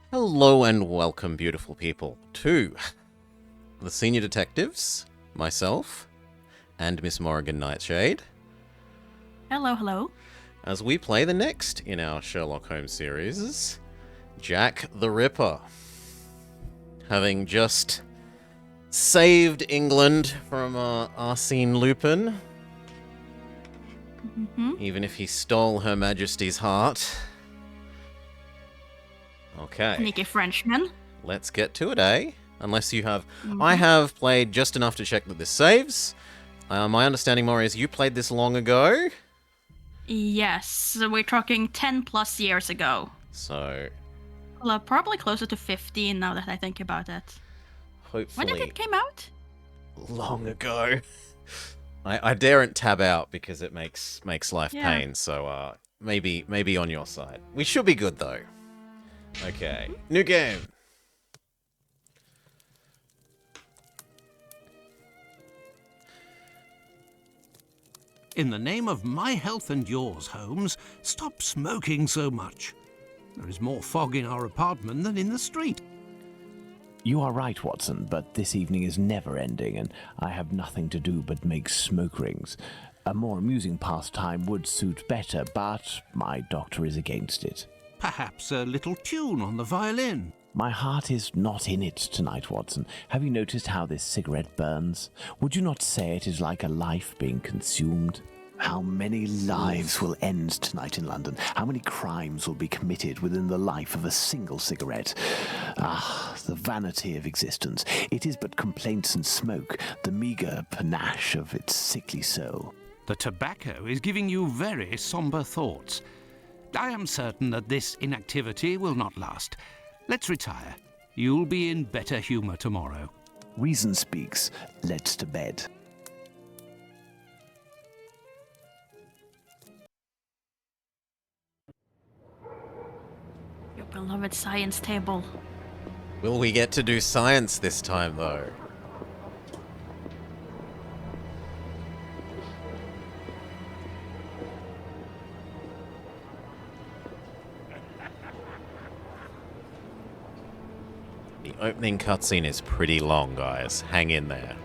Hello and welcome, beautiful people, to the Senior Detectives, myself, and Miss Morrigan Nightshade. Hello, hello. As we play the next in our Sherlock Holmes series, Jack the Ripper. Having just saved England from Arsene Lupin, even if he stole Her Majesty's heart. Okay. Sneaky Frenchman. Let's get to it, eh? Unless you have... I have played just enough to check that this saves. My understanding, Maury, is you played this long ago? Yes, we're talking 10 plus years ago. So... Well, probably closer to 15 now that I think about it. Hopefully... When did it came out? Long ago. I daren't tab out because it makes life pain, so maybe on your side. We should be good, though. Okay, new game. In the name of my health and yours, Holmes, stop smoking so much. There is more fog in our apartment than in the street. You are right, Watson, but this evening is never ending, and I have nothing to do but make smoke rings. A more amusing pastime would suit better, but my doctor is against it. Perhaps a little tune on the violin. My heart is not in it tonight, Watson. Have you noticed how this cigarette burns? Would you not say it is like a life being consumed? How many lives will end tonight in London? How many crimes will be committed within the life of a single cigarette? Ah, the vanity of existence. It is but complaints and smoke, the meagre panache of its sickly soul. The tobacco is giving you very somber thoughts. I am certain that this inactivity will not last. Let's retire. You'll be in better humour tomorrow. Reason speaks. Let's to bed. Your beloved science table. Will we get to do science this time, though? The opening cutscene is pretty long, guys. Hang in there.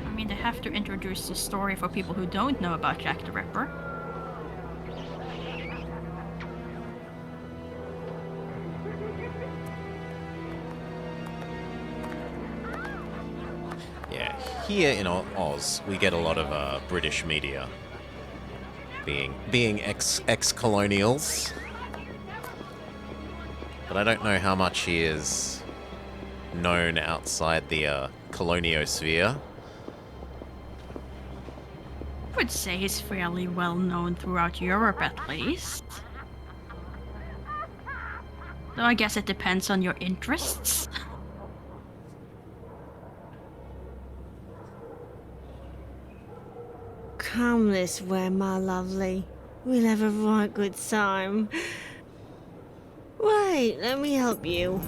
I mean, they have to introduce the story for people who don't know about Jack the Ripper. Yeah, here in Oz, we get a lot of British media. Being ex-colonials. But I don't know how much he is known outside the coloniosphere. I would say he's fairly well known throughout Europe at least. Though I guess it depends on your interests. Come this way, my lovely. We'll have a right good time. Wait, let me help you.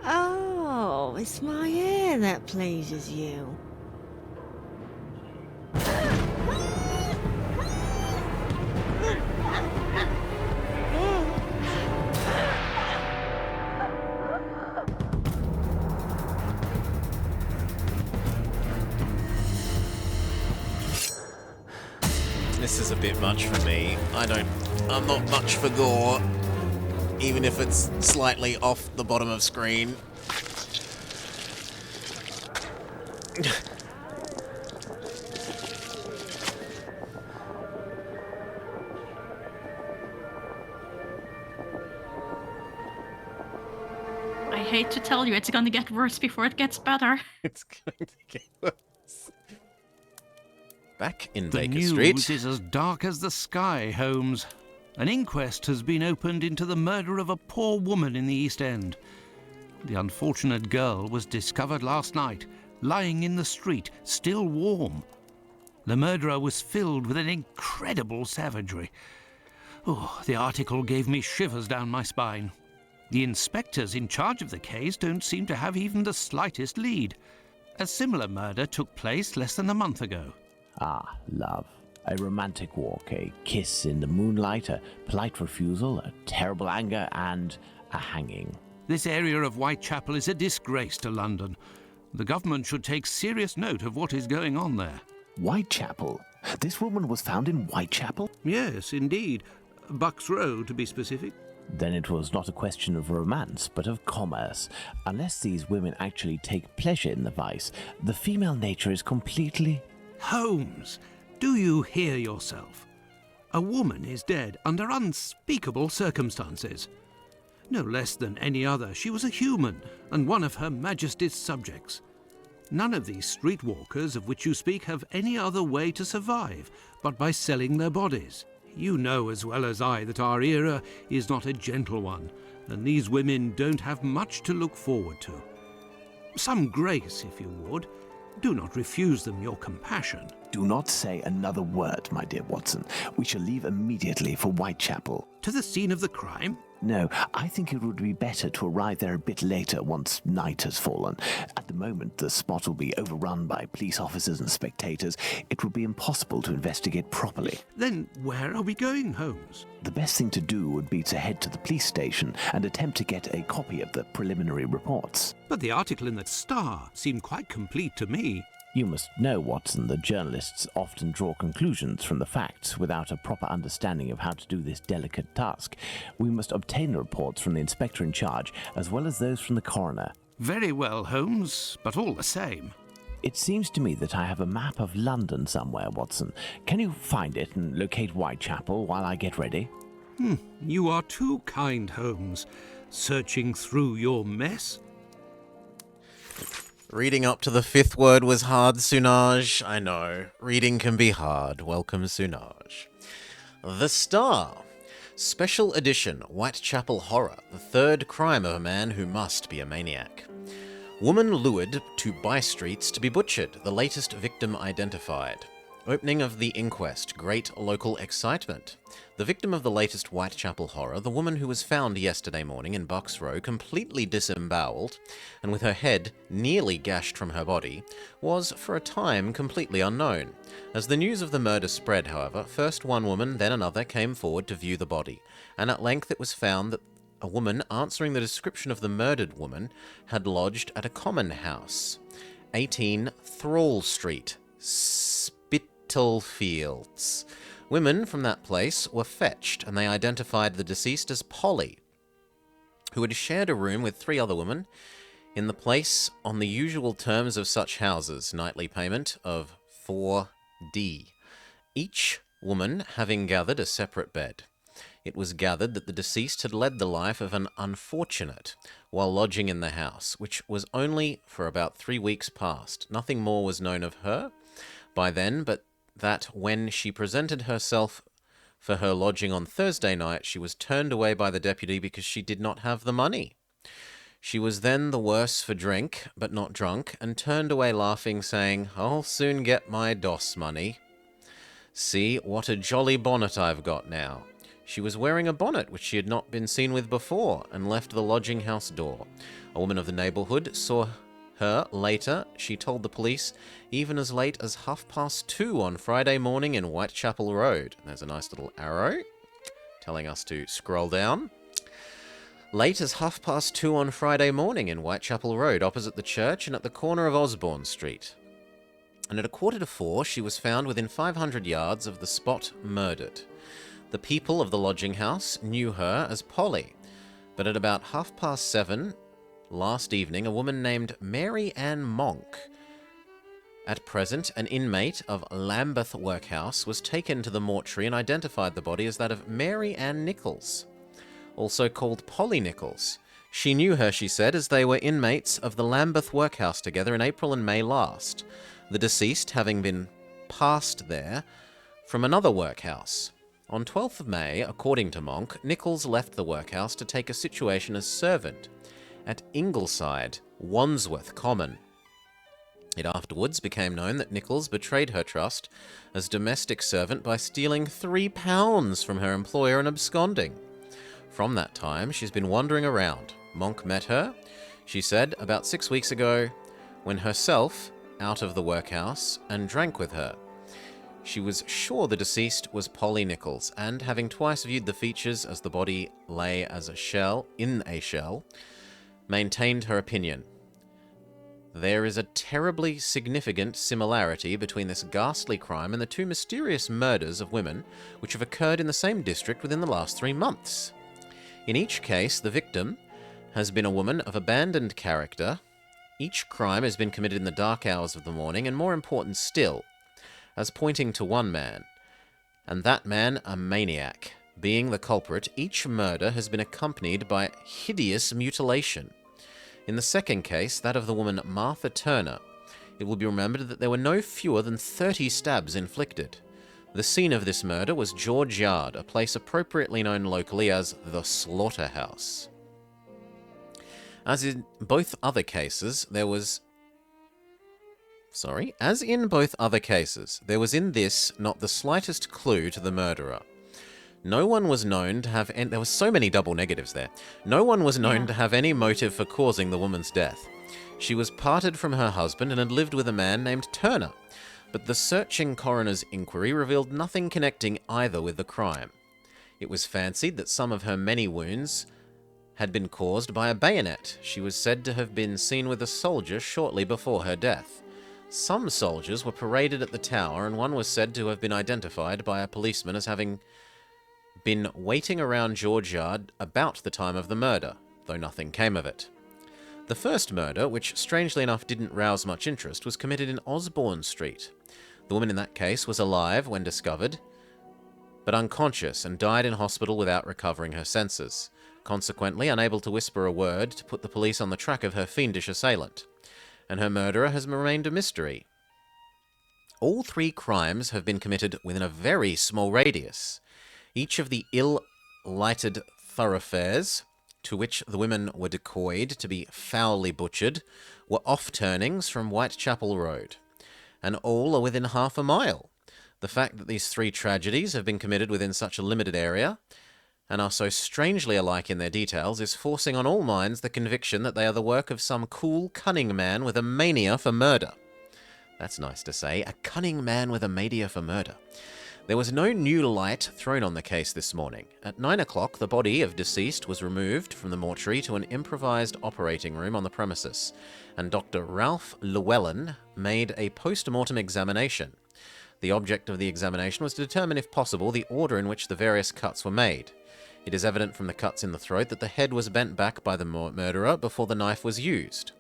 Oh, it's my hair that pleases you. This is a bit much for me. I'm not much for gore, even if it's slightly off the bottom of screen. I hate to tell you, it's gonna get worse before it gets better. It's going to get worse. Back in The Baker news Street. is as dark as the sky, Holmes. An inquest has been opened into the murder of a poor woman in the East End. The unfortunate girl was discovered last night, lying in the street, still warm. The murderer was filled with an incredible savagery. Oh, the article gave me shivers down my spine. The inspectors in charge of the case don't seem to have even the slightest lead. A similar murder took place less than a month ago. Ah, love. A romantic walk, a kiss in the moonlight, a polite refusal, a terrible anger, and a hanging. This area of Whitechapel is a disgrace to London. The government should take serious note of what is going on there. Whitechapel? This woman was found in Whitechapel? Yes, indeed. Bucks Row, to be specific. Then it was not a question of romance, but of commerce. Unless these women actually take pleasure in the vice, the female nature is completely... Holmes, do you hear yourself? A woman is dead under unspeakable circumstances. No less than any other, she was a human and one of Her Majesty's subjects. None of these streetwalkers of which you speak have any other way to survive but by selling their bodies. You know as well as I that our era is not a gentle one, and these women don't have much to look forward to. Some grace, if you would. Do not refuse them your compassion. Do not say another word, my dear Watson. We shall leave immediately for Whitechapel. To the scene of the crime? No, I think it would be better to arrive there a bit later once night has fallen. At the moment, the spot will be overrun by police officers and spectators. It would be impossible to investigate properly. Then where are we going, Holmes? The best thing to do would be to head to the police station and attempt to get a copy of the preliminary reports. But the article in the Star seemed quite complete to me. You must know, Watson, that journalists often draw conclusions from the facts without a proper understanding of how to do this delicate task. We must obtain the reports from the inspector in charge, as well as those from the coroner. Very well, Holmes, but all the same. It seems to me that I have a map of London somewhere, Watson. Can you find it and locate Whitechapel while I get ready? You are too kind, Holmes. Searching through your mess? Reading up to the fifth word was hard, Sunaj. I know. Reading can be hard. Welcome, Sunaj. The Star. Special edition, Whitechapel Horror. The third crime of a man who must be a maniac. Woman lured to by-streets to be butchered. The latest victim identified. Opening of the inquest. Great local excitement. The victim of the latest Whitechapel horror, the woman who was found yesterday morning in Bucks Row, completely disemboweled and with her head nearly gashed from her body, was for a time completely unknown. As the news of the murder spread, however, first one woman, then another came forward to view the body, and at length it was found that a woman answering the description of the murdered woman had lodged at a common house, 18 Thrall Street, Spitalfields. Women from that place were fetched, and they identified the deceased as Polly, who had shared a room with 3 other women in the place on the usual terms of such houses, nightly payment of 4d, each woman having gathered a separate bed. It was gathered that the deceased had led the life of an unfortunate while lodging in the house, which was only for about 3 weeks past. Nothing more was known of her by then, but that when she presented herself for her lodging on Thursday night, she was turned away by the deputy because she did not have the money. She was then the worse for drink, but not drunk, and turned away laughing, saying, "I'll soon get my DOS money. See what a jolly bonnet I've got now." She was wearing a bonnet which she had not been seen with before, and left the lodging house door. A woman of the neighbourhood saw her later. She told the police even as late as 2:30 on Friday morning in Whitechapel Road. There's a nice little arrow telling us to scroll down. Late as 2:30 on Friday morning in Whitechapel Road, opposite the church and at the corner of Osborne Street. And at 4:45 she was found within 500 yards of the spot murdered. The people of the lodging house knew her as Polly, but at about 7:30 last evening, a woman named Mary Ann Monk, at present an inmate of Lambeth Workhouse, was taken to the mortuary and identified the body as that of Mary Ann Nichols, also called Polly Nichols. She knew her, she said, as they were inmates of the Lambeth Workhouse together in April and May last, the deceased having been passed there from another workhouse. On 12th of May, according to Monk, Nichols left the workhouse to take a situation as servant at Ingleside, Wandsworth Common. It afterwards became known that Nichols betrayed her trust as domestic servant by stealing £3 from her employer and absconding. From that time, she's been wandering around. Monk met her, she said, about 6 weeks ago, when herself out of the workhouse, and drank with her. She was sure the deceased was Polly Nichols, and having twice viewed the features as the body lay as a shell, maintained her opinion. There is a terribly significant similarity between this ghastly crime and the two mysterious murders of women which have occurred in the same district within the last 3 months. In each case, the victim has been a woman of abandoned character. Each crime has been committed in the dark hours of the morning, and more important still, as pointing to one man, and that man a maniac. Being the culprit, each murder has been accompanied by hideous mutilation. In the second case, that of the woman Martha Turner, it will be remembered that there were no fewer than 30 stabs inflicted. The scene of this murder was George Yard, a place appropriately known locally as the Slaughterhouse. As in both other cases, there was in this not the slightest clue to the murderer. No one was known to have there were so many double negatives there. No one was known to have any motive for causing the woman's death. She was parted from her husband and had lived with a man named Turner, but the searching coroner's inquiry revealed nothing connecting either with the crime. It was fancied that some of her many wounds had been caused by a bayonet. She was said to have been seen with a soldier shortly before her death. Some soldiers were paraded at the tower, and one was said to have been identified by a policeman as having been waiting around George Yard about the time of the murder, though nothing came of it. The first murder, which strangely enough didn't rouse much interest, was committed in Osborne Street. The woman in that case was alive when discovered, but unconscious and died in hospital without recovering her senses, consequently unable to whisper a word to put the police on the track of her fiendish assailant, and her murderer has remained a mystery. All 3 crimes have been committed within a very small radius. Each of the ill-lighted thoroughfares to which the women were decoyed to be foully butchered were off-turnings from Whitechapel Road, and all are within half a mile. The fact that these 3 tragedies have been committed within such a limited area, and are so strangely alike in their details, is forcing on all minds the conviction that they are the work of some cool, cunning man with a mania for murder. That's nice to say, a cunning man with a mania for murder. There was no new light thrown on the case this morning. At 9 o'clock, the body of deceased was removed from the mortuary to an improvised operating room on the premises, and Dr. Ralph Llewellyn made a post-mortem examination. The object of the examination was to determine, if possible, the order in which the various cuts were made. It is evident from the cuts in the throat that the head was bent back by the murderer before the knife was used.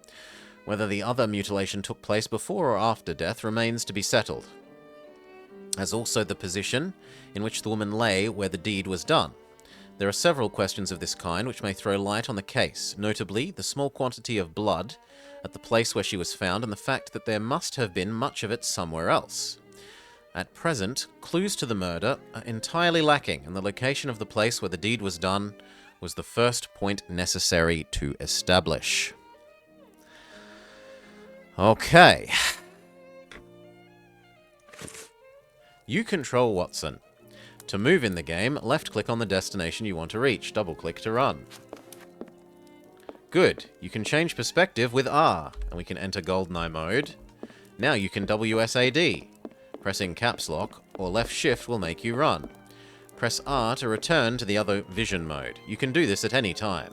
Whether the other mutilation took place before or after death remains to be settled, as also the position in which the woman lay where the deed was done. There are several questions of this kind which may throw light on the case, notably the small quantity of blood at the place where she was found and the fact that there must have been much of it somewhere else. At present, clues to the murder are entirely lacking, and the location of the place where the deed was done was the first point necessary to establish. Okay. You control Watson. To move in the game, left-click on the destination you want to reach. Double-click to run. Good. You can change perspective with R, and we can enter GoldenEye mode. Now you can WSAD. Pressing caps lock or left shift will make you run. Press R to return to the other vision mode. You can do this at any time.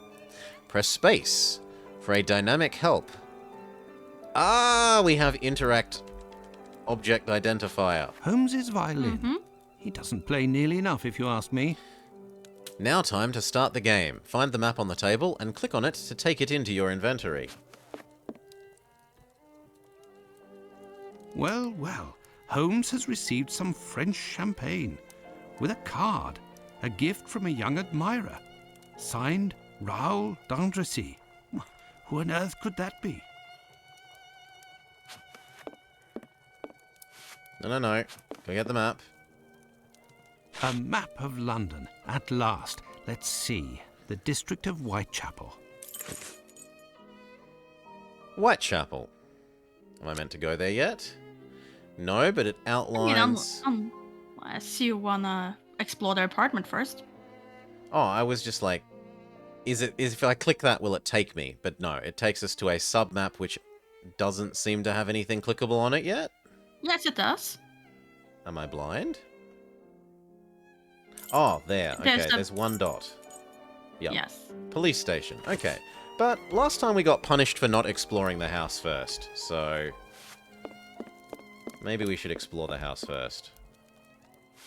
Press space for a dynamic help. We have interact object identifier. Holmes's violin. He doesn't play nearly enough, if you ask me. Now time to start the game. Find the map on the table and click on it to take it into your inventory. Well, well. Holmes has received some French champagne with a card, a gift from a young admirer, signed Raoul d'Andrecy. Who on earth could that be? No. Go get the map. A map of London, at last. Let's see. The district of Whitechapel. Whitechapel. Am I meant to go there yet? No, but it outlines... Unless you wanna explore their apartment first. Oh, I was just like... if I click that, will it take me? But no, it takes us to a sub-map which doesn't seem to have anything clickable on it yet. Yes, it does. Am I blind? Oh, there. Okay, there's one dot. Yep. Yes. Police station. Okay. But last time we got punished for not exploring the house first, so... maybe we should explore the house first.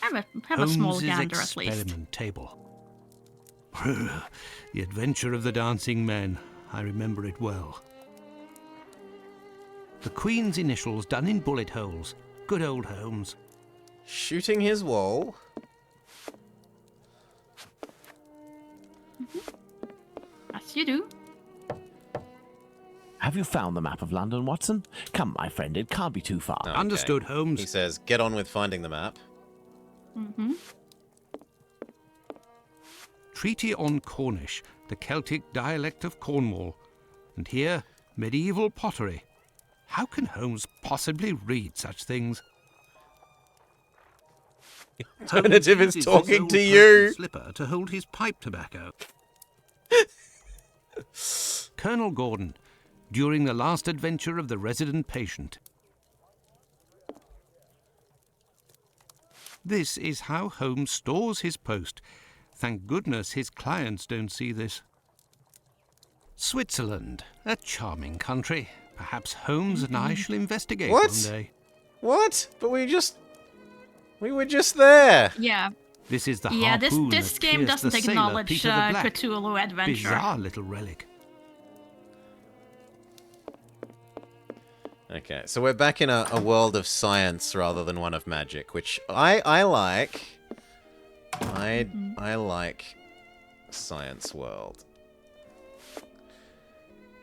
Have a small Holmes's gander at least. experiment table. The Adventure of the Dancing Men. I remember it well. The Queen's initials done in bullet holes. Good old Holmes. Shooting his wall. As you do. Have you found the map of London, Watson? Come, my friend, it can't be too far. Okay. Understood, Holmes. He says, get on with finding the map. Mm-hmm. Treaty on Cornish, the Celtic dialect of Cornwall. And here, medieval pottery. How can Holmes possibly read such things? Alternative Holmes is uses talking his to old you. purple slipper to hold his pipe tobacco. Colonel Gordon, during the last adventure of the resident patient. This is how Holmes stores his post. Thank goodness his clients don't see this. Switzerland, a charming country. Perhaps Holmes and I shall investigate What? one day. What? But we were just there. Yeah. This is the Yeah, harpoon this that game pierced the doesn't sailor acknowledge Peter the Black. Cthulhu Adventure. Bizarre little relic. Okay, so we're back in a world of science rather than one of magic, which I like. I like science world.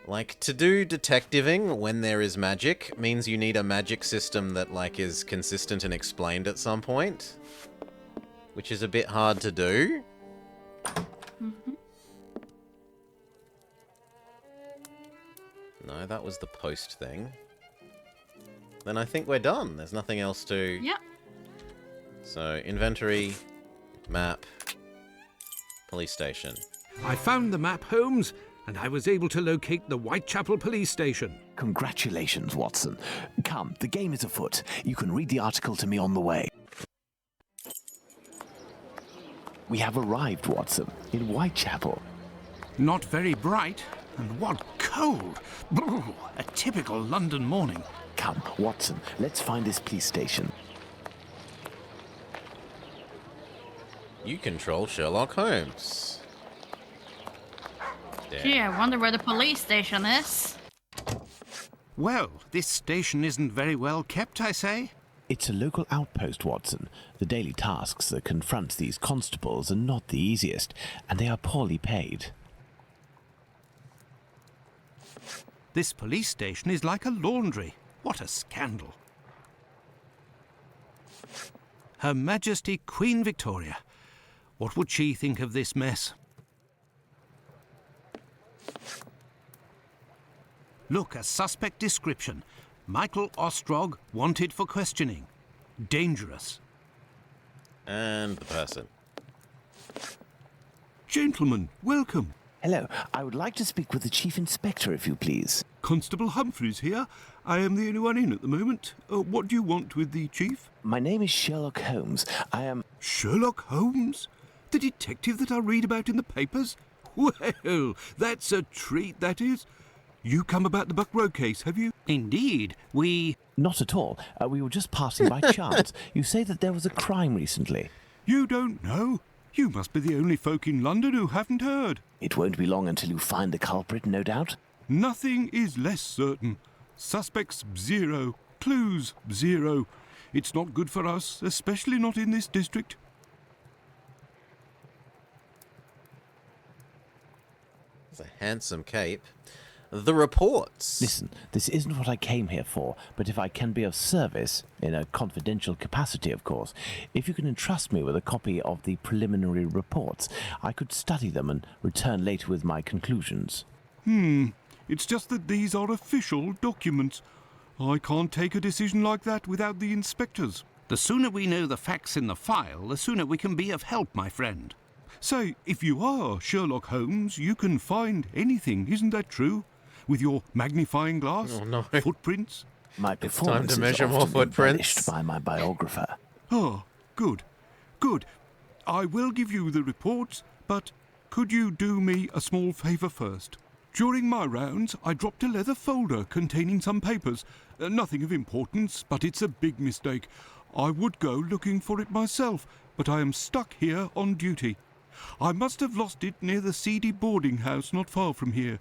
Like, to do detectiving when there is magic means you need a magic system that, like, is consistent and explained at some point. Which is a bit hard to do. No, that was the post thing. Then I think we're done. There's nothing else to... Yeah. So, inventory, map, police station. I found the map, Holmes, and I was able to locate the Whitechapel police station. Congratulations, Watson. Come, the game is afoot. You can read the article to me on the way. We have arrived, Watson, in Whitechapel. Not very bright, and what cold! Brr, a typical London morning. Come, Watson, let's find this police station. You control Sherlock Holmes. Damn. Gee, I wonder where the police station is. Well, this station isn't very well kept, I say. It's a local outpost, Watson. The daily tasks that confront these constables are not the easiest, and they are poorly paid. This police station is like a laundry. What a scandal. Her Majesty Queen Victoria. What would she think of this mess? Look, a suspect description. Michael Ostrog, wanted for questioning. Dangerous. And the person. Gentlemen, welcome. Hello, I would like to speak with the Chief Inspector, if you please. Constable Humphreys here. I am the only one in at the moment. What do you want with the Chief? My name is Sherlock Holmes. I am... Sherlock Holmes? The detective that I read about in the papers? Well, that's a treat, that is. You come about the Buck Road case, have you? Indeed, we... Not at all. We were just passing by chance. You say that there was a crime recently. You don't know? You must be the only folk in London who haven't heard. It won't be long until you find the culprit, no doubt. Nothing is less certain. Suspects, 0. Clues, 0. It's not good for us, especially not in this district. It's a handsome cape. The reports. Listen, this isn't what I came here for, but if I can be of service, in a confidential capacity, of course, if you can entrust me with a copy of the preliminary reports, I could study them and return later with my conclusions. It's just that these are official documents. I can't take a decision like that without the inspectors. The sooner we know the facts in the file, the sooner we can be of help, my friend. Say, if you are Sherlock Holmes, you can find anything, isn't that true? With your magnifying glass, Oh, no. footprints. My It's time performance to measure is more often footprints. embellished by my biographer. Oh, good. Good. I will give you the reports, but could you do me a small favour first? During my rounds, I dropped a leather folder containing some papers. Nothing of importance, but it's a big mistake. I would go looking for it myself, but I am stuck here on duty. I must have lost it near the seedy boarding house not far from here.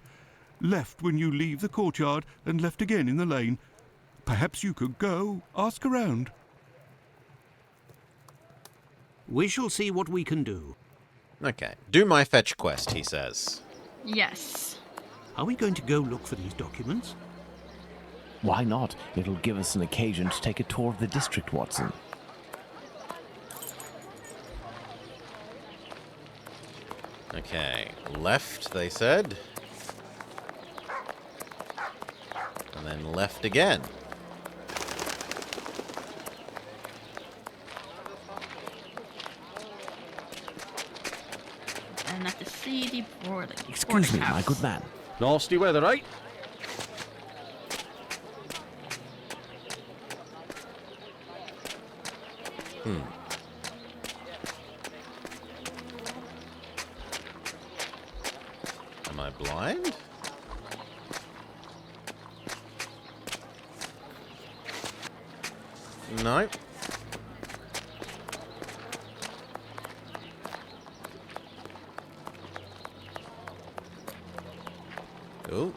Left when you leave the courtyard and left again in the lane. Perhaps you could go, ask around. We shall see what we can do. Okay. Do my fetch quest, he says. Yes. Are we going to go look for these documents? Why not? It'll give us an occasion to take a tour of the district, Watson. Okay. Left, they said. And then left again. And at the seedy boarding. Excuse me, boarding my house. good man. Nasty weather, eh? Am I blind? No. Oh.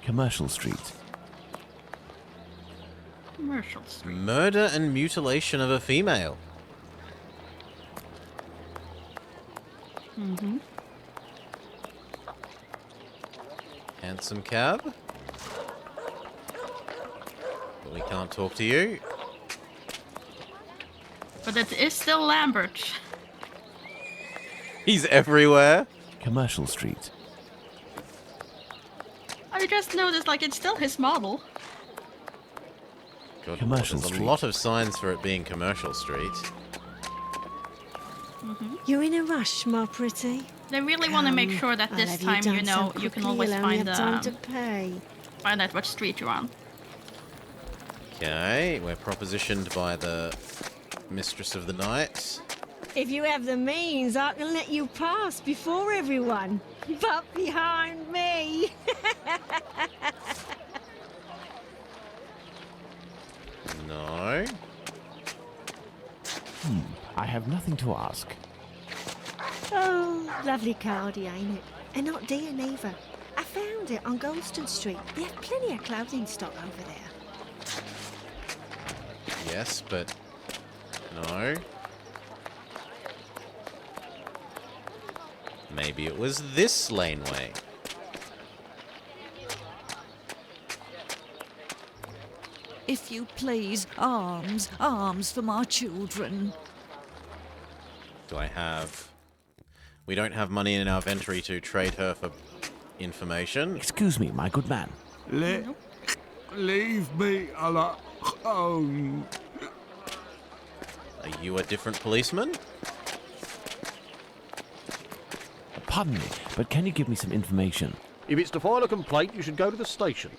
Commercial Street. Commercial Street. Murder and mutilation of a female. Mm-hmm. Handsome cab. But we can't talk to you. But it is still Lambert. He's everywhere. Commercial Street. I just noticed, like, it's still his model. God, Commercial there's Street. a lot of signs for it being Commercial Street. You're in a rush, my pretty. They really want to make sure that I'll this have time, done you know, so you can quickly always you'll only find have time to pay. find out what street you're on. Okay, we're propositioned by the Mistress of the Night. If you have the means, I can let you pass before everyone. But behind me. No. I have nothing to ask. Oh, lovely cardi, ain't it? And not dear neither. I found it on Goldston Street. They have plenty of clothing stock over there. Yes, but no. Maybe it was this laneway. If you please, arms, arms for my children. Do I have... We don't have money in our inventory to trade her for information. Excuse me, my good man. Leave me alone. Are you a different policeman? Pardon me, but can you give me some information? If it's to file a complaint, you should go to the station.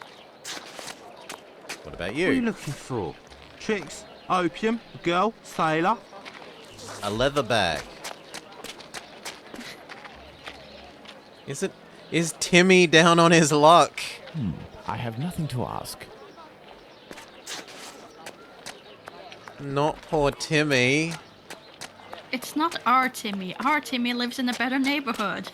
What about What are you you? looking for? Chicks, opium, girl, sailor. A leather bag. Is Timmy down on his luck? I have nothing to ask. Not poor Timmy. It's not our Timmy. Our Timmy lives in a better neighborhood.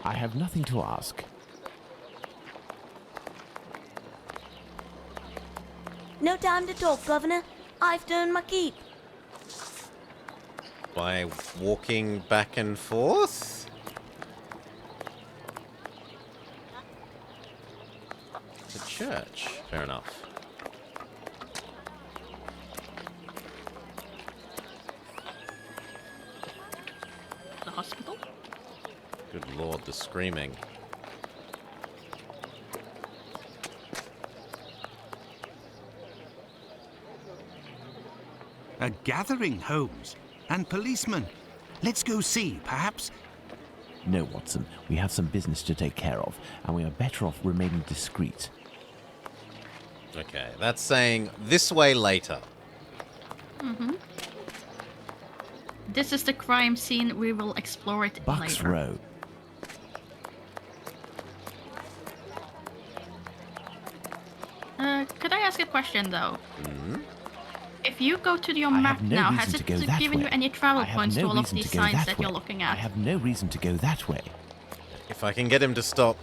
I have nothing to ask. No time to talk, Governor. I've done my keep. By walking back and forth? The church. Fair enough. The hospital? Good lord, the screaming. A gathering, Holmes. And policemen. Let's go see, perhaps. No, Watson. We have some business to take care of, and we are better off remaining discreet. Okay, that's saying this way later. Mm-hmm. This is the crime scene. We will explore it Bucks later. Row. Could I ask a question though? Hmm? If you go to your I map have no now, reason has to it go that given you way. any travel I have points no to all of reason these to go signs that that way. you're looking I at? have no reason to go that way. If I can get him to stop.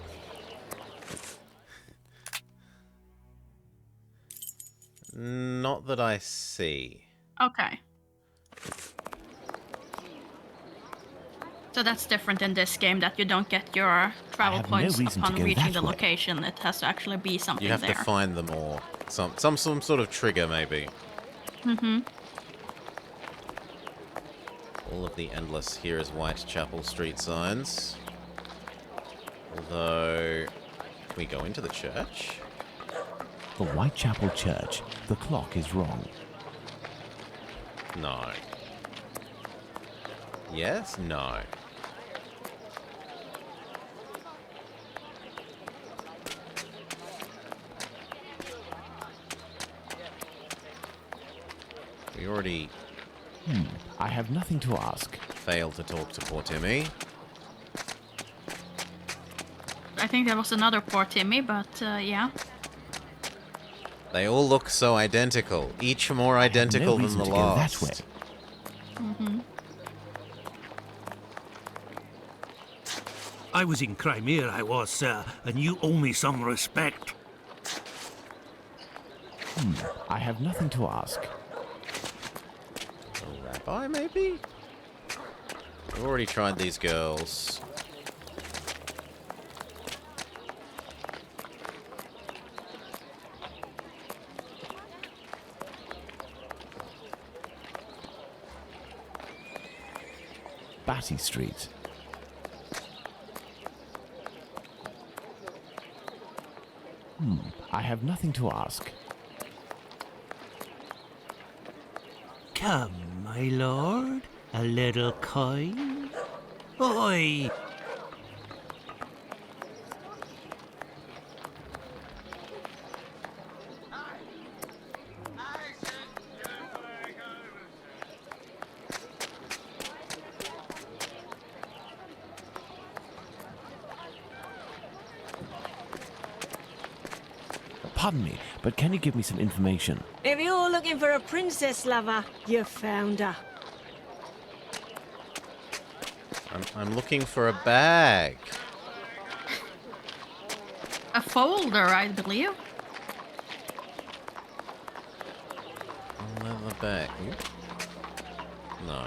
Not that I see. Okay. So that's different in this game, that you don't get your travel have no points reason to upon go reaching that the way. location. It has to actually be something You have there. to find them all. Some sort of trigger, maybe. Mm-hmm. All of the endless here is Whitechapel Street signs. Although, can we go into the church? For Whitechapel Church, the clock is wrong. No. Yes? No. We already I have nothing to ask. failed to talk to poor Timmy. I think there was another poor Timmy, but yeah. They all look so identical, each more identical than reason the to go last. that way. Mm-hmm. I was in Crimea, I was, sir, and you owe me some respect. I have nothing to ask. A rabbi, maybe? We've already tried these girls. Batty Street. I have nothing to ask. Come, my lord, a little coin. Oi! Pardon me, but can you give me some information? If you're looking for a princess lover, you found her. I'm looking for a bag. A folder, I believe. A leather bag. No.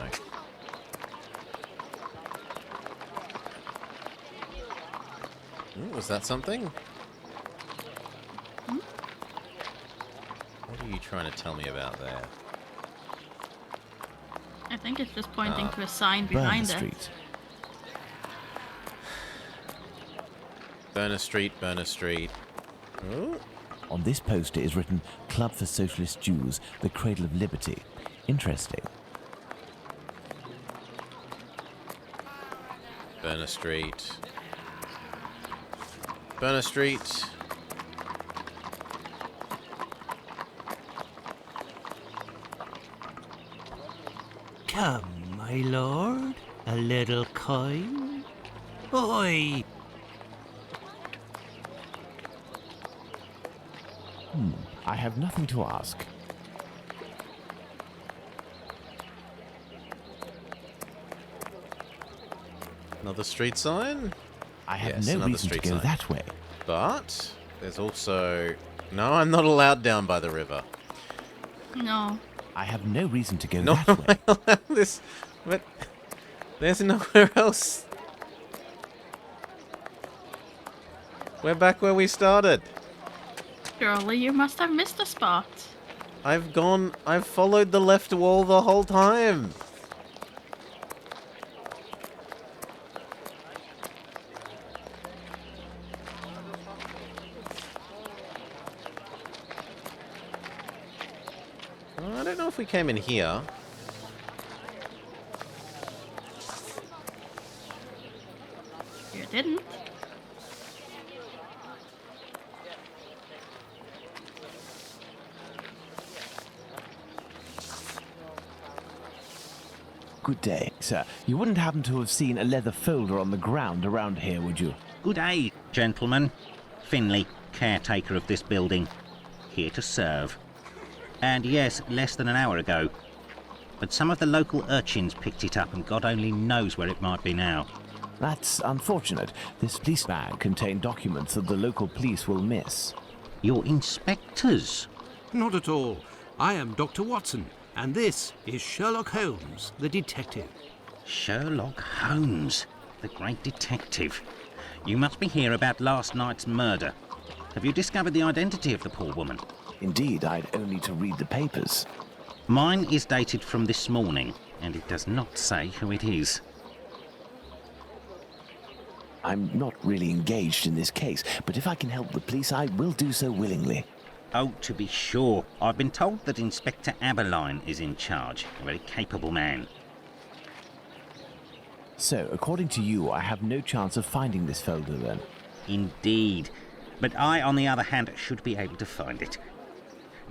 Ooh, was that something? What are you trying to tell me about there? I think it's just pointing Ah. to a sign Burner behind it. Street. Burner Street, Burner Street. Ooh. On this poster is written Club for Socialist Jews, the Cradle of Liberty. Interesting. Burner Street. Burner Street. Come, my lord, a little coin. Oi! I have nothing to ask. Another street sign? I have Yes, no another reason to street go sign. that way. But there's also... No, I'm not allowed down by the river. No. I have no reason to go No, that way. I'm allowed this... But there's nowhere else. We're back where we started. Surely you must have missed a spot. I've followed the left wall the whole time. I don't know if we we came in here. You didn't. Good day, sir. You wouldn't happen to have seen a leather folder on the ground around here, would you? Good day, gentlemen. Finley, caretaker of this building. Here to serve. And yes, less than an hour ago. But some of the local urchins picked it up and God only knows where it might be now. That's unfortunate. This police bag contained documents that the local police will miss. You're inspectors? Not at all. I am Dr. Watson, and this is Sherlock Holmes, the detective. Sherlock Holmes, the great detective. You must be here about last night's murder. Have you discovered the identity of the poor woman? Indeed, I'd only to read the papers. Mine is dated from this morning, and it does not say who it is. I'm not really engaged in this case, but if I can help the police, I will do so willingly. Oh, to be sure. I've been told that Inspector Aberline is in charge, a very capable man. So, according to you, I have no chance of finding this folder then? Indeed. But I, on the other hand, should be able to find it.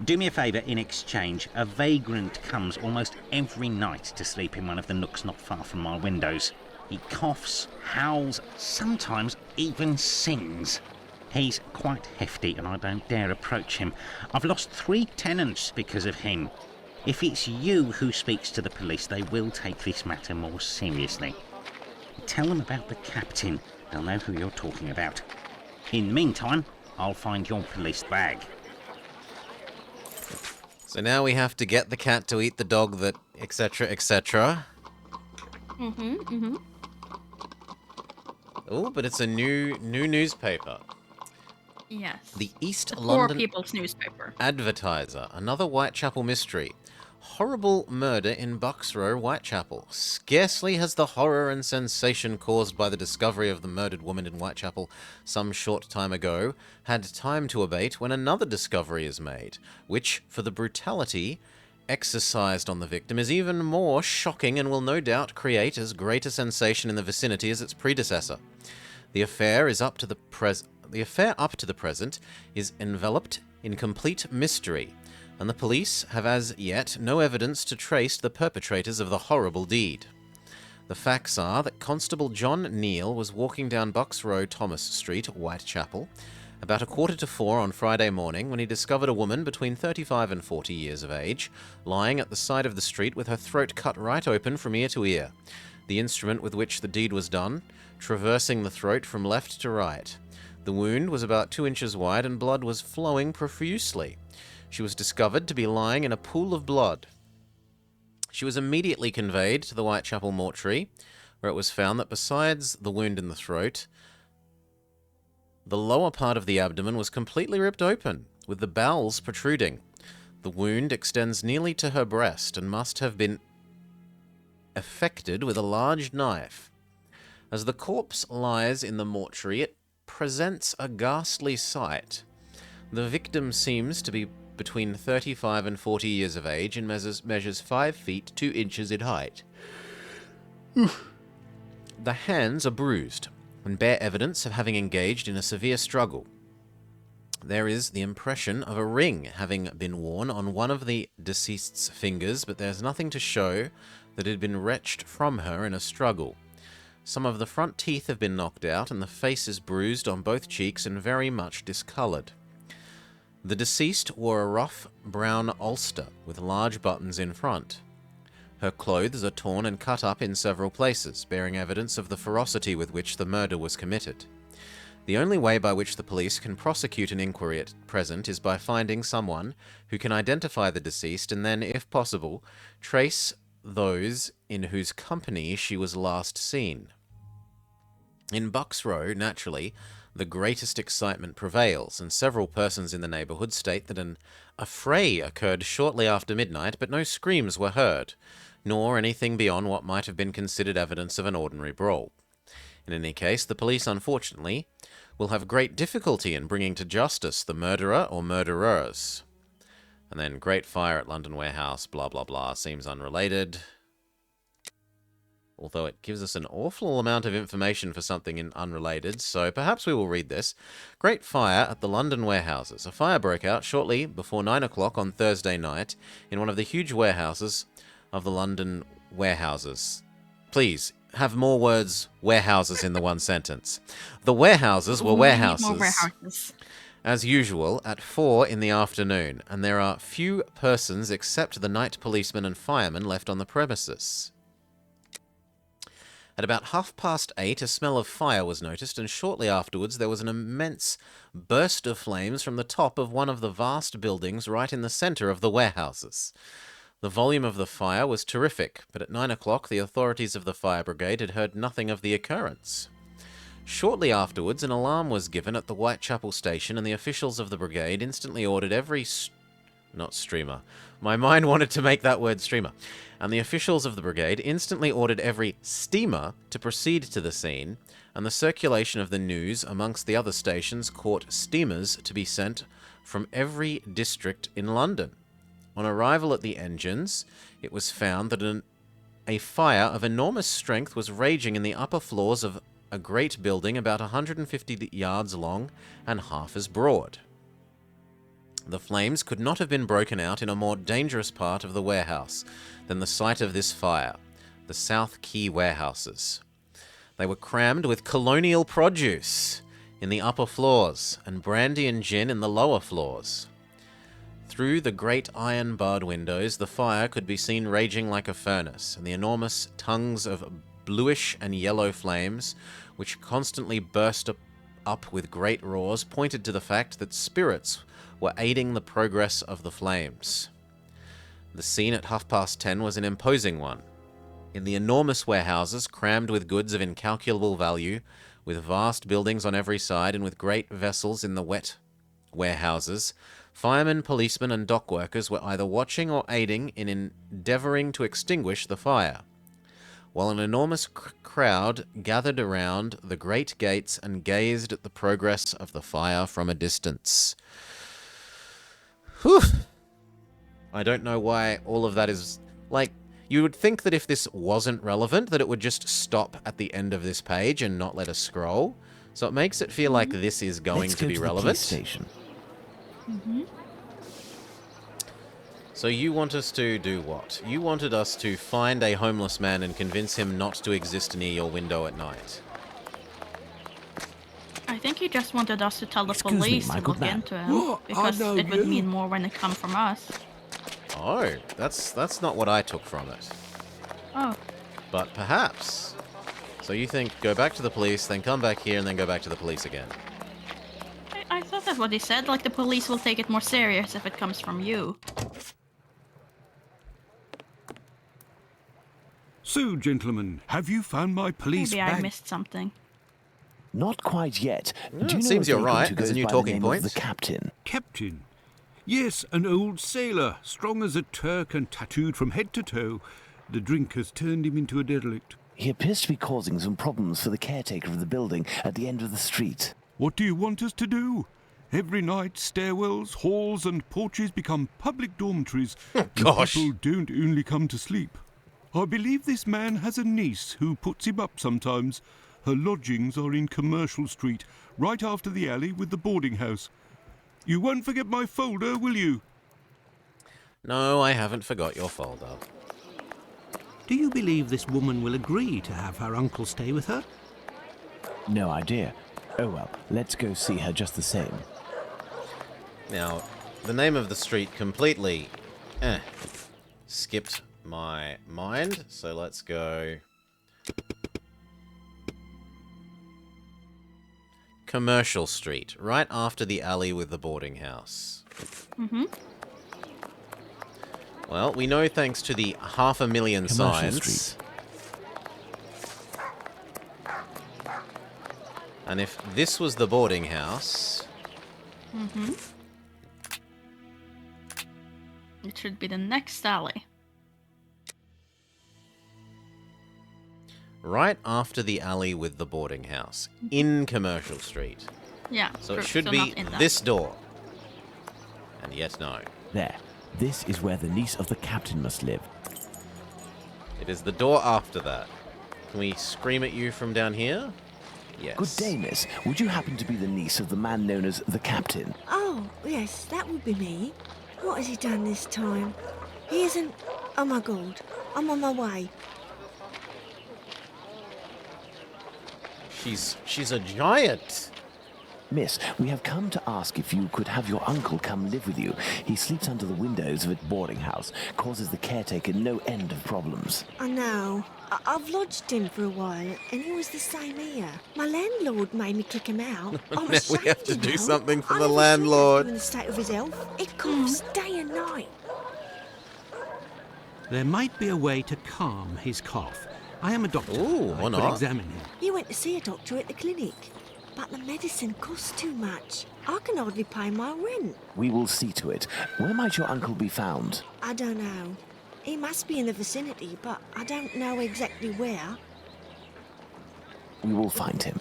Do me a favour in exchange. A vagrant comes almost every night to sleep in one of the nooks not far from my windows. He coughs, howls, sometimes even sings. He's quite hefty and I don't dare approach him. I've lost 3 tenants because of him. If it's you who speaks to the police, they will take this matter more seriously. Tell them about the captain. They'll know who you're talking about. In the meantime, I'll find your police bag. So now we have to get the cat to eat the dog that, etc., etc. Oh, but it's a new newspaper. Yes. The East The London Poor People's Newspaper. Advertiser. Another Whitechapel mystery. Horrible murder in Bucks Row, Whitechapel. Scarcely has the horror and sensation caused by the discovery of the murdered woman in Whitechapel some short time ago had time to abate when another discovery is made, which, for the brutality exercised on the victim, is even more shocking and will no doubt create as great a sensation in the vicinity as its predecessor. The affair up to the present is enveloped in complete mystery, and the police have as yet no evidence to trace the perpetrators of the horrible deed. The facts are that Constable John Neal was walking down Bucks Row, Thomas Street, Whitechapel, about 3:45 on Friday morning when he discovered a woman between 35 and 40 years of age, lying at the side of the street with her throat cut right open from ear to ear, the instrument with which the deed was done traversing the throat from left to right. The wound was about 2 inches wide and blood was flowing profusely. She was discovered to be lying in a pool of blood. She was immediately conveyed to the Whitechapel mortuary, where it was found that besides the wound in the throat, the lower part of the abdomen was completely ripped open, with the bowels protruding. The wound extends nearly to her breast and must have been effected with a large knife. As the corpse lies in the mortuary, it presents a ghastly sight. The victim seems to be between 35 and 40 years of age and measures 5 feet 2 inches in height. The hands are bruised and bear evidence of having engaged in a severe struggle. There is the impression of a ring having been worn on one of the deceased's fingers, but there's nothing to show that it had been wrenched from her in a struggle. Some of the front teeth have been knocked out, and the face is bruised on both cheeks and very much discoloured. The deceased wore a rough brown ulster with large buttons in front. Her clothes are torn and cut up in several places, bearing evidence of the ferocity with which the murder was committed. The only way by which the police can prosecute an inquiry at present is by finding someone who can identify the deceased and then, if possible, trace those in whose company she was last seen. In Bucks Row, naturally, the greatest excitement prevails, and several persons in the neighbourhood state that an affray occurred shortly after midnight, but no screams were heard, nor anything beyond what might have been considered evidence of an ordinary brawl. In any case, the police, unfortunately, will have great difficulty in bringing to justice the murderer or murderers. And then Great Fire at London Warehouse, blah, blah, blah, seems unrelated. Although it gives us an awful amount of information for something unrelated, so perhaps we will read this. Great fire at the London warehouses. A fire broke out shortly before 9 o'clock on Thursday night in one of the huge warehouses of the London warehouses. Please, have more words warehouses in the one sentence. The warehouses were warehouses, as usual, at 4 in the afternoon, and there are few persons except the night policemen and firemen left on the premises. At about 8:30, a smell of fire was noticed, and shortly afterwards there was an immense burst of flames from the top of one of the vast buildings right in the centre of the warehouses. The volume of the fire was terrific, but at 9 o'clock the authorities of the fire brigade had heard nothing of the occurrence. Shortly afterwards, an alarm was given at the Whitechapel station, and the officials of the brigade instantly ordered every not streamer. My mind wanted to make that word streamer. And the officials of the brigade instantly ordered every steamer to proceed to the scene, and the circulation of the news amongst the other stations caught steamers to be sent from every district in London. On arrival at the engines, it was found that a fire of enormous strength was raging in the upper floors of a great building about 150 yards long and half as broad. The flames could not have been broken out in a more dangerous part of the warehouse than the site of this fire, the South Quay warehouses. They were crammed with colonial produce in the upper floors and brandy and gin in the lower floors. Through the great iron-barred windows, the fire could be seen raging like a furnace, and the enormous tongues of bluish and yellow flames, which constantly burst up with great roars, pointed to the fact that spirits were aiding the progress of the flames. The scene at 10:30 was an imposing one. In the enormous warehouses, crammed with goods of incalculable value, with vast buildings on every side, and with great vessels in the wet warehouses, firemen, policemen, and dock workers were either watching or aiding in endeavouring to extinguish the fire, while an enormous crowd gathered around the great gates and gazed at the progress of the fire from a distance. Whew. I don't know why all of that is... Like, you would think that if this wasn't relevant, that it would just stop at the end of this page and not let us scroll. So it makes it feel like this is going to be relevant. Station. So you want us to do what? You wanted us to find a homeless man and convince him not to exist near your window at night. I think he just wanted us to tell the Excuse me, police my to good look man. into him, because it would mean more when it comes from us. Oh, that's not what I took from it. Oh. But perhaps. So you think go back to the police, then come back here, and then go back to the police again. I thought that's what he said, like the police will take it more serious if it comes from you. So, gentlemen, have you found my police Maybe bag? I missed something. Not quite yet. No, Do you it know seems a you're vagrant right. who There's a goes new by the talking name of point. The captain. Captain? Yes, an old sailor, strong as a Turk and tattooed from head to toe. The drink has turned him into a derelict. He appears to be causing some problems for the caretaker of the building at the end of the street. What do you want us to do? Every night, stairwells, halls, and porches become public dormitories. Gosh. People don't only come to sleep. I believe this man has a niece who puts him up sometimes. Her lodgings are in Commercial Street, right after the alley with the boarding house. You won't forget my folder, will you? No, I haven't forgot your folder. Do you believe this woman will agree to have her uncle stay with her? No idea. Oh well, let's go see her just the same. Now, the name of the street completely skipped my mind, so let's go... Commercial Street, right after the alley with the boarding house. Well, we know thanks to the 500,000 signs. Street. And if this was the boarding house... It should be the next alley. Right after the alley with the boarding house. In Commercial Street. Yeah. So true. it should So be not in that. this door. And yet no. There. This is where the niece of the captain must live. It is the door after that. Can we scream at you from down here? Yes. Good day, miss. Would you happen to be the niece of the man known as the captain? Oh, yes, that would be me. What has he done this time? He isn't... Oh my God, I'm on my way. She's a giant. Miss, we have come to ask if you could have your uncle come live with you. He sleeps under the windows of a boarding house, causes the caretaker no end of problems. I know. I've lodged him for a while, and he was the same here. My landlord made me kick him out. I'm Now we have ashamed, to you do know. something for I the never landlord. seen him in the state of his health. It coughs day and night. There might be a way to calm his cough. I am a doctor. Ooh, I why could not? examine him. He went to see a doctor at the clinic, but the medicine costs too much. I can hardly pay my rent. We will see to it. Where might your uncle be found? I don't know. He must be in the vicinity, but I don't know exactly where. We will find him.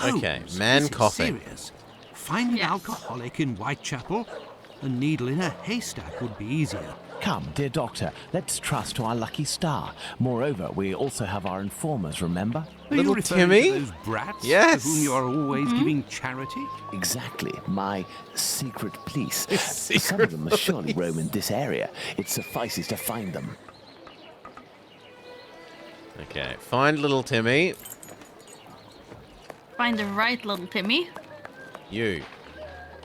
Okay, Holmes, man this is coughing. serious. Find an Yes. alcoholic in Whitechapel. A needle in a haystack would be easier. Come, dear doctor, let's trust to our lucky star. Moreover, we also have our informers, remember? Are Little you referring Timmy? to those brats Yes. to whom you are always giving charity? Exactly, my secret police. Some Secret of them must surely police. roam in this area. It suffices to find them. Okay, find little Timmy. Find the right little Timmy. You.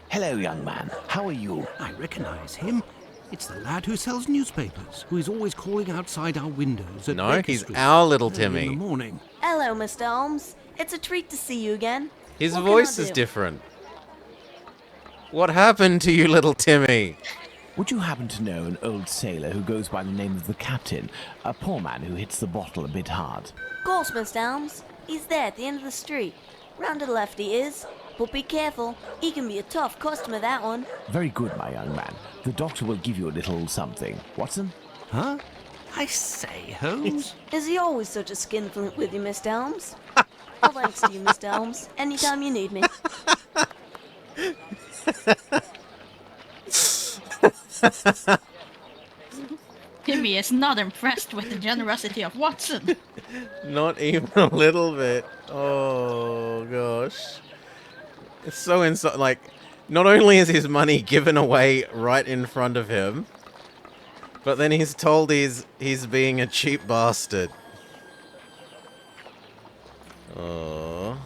Hello, young man. How are you? I recognize him. It's the lad who sells newspapers, who is always calling outside our windows at No, Baker he's Street our little early Timmy. in the morning. Hello, Mr. Holmes. It's a treat to see you again. His What can voice I is do? different. What happened to you, little Timmy? Would you happen to know an old sailor who goes by the name of the captain? A poor man who hits the bottle a bit hard. Of course, Mr. Holmes. He's there at the end of the street. Round to the left he is. But be careful. He can be a tough customer, that one. Very good, my young man. The doctor will give you a little something. Watson? Huh? I say, Holmes. Is he always such a skinflint with you, Mr. Holmes? Well, thanks to you, Mr. Holmes. Anytime you need me. Timmy is not impressed with the generosity of Watson. Not even a little bit. Oh, gosh. It's so insane. Like, not only is his money given away right in front of him, but then he's told he's being a cheap bastard. Oh.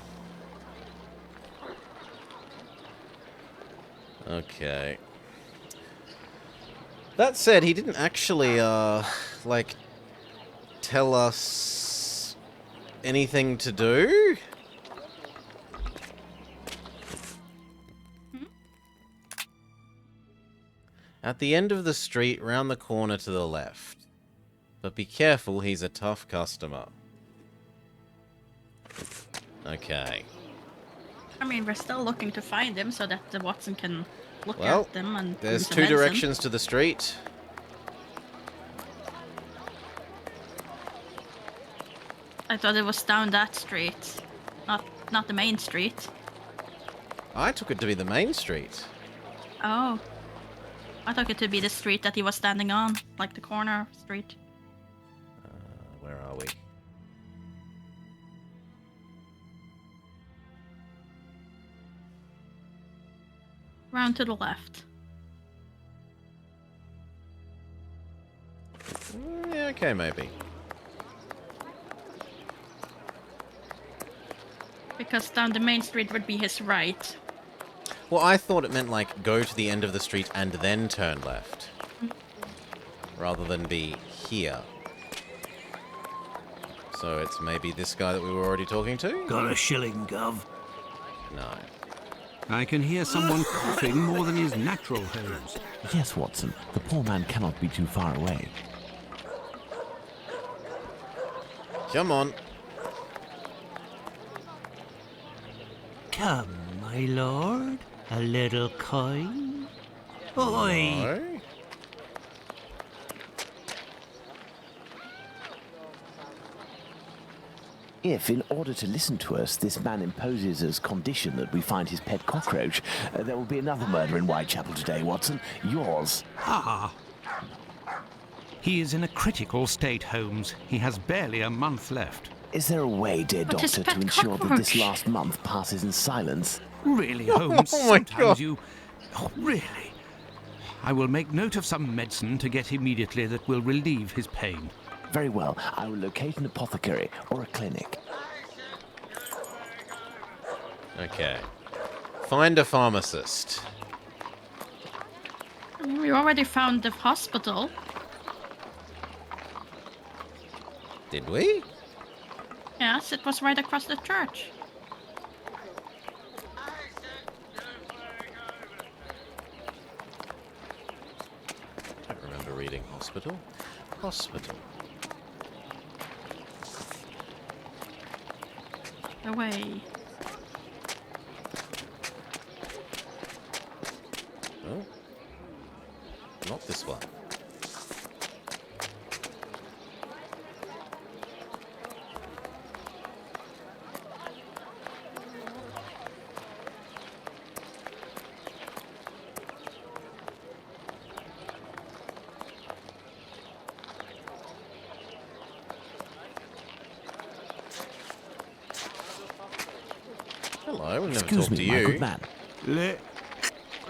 Okay. That said, he didn't actually, like, tell us anything to do. At the end of the street, round the corner to the left. But be careful, he's a tough customer. Okay. I mean, we're still looking to find him so that the Watson can look Well, at them and there's use the two medicine. directions to the street. I thought it was down that street, not the main street. I took it to be the main street. Oh, I took it to be the street that he was standing on, like the corner street. Where are we? Round to the left. Yeah, okay, maybe. Because down the main street would be his right. Well, I thought it meant, like, go to the end of the street and then turn left. Rather than be here. So it's maybe this guy that we were already talking to? Got a shilling, Gov. No. I can hear someone coughing more than is natural, Holmes. Yes, Watson. The poor man cannot be too far away. Come on. Come, my lord. A little coin. Oi! No. If, in order to listen to us, this man imposes as condition that we find his pet cockroach, there will be another murder in Whitechapel today, Watson. Yours. Ah. He is in a critical state, Holmes. He has barely a month left. Is there a way, dear But his Doctor, to pet ensure that this cockroach. last month passes in silence? Really, Holmes, Oh my sometimes God. you... Oh, really? I will make note of some medicine to get immediately that will relieve his pain. Very well. I will locate an apothecary or a clinic. Okay. Find a pharmacist. We already found the hospital. Did we? Yes, it was right across the church. I don't remember reading hospital. Hospital. Away. Oh. Not this one. Hello, we've never Excuse talked to me, my you. good man.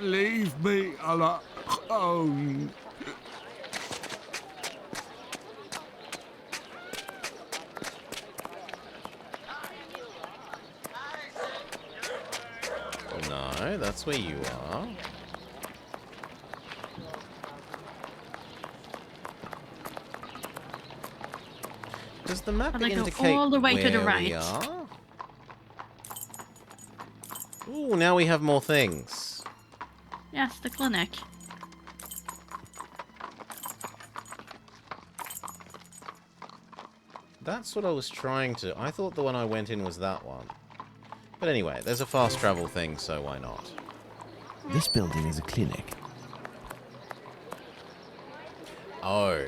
Leave me alone. No, that's where you are. Does the map But I go indicate all the way to the where we right. are? Ooh, now we have more things. Yes, the clinic. That's what I was trying to... I thought the one I went in was that one. But anyway, there's a fast travel thing, so why not? This building is a clinic. Oh,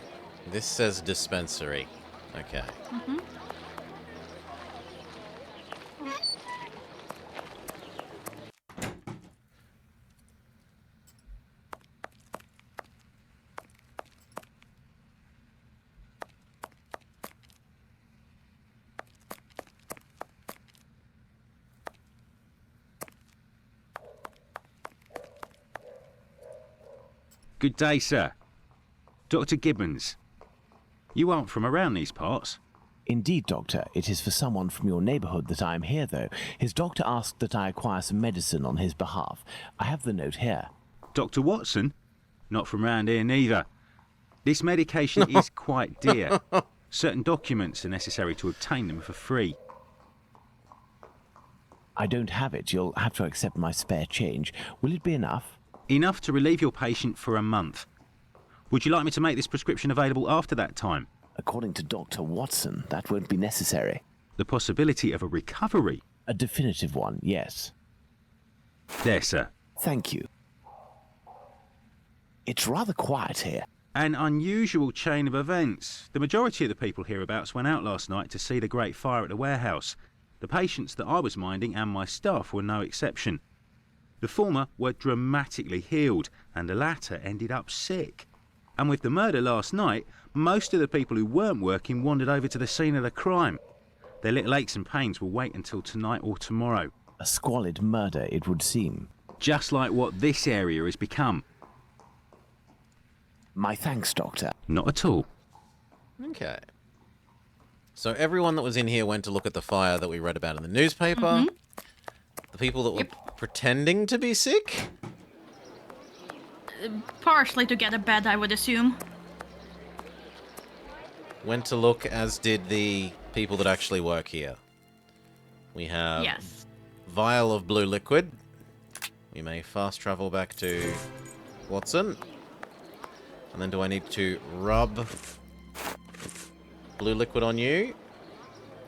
this says dispensary. Okay. Mm-hmm. Good day, sir. Dr. Gibbons. You aren't from around these parts. Indeed, Doctor. It is for someone from your neighbourhood that I am here, though. His doctor asked that I acquire some medicine on his behalf. I have the note here. Dr. Watson? Not from round here neither. This medication is quite dear. Certain documents are necessary to obtain them for free. I don't have it. You'll have to accept my spare change. Will it be enough? Enough to relieve your patient for a month. Would you like me to make this prescription available after that time? According to Dr. Watson, that won't be necessary. The possibility of a recovery? A definitive one, yes. There, sir. Thank you. It's rather quiet here. An unusual chain of events. The majority of the people hereabouts went out last night to see the great fire at the warehouse. The patients that I was minding and my staff were no exception. The former were dramatically healed, and the latter ended up sick. And with the murder last night, most of the people who weren't working wandered over to the scene of the crime. Their little aches and pains will wait until tonight or tomorrow. A squalid murder, it would seem. Just like what this area has become. My thanks, Doctor. Not at all. Okay. So everyone that was in here went to look at the fire that we read about in the newspaper. Mm-hmm. The people that were pretending to be sick? Partially to get a bed, I would assume. Went to look, as did the people that actually work here. We have Yes. vial of blue liquid. We may fast travel back to Watson. And then do I need to rub blue liquid on you?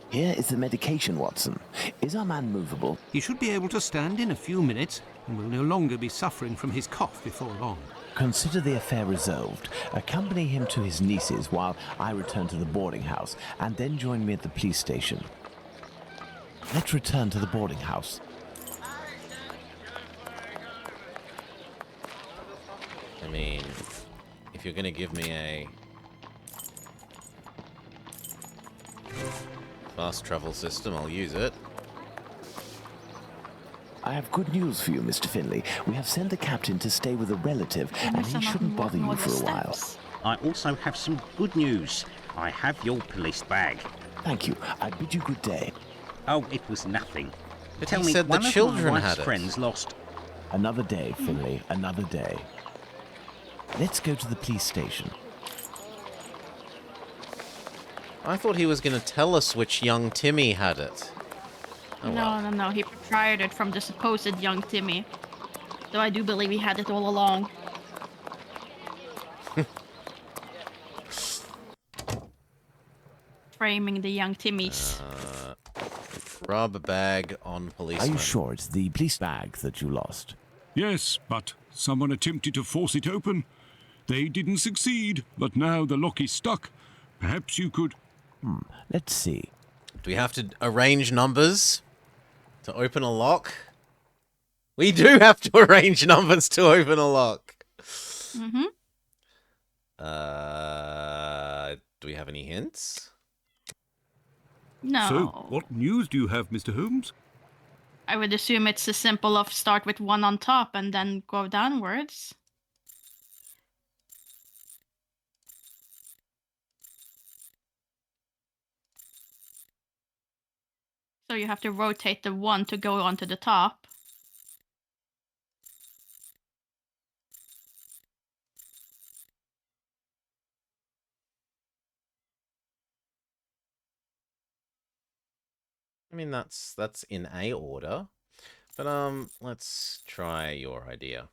Here is the medication, Watson. Is our man movable? He should be able to stand in a few minutes and will no longer be suffering from his cough before long. Consider the affair resolved. Accompany him to his niece's while I return to the boarding house, and then join me at the police station. Let's return to the boarding house. I mean, if you're gonna give me a fast travel system, I'll use it. I have good news for you, Mr. Finley. We have sent the captain to stay with a relative, and he shouldn't bother you for a while. I also have some good news. I have your police bag. Thank you. I bid you good day. Oh, it was nothing. But Tell he me, said the one of children my had wife's it. friends lost. Another day, Finley. Another day. Let's go to the police station. I thought he was gonna tell us which young Timmy had it. Oh, well. No. He procured it from the supposed young Timmy. Though I do believe he had it all along. Framing the young Timmys. Rubber bag on policeman. Are you sure it's the police bag that you lost? Yes, but someone attempted to force it open. They didn't succeed, but now the lock is stuck. Perhaps you could... Let's see. Do we have to arrange numbers to open a lock? We do have to arrange numbers to open a lock. Mm-hmm. Do we have any hints? No. So, what news do you have, Mr. Holmes? I would assume it's as simple of start with one on top and then go downwards. So you have to rotate the one to go onto the top. I mean, that's in A order. But, let's try your idea.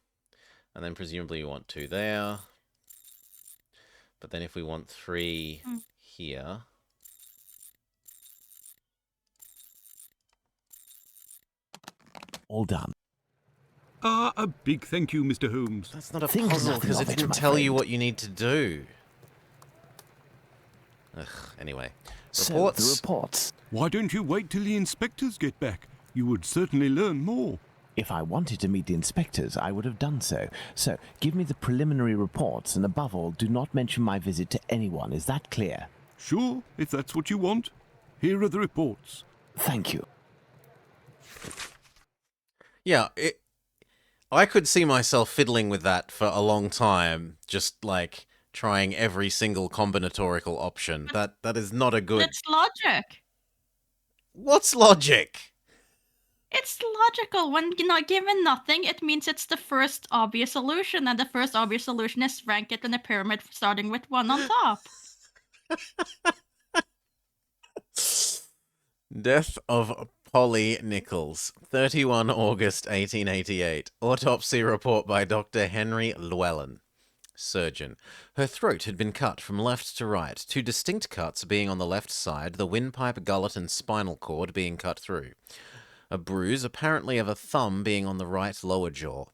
And then presumably you want 2 there. But then if we want 3 here... All done. A big thank you, Mr. Holmes. That's not a Think puzzle, nothing because of it it, didn't my tell you friend. what you need to do. Ugh, anyway. So, Reports? the reports. Why don't you wait till the inspectors get back? You would certainly learn more. If I wanted to meet the inspectors, I would have done so. So, give me the preliminary reports, and above all, do not mention my visit to anyone. Is that clear? Sure, if that's what you want. Here are the reports. Thank you. Yeah, I could see myself fiddling with that for a long time, just, like, trying every single combinatorical option. That is not a good... That's logic. What's logic? It's logical. When you're not given nothing, it means it's the first obvious solution, and the first obvious solution is rank it in a pyramid starting with 1 on top. Death of Polly Nichols, 31 August 1888. Autopsy report by Dr. Henry Llewellyn. Surgeon. Her throat had been cut from left to right, 2 distinct cuts being on the left side, the windpipe, gullet, and spinal cord being cut through. A bruise, apparently of a thumb, being on the right lower jaw.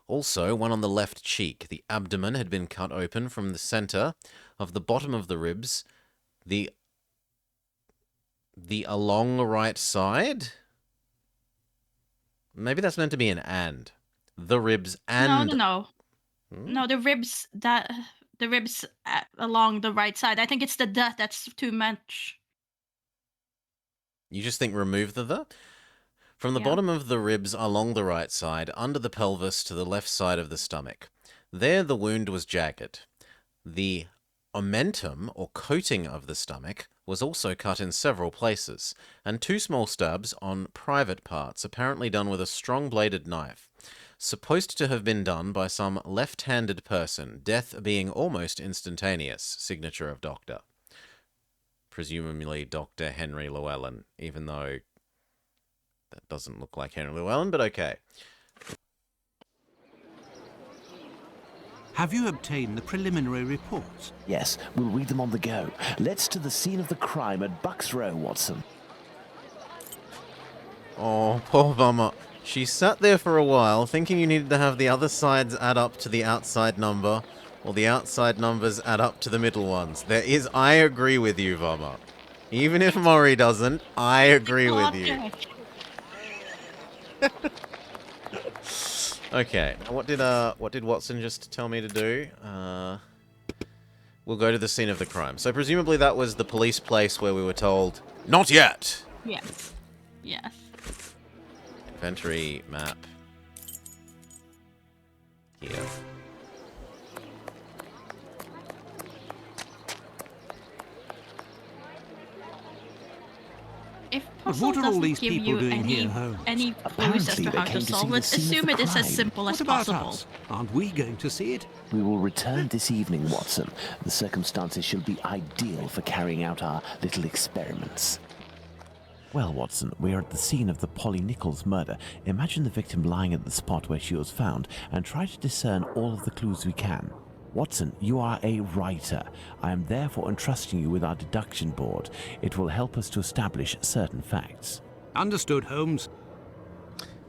Also, one on the left cheek. The abdomen had been cut open from the center of the bottom of the ribs. The along the right side? Maybe that's meant to be an and. The ribs and... No. No, the ribs along the right side. I think it's the that's too much. You just think remove the? From the bottom of the ribs along the right side, under the pelvis to the left side of the stomach. There the wound was jagged. The omentum, or coating of the stomach, was also cut in several places, and 2 small stabs on private parts, apparently done with a strong-bladed knife. Supposed to have been done by some left-handed person, death being almost instantaneous. Signature of doctor. Presumably Dr. Henry Llewellyn, even though that doesn't look like Henry Llewellyn, but okay. Have you obtained the preliminary reports? Yes, we'll read them on the go. Let's to the scene of the crime at Bucks Row, Watson. Oh, poor Bummer. She sat there for a while, thinking you needed to have the other sides add up to the outside number, or the outside numbers add up to the middle ones. I agree with you, Bummer. Even if Maury doesn't, I agree with you. Okay, now what did Watson just tell me to do? We'll go to the scene of the crime. So presumably that was the police place where we were told, not yet! Yes. Yes. Inventory map. Here. If But puzzle what are all doesn't these give people you doing here, Holmes? any clues as Apparently to they how came to to see solve the it, scene of assume the it is as crime. simple as What about possible. us? Aren't we going to see it? We will return this evening, Watson. The circumstances shall be ideal for carrying out our little experiments. Well, Watson, we are at the scene of the Polly Nichols murder. Imagine the victim lying at the spot where she was found and try to discern all of the clues we can. Watson, you are a writer. I am therefore entrusting you with our deduction board. It will help us to establish certain facts. Understood, Holmes.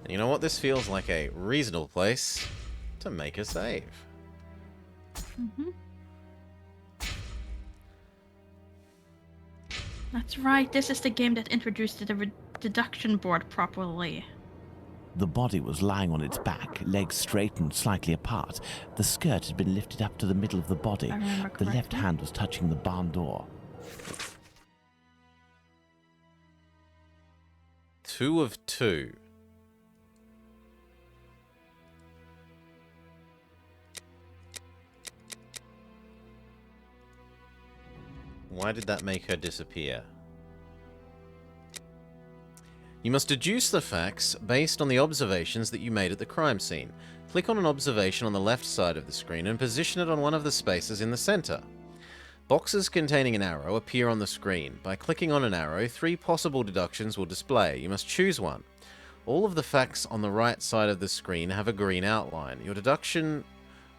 And you know what? This feels like a reasonable place to make a save. Mm-hmm. That's right, this is the game that introduced the deduction board properly. The body was lying on its back, legs straightened slightly apart. The skirt had been lifted up to the middle of the body. I remember The left correctly. hand was touching the barn door. 2 of 2. Why did that make her disappear? You must deduce the facts based on the observations that you made at the crime scene. Click on an observation on the left side of the screen and position it on one of the spaces in the center. Boxes containing an arrow appear on the screen. By clicking on an arrow, 3 possible deductions will display. You must choose one. All of the facts on the right side of the screen have a green outline. Your deduction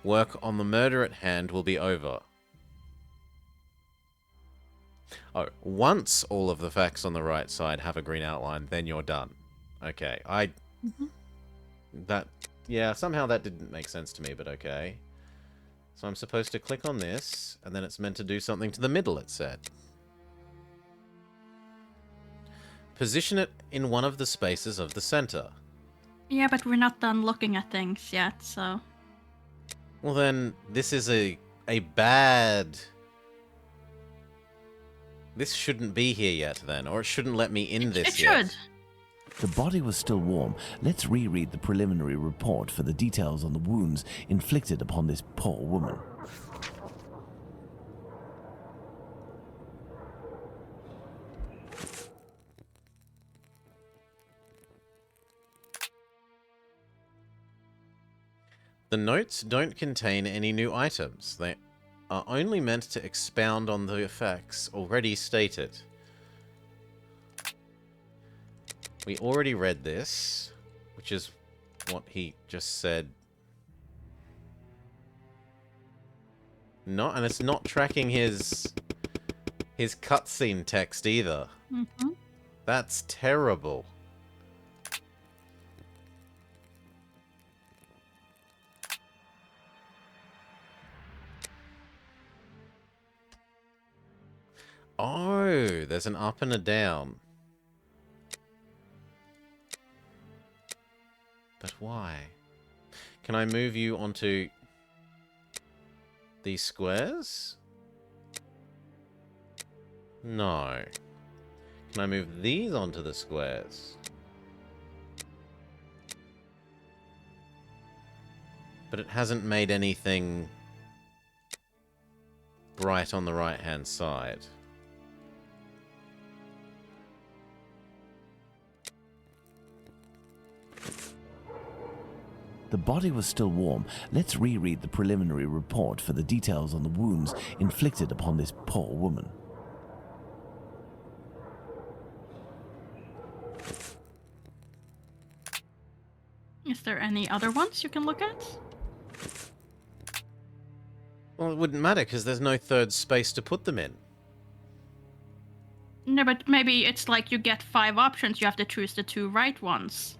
work on the murder at hand will be over. Oh, once all of the facts on the right side have a green outline, then you're done. Okay, yeah, somehow that didn't make sense to me, but okay. So I'm supposed to click on this, and then it's meant to do something to the middle, it said. Position it in one of the spaces of the center. Yeah, but we're not done looking at things yet, so... Well then, this is a bad... This shouldn't be here yet, then, or it shouldn't let me in this It yet. should. The body was still warm. Let's reread the preliminary report for the details on the wounds inflicted upon this poor woman. The notes don't contain any new items. They are only meant to expound on the facts already stated. We already read this, which is what he just said. And it's not tracking his cutscene text either. Mm-hmm. That's terrible. Oh, there's an up and a down. But why? Can I move you onto these squares? No. Can I move these onto the squares? But it hasn't made anything bright on the right-hand side. The body was still warm. Let's reread the preliminary report for the details on the wounds inflicted upon this poor woman. Is there any other ones you can look at? Well, it wouldn't matter because there's no third space to put them in. No, but maybe it's like you get 5 options, you have to choose the 2 right ones.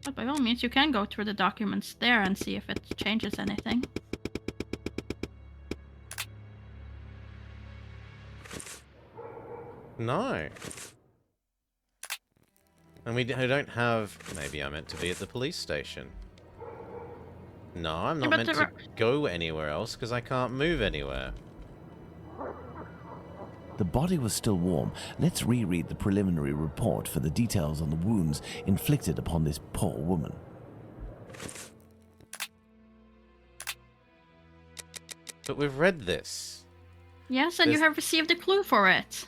But by all means, you can go through the documents there and see if it changes anything. No. And we don't have... Maybe I'm meant to be at the police station. No, I'm not meant to go anywhere else because I can't move anywhere. The body was still warm. Let's reread the preliminary report for the details on the wounds inflicted upon this poor woman. But we've read this. Yes, and you have received a clue for it.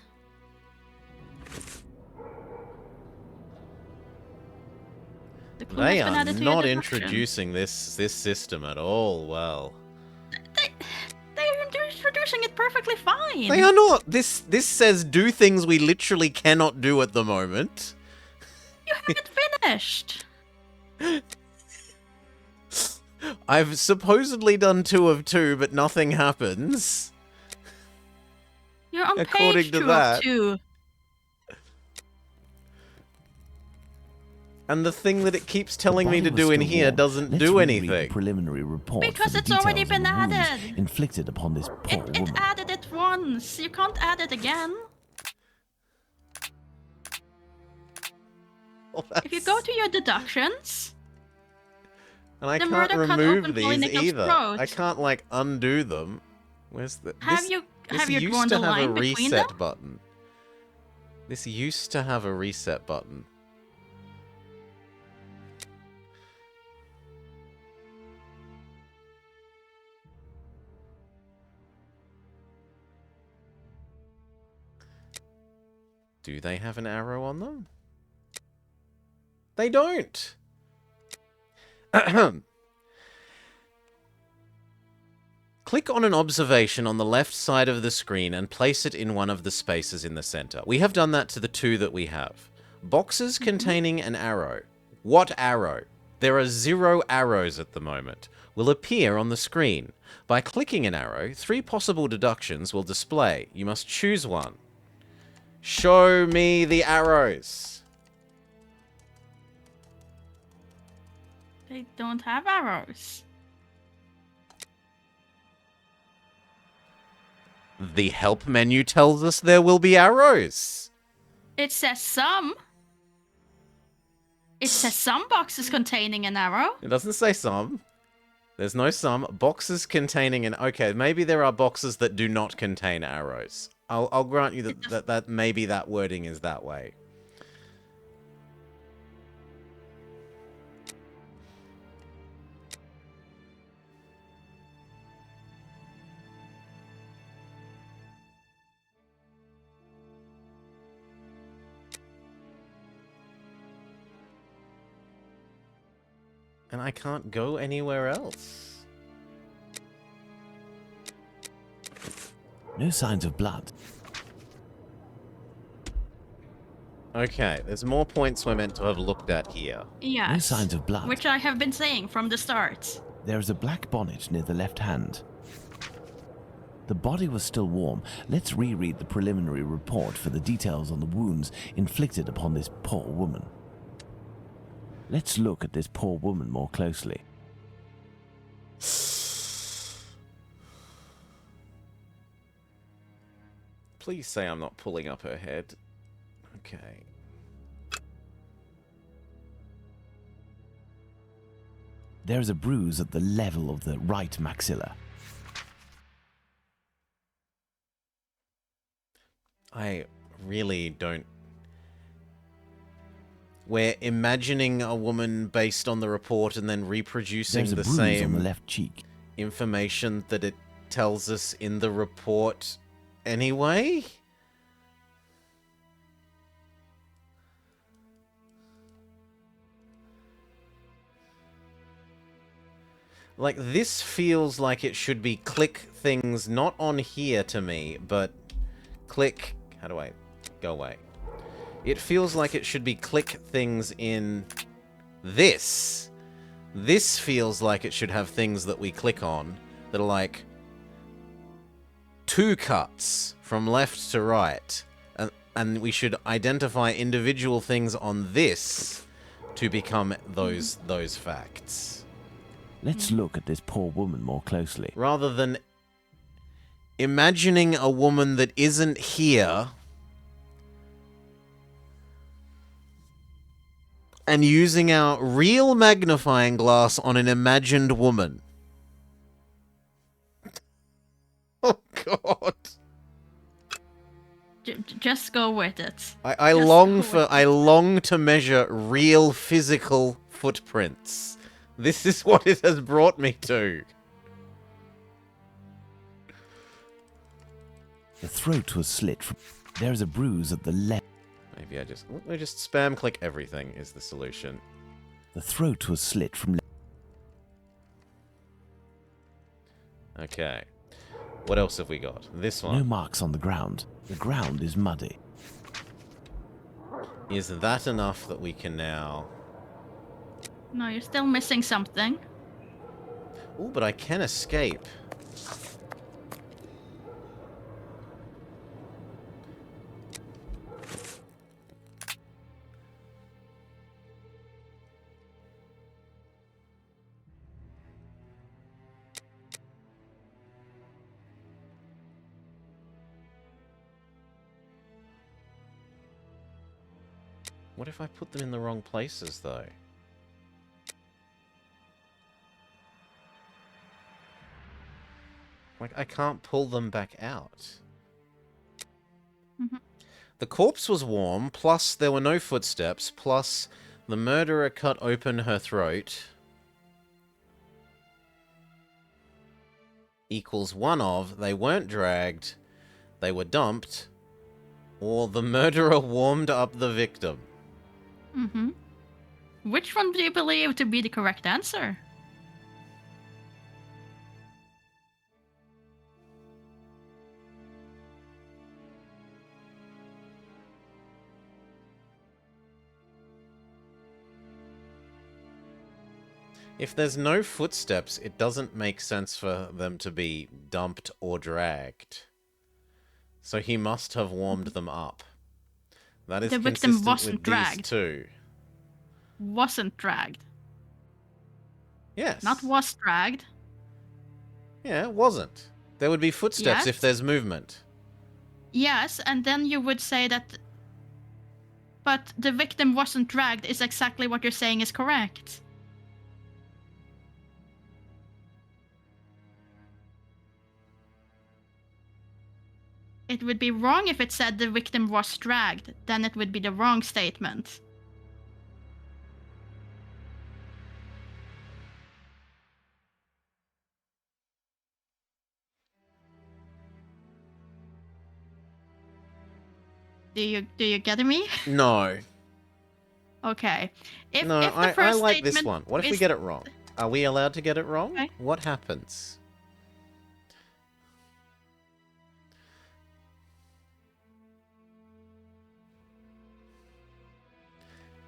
They are not introducing this system at all well. They're introducing it perfectly fine. They are not. This says do things we literally cannot do at the moment. You haven't finished. I've supposedly done 2 of 2, but nothing happens. You're on according page to 2 that. of 2. And the thing that it keeps telling me to do in here doesn't do anything. The preliminary report Because for the it's already details been on the wounds added. inflicted upon this poor woman. It added it once. You can't add it again. Well, if you go to your deductions... And I the can't murder cut remove open these Nicholas' either. throat. I can't, like, undo them. Where's the... Have you drawn the line between them? This used to have a reset button. This used to have a reset button. Do they have an arrow on them? They don't! Click on an observation on the left side of the screen and place it in one of the spaces in the center. We have done that to the 2 that we have. Boxes containing an arrow. What arrow? There are 0 arrows at the moment. Will appear on the screen. By clicking an arrow, 3 possible deductions will display. You must choose one. Show me the arrows. They don't have arrows. The help menu tells us there will be arrows. It says some. It says some boxes containing an arrow. It doesn't say some. There's no some. Boxes containing an... Okay, maybe there are boxes that do not contain arrows. I'll grant you that maybe that wording is that way. And I can't go anywhere else. No signs of blood. Okay, there's more points we're meant to have looked at here. Yes. No signs of blood. Which I have been saying from the start. There is a black bonnet near the left hand. The body was still warm. Let's reread the preliminary report for the details on the wounds inflicted upon this poor woman. Let's look at this poor woman more closely. Please say I'm not pulling up her head. Okay. There is a bruise at the level of the right maxilla. I really don't... We're imagining a woman based on the report and then reproducing the same on the left cheek. Information that it tells us in the report anyway? Like, this feels like it should be click things not on here to me, but click... How do I go away? It feels like it should be click things in this. This feels like it should have things that we click on that are like 2 cuts from left to right. And we should identify individual things on this to become those facts. Let's look at this poor woman more closely. Rather than imagining a woman that isn't here and using our real magnifying glass on an imagined woman. Oh, God. Just go with it. I long to measure real physical footprints. This is what it has brought me to. The throat was slit. There is a bruise at the left. Maybe I just spam click everything is the solution. The throat was slit from. Okay. What else have we got? This one. No marks on the ground. The ground is muddy. Is that enough that we can now... No, you're still missing something. Oh, but I can escape. What if I put them in the wrong places, though? Like, I can't pull them back out. Mm-hmm. The corpse was warm, plus there were no footsteps, plus the murderer cut open her throat. Equals one of, they weren't dragged, they were dumped, or the murderer warmed up the victim. Mm-hmm. Which one do you believe to be the correct answer? If there's no footsteps, it doesn't make sense for them to be dumped or dragged. So he must have warmed them up. That is the victim consistent wasn't with dragged. these two. Wasn't dragged. Yes. Not was dragged. Yeah, it wasn't. There would be footsteps Yes. if there's movement. Yes, and then you would say that... But the victim wasn't dragged is exactly what you're saying is correct. It would be wrong if it said the victim was dragged. Then it would be the wrong statement. Do you get me? No. Okay. If No, the I first like this statement one. What if we is- get it wrong? Are we allowed to get it wrong? Okay. What happens?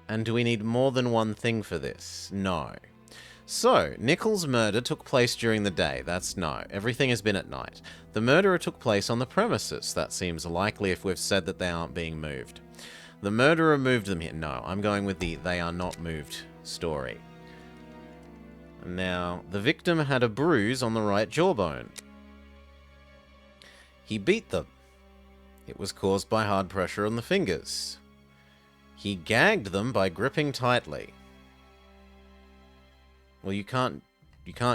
And do we need more than one thing for this? No. So, Nichols' murder took place during the day. That's no. Everything has been at night. The murderer took place on the premises. That seems likely if we've said that they aren't being moved. The murderer moved them here. No, I'm going with the they are not moved story. Now, the victim had a bruise on the right jawbone. He beat them. It was caused by hard pressure on the fingers. He gagged them by gripping tightly. Well, you can't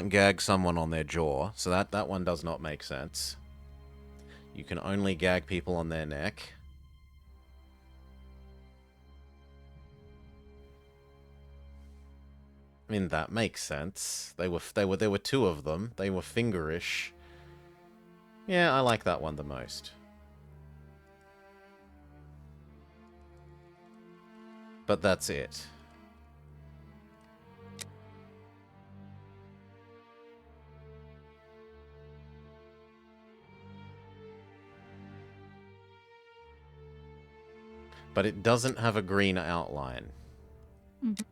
gag someone on their jaw, so that one does not make sense. You can only gag people on their neck. I mean, that makes sense. There were two of them. They were fingerish. Yeah, I like that one the most. But that's it. But it doesn't have a green outline. Mhm.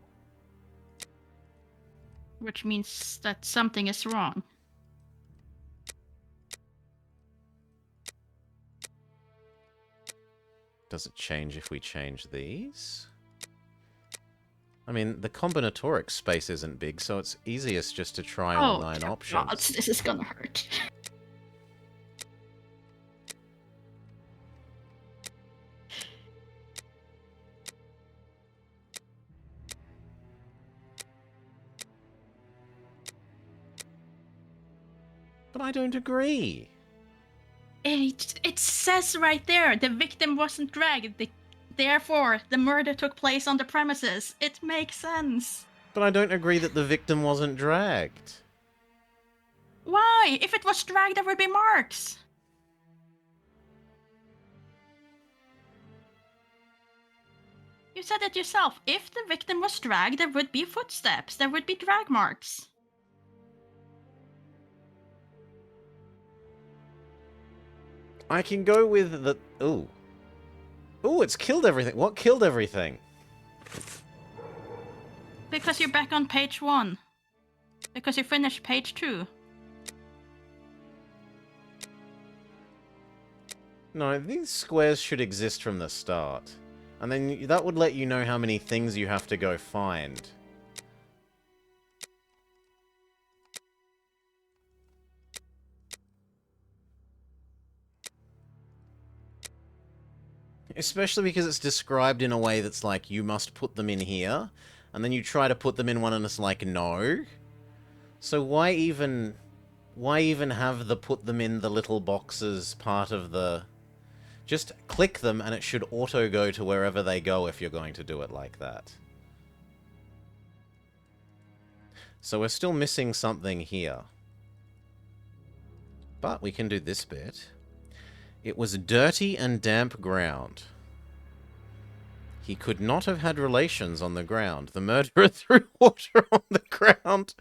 Which means that something is wrong. Does it change if we change these? I mean, the combinatoric space isn't big, so it's easiest just to try all 9 options. God, this is gonna hurt. But I don't agree. It says right there, the victim wasn't dragged. Therefore, the murder took place on the premises. It makes sense. But I don't agree that the victim wasn't dragged. Why? If it was dragged, there would be marks. You said it yourself. If the victim was dragged, there would be footsteps. There would be drag marks. I can go with the... Ooh. Ooh, it's killed everything. What killed everything? Because you're back on page 1. Because you finished page 2. No, these squares should exist from the start. And then that would let you know how many things you have to go find. Especially because it's described in a way that's like, you must put them in here. And then you try to put them in one and it's like, no. So why even have the put them in the little boxes part of the... Just click them and it should auto go to wherever they go if you're going to do it like that. So we're still missing something here. But we can do this bit. It was dirty and damp ground. He could not have had relations on the ground. The murderer threw water on the ground.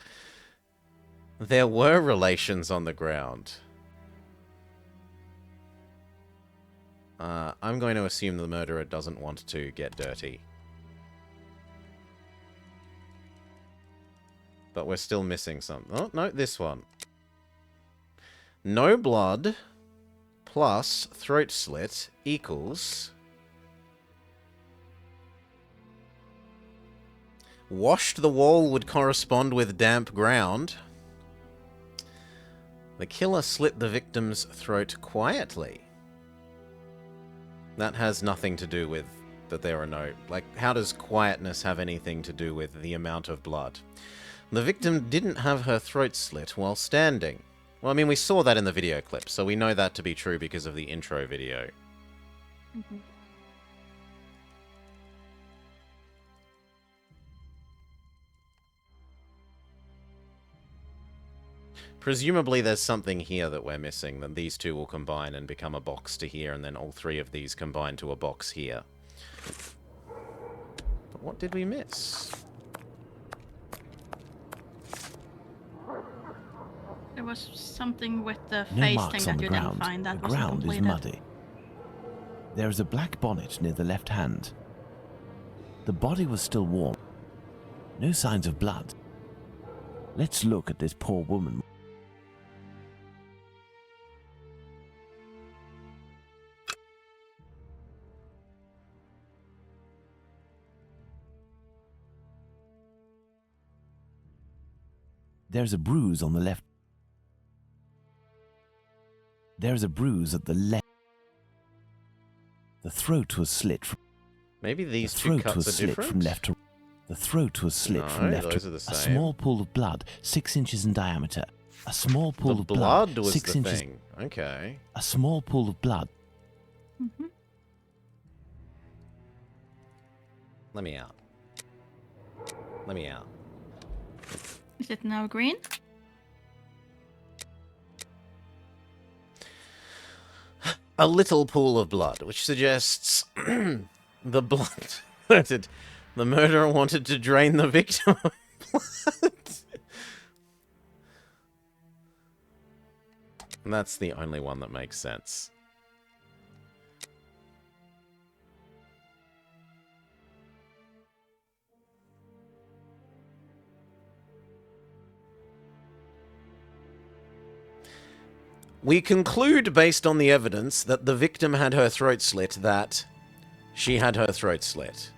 There were relations on the ground. I'm going to assume the murderer doesn't want to get dirty. But we're still missing something. Oh, no, this one. No blood plus throat slit equals... Washed the wall would correspond with damp ground. The killer slit the victim's throat quietly. That has nothing to do with that there are no... Like, how does quietness have anything to do with the amount of blood? The victim didn't have her throat slit while standing. Well, I mean, we saw that in the video clip, so we know that to be true because of the intro video. Mm-hmm. Presumably there's something here that we're missing, then these two will combine and become a box to here, and then all three of these combine to a box here. But what did we miss? There was something with the No face marks thing on that the you ground. didn't find that The wasn't ground is completed. muddy. There is a black bonnet near the left hand. The body was still warm. No signs of blood. Let's look at this poor woman. There's a bruise on the left. There's a bruise at the left. The throat was slit from... Maybe these the two throat cuts was are slit different? from left to... The throat was slit No, from left those to... are the A same. small pool of blood, 6 inches in diameter. A small pool The of blood was 6 the inches... thing. Okay. A small pool of blood. Mm-hmm. Let me out. Let me out. Is it now green? A little pool of blood, which suggests the blood. The murderer wanted to drain the victim of blood. And that's the only one that makes sense. We conclude, based on the evidence, that the victim had her throat slit, that she had her throat slit.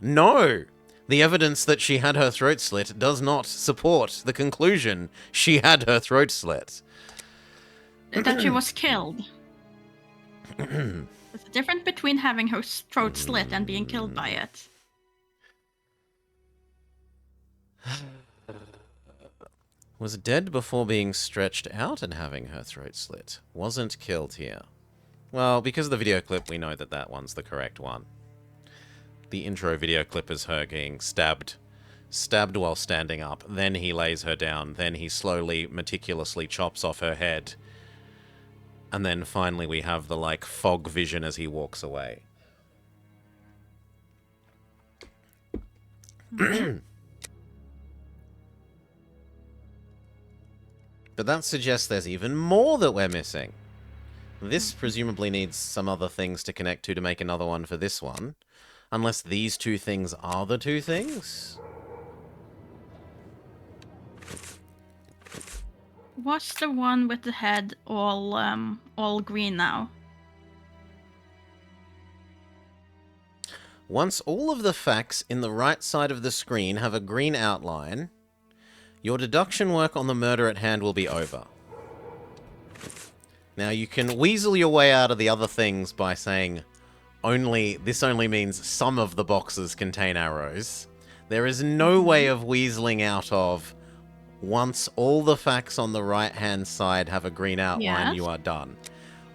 No! The evidence that she had her throat slit does not support the conclusion she had her throat slit. That she was killed. There's a difference between having her throat slit and being killed by it. Was dead before being stretched out and having her throat slit. Wasn't killed here. Well, because of the video clip, we know that that one's the correct one. The intro video clip is her getting stabbed. Stabbed while standing up. Then he lays her down. Then he slowly, meticulously chops off her head. And then finally we have the, like, fog vision as he walks away. But that suggests there's even more that we're missing. This presumably needs some other things to connect to make another one for this one. Unless these two things are the two things? What's the one with the head all green now? Once all of the facts in the right side of the screen have a green outline, your deduction work on the murder at hand will be over. Now, you can weasel your way out of the other things by saying, this only means some of the boxes contain arrows. There is no way of weaseling out of, once all the facts on the right-hand side have a green outline, you are done.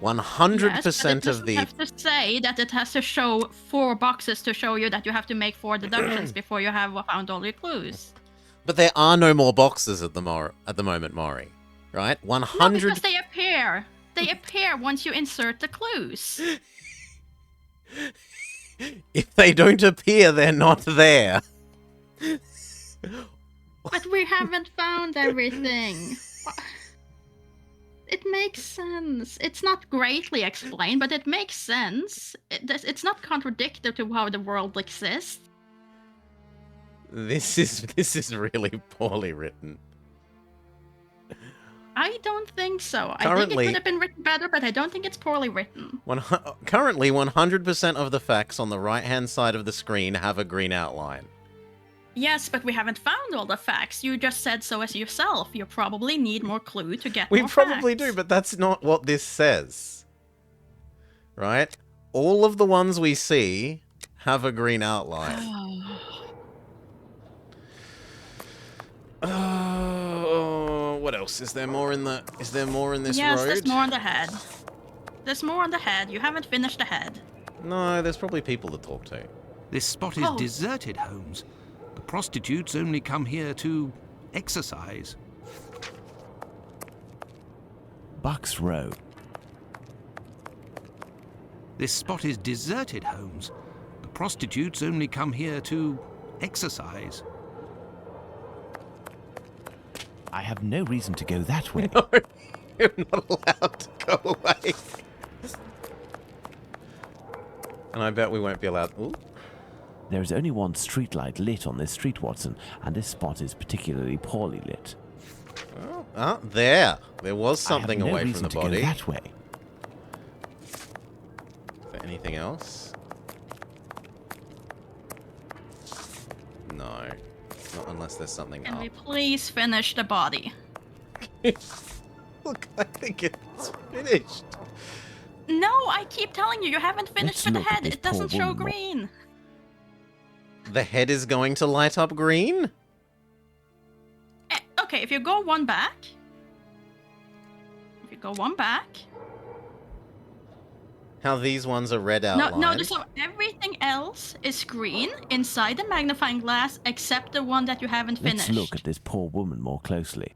100% of the... Yes, but it doesn't have to say that it has to show 4 boxes to show you that you have to make 4 deductions before you have found all your clues. But there are no more boxes at the moment, Maury. Right? 100... No, because they appear. They appear once you insert the clues. If they don't appear, they're not there. But we haven't found everything. It makes sense. It's not greatly explained, but it makes sense. It's not contradictory to how the world exists. This is really poorly written. I don't think so. Currently, I think it could have been written better, but I don't think it's poorly written. Currently, 100% of the facts on the right-hand side of the screen have a green outline. Yes, but we haven't found all the facts. You just said so as yourself. You probably need more clue to get We more probably facts. do, but that's not what this says. Right? All of the ones we see have a green outline. What else? Is there more in this road? Yes, there's more on the head. There's more on the head. You haven't finished the head. No, there's probably people to talk to. This spot is deserted, Holmes. The prostitutes only come here to exercise. Bucks Row. This spot is deserted, Holmes. The prostitutes only come here to exercise. I have no reason to go that way. No, you're not allowed to go away. And I bet we won't be allowed... Ooh. There is only one streetlight lit on this street, Watson, and this spot is particularly poorly lit. Oh, there. There was something I have no away reason from the to body. Go that way. Is there anything else? No. Not unless there's something Can up. we please finish the body? Look, I think it's finished. No, I keep telling you, you haven't finished with the look at head. this It doesn't poor show woman. green. The head is going to light up green? Okay, if you go one back. How these ones are red outlined. No, so everything else is green inside the magnifying glass except the one that you haven't finished. Let's look at this poor woman more closely.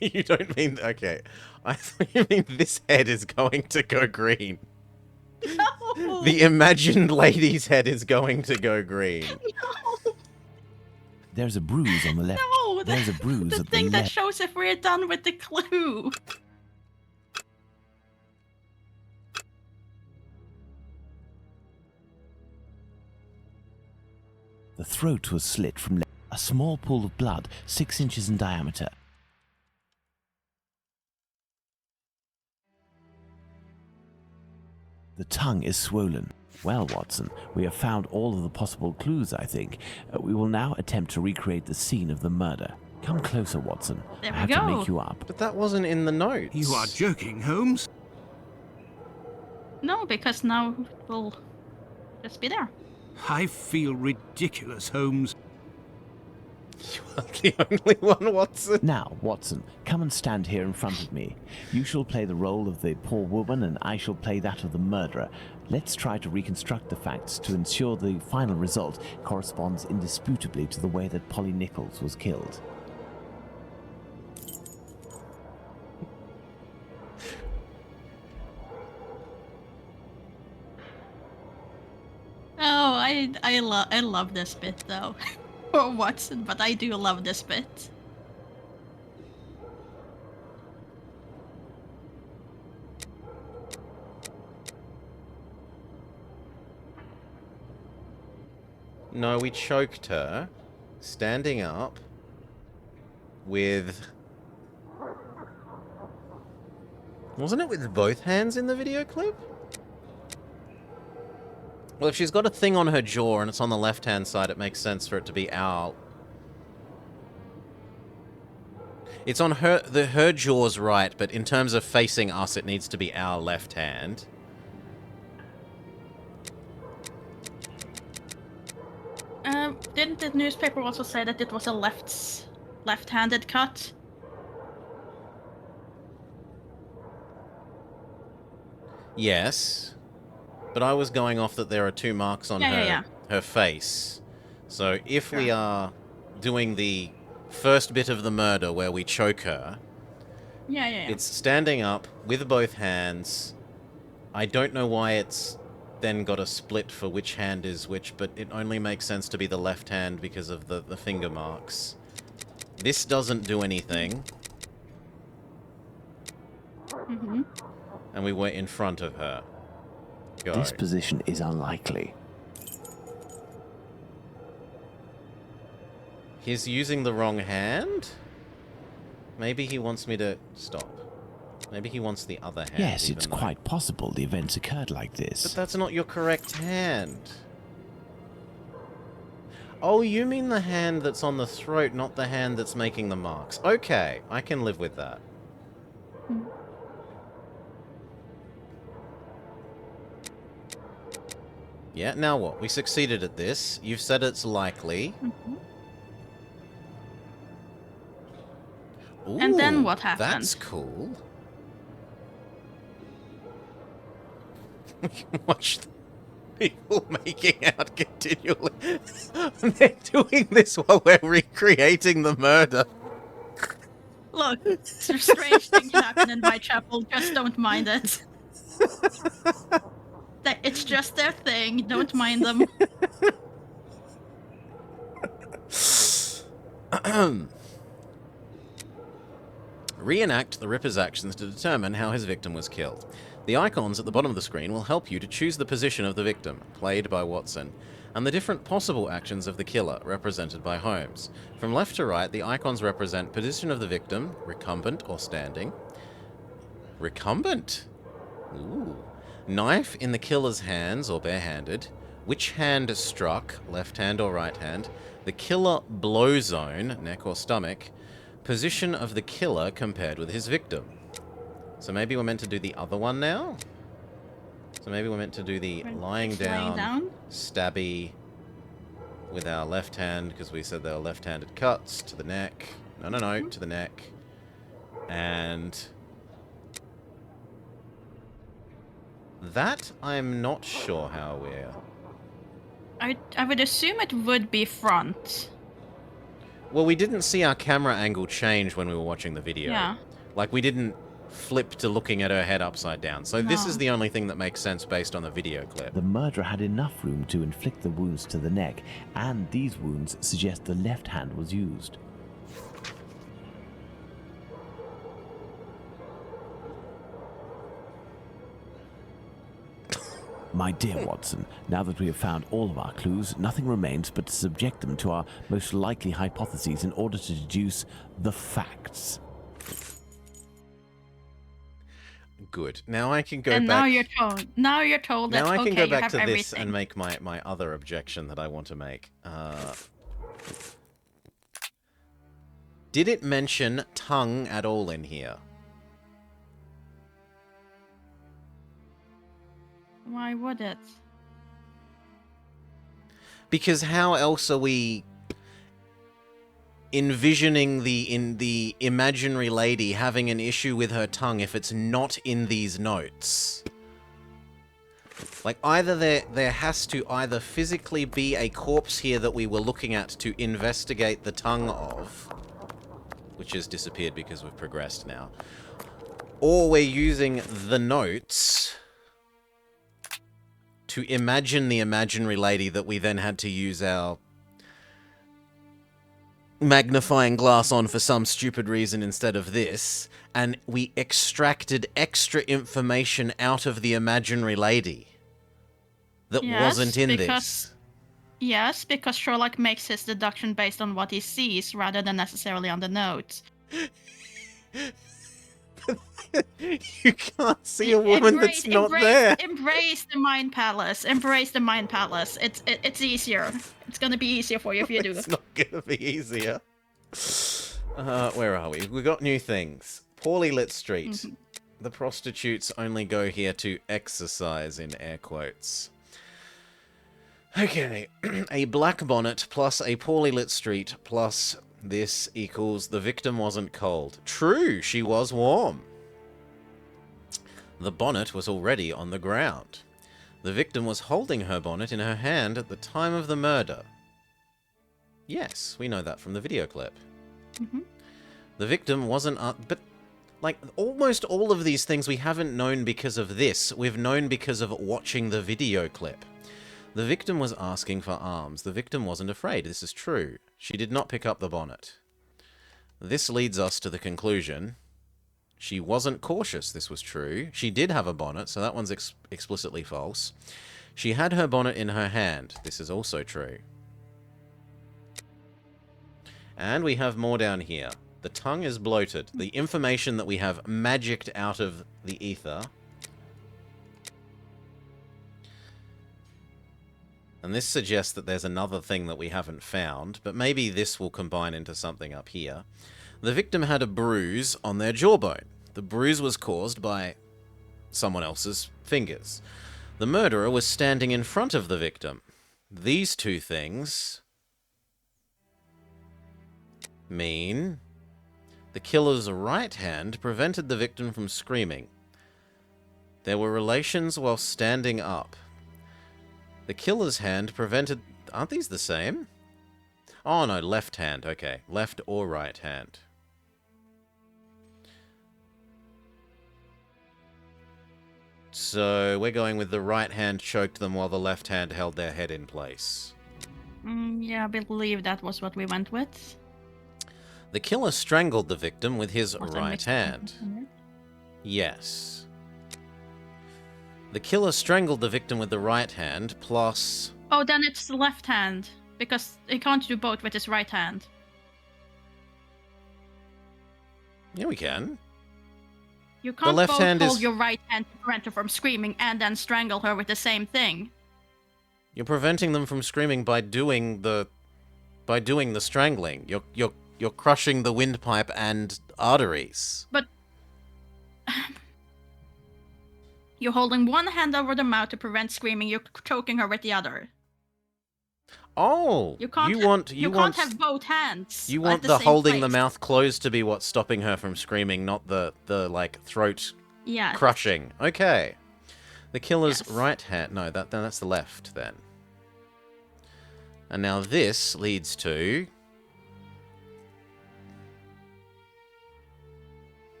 You don't mean... Okay. I thought you mean this head is going to go green. No! The imagined lady's head is going to go green. No! There's a bruise on the left. No! There's a bruise The at the thing that left. shows if we're done with the clue. The throat was slit from left. A small pool of blood, 6 inches in diameter. The tongue is swollen. Well, Watson, we have found all of the possible clues, I think. We will now attempt to recreate the scene of the murder. Come closer, Watson. There I we have go. to make you up. But that wasn't in the notes. You are joking, Holmes? No, because now we'll just be there. I feel ridiculous, Holmes. You are the only one, Watson. Now, Watson, come and stand here in front of me. You shall play the role of the poor woman, and I shall play that of the murderer. Let's try to reconstruct the facts to ensure the final result corresponds indisputably to the way that Polly Nichols was killed. Oh, I love this bit though. For Watson, but I do love this bit. No, we choked her, standing up, with... Wasn't it with both hands in the video clip? Well, if she's got a thing on her jaw and it's on the left-hand side, it makes sense for it to be our... It's on her jaw's right, but in terms of facing us, it needs to be our left hand. Didn't the newspaper also say that it was a left-handed cut? Yes, but I was going off that there are 2 marks on her face. So if we are doing the first bit of the murder where we choke her, it's standing up with both hands. I don't know why it's then got a split for which hand is which, but it only makes sense to be the left hand because of the finger marks. This doesn't do anything. Mm-hmm. And we were in front of her. Go. This position is unlikely. He's using the wrong hand? Maybe he wants me to... Stop. Maybe he wants the other hand. Yes, it's quite possible the events occurred like this. But that's not your correct hand. Oh, you mean the hand that's on the throat, not the hand that's making the marks. Okay, I can live with that. Yeah, now what? We succeeded at this. You've said it's likely. Mm-hmm. Ooh, And then what happened? That's cool. We can watch people making out continually. They're doing this while we're recreating the murder. Look, strange things happen in Whitechapel. Just don't mind it. It's just their thing. Don't mind them. Reenact the Ripper's actions to determine how his victim was killed. The icons at the bottom of the screen will help you to choose the position of the victim, played by Watson, and the different possible actions of the killer, represented by Holmes. From left to right, the icons represent position of the victim, recumbent or standing. Recumbent? Ooh. Knife in the killer's hands or barehanded. Which hand struck, left hand or right hand. The killer blow zone, neck or stomach. Position of the killer compared with his victim. So maybe we're meant to do the other one now? So maybe we're meant to do the lying down, stabby with our left hand, because we said they were left-handed cuts to the neck. No, to the neck. And... that I'm not sure how we're... I would assume it would be front. Well, we didn't see our camera angle change when we were watching the video. Yeah. Like, we didn't flip to looking at her head upside down. So this is the only thing that makes sense based on the video clip. The murderer had enough room to inflict the wounds to the neck, and these wounds suggest the left hand was used. My dear Watson, now that we have found all of our clues, nothing remains but to subject them to our most likely hypotheses in order to deduce the facts. Good. Now I can go and back... now you're told that, now I can okay, go you back have to everything. this and make my other objection that I want to make. Did it mention tongue at all in here? Why would it? Because how else are we... envisioning the imaginary lady having an issue with her tongue if it's not in these notes. Like, either there has to either physically be a corpse here that we were looking at to investigate the tongue of, which has disappeared because we've progressed now, or we're using the notes to imagine the imaginary lady that we then had to use our magnifying glass on for some stupid reason instead of this, and we extracted extra information out of the imaginary lady that wasn't in this. Yes, because Sherlock makes his deduction based on what he sees rather than necessarily on the notes. You can't see a woman that's not there. Embrace the mind palace. Embrace the mind palace. It's easier. It's gonna be easier for you if you do. It's not gonna be easier. Where are we? We got new things. Poorly lit street. Mm-hmm. The prostitutes only go here to exercise, in air quotes. Okay, a black bonnet plus a poorly lit street plus this equals the victim wasn't cold. True, she was warm. The bonnet was already on the ground. The victim was holding her bonnet in her hand at the time of the murder. Yes, we know that from the video clip. Mm-hmm. The victim wasn't... but, like, almost all of these things we haven't known because of this. We've known because of watching the video clip. The victim was asking for alms. The victim wasn't afraid. This is true. She did not pick up the bonnet. This leads us to the conclusion. She wasn't cautious. This was true. She did have a bonnet, so that one's explicitly false. She had her bonnet in her hand. This is also true. And we have more down here. The tongue is bloated. The information that we have magicked out of the ether. And this suggests that there's another thing that we haven't found, but maybe this will combine into something up here. The victim had a bruise on their jawbone. The bruise was caused by someone else's fingers. The murderer was standing in front of the victim. These two things mean the killer's right hand prevented the victim from screaming. There were relations while standing up. The killer's hand prevented... Aren't these the same? Oh no, left hand. Okay, left or right hand. So we're going with the right hand choked them while the left hand held their head in place. Yeah, I believe that was what we went with. The killer strangled the victim with his right hand. Yes. The killer strangled the victim with the right hand, plus... Oh, then it's the left hand, because he can't do both with his right hand. Yeah, we can. You can't left both hand hold is... your right hand to prevent her from screaming and then strangle her with the same thing. You're preventing them from screaming by doing the strangling. You're crushing the windpipe and arteries. But you're holding one hand over the mouth to prevent screaming. You're choking her with the other. Oh, you can't have both hands. You want the holding the mouth closed to be what's stopping her from screaming, not the like throat crushing. Okay. The killer's right hand. No, that's the left then. And now this leads to...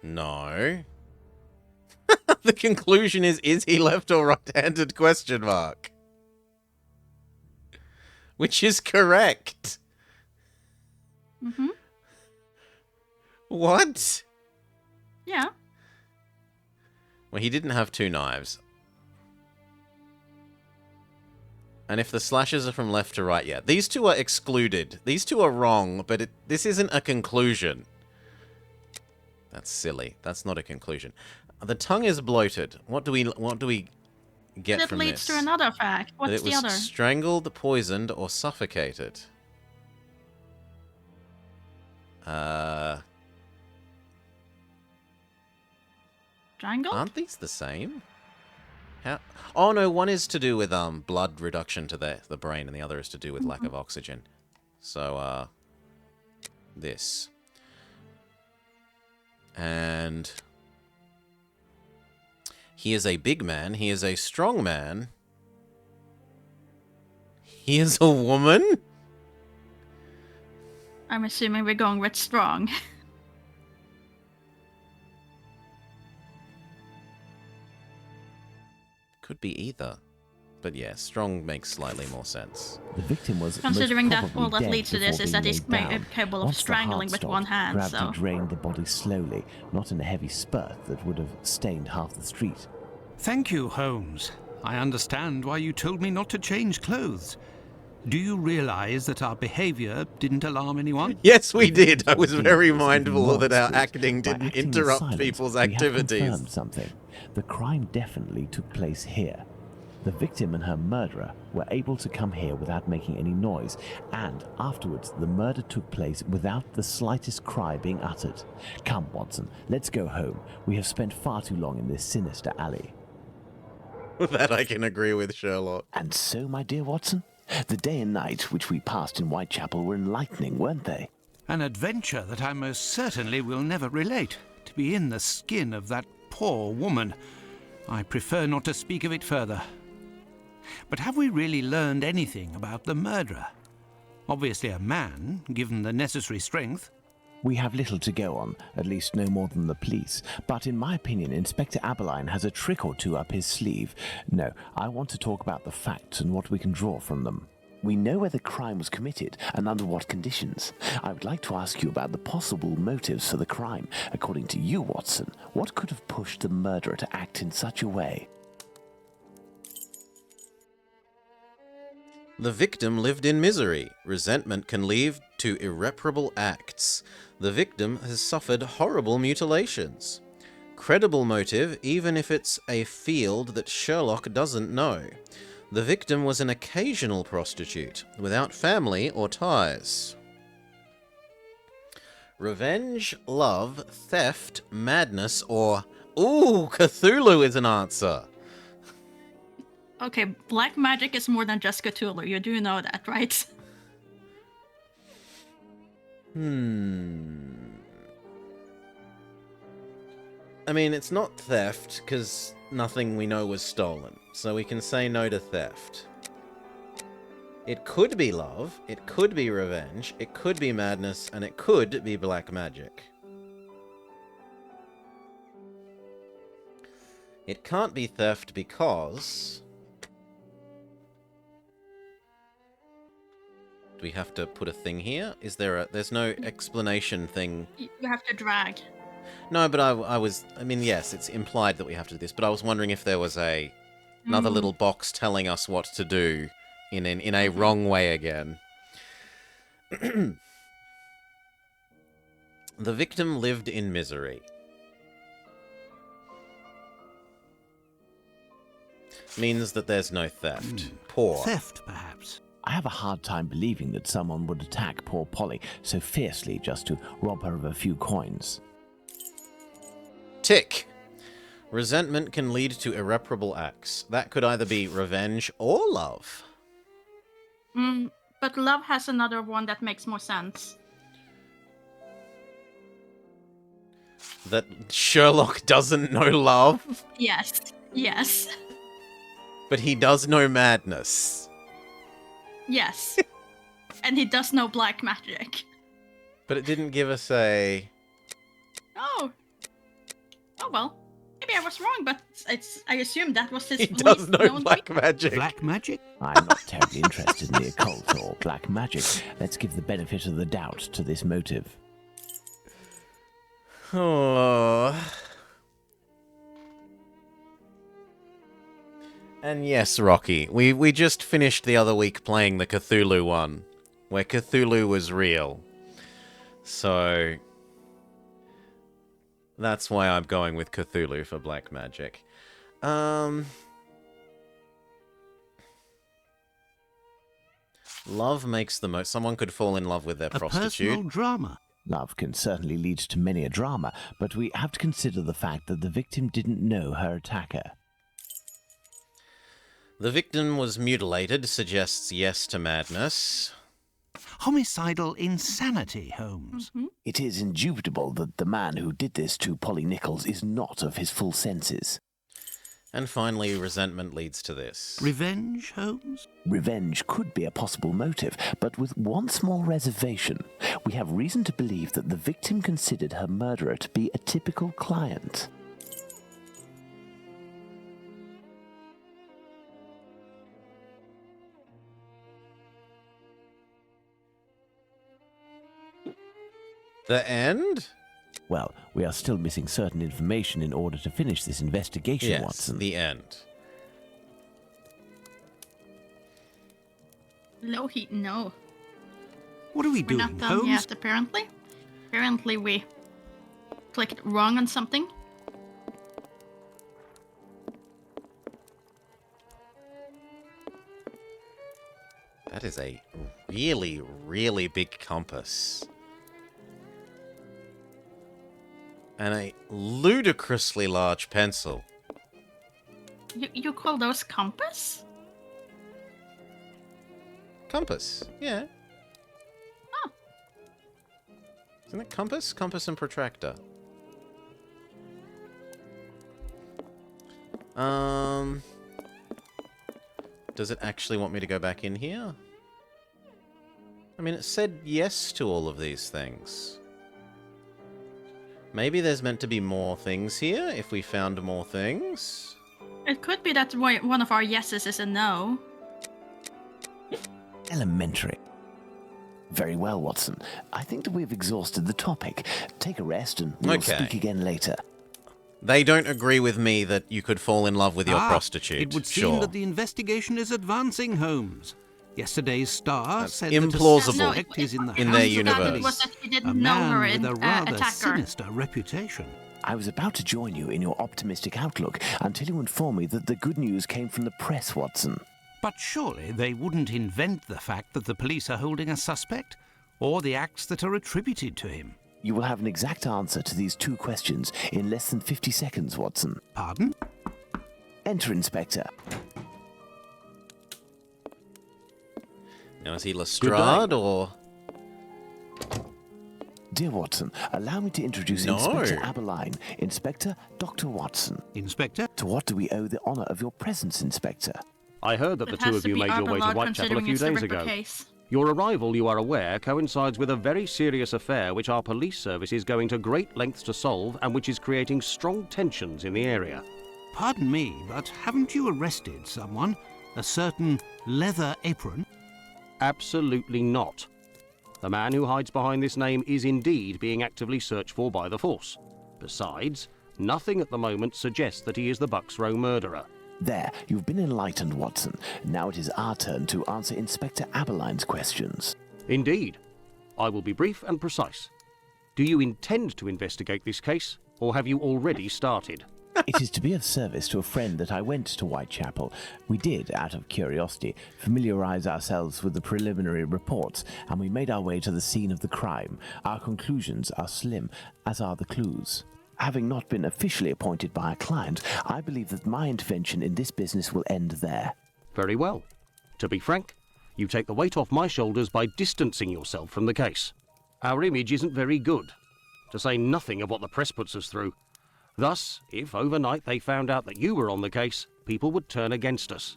No. The conclusion is he left or right-handed, question mark. Which is correct. Mm-hmm. What? Yeah. Well, he didn't have two knives. And if the slashes are from left to right, yeah. These two are excluded. These two are wrong, but this isn't a conclusion. That's silly. That's not a conclusion. The tongue is bloated. What do we get from this? That leads to another fact. What's the other? That it was strangled, poisoned, or suffocated. Strangled? Aren't these the same? How? Oh no, one is to do with blood reduction to the brain, and the other is to do with lack of oxygen. So, this. And he is a big man. He is a strong man. He is a woman? I'm assuming we're going with strong. Could be either. But yeah, strong makes slightly more sense. The victim was Considering most that all probably that dead leads to this before is that being he's laid down. capable of Once the strangling heart with stopped, one hand, gravity so... drained the body slowly, not in a heavy spurt that would have stained half the street. Thank you, Holmes. I understand why you told me not to change clothes. Do you realize that our behavior didn't alarm anyone? Yes, we did. I was very Even mindful more that our discreet. acting By didn't acting in interrupt silence, people's we have activities. confirmed something. The crime definitely took place here. The victim and her murderer were able to come here without making any noise, and afterwards the murder took place without the slightest cry being uttered. Come, Watson, let's go home. We have spent far too long in this sinister alley. That I can agree with, Sherlock. And so, my dear Watson, the day and night which we passed in Whitechapel were enlightening, weren't they? An adventure that I most certainly will never relate. To be in the skin of that poor woman. I prefer not to speak of it further. But have we really learned anything about the murderer? Obviously a man, given the necessary strength. We have little to go on, at least no more than the police. But in my opinion, Inspector Aberline has a trick or two up his sleeve. No, I want to talk about the facts and what we can draw from them. We know where the crime was committed and under what conditions. I would like to ask you about the possible motives for the crime. According to you, Watson, what could have pushed the murderer to act in such a way? The victim lived in misery. Resentment can lead to irreparable acts. The victim has suffered horrible mutilations. Credible motive, even if it's a field that Sherlock doesn't know. The victim was an occasional prostitute, without family or ties. Revenge, love, theft, madness, or... Ooh, Cthulhu is an answer! Okay, black magic is more than just Cthulhu. You do know that, right? I mean, it's not theft, because nothing we know was stolen, so we can say no to theft. It could be love, it could be revenge, it could be madness, and it could be black magic. It can't be theft because... Do we have to put a thing here? Is there a... There's no explanation thing. You have to drag. No, but I mean, yes, it's implied that we have to do this, but I was wondering if there was another little box telling us what to do in a wrong way again. The victim lived in misery. Means that there's no theft. Poor. Theft, perhaps. I have a hard time believing that someone would attack poor Polly so fiercely just to rob her of a few coins. Tick. Resentment can lead to irreparable acts. That could either be revenge or love. But love has another one that makes more sense. That Sherlock doesn't know love? Yes. But he does know madness. Yes. And he does know black magic. But it didn't give us a... Oh well. Maybe I was wrong, but I assume that was his He does know known black magic. Black magic? I'm not terribly interested in the occult or black magic. Let's give the benefit of the doubt to this motive. Oh. And yes, Rocky, we just finished the other week playing the Cthulhu one, where Cthulhu was real. So... That's why I'm going with Cthulhu for black magic. Love makes the most... Someone could fall in love with their prostitute. A personal drama. Love can certainly lead to many a drama, but we have to consider the fact that the victim didn't know her attacker. The victim was mutilated, suggests yes to madness. Homicidal insanity, Holmes. It is indubitable that the man who did this to Polly Nichols is not of his full senses. And finally, resentment leads to this. Revenge, Holmes? Revenge could be a possible motive, but with one small reservation. We have reason to believe that the victim considered her murderer to be a typical client. The end? Well, we are still missing certain information in order to finish this investigation, Yes, Watson. the end. Low heat, no. What are we We're doing, not done Holmes? yet, apparently. Apparently we clicked wrong on something. That is a really, really big compass. And a ludicrously large pencil. You call those compass? Compass, yeah. Oh. Isn't it compass? Compass and protractor. Does it actually want me to go back in here? I mean, it said yes to all of these things. Maybe there's meant to be more things here, if we found more things. It could be that one of our yeses is a no. Elementary. Very well, Watson. I think that we've exhausted the topic. Take a rest and we'll speak again later. They don't agree with me that you could fall in love with your prostitute. It would seem that the investigation is advancing, Holmes. Yesterday's Star said implausible that a suspect is in the in house their of universe. It was that he didn't a know man her with a rather attacker. sinister reputation. I was about to join you in your optimistic outlook until you informed me that the good news came from the press, Watson. But surely they wouldn't invent the fact that the police are holding a suspect, or the acts that are attributed to him. You will have an exact answer to these two questions in less than 50 seconds, Watson. Pardon? Enter, Inspector. Now, is he Lestrade or... Dear Watson, allow me to introduce Inspector Aberline, Inspector Dr. Watson. Inspector? To what do we owe the honour of your presence, Inspector? I heard that the two of you made your way to Whitechapel a few days ago. Your arrival, you are aware, coincides with a very serious affair which our police service is going to great lengths to solve and which is creating strong tensions in the area. Pardon me, but haven't you arrested someone? A certain Leather Apron? Absolutely not. The man who hides behind this name is indeed being actively searched for by the force. Besides, nothing at the moment suggests that he is the Bucks Row murderer. There, you've been enlightened, Watson. Now it is our turn to answer Inspector Aberline's questions. Indeed. I will be brief and precise. Do you intend to investigate this case, or have you already started? It is to be of service to a friend that I went to Whitechapel. We did, out of curiosity, familiarise ourselves with the preliminary reports, and we made our way to the scene of the crime. Our conclusions are slim, as are the clues. Having not been officially appointed by a client, I believe that my intervention in this business will end there. Very well. To be frank, you take the weight off my shoulders by distancing yourself from the case. Our image isn't very good, to say nothing of what the press puts us through. Thus, if overnight they found out that you were on the case, people would turn against us.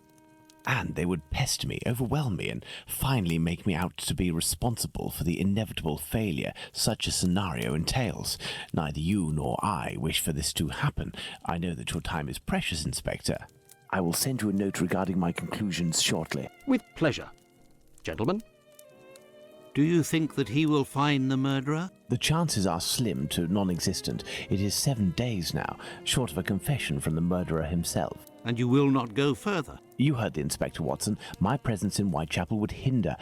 And they would pester me, overwhelm me, and finally make me out to be responsible for the inevitable failure such a scenario entails. Neither you nor I wish for this to happen. I know that your time is precious, Inspector. I will send you a note regarding my conclusions shortly. With pleasure. Gentlemen? Do you think that he will find the murderer? The chances are slim to non-existent. It is 7 days now, short of a confession from the murderer himself. And you will not go further? You heard the Inspector, Watson. My presence in Whitechapel would hinder,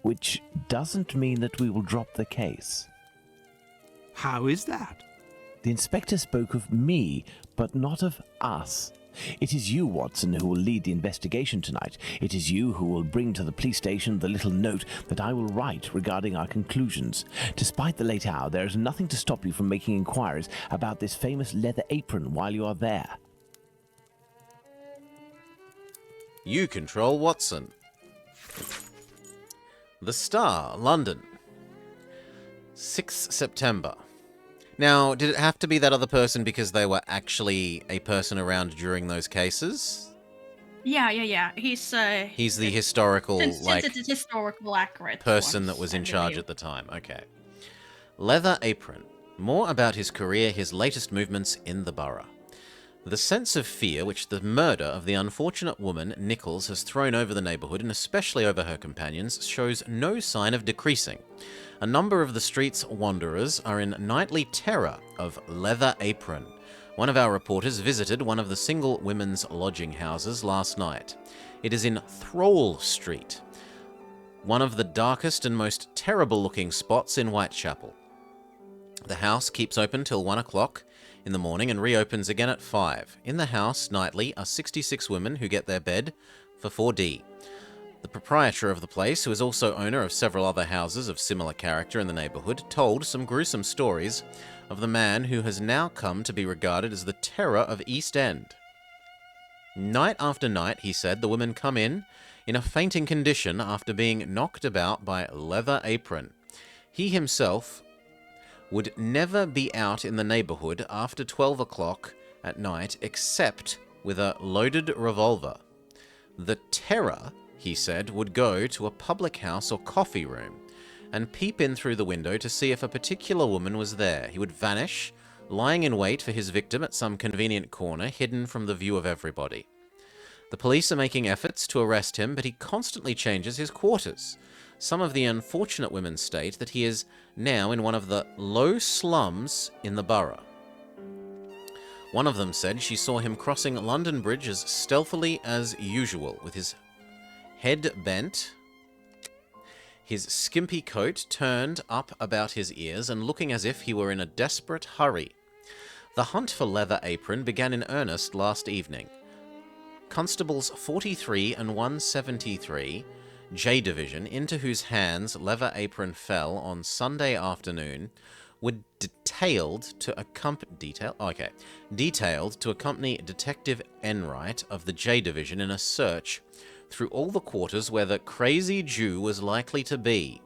which doesn't mean that we will drop the case. How is that? The Inspector spoke of me, but not of us. It is you, Watson, who will lead the investigation tonight. It is you who will bring to the police station the little note that I will write regarding our conclusions. Despite the late hour, there is nothing to stop you from making inquiries about this famous Leather Apron while you are there. You control Watson. The Star, London. 6th September. Now, did it have to be that other person because they were actually a person around during those cases? Yeah. He's the historical, since it is historical accurate person ones, that was I in charge believe. at the time. Okay. Leather Apron. More about his career, his latest movements in the borough. The sense of fear which the murder of the unfortunate woman, Nichols, has thrown over the neighbourhood, and especially over her companions, shows no sign of decreasing. A number of the street's wanderers are in nightly terror of Leather Apron. One of our reporters visited one of the single women's lodging houses last night. It is in Thrall Street, one of the darkest and most terrible-looking spots in Whitechapel. The house keeps open till 1 o'clock in the morning and reopens again at 5. In the house nightly are 66 women who get their bed for 4D. The proprietor of the place, who is also owner of several other houses of similar character in the neighbourhood, told some gruesome stories of the man who has now come to be regarded as the terror of East End. Night after night, he said, the women come in a fainting condition after being knocked about by Leather Apron. He himself would never be out in the neighbourhood after 12 o'clock at night except with a loaded revolver. The terror, he said, would go to a public house or coffee room and peep in through the window to see if a particular woman was there. He would vanish, lying in wait for his victim at some convenient corner, hidden from the view of everybody. The police are making efforts to arrest him, but he constantly changes his quarters. Some of the unfortunate women state that he is now in one of the low slums in the borough. One of them said she saw him crossing London Bridge as stealthily as usual, with his head bent, his skimpy coat turned up about his ears, and looking as if he were in a desperate hurry. The hunt for Leather Apron began in earnest last evening. Constables 43 and 173, J Division, into whose hands Leather Apron fell on Sunday afternoon, were detailed to accompany Detective Enright of the J Division in a search through all the quarters where the crazy Jew was likely to be.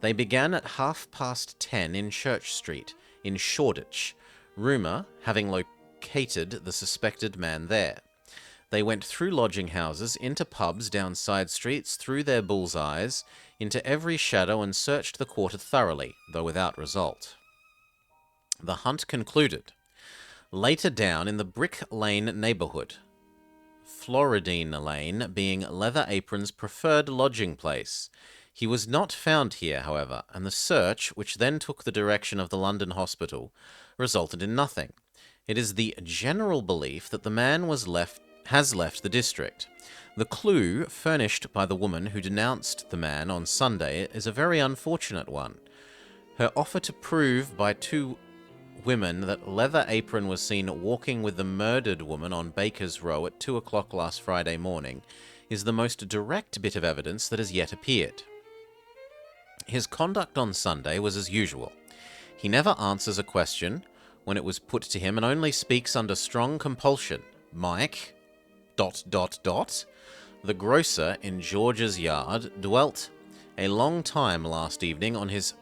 They began at 10:30 in Church Street, in Shoreditch, rumour having located the suspected man there. They went through lodging houses, into pubs, down side streets, through their bullseyes, into every shadow, and searched the quarter thoroughly, though without result. The hunt concluded later down in the Brick Lane neighbourhood, Floridine Lane being Leather Apron's preferred lodging place. He was not found here, however, and the search, which then took the direction of the London hospital, resulted in nothing. It is the general belief that the man has left the district. The clue furnished by the woman who denounced the man on Sunday is a very unfortunate one. Her offer to prove by two women that Leather Apron was seen walking with the murdered woman on Baker's Row at 2 o'clock last Friday morning is the most direct bit of evidence that has yet appeared. His conduct on Sunday was as usual. He never answers a question when it was put to him and only speaks under strong compulsion. Mike... The grocer in George's Yard dwelt a long time last evening on this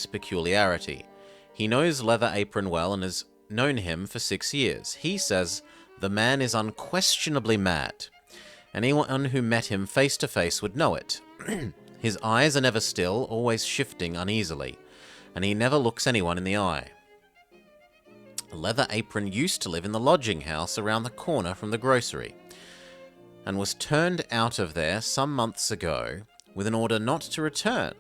peculiarity. He knows Leather Apron well and has known him for 6 years. He says the man is unquestionably mad. Anyone who met him face to face would know it. His eyes are never still, always shifting uneasily, and he never looks anyone in the eye. Leather Apron used to live in the lodging house around the corner from the grocery, and was turned out of there some months ago with an order not to return.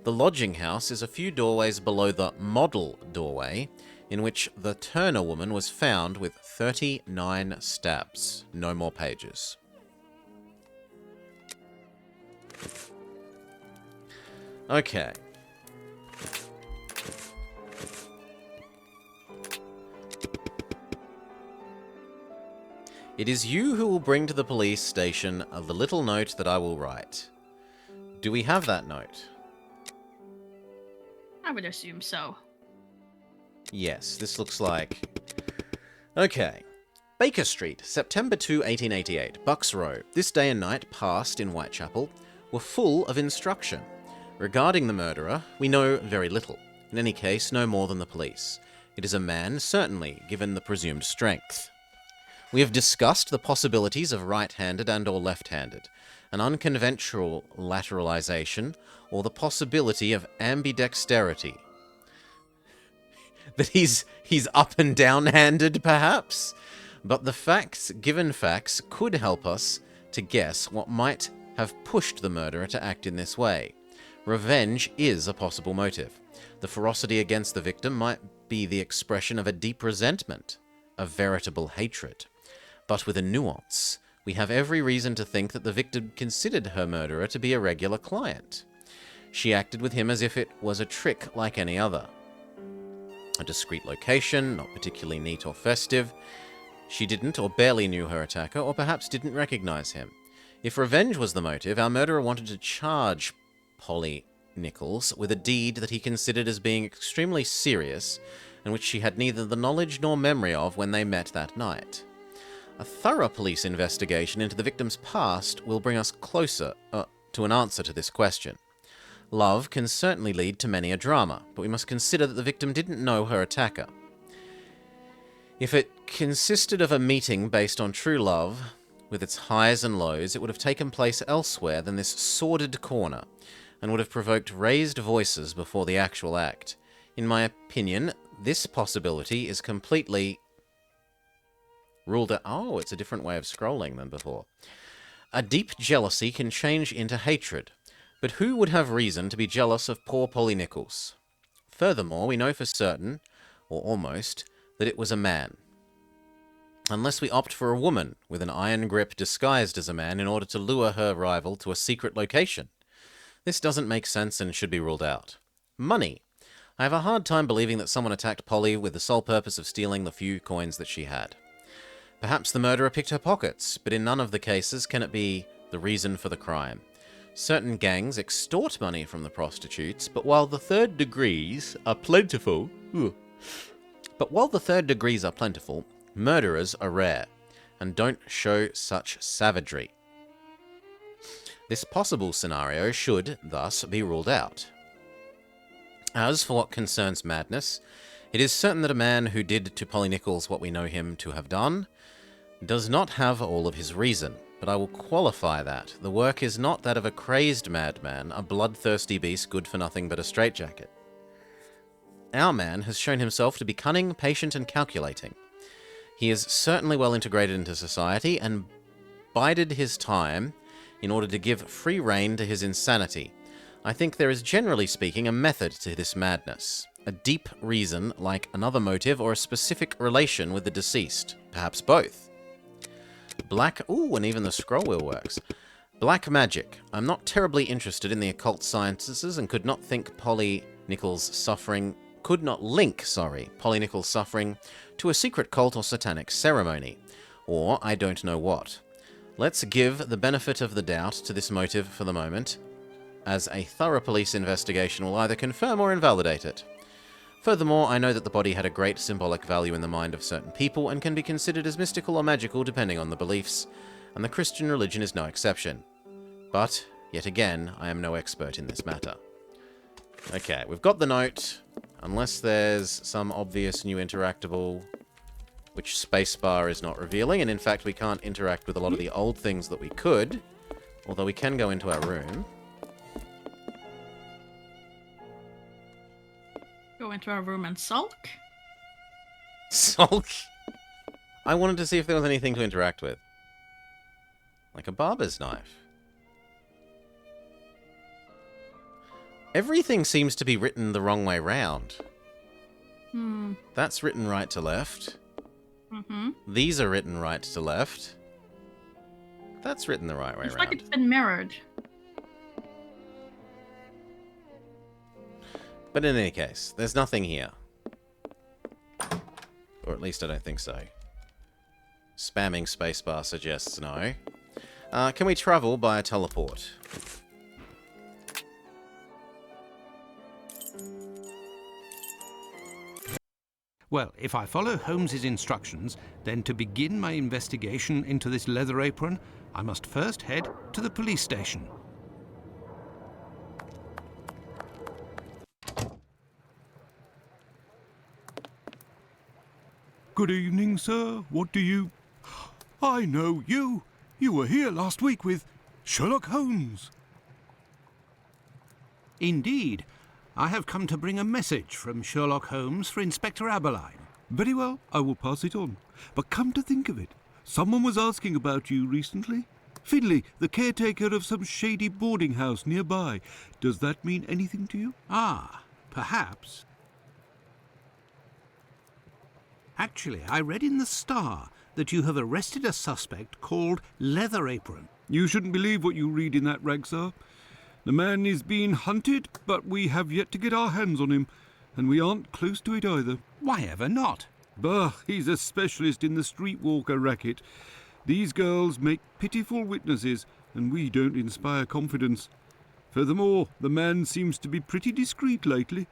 The lodging house is a few doorways below the model doorway, in which the Turner woman was found with 39 stabs. No more pages. Okay. It is you who will bring to the police station the little note that I will write. Do we have that note? I would assume so. Yes, this looks like... Okay. Baker Street, September 2, 1888, Bucks Row. This day and night passed in Whitechapel. were full of instruction. Regarding the murderer, we know very little. In any case, no more than the police. It is a man, certainly, given the presumed strength. We have discussed the possibilities of right-handed and or left-handed, an unconventional lateralization, or the possibility of ambidexterity. That he's up and down-handed, perhaps? But the given facts could help us to guess what might have pushed the murderer to act in this way. Revenge is a possible motive. The ferocity against the victim might be the expression of a deep resentment, a veritable hatred. But with a nuance, we have every reason to think that the victim considered her murderer to be a regular client. She acted with him as if it was a trick like any other. A discreet location, not particularly neat or festive. She didn't or barely knew her attacker, or perhaps didn't recognize him. If revenge was the motive, our murderer wanted to charge Polly Nichols with a deed that he considered as being extremely serious, and which she had neither the knowledge nor memory of when they met that night. A thorough police investigation into the victim's past will bring us closer to an answer to this question. Love can certainly lead to many a drama, but we must consider that the victim didn't know her attacker. If it consisted of a meeting based on true love, with its highs and lows, it would have taken place elsewhere than this sordid corner, and would have provoked raised voices before the actual act. In my opinion, this possibility is completely ruled out. Oh, it's a different way of scrolling than before. A deep jealousy can change into hatred, but who would have reason to be jealous of poor Polly Nichols? Furthermore, we know for certain, or almost, that it was a man. Unless we opt for a woman with an iron grip disguised as a man in order to lure her rival to a secret location. This doesn't make sense and should be ruled out. Money. I have a hard time believing that someone attacked Polly with the sole purpose of stealing the few coins that she had. Perhaps the murderer picked her pockets, but in none of the cases can it be the reason for the crime. Certain gangs extort money from the prostitutes, but while the third degrees are plentiful, murderers are rare, and don't show such savagery. This possible scenario should, thus, be ruled out. As for what concerns madness, it is certain that a man who did to Polly Nichols what we know him to have done does not have all of his reason, but I will qualify that. The work is not that of a crazed madman, a bloodthirsty beast good for nothing but a straitjacket. Our man has shown himself to be cunning, patient, and calculating. He is certainly well integrated into society and bided his time in order to give free rein to his insanity. I think there is, generally speaking, a method to this madness. A deep reason, like another motive, or a specific relation with the deceased. Perhaps both. And even the scroll wheel works. Black magic. I'm not terribly interested in the occult sciences and could not link Polly Nichols' suffering to a secret cult or satanic ceremony. Or I don't know what. Let's give the benefit of the doubt to this motive for the moment, as a thorough police investigation will either confirm or invalidate it. Furthermore, I know that the body had a great symbolic value in the mind of certain people and can be considered as mystical or magical depending on the beliefs, and the Christian religion is no exception. But, yet again, I am no expert in this matter. Okay, we've got the note, unless there's some obvious new interactable, which spacebar is not revealing, and in fact we can't interact with a lot of the old things that we could, although we can go into our room. Go into our room and sulk? Sulk? I wanted to see if there was anything to interact with. Like a barber's knife. Everything seems to be written the wrong way round. That's written right to left. These are written right to left. That's written the right way round. It's like it's been mirrored. But in any case, there's nothing here. Or at least I don't think so. Spamming spacebar suggests no. Can we travel by a teleport? Well, if I follow Holmes's instructions, then to begin my investigation into this leather apron, I must first head to the police station. Good evening, sir. What do you... I know you. You were here last week with Sherlock Holmes. Indeed. I have come to bring a message from Sherlock Holmes for Inspector Aberline. Very well, I will pass it on. But come to think of it, someone was asking about you recently. Finley, the caretaker of some shady boarding house nearby. Does that mean anything to you? Ah, perhaps. Actually, I read in the Star that you have arrested a suspect called Leather Apron. You shouldn't believe what you read in that rag, sir. The man is being hunted, but we have yet to get our hands on him, and we aren't close to it either. Why ever not? Bah, he's a specialist in the streetwalker racket. These girls make pitiful witnesses, and we don't inspire confidence. Furthermore, the man seems to be pretty discreet lately.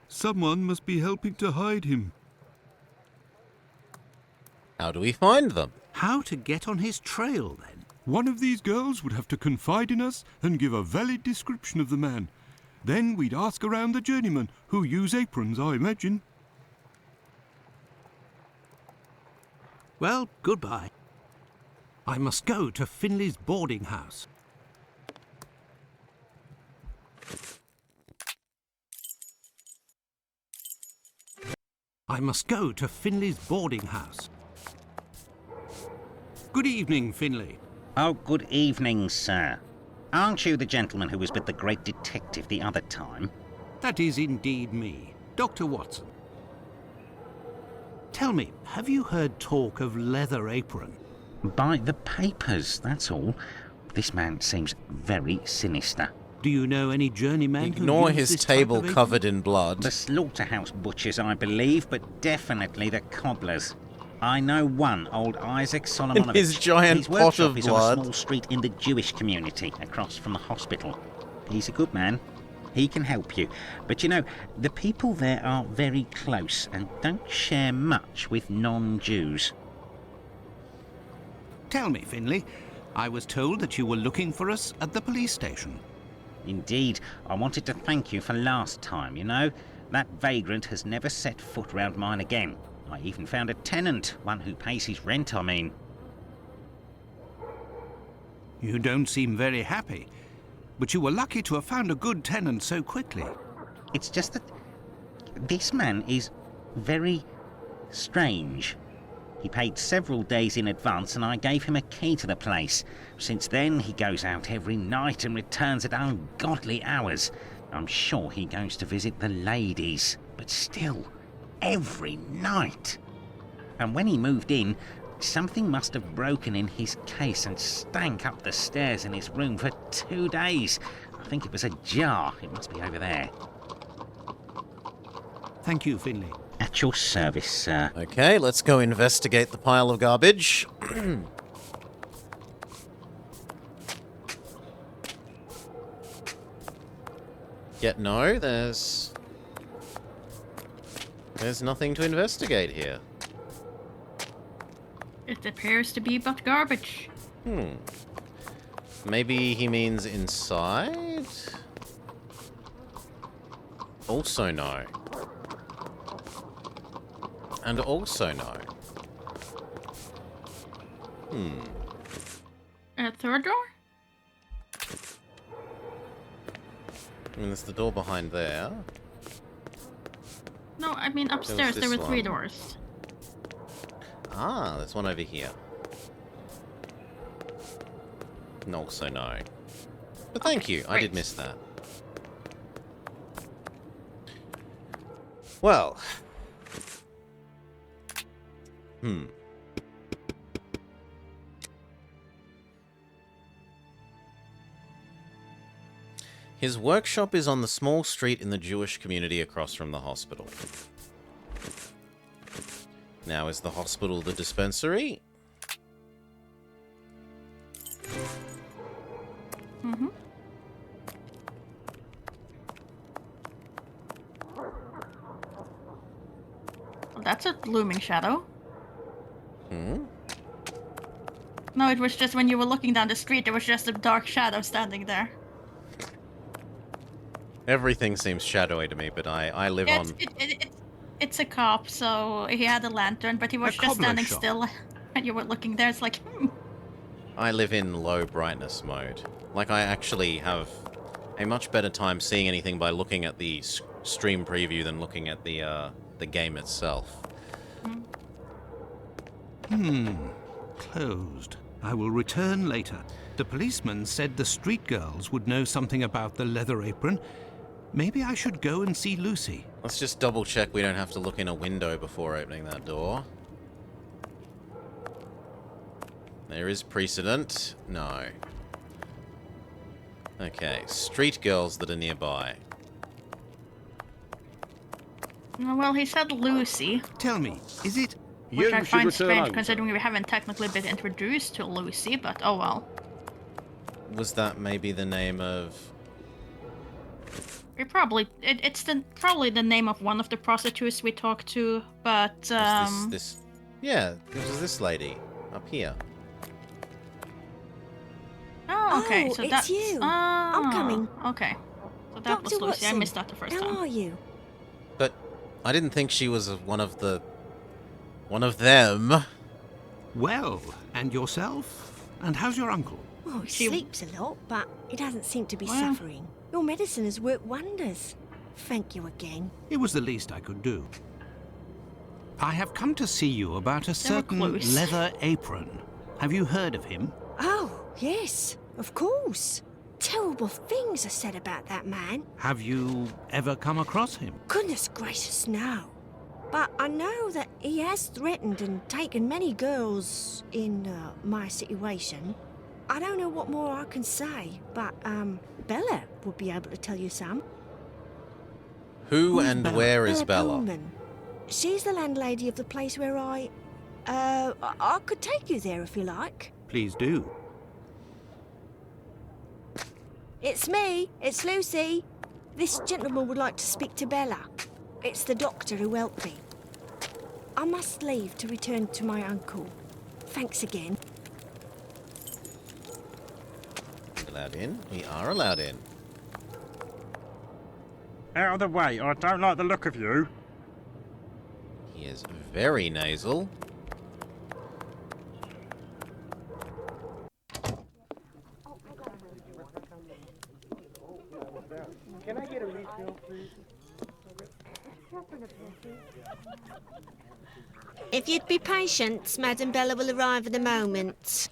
Someone must be helping to hide him. How do we find them? How to get on his trail, then? One of these girls would have to confide in us and give a valid description of the man. Then we'd ask around the journeymen, who use aprons, I imagine. Well, goodbye. I must go to Finley's boarding house. I must go to Finley's boarding house. Good evening, Finley. Oh, good evening, sir. Aren't you the gentleman who was with the great detective the other time? That is indeed me, Dr. Watson. Tell me, have you heard talk of Leather Apron? By the papers, that's all. This man seems very sinister. Do you know any journeymen Ignore who use his this type table of apron? covered in blood. The slaughterhouse butchers, I believe, but definitely the cobblers. I know one, old Isaac Solomonovich. His giant His pot workshop of is blood. on a small street in the Jewish community, across from the hospital. He's a good man. He can help you. But you know, the people there are very close and don't share much with non-Jews. Tell me, Finley, I was told that you were looking for us at the police station. Indeed, I wanted to thank you for last time, you know. That vagrant has never set foot round mine again. I even found a tenant, one who pays his rent, I mean. You don't seem very happy, but you were lucky to have found a good tenant so quickly. It's just that this man is very strange. He paid several days in advance and I gave him a key to the place. Since then, he goes out every night and returns at ungodly hours. I'm sure he goes to visit the ladies, but still, every night. And when he moved in, something must have broken in his case and stank up the stairs in his room for 2 days. I think it was a jar. It must be over there. Thank you, Finley. At your service, sir. Okay, let's go investigate the pile of garbage. Yet no, there's nothing to investigate here. It appears to be but garbage. Maybe he means inside? Also no. And also no. A third door? I mean, there's the door behind there. No, I mean upstairs there were this 3 one. doors. Ah, there's one over here. And also no. But thank you, I did great. miss that. Well. His workshop is on the small street in the Jewish community across from the hospital. Now, is the hospital the dispensary? Mm-hmm. Well, that's a looming shadow. No, it was just when you were looking down the street, there was just a dark shadow standing there. Everything seems shadowy to me, but I live Yeah, on... it's a cop, so he had a lantern, but he was just cobbler standing shop. still, and you were looking there. It's like, I live in low brightness mode. Like, I actually have a much better time seeing anything by looking at the stream preview than looking at the game itself. Closed. I will return later. The policeman said the street girls would know something about the leather apron. Maybe I should go and see Lucy. Let's just double check we don't have to look in a window before opening that door. There is precedent. No. Okay, street girls that are nearby. well, he said Lucy, Tell me, is it... which I should find return strange home, considering we haven't technically been introduced to Lucy, but oh well. Was that maybe the name of... We probably it's probably the name of one of the prostitutes we talked to, but Yeah, this is this lady up here. Oh, okay, Oh, so it's that's you. I'm coming. Okay, so that was Dr. Lucy. I Watson, missed that the first How time. are you? But I didn't think she was one of them. Well, and yourself? And how's your uncle? Oh, he She- sleeps a lot, but he doesn't seem to be Well. suffering. Your medicine has worked wonders. Thank you again. It was the least I could do. I have come to see you about a certain close. leather apron. Have you heard of him? Oh, yes, of course. Terrible things are said about that man. Have you ever come across him? Goodness gracious, no. But I know that he has threatened and taken many girls in my situation. I don't know what more I can say, but Bella would be able to tell you some. Who Who's and Bella? where is Bella? Pullman. She's the landlady of the place where I could take you there if you like. Please do. It's me. It's Lucy. This gentleman would like to speak to Bella. It's the doctor who helped me. I must leave to return to my uncle. Thanks again. Allowed in? We are allowed in. Out of the way, I don't like the look of you. He is very nasal. Can I get a refill, please? If you'd be patient, Madam Bella will arrive in a moment.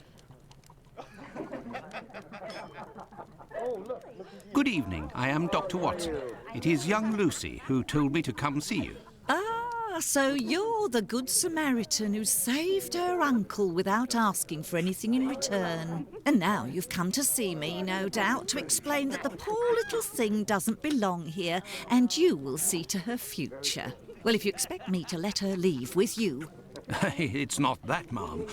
Good evening. I am Dr. Watson. It is young Lucy who told me to come see you. Ah, so you're the Good Samaritan who saved her uncle without asking for anything in return. And now you've come to see me, no doubt, to explain that the poor little thing doesn't belong here and you will see to her future. Well, if you expect me to let her leave with you... It's not that, Ma'am.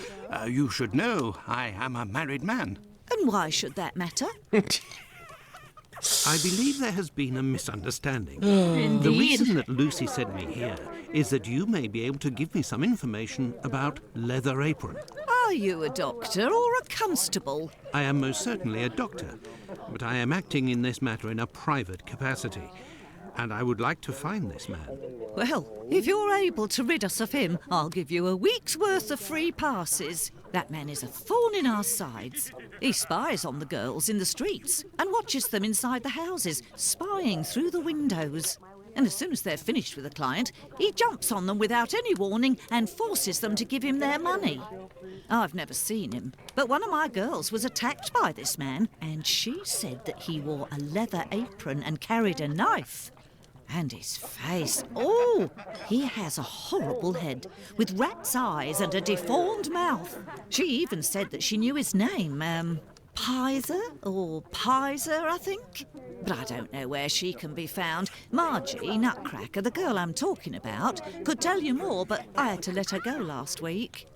You should know I am a married man. And why should that matter? I believe there has been a misunderstanding. Indeed. The reason that Lucy sent me here is that you may be able to give me some information about Leather Apron. Are you a doctor or a constable? I am most certainly a doctor, but I am acting in this matter in a private capacity, and I would like to find this man. Well, if you're able to rid us of him, I'll give you a week's worth of free passes. That man is a thorn in our sides. He spies on the girls in the streets and watches them inside the houses, spying through the windows. And as soon as they're finished with a client, he jumps on them without any warning and forces them to give him their money. I've never seen him, but one of my girls was attacked by this man, and she said that he wore a leather apron and carried a knife. And his face, oh, he has a horrible head with rat's eyes and a deformed mouth. She even said that she knew his name, Pizer or Pizer, I think. But I don't know where she can be found. Margie, Nutcracker, the girl I'm talking about, could tell you more, but I had to let her go last week.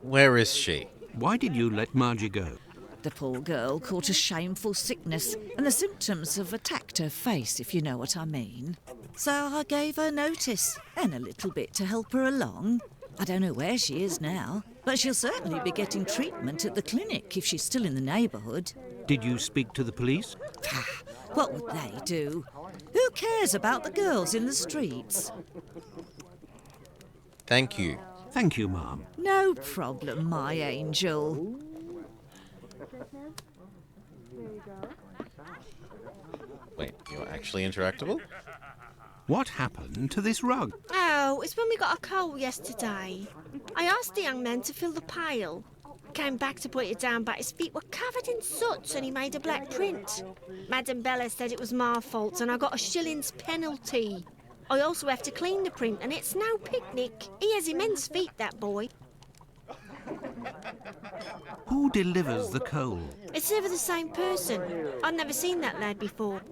Where is she? Why did you let Margie go? The poor girl caught a shameful sickness, and the symptoms have attacked her face, if you know what I mean. So I gave her notice, and a little bit to help her along. I don't know where she is now, but she'll certainly be getting treatment at the clinic if she's still in the neighbourhood. Did you speak to the police? What would they do? Who cares about the girls in the streets? Thank you. Thank you, ma'am. No problem, my angel. Wait, you're actually interactable? What happened to this rug? Oh, it's when we got a coal yesterday. I asked the young man to fill the pail. Came back to put it down, but his feet were covered in soot and he made a black print. Madam Bella said it was my fault and I got a shilling's penalty. I also have to clean the print and it's no picnic. He has immense feet, that boy. Who delivers the coal? It's never the same person. I'd never seen that lad before.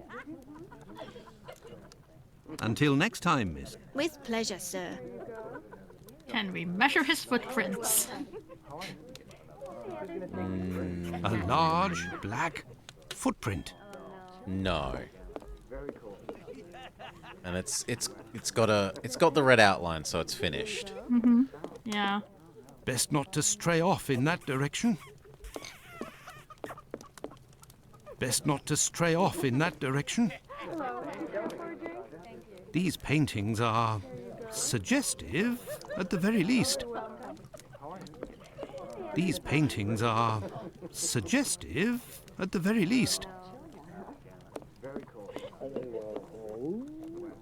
Until next time, miss. With pleasure, sir. Can we measure his footprints? A large black footprint. No. And it's got the red outline, so it's finished. Mm-hmm. Yeah. Best not to stray off in that direction. Best not to stray off in that direction. These paintings are suggestive, at the very least. These paintings are suggestive, at the very least.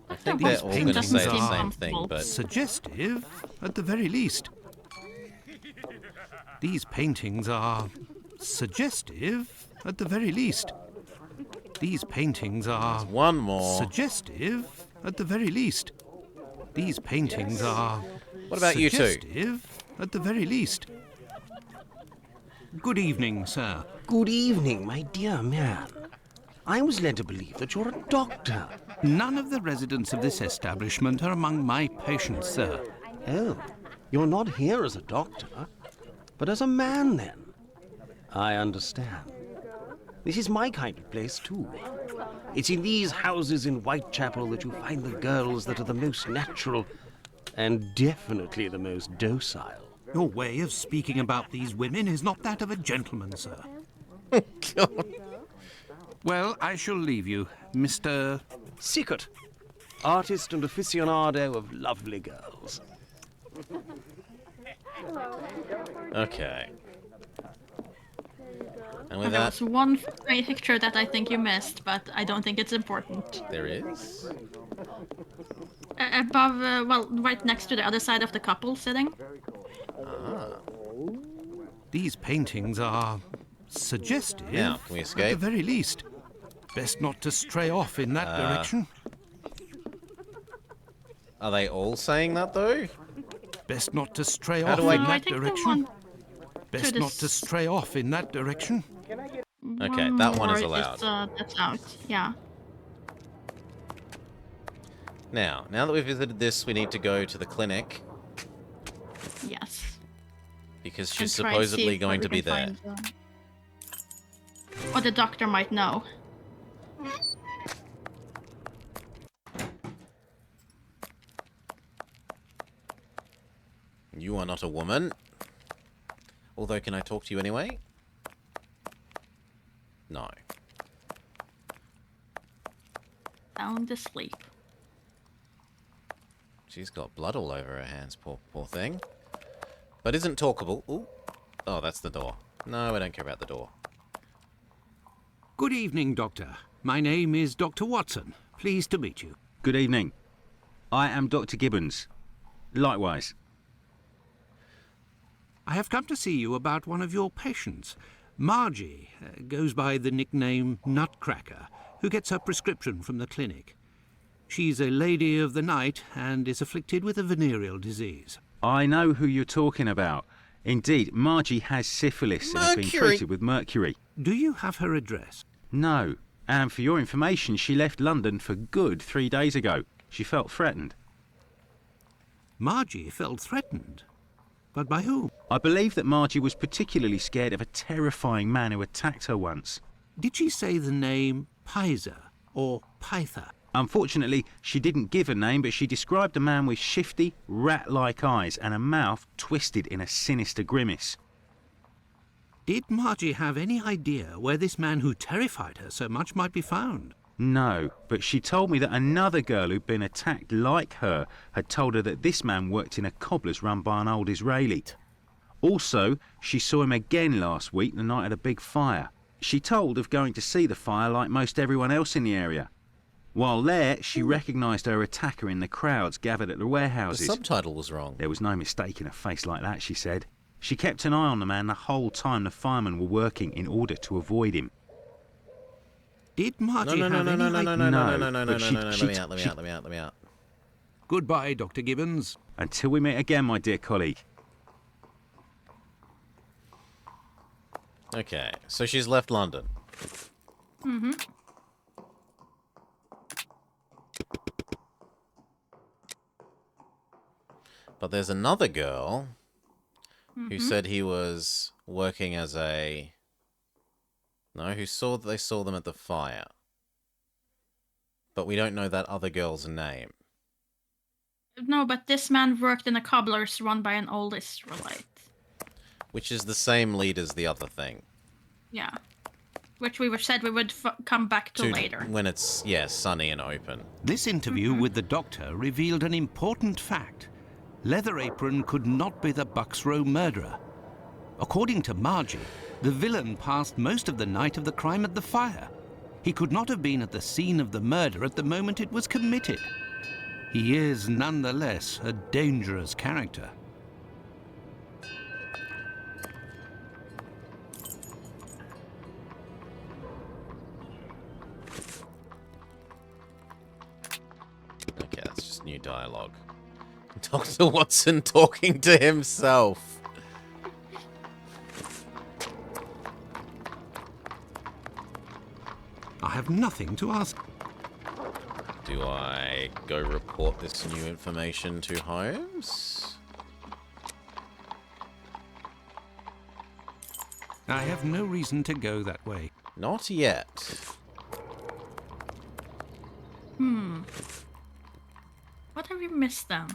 I think they're all going to say the same thing, but... Suggestive, at the very least. These paintings are suggestive, at the very least. These paintings are... One more. Suggestive, at the very least. These paintings are... What about you two? Suggestive, at the very least. Good evening, sir. Good evening, my dear man. I was led to believe that you're a doctor. None of the residents of this establishment are among my patients, sir. Oh, you're not here as a doctor, but as a man, then. I understand. This is my kind of place, too. It's in these houses in Whitechapel that you find the girls that are the most natural and definitely the most docile. Your way of speaking about these women is not that of a gentleman, sir. God. Well, I shall leave you, Mr... Sickert, artist and aficionado of lovely girls. Okay. And with There that, was one picture that I think you missed, but I don't think it's important. there is. Above, well, right next to the other side of the couple sitting. Ah. These paintings are suggestive, Now, can we at escape? the very least. Best not to stray off in that direction. Are they all saying that, though? Best not to stray How off do I- in No, I that think the direction. one Best to not to stray off in that direction. Okay, that one is more allowed. that's out, yeah. Now that we've visited this, we need to go to the clinic Yes. because And she's try and see supposedly if going we to be can there. find, or the doctor might know. You are not a woman. Although, can I talk to you anyway? No. Sound asleep. She's got blood all over her hands, poor thing. But isn't talkable. Ooh. Oh, that's the door. No, I don't care about the door. Good evening, Doctor. My name is Dr. Watson. Pleased to meet you. Good evening. I am Dr. Gibbons. Likewise. I have come to see you about one of your patients. Margie goes by the nickname Nutcracker, who gets her prescription from the clinic. She's a lady of the night and is afflicted with a venereal disease. I know who you're talking about. Indeed, Margie has syphilis and has been treated with mercury. Do you have her address? No. And for your information, she left London for good 3 days ago. She felt threatened. Margie felt threatened? But by whom? I believe that Margie was particularly scared of a terrifying man who attacked her once. Did she say the name Pizer or Pyther? Unfortunately, she didn't give a name, but she described a man with shifty, rat-like eyes and a mouth twisted in a sinister grimace. Did Margie have any idea where this man who terrified her so much might be found? No, but she told me that another girl who'd been attacked like her had told her that this man worked in a cobbler's run by an old Israeli. Also, she saw him again last week, the night of the big fire. She told of going to see the fire like most everyone else in the area. While there, she recognised her attacker in the crowds gathered at the The warehouses. subtitle was wrong. There was no mistaking a face like that, she said. She kept an eye on the man the whole time the firemen were working in order to avoid him. Did Margie No, have any idea? Let me out. Goodbye, Dr. Gibbons. Until we meet again, my dear colleague. Okay, so she's left London. Mm-hmm. But there's another girl who Mm-hmm. said he was working as a... No, who saw that they saw them at the fire. But we don't know that other girl's name. No, but this man worked in a cobbler's run by an old Israelite. Which is the same lead as the other thing. Yeah. Which we said we would come back to later. When it's, yeah, sunny and open. This interview with the doctor revealed an important fact. Leather Apron could not be the Bucks Row murderer. According to Margie, the villain passed most of the night of the crime at the fire. He could not have been at the scene of the murder at the moment it was committed. He is, nonetheless, a dangerous character. Okay, that's just new dialogue. Dr. Watson talking to himself. I have nothing to ask. Do I go report this new information to Holmes? I have no reason to go that way. Not yet. What have we missed then?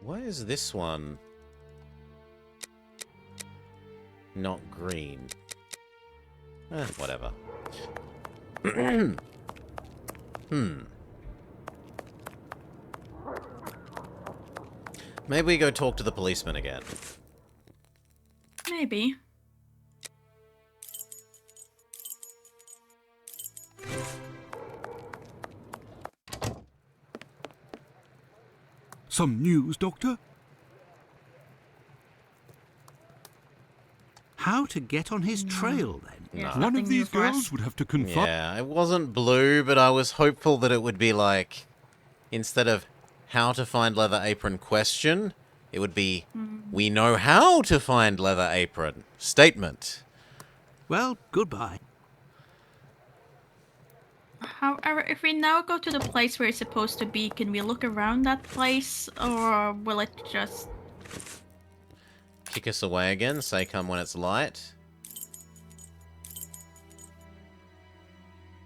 Why is this one not green? Whatever. Maybe we go talk to the policeman again. Maybe. Some news, Doctor? How to get on his trail, then? Yes, One nothing of new these for us. girls would have to confront... Yeah, it wasn't blue, but I was hopeful that it would be like, instead of how to find Leather Apron question, it would be, we know how to find Leather Apron statement. Well, goodbye. However, if we now go to the place where it's supposed to be, can we look around that place, or will it just... Kick us away again, say come when it's light.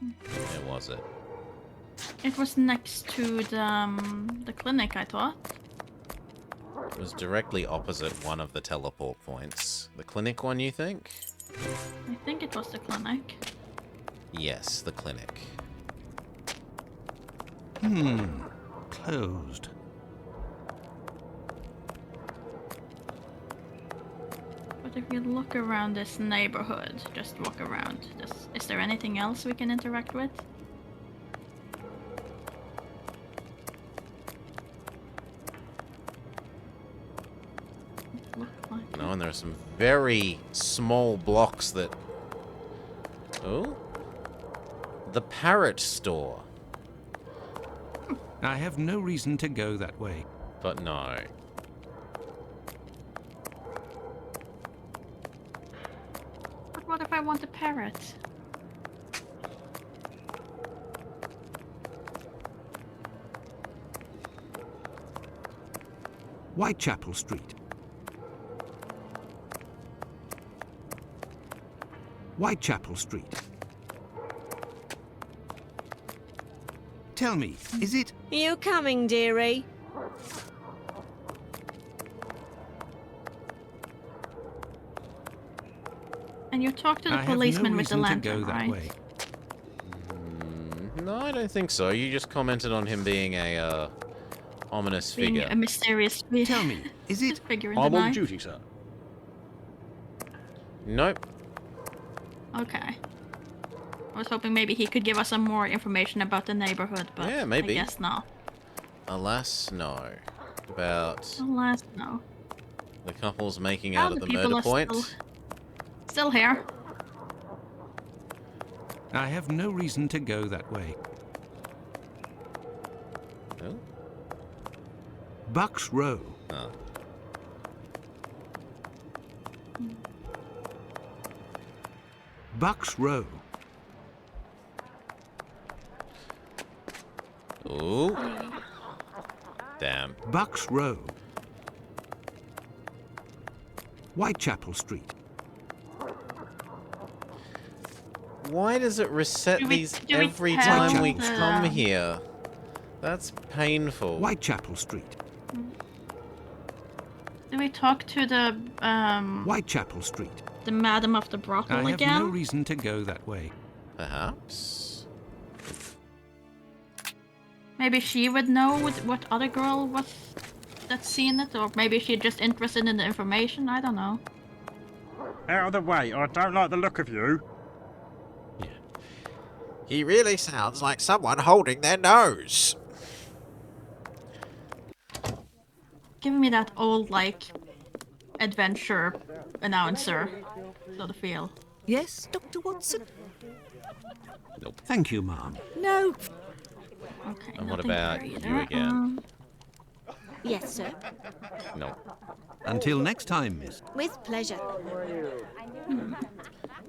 Where was it? It was next to the clinic, I thought. It was directly opposite one of the teleport points. The clinic one, you think? I think it was the clinic. Yes, the clinic. Closed. But if we look around this neighborhood, just walk around, is there anything else we can interact with? Look like No, and there are some very small blocks that... Oh? The parrot store. I have no reason to go that way. But no. But what if I want a parrot? Whitechapel Street. Whitechapel Street. Tell me, is it... You coming, dearie? And you talk to the I have policeman no with the reason to lantern, go that right? way. No, I don't think so. You just commented on him being a ominous Being figure. a mysterious figure. Tell me, is it... figure in the I'm on night? duty, sir. Nope. Okay. I was hoping maybe he could give us some more information about the neighborhood, but Yeah, maybe. I guess not. Alas, no. About Alas, no. the couples making out at the people murder are point. Still here. I have no reason to go that way. Oh. Bucks Row. Oh. Bucks Row. Ooh. Damn. Bucks Row. Whitechapel Street. Why does it reset Do we- these do we every tell time we the- come here? That's painful. Whitechapel Street. Do we talk to the Whitechapel Street. the madam of the brothel I have again? no reason to go that way. Perhaps. Maybe she would know what other girl was that's seen it, or maybe she's just interested in the information. I don't know. Out of the way, I don't like the look of you. He really sounds like someone holding their nose. Giving me that old, like, adventure announcer sort of feel. Yes, Dr. Watson? Thank you, ma'am. No. Okay. And what nothing about there you either. again? Yes, sir. No. Until next time, miss. With pleasure.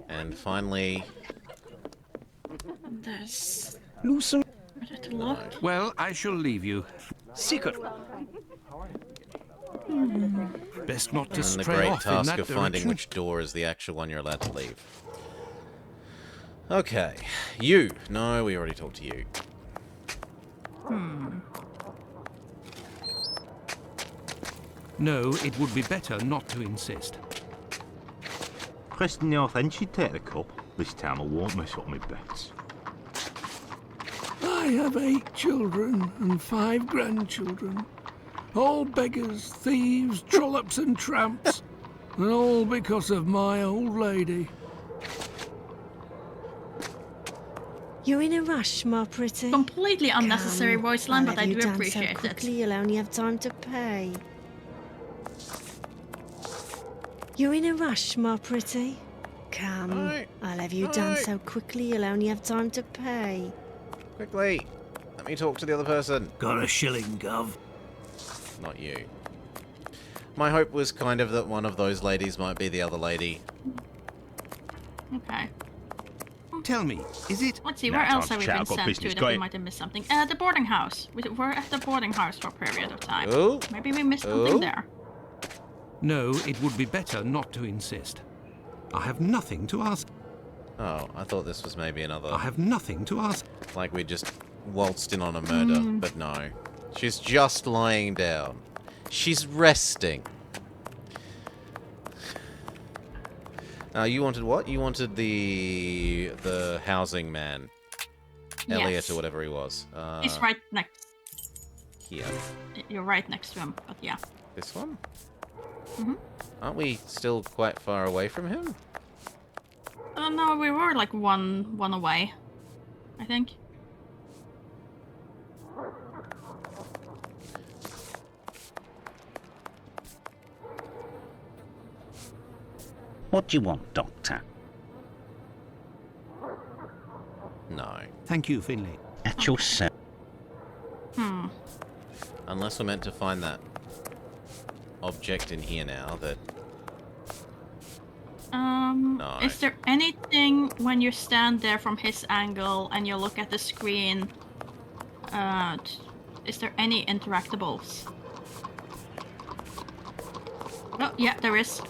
And finally, There's... Loosen. Where did it look? Well, I shall leave you. Secret. Best not to and the stray great off in task that of finding direction. which door is the actual one you're allowed to leave. Okay. You. No, we already talked to you. No, it would be better not to insist. Preston North End should take the cup. This time I won't mess up my bets. I have 8 children and 5 grandchildren. All beggars, thieves, trollops and tramps. And all because of my old lady. You're in a rush, my pretty. Completely unnecessary Come, voice line, I'll but I have you do done appreciate so it. quickly, you'll only have time to pay. You're in a rush, my pretty. Come, Alright, I'll have you done alright. so quickly, you'll only have time to pay. Quickly. Let me talk to the other person. Got a shilling, Gov. Not you. My hope was kind of that one of those ladies might be the other lady. Okay. Tell me, is it... Let's see, Now where time else to have we chat, been I've got sent business, to go that we ahead. might have missed something? The boarding house. We're at the boarding house for a period of time. Oh. Maybe we missed something Oh. there. No, it would be better not to insist. I have nothing to ask. Oh, I thought this was maybe another... I have nothing to ask. Like we just waltzed in on a murder, but no. She's just lying down. She's resting. You wanted what? You wanted the housing man. Elliot Yes. or whatever he was. He's right next. Here. You're right next to him, but yeah. This one? Mhm. Aren't we still quite far away from him? No, we were like one away, I think. What do you want, Doctor? No. Thank you, Finley. At your service. Unless we're meant to find that object in here now that... No. Is there anything when you stand there from his angle and you look at the screen? Is there any interactables? Oh, yeah, there is.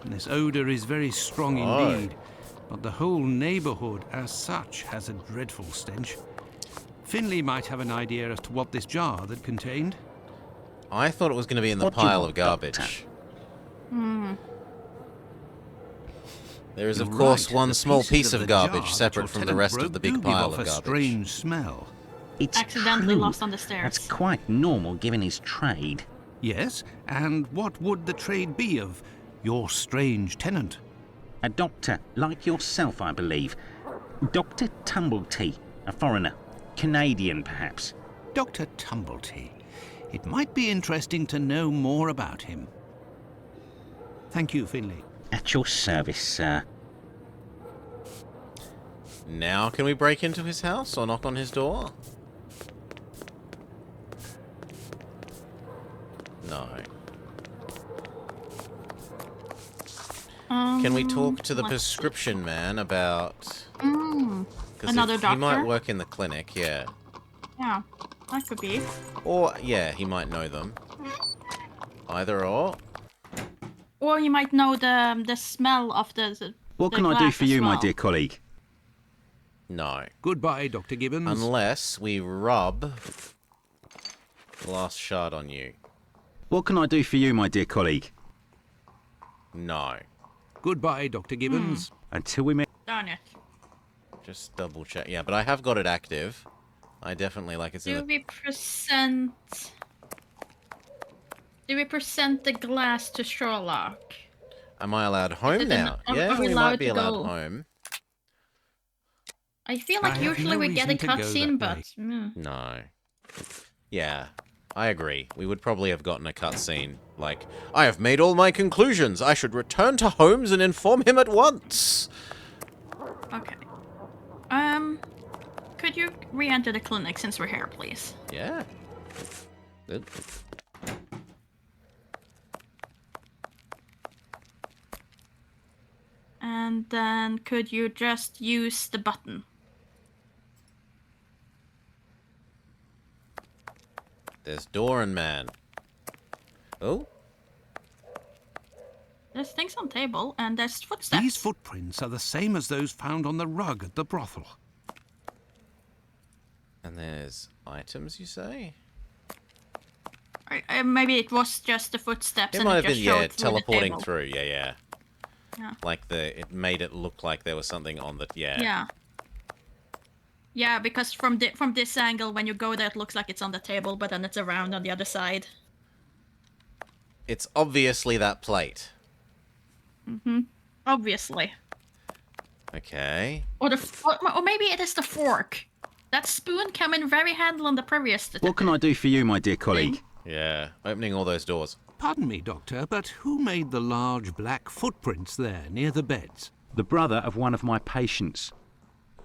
and this odour is very strong indeed. But the whole neighbourhood as such has a dreadful stench. Finley might have an idea as to what this jar that contained. I thought it was going to be in the What do you pile want, of garbage. Doctor? There is, of You're course, right, one the small pieces piece of of the garbage jar separate that your from the rest of tenant the broke big do give pile off of a garbage. strange smell. It's Accidentally true. lost on the stairs. That's quite normal given his trade. Yes, and what would the trade be of your strange tenant? A doctor, like yourself, I believe. Dr. Tumblety, a foreigner. Canadian, perhaps. Dr. Tumblety. It might be interesting to know more about him. Thank you, Finley. At your service, sir. Now can we break into his house or knock on his door? No. Can we talk to the prescription man about... Because another he doctor? might work in the clinic, yeah. Yeah, that could be. Or, yeah, he might know them. Either or. Or you might know the smell of the What the can I do glass for as you, my well. dear colleague? No. Goodbye, Dr. Gibbons. Unless we rub glass shard on you. What can I do for you, my dear colleague? No. Goodbye, Dr. Gibbons. Until we meet. Darn it. Just double check. Yeah, but I have got it active. I definitely like it's in Do the... we present the glass to Sherlock? Am I allowed home now? Yeah, are we we allowed might be to allowed go? home. I feel I like have usually no we get a reason to go cutscene, that but way. No. Yeah, I agree. We would probably have gotten a cutscene. Like, I have made all my conclusions. I should return to Holmes and inform him at once. okay. Could you re-enter the clinic since we're here, please? Yeah. Good. And then could you just use the button? There's door and man. Oh? There's things on table, and there's footsteps. These footprints are the same as those found on the rug at the brothel. And there's items, you say? Maybe it was just the footsteps, It and might it have just been, yeah, showed through the teleporting table. through. Yeah, yeah. Yeah. Like it made it look like there was something on the... Yeah. Yeah. Yeah, because from this angle, when you go there, it looks like it's on the table, but then it's around on the other side. It's obviously that plate. Mm-hmm. Obviously. Okay. Or maybe it is the fork. That spoon came in very handy on the previous... What can I do for you, my dear colleague? Yeah, opening all those doors. Pardon me, Doctor, but who made the large black footprints there near the beds? The brother of one of my patients.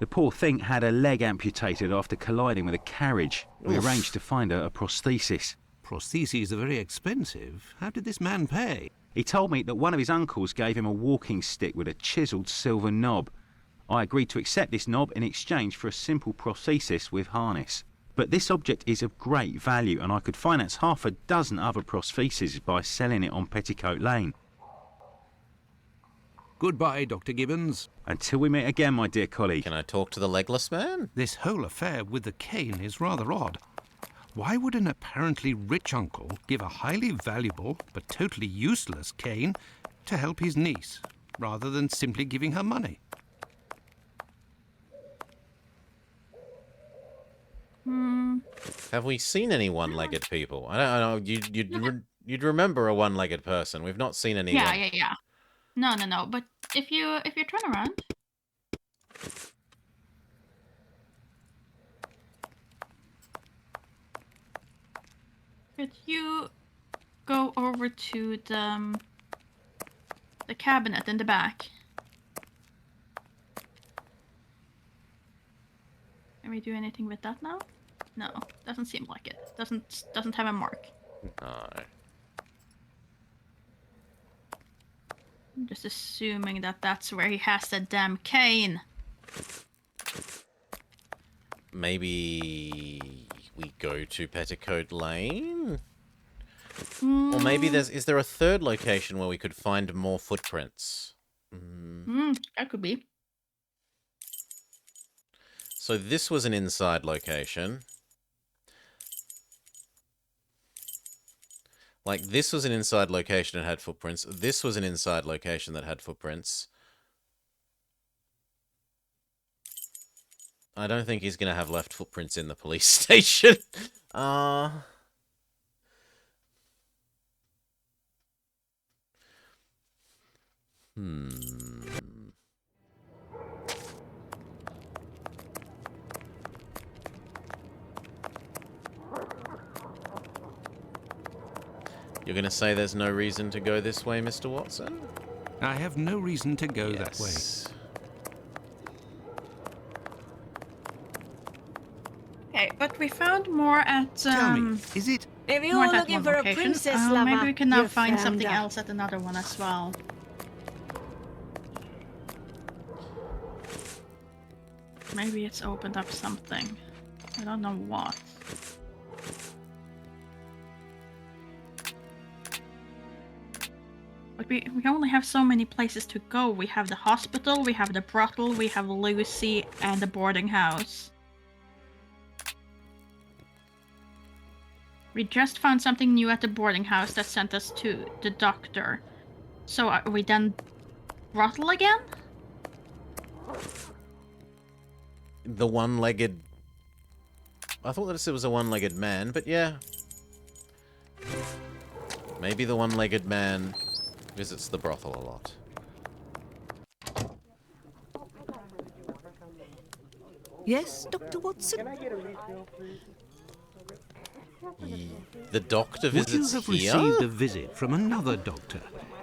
The poor thing had a leg amputated after colliding with a carriage. We Oof. arranged to find her a prosthesis. Prostheses are very expensive. How did this man pay? He told me that one of his uncles gave him a walking stick with a chiselled silver knob. I agreed to accept this knob in exchange for a simple prosthesis with harness. But this object is of great value, and I could finance half a dozen other prostheses by selling it on Petticoat Lane. Goodbye, Dr. Gibbons. Until we meet again, my dear colleague. Can I talk to the legless man? This whole affair with the cane is rather odd. Why would an apparently rich uncle give a highly valuable but totally useless cane to help his niece, rather than simply giving her money? Have we seen any one-legged people? I don't know. You'd remember a one-legged person. We've not seen any. Yeah. No. But if you turn around. Could you go over to the cabinet in the back? Can we do anything with that now? No, doesn't seem like it. Doesn't have a mark. No. I'm just assuming that that's where he has the damn cane. Maybe we go to Petticoat Lane? Mm, Or maybe is there a third location where we could find more footprints? That could be. So this was an inside location. Like, this was an inside location that had footprints. This was an inside location that had footprints. I don't think he's going to have left footprints in the police station. You're going to say there's no reason to go this way, Mr. Watson? I have no reason to go that way. Okay, but we found more at. Tell me, is it? If more you're at that looking one for location. a princess lover, Maybe we can now you've find found something her. else at another one as well. Maybe it's opened up something. I don't know what. But we only have so many places to go. We have the hospital, we have the brothel, we have Lucy, and the boarding house. We just found something new at the boarding house that sent us to the doctor. So are we done brothel again? The one-legged... I thought that it was a one-legged man, but yeah. Maybe the one-legged man visits the brothel a lot. Yes, Dr. Watson? The doctor Would you visits have here? received a visit from another doctor,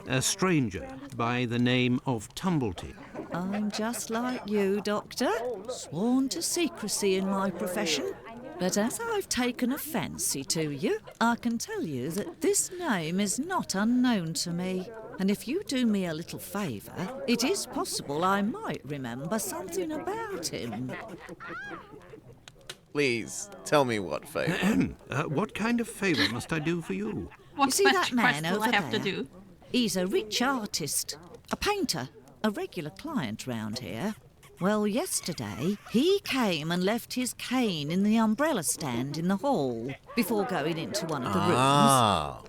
a stranger by the name of Tumblety? I'm just like you, Doctor. Sworn to secrecy in my profession. But as I've taken a fancy to you, I can tell you that this name is not unknown to me. And if you do me a little favour, it is possible I might remember something about him. Please, tell me what favour. What kind of favour must I do for you? You see that man quest will over I have there? to do? He's a rich artist, a painter, a regular client round here. Well, yesterday, he came and left his cane in the umbrella stand in the hall before going into one of the rooms.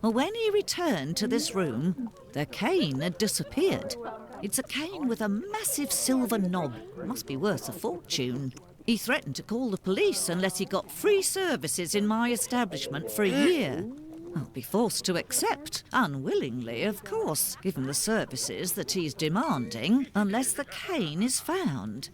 Well, when he returned to this room, the cane had disappeared. It's a cane with a massive silver knob. Must be worth a fortune. He threatened to call the police unless he got free services in my establishment for a year. I'll be forced to accept, unwillingly, of course, given the services that he's demanding, unless the cane is found.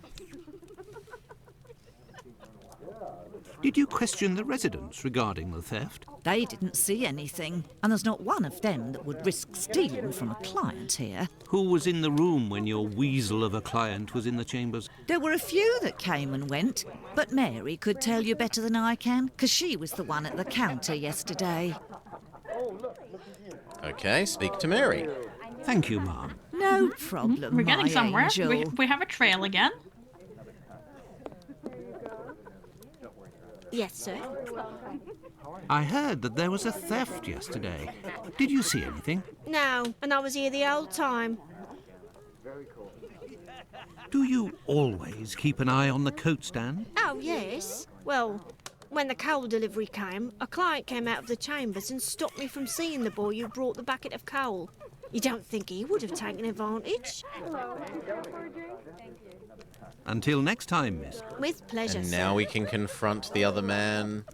Did you question the residents regarding the theft? They didn't see anything, and there's not one of them that would risk stealing from a client here. Who was in the room when your weasel of a client was in the chambers? There were a few that came and went, but Mary could tell you better than I can, because she was the one at the counter yesterday. Okay, speak to Mary. Thank you, Ma'am. No problem, We're getting my somewhere. angel. We have a trail again. Yes, sir. I heard that there was a theft yesterday. Did you see anything? No, and I was here the whole time. Do you always keep an eye on the coat stand? Oh, yes. Well, when the coal delivery came, a client came out of the chambers and stopped me from seeing the boy who brought the bucket of coal. You don't think he would have taken advantage? Until next time, miss. With pleasure, And sir. now we can confront the other man.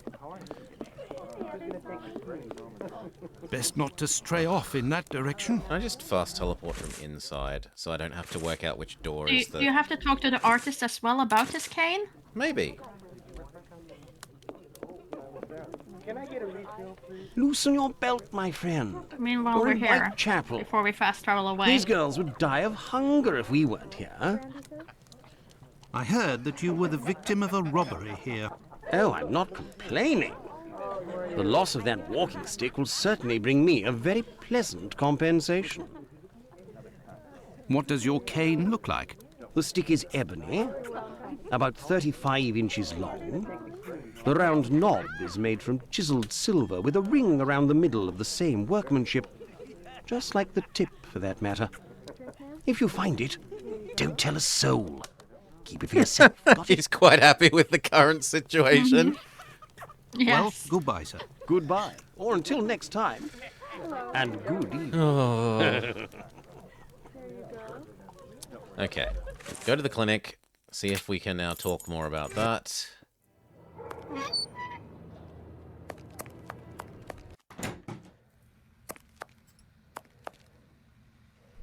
Best not to stray off in that direction. Can I just fast teleport from inside so I don't have to work out which door Do is the... you have to talk to the artist as well about his cane? Maybe. Loosen your belt, my friend. Meanwhile, We're we're in here. Whitechapel. Before we fast travel away. These girls would die of hunger if we weren't here. I heard that you were the victim of a robbery here. Oh, I'm not complaining. The loss of that walking stick will certainly bring me a very pleasant compensation. What does your cane look like? The stick is ebony, about 35 inches long, The round knob is made from chiselled silver with a ring around the middle of the same workmanship. Just like the tip, for that matter. If you find it, don't tell a soul. Keep it for yourself. He's quite happy with the current situation. Yes. Well, goodbye, sir. Goodbye. Or until next time. And good evening. Oh. Okay. Go to the clinic. See if we can now talk more about that.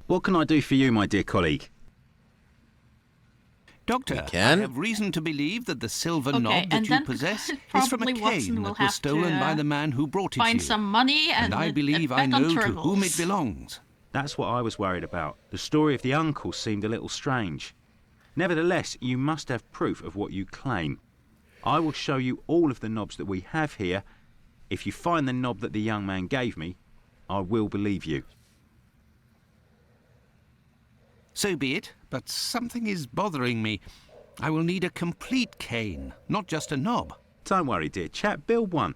What can I do for you, my dear colleague? Doctor, can. I have reason to believe that the silver Okay, knob that and you then possess is from a probably Watson cane will that was have stolen to, by the man who brought it to find you. some money and I believe bet I on know to turtles. whom it belongs. That's what I was worried about. The story of the uncle seemed a little strange. Nevertheless, you must have proof of what you claim. I will show you all of the knobs that we have here. If you find the knob that the young man gave me, I will believe you. So be it, but something is bothering me. I will need a complete cane, not just a knob. Don't worry, dear chap, build one.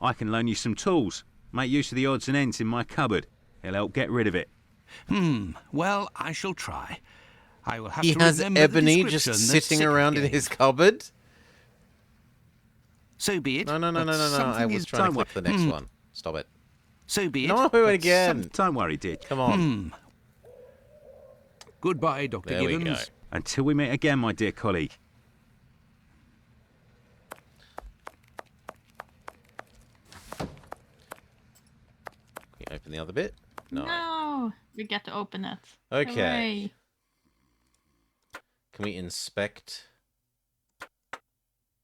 I can loan you some tools. Make use of the odds and ends in my cupboard. It'll help get rid of it. Well, I shall try. I will have He to has remember ebony the just description that sitting Sickert around in gave. his cupboard. So be it. No. but I something was is- trying to click the next one. Stop it. So be it. No, but again. Don't worry, dear. Come on. Goodbye, Dr. There we Gibbons. go. Until we meet again, my dear colleague. Can you open the other bit? No, we get to open it. Okay. Hooray. Can we inspect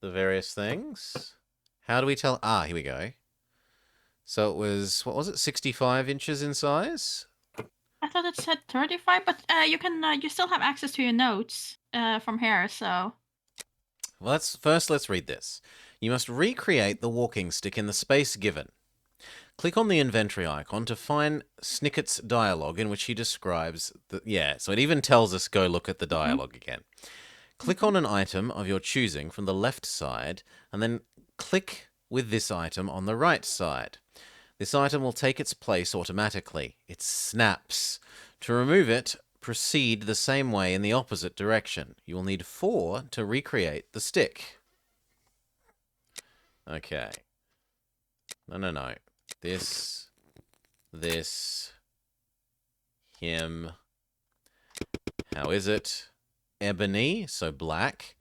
the various things? How do we tell? Ah, here we go. So it was, what was it, 65 inches in size? I thought it said 35, but you can you still have access to your notes from here, so. Well, let's read this. You must recreate the walking stick in the space given. Click on the inventory icon to find Snickert's dialogue in which he describes the... Yeah, so it even tells us go look at the dialogue again. Click on an item of your choosing from the left side, and then click with this item on the right side. This item will take its place automatically. It snaps. To remove it, proceed the same way in the opposite direction. You will need 4 to recreate the stick. Okay. No. This, him. How is it? Ebony, so black,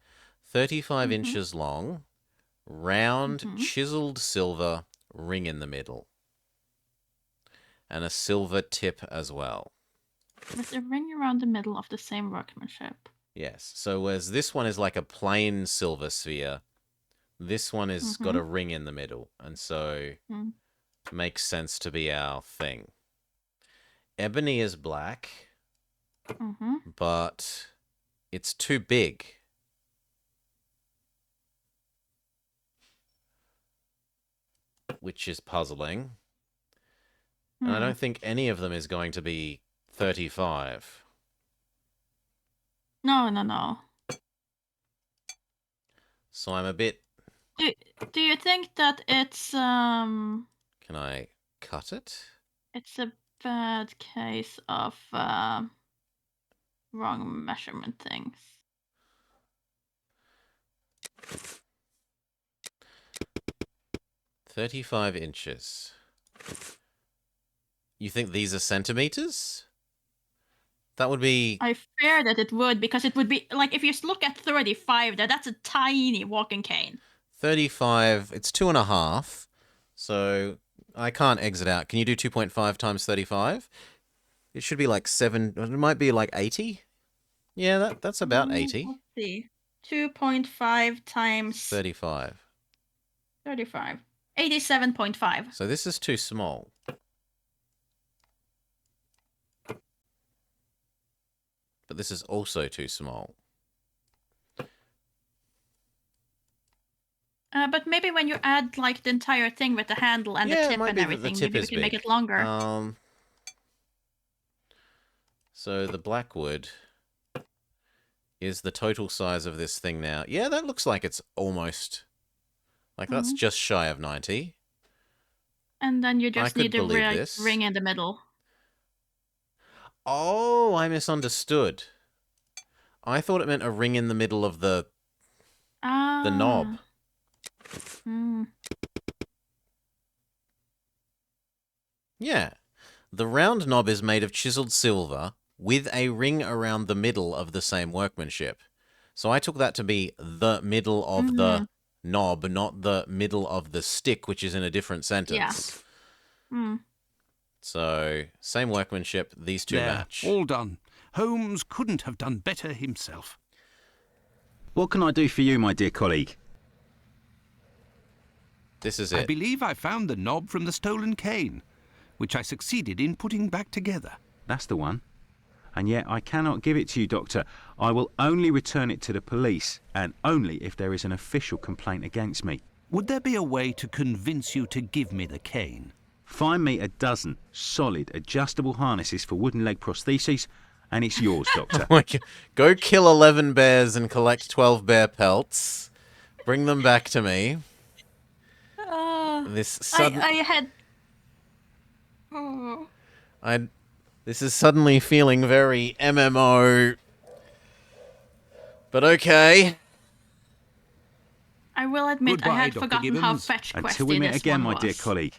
35 inches long, round, chiseled silver, ring in the middle. And a silver tip as well. With a ring around the middle of the same workmanship. Yes, so whereas this one is like a plain silver sphere, this one has got a ring in the middle, and so makes sense to be our thing. Ebony is black, but it's too big. Which is puzzling. And I don't think any of them is going to be 35. No. So I'm a bit... Do you think that it's Can I cut it? It's a bad case of wrong measurement things. $35 inches. You think these are centimeters? That would be... I fear that it would, because it would be like if you look at 35, that's a tiny walking cane. 35, it's 2.5. So I can't exit out. Can you do 2.5 times 35? It should be like 7, it might be like 80. Yeah, that's about 80. Let's see. 2.5 times 35. 35. 87.5. So this is too small. But this is also too small. But maybe when you add like the entire thing with the handle and the tip and everything, maybe we can make it longer. So the blackwood is the total size of this thing now. Yeah, that looks like it's almost Like, that's just shy of 90. And then you just could need to believe this. ring in the middle. Oh, I misunderstood. I thought it meant a ring in the middle of the knob. Yeah. The round knob is made of chiseled silver with a ring around the middle of the same workmanship. So I took that to be the middle of the knob, not the middle of the stick, which is in a different sentence. Yeah. So, same workmanship, these two There, match. all done. Holmes couldn't have done better himself. What can I do for you, my dear colleague? This is I it. believe I found the knob from the stolen cane, which I succeeded in putting back together. That's the one. And yet I cannot give it to you, Doctor. I will only return it to the police, and only if there is an official complaint against me. Would there be a way to convince you to give me the cane? Find me a dozen solid adjustable harnesses for wooden leg prostheses, and it's yours, Doctor. Go kill 11 bears and collect 12 bear pelts. Bring them back to me. This is suddenly feeling very MMO. But okay. I will admit Goodbye, I had Dr. forgotten how Gibbons. fetch questy Until we meet this again, one my dear was. colleague.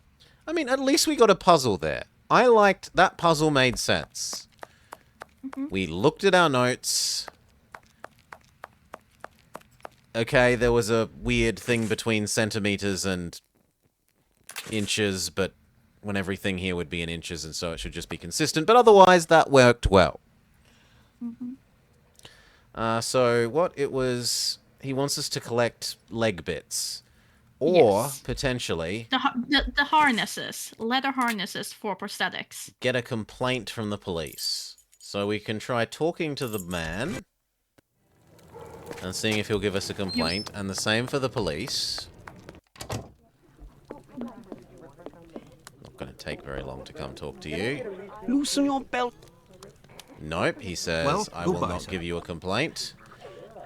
I mean, at least we got a puzzle there. I liked that puzzle made sense. We looked at our notes. Okay, there was a weird thing between centimeters and inches, but when everything here would be in inches, and so it should just be consistent. But otherwise, that worked well. So what it was, he wants us to collect leg bits. Or, potentially, The harnesses. Leather harnesses for prosthetics. get a complaint from the police. So we can try talking to the man and seeing if he'll give us a complaint. And the same for the police. Not going to take very long to come talk to you. Loosen your belt. Nope, he says, Well, I will goodbye, not sir. give you a complaint.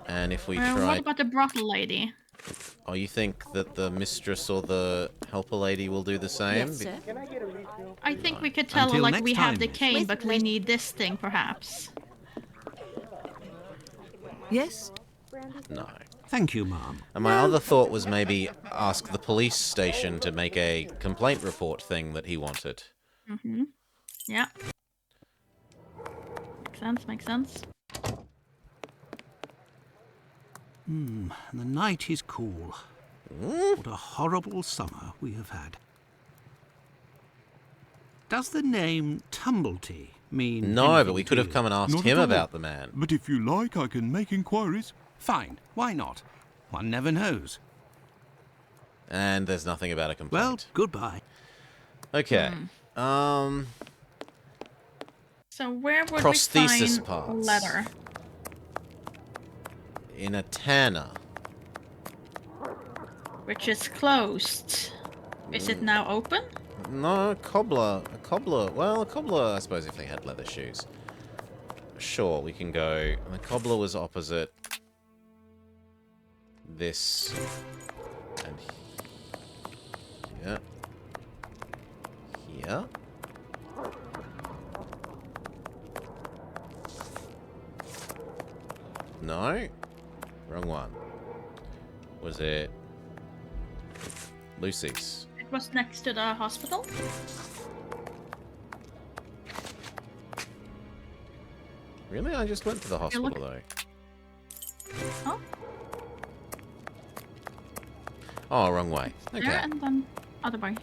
And if we What try... about the brothel lady? Oh, you think that the mistress or the helper lady will do the same? Yes, sir. I think we could tell her, Until like, next we have time, the miss. cane, but we need this thing, perhaps. Yes? No. Thank you, Ma'am. And my other thought was maybe ask the police station to make a complaint report thing that he wanted. Yeah. Makes sense. The night is cool. What a horrible summer we have had. Does the name Tumblety mean No, anything but we to could have you? come and asked Not him at all. about the man. But if you like, I can make inquiries. Fine, why not? One never knows. And there's nothing about a Well, complaint. goodbye. Okay. So where would Prosthesis we find parts. leather? In a tanner. Which is closed. Is it now open? No, a cobbler. Well, a cobbler, I suppose, if they had leather shoes. Sure, we can go. The cobbler was opposite this and here. Here. No? Wrong one. Was it Lucy's? It was next to the hospital. Really? I just went to the hospital, look- though. Oh, Oh, wrong way. there Okay. and then other way.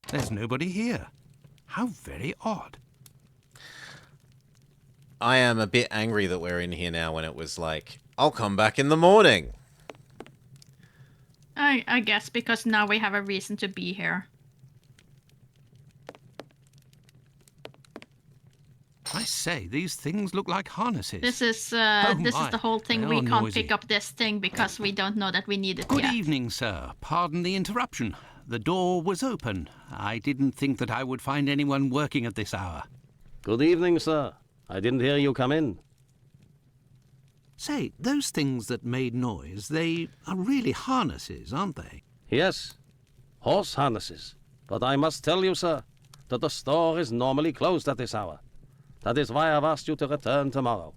There's nobody here. How very odd. I am a bit angry that we're in here now when it was like, I'll come back in the morning. I guess because now we have a reason to be here. I say, these things look like harnesses. This is Oh this my, is the whole thing. they We are can't noisy. pick up this thing because we don't know that we need it Good yet. evening, sir. Pardon the interruption. The door was open. I didn't think that I would find anyone working at this hour. Good evening, sir. I didn't hear you come in. Say, those things that made noise, they are really harnesses, aren't they? Yes, horse harnesses. But I must tell you, sir, that the store is normally closed at this hour. That is why I've asked you to return tomorrow.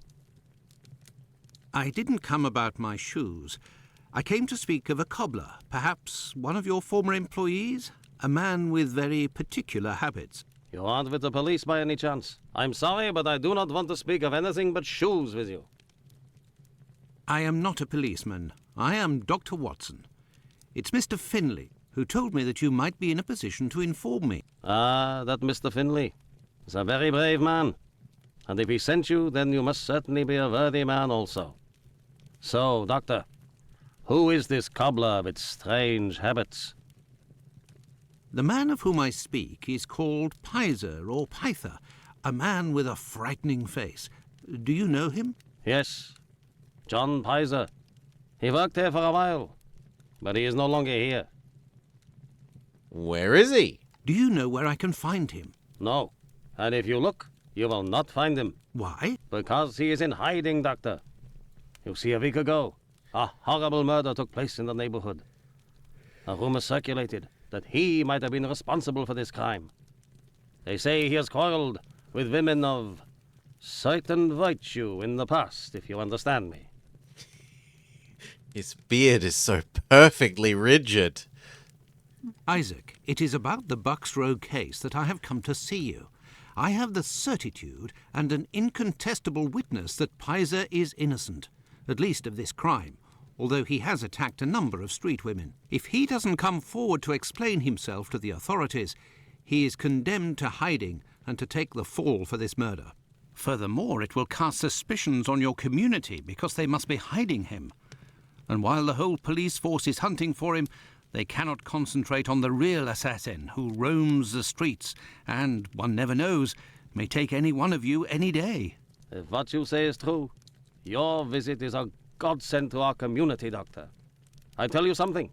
I didn't come about my shoes. I came to speak of a cobbler, perhaps one of your former employees? A man with very particular habits. You aren't with the police by any chance? I'm sorry, but I do not want to speak of anything but shoes with you. I am not a policeman. I am Dr. Watson. It's Mr. Finlay, who told me that you might be in a position to inform me. Ah, that Mr. Finlay is a very brave man. And if he sent you, then you must certainly be a worthy man also. So, Doctor, who is this cobbler with strange habits? The man of whom I speak is called Pizer or Pyther, a man with a frightening face. Do you know him? Yes, John Pizer. He worked here for a while, but he is no longer here. Where is he? Do you know where I can find him? No, and if you look, you will not find him. Why? Because he is in hiding, Doctor. You see, a week ago, a horrible murder took place in the neighborhood. A rumor circulated that he might have been responsible for this crime. They say he has quarreled with women of certain virtue in the past, if you understand me. His beard is so perfectly rigid. Isaac, it is about the Bucks Row case that I have come to see you. I have the certitude and an incontestable witness that Pizer is innocent, at least of this crime, although he has attacked a number of street women. If he doesn't come forward to explain himself to the authorities, he is condemned to hiding and to take the fall for this murder. Furthermore, it will cast suspicions on your community because they must be hiding him. And while the whole police force is hunting for him, they cannot concentrate on the real assassin who roams the streets and, one never knows, may take any one of you any day. If what you say is true, your visit is a godsend to our community, Doctor. I tell you something.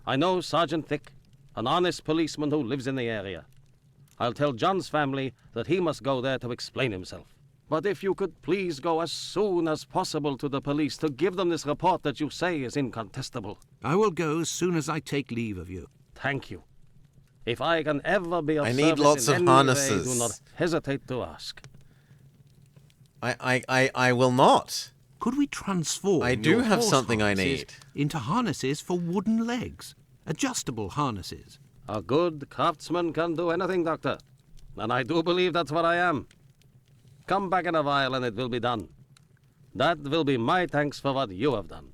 I know Sergeant Thick, an honest policeman who lives in the area. I'll tell John's family that he must go there to explain himself. But if you could please go as soon as possible to the police to give them this report that you say is incontestable. I will go as soon as I take leave of you. Thank you. If I can ever be of I service need lots in of any harnesses. way, do not hesitate to ask. I will not. Could we transform I do your have horse something I harnesses need. into harnesses for wooden legs? Adjustable harnesses. A good craftsman can do anything, Doctor. And I do believe that's what I am. Come back in a while and it will be done. That will be my thanks for what you have done.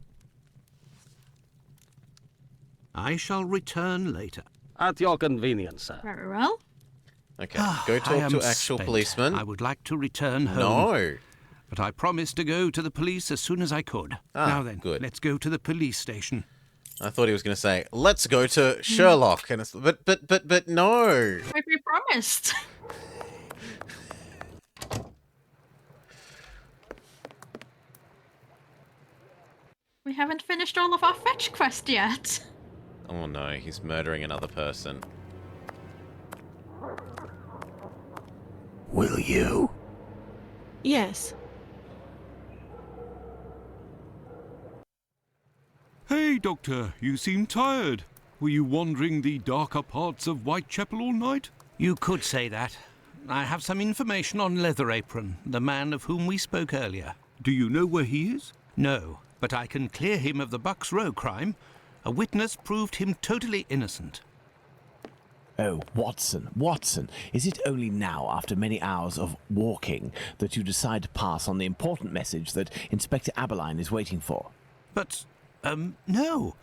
I shall return later. At your convenience, sir. Very well. Okay, go I talk am to actual spent. policemen. I would like to return home. No. But I promised to go to the police as soon as I could. Now then, good. let's go to the police station. I thought he was going to say, let's go to Sherlock. And it's, but no. Like we promised. We haven't finished all of our fetch quest yet. Oh no, he's murdering another person. Will you? Yes. Hey, Doctor, you seem tired. Were you wandering the darker parts of Whitechapel all night? You could say that. I have some information on Leather Apron, the man of whom we spoke earlier. Do you know where he is? No, but I can clear him of the Bucks Row crime. A witness proved him totally innocent. Oh, Watson, is it only now, after many hours of walking, that you decide to pass on the important message that Inspector Aberline is waiting for? But, no.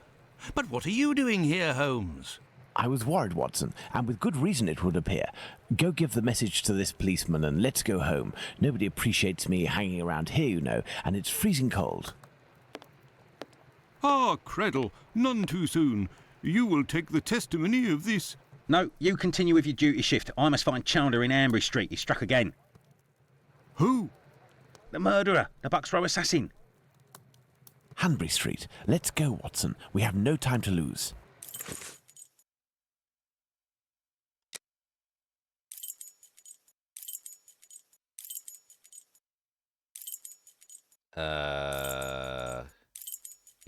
But what are you doing here, Holmes? I was worried, Watson, and with good reason it would appear. Go give the message to this policeman and let's go home. Nobody appreciates me hanging around here, you know, and it's freezing cold. Ah, Creddle, none too soon. You will take the testimony of this. No, you continue with your duty shift. I must find Chandler in Ambury Street. He's struck again. Who? The murderer, the Bucks Row assassin. Hanbury Street. Let's go, Watson. We have no time to lose.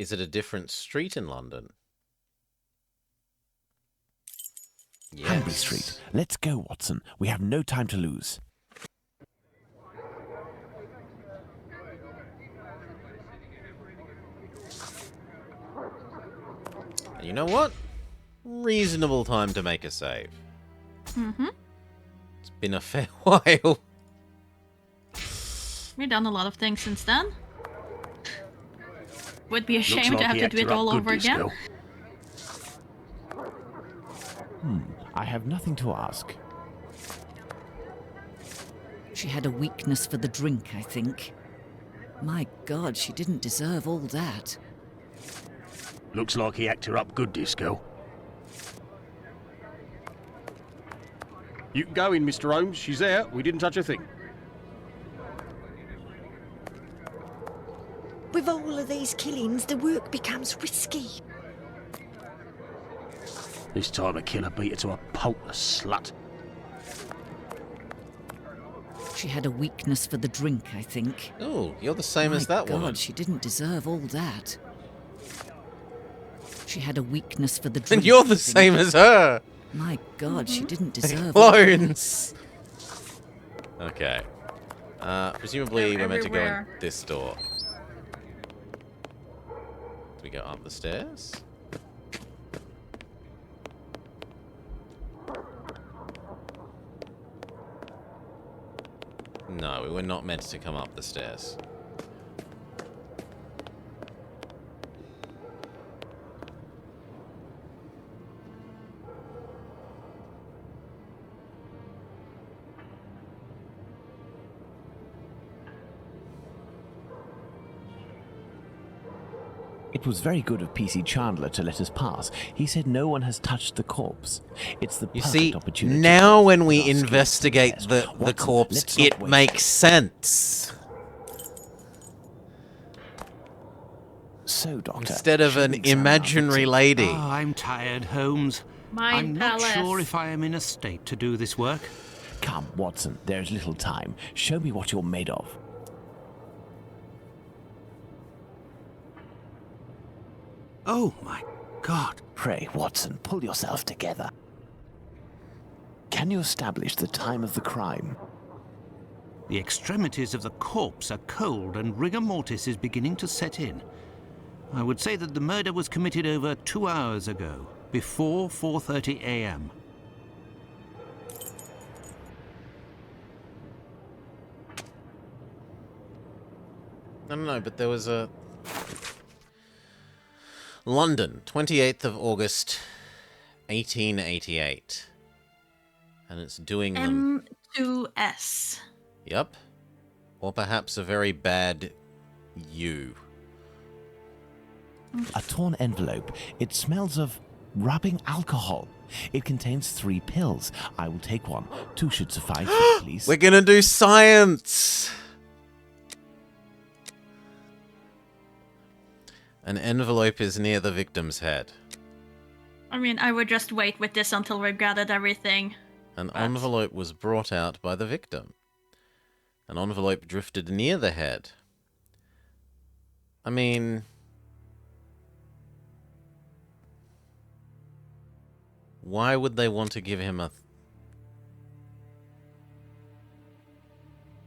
Is it a different street in London? Yes. Hanbury Street. Let's go, Watson. We have no time to lose. You know what? Reasonable time to make a save. Mm-hmm. It's been a fair while. We've done a lot of things since then. Would be a Looks shame like to have he to acted do it up all good, over this again. girl. I have nothing to ask. She had a weakness for the drink, I think. My God, she didn't deserve all that. Looks like he acted her up good, this girl. You can go in, Mr. Holmes. She's there. We didn't touch a thing. With all of these killings, the work becomes risky. This time a killer beat her to a pulp, a slut. She had a weakness for the drink, I think. Oh, you're the same as that My God, woman. she didn't deserve all that. She had a weakness for the drink. And you're the I think. same as her. My God, she didn't deserve all that. Clones. Okay. Presumably we're meant to go in everywhere. this door. Do we go up the stairs? No, we were not meant to come up the stairs. It was very good of PC Chandler to let us pass. He said no one has touched the corpse. It's the You perfect see, opportunity. now to when we put our skills to investigate test. the Watson, corpse, let's not it waste makes sense. So, Doctor, Instead of shall an we examine our imaginary victim? lady. Oh, I'm tired, Holmes. Mind I'm not Palace. sure if I am in a state to do this work. Come, Watson, there is little time. Show me what you're made of. Oh, my God. Pray, Watson, pull yourself together. Can you establish the time of the crime? The extremities of the corpse are cold and rigor mortis is beginning to set in. I would say that the murder was committed over 2 hours ago, before 4:30 a.m. No, but there was a... London, 28th of August, 1888. And it's doing them... M2S. Yep. Or perhaps a very bad U. A torn envelope. It smells of rubbing alcohol. It contains 3 pills. I will take one. 2 should suffice, please. We're gonna do science! An envelope is near the victim's head. I mean, I would just wait with this until we've gathered everything. An envelope was brought out by the victim. An envelope drifted near the head. I mean... Why would they want to give him a...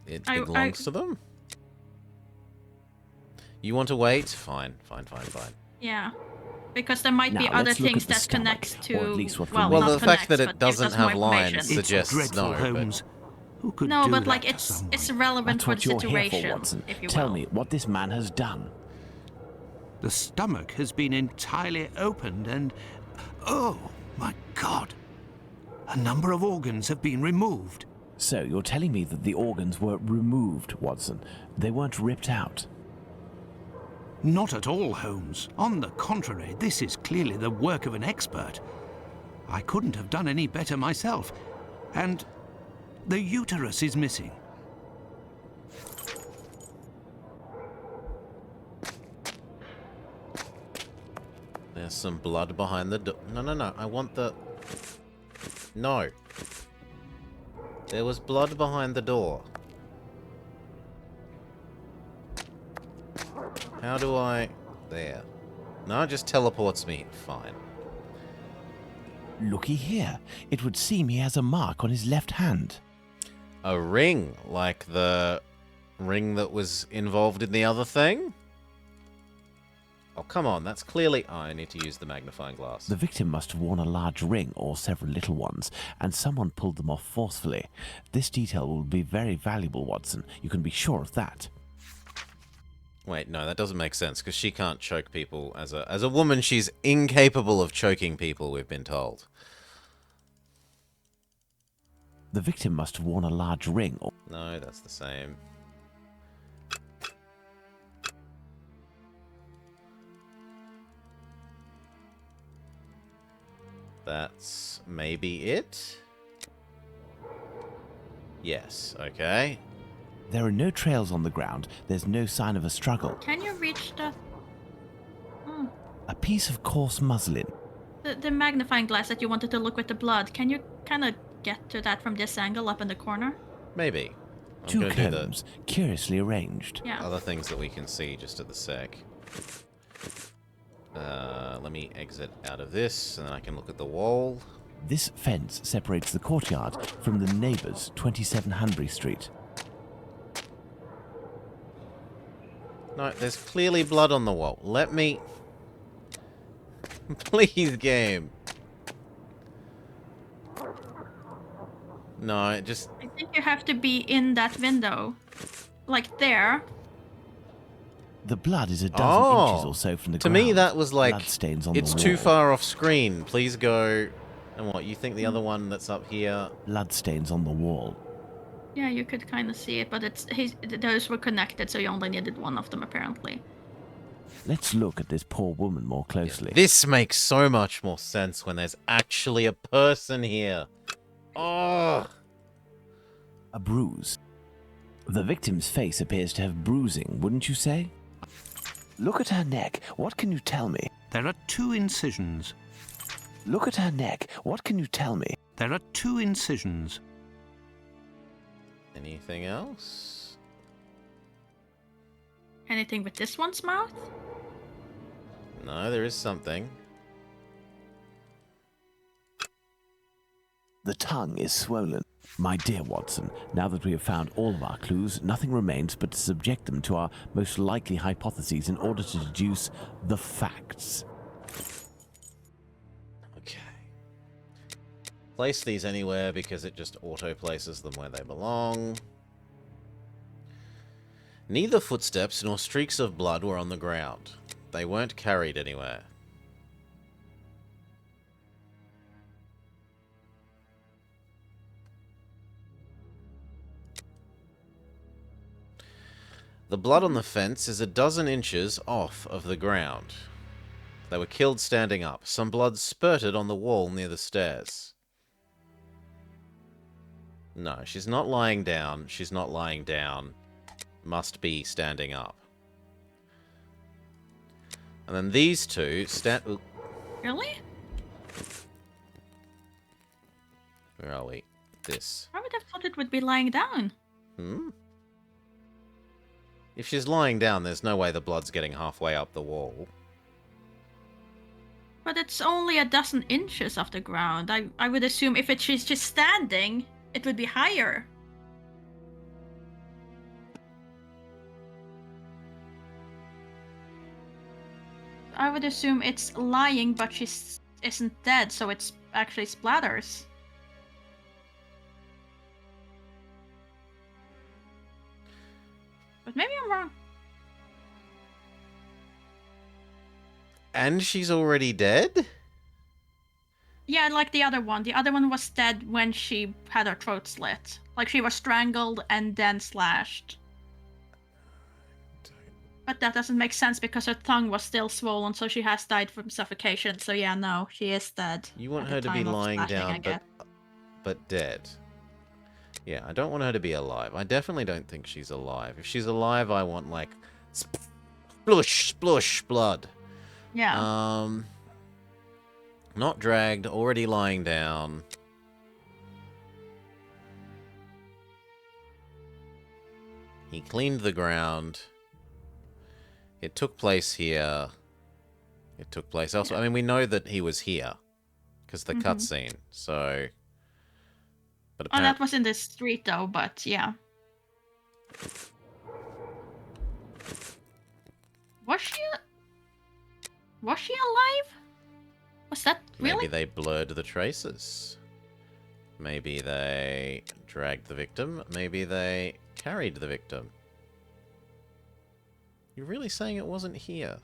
It belongs to them? You want to wait? Fine. Yeah. Because there might be Now, other let's look things at the that stomach, connects to... or at least what well, Well, not the fact that connects, it but gives doesn't us more have lines information. suggests dreadful, no, but... Holmes. Who could No, do but that like to it's someone? relevant That's for what the you're situation, here for, Watson. if you Tell will. me what this man has done. The stomach has been entirely opened and... Oh, my God. A number of organs have been removed. So, you're telling me that the organs were removed, Watson. They weren't ripped out. Not at all, Holmes. On the contrary, this is clearly the work of an expert. I couldn't have done any better myself. And the uterus is missing. There's some blood behind the door. No. I want the... No. There was blood behind the door. How do I... There. No, it just teleports me. Fine. Looky here. It would seem he has a mark on his left hand. A ring, like the ring that was involved in the other thing? Oh, come on, that's clearly... Oh, I need to use the magnifying glass. The victim must have worn a large ring or several little ones, and someone pulled them off forcefully. This detail will be very valuable, Watson. You can be sure of that. Wait, no, that doesn't make sense, because she can't choke people. As a woman, she's incapable of choking people, we've been told. The victim must have worn a large ring or... No, that's the same. That's maybe it? Yes, okay. There are no trails on the ground. There's no sign of a struggle. Can you reach the... Oh. A piece of coarse muslin. The magnifying glass that you wanted to look with the blood, can you kind of get to that from this angle up in the corner? Maybe. I'm Two gonna do combs, curiously arranged. Yeah. other things that we can see just at the sec. Let me exit out of this, and then I can look at the wall. This fence separates the courtyard from the neighbours, 27 Hanbury Street. No, there's clearly blood on the wall. Let me... Please, game. No, it just... I think you have to be in that window. Like there. The blood is a dozen inches or so from the to ground. me, that was like, Bloodstains on it's the too wall. far off screen. Please go... And what, you think the other one that's up here... Bloodstains on the wall. Yeah, you could kind of see it, but those were connected, so you only needed one of them, apparently. Let's look at this poor woman more closely. This makes so much more sense when there's actually a person here. Oh! A bruise. The victim's face appears to have bruising, wouldn't you say? Look at her neck. What can you tell me? There are 2 incisions. Look at her neck. What can you tell me? There are 2 incisions. Anything else? Anything with this one's mouth? No, there is something. The tongue is swollen. My dear Watson, now that we have found all of our clues, nothing remains but to subject them to our most likely hypotheses in order to deduce the facts. Okay. Place these anywhere because it just auto-places them where they belong. Neither footsteps nor streaks of blood were on the ground. They weren't carried anywhere. The blood on the fence is a dozen inches off of the ground. They were killed standing up. Some blood spurted on the wall near the stairs. No, she's not lying down. She's not lying down. Must be standing up. And then these two stand... Really? Where are we? This. I would have thought it would be lying down. Hmm? If she's lying down, there's no way the blood's getting halfway up the wall. But it's only a dozen inches off the ground. I would assume if she's just standing, it would be higher. I would assume it's lying, but she isn't dead, so it's actually splatters. But maybe I'm wrong. And she's already dead? Yeah, like the other one. The other one was dead when she had her throat slit. Like she was strangled and then slashed. But that doesn't make sense because her tongue was still swollen, so she has died from suffocation. So yeah, no, she is dead. You want at her the to be time of lying slashing, I down, guess. but dead. Yeah, I don't want her to be alive. I definitely don't think she's alive. If she's alive, I want, like, splush, splush, blood. Yeah. Not dragged, already lying down. He cleaned the ground. It took place here. It took place elsewhere. I mean, we know that he was here because the cutscene. So, but Oh, that was in the street though. But yeah. Was she alive? Was that really? Maybe they blurred the traces. Maybe they dragged the victim. Maybe they carried the victim. You're really saying it wasn't here?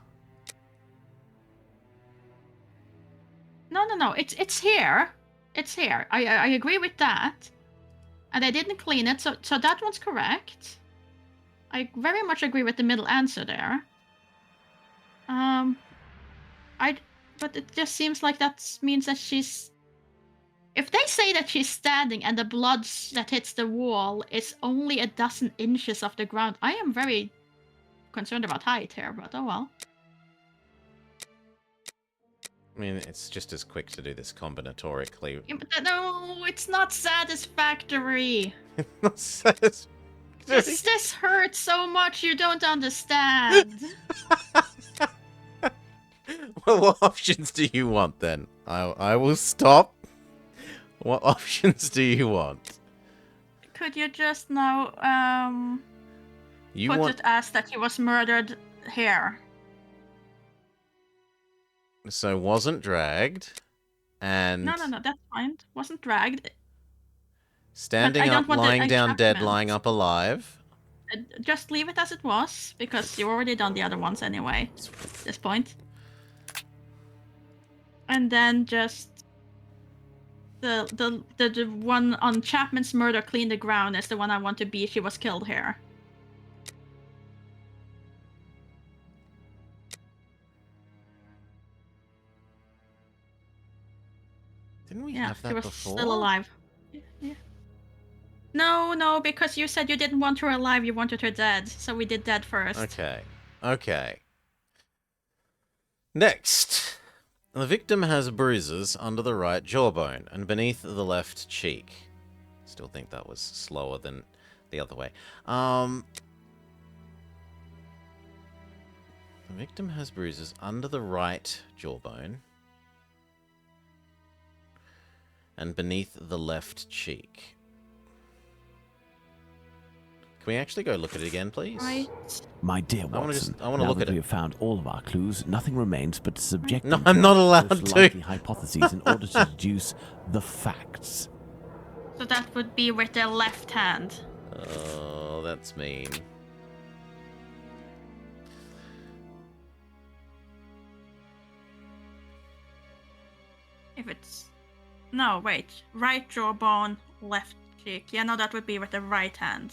No. It's here. It's here. I agree with that. And I didn't clean it, so that one's correct. I very much agree with the middle answer there. But it just seems like that means that she's. If they say that she's standing and the blood that hits the wall is only a dozen inches off the ground, I am very concerned about height here, but oh well. I mean, it's just as quick to do this combinatorically. Yeah, but no, it's not satisfactory. This hurts so much you don't understand. Well, what options do you want then? I will stop. What options do you want? Could you just now put it as that he was murdered here? So wasn't dragged, and No, that's fine. Wasn't dragged. Standing up, lying down dead, lying up alive. Just leave it as it was, because you already done the other ones anyway, at this point. And then just the one on Chapman's murder, clean the ground, is the one I want to be. She was killed here. Didn't we have that she was before? Still alive. Yeah. No, because you said you didn't want her alive, you wanted her dead. So we did dead first. Okay. Next. The victim has bruises under the right jawbone and beneath the left cheek. Still think that was slower than the other way. The victim has bruises under the right jawbone and beneath the left cheek. Can we actually go look at it again, please? Right. My dear Watson, I want to now look that at we it. have found all of our clues, nothing remains but to subject No, them I'm to not our allowed most to. likely hypotheses in order to deduce the facts. So that would be with the left hand. Oh, that's mean. If it's... No, wait. Right jawbone, left cheek. Yeah, no, that would be with the right hand.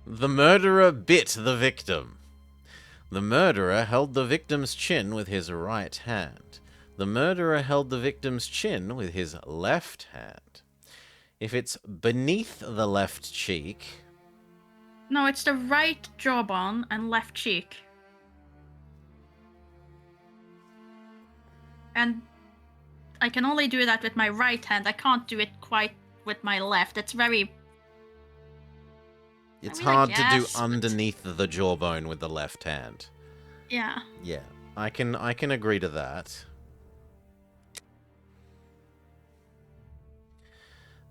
The murderer bit the victim. The murderer held the victim's chin with his right hand. The murderer held the victim's chin with his left hand. If it's beneath the left cheek... No, it's the right jawbone and left cheek. And I can only do that with my right hand. I can't do it quite with my left. It's very... It's I mean, hard I to do guess, underneath the jawbone with the left hand. Yeah. Yeah, I can agree to that.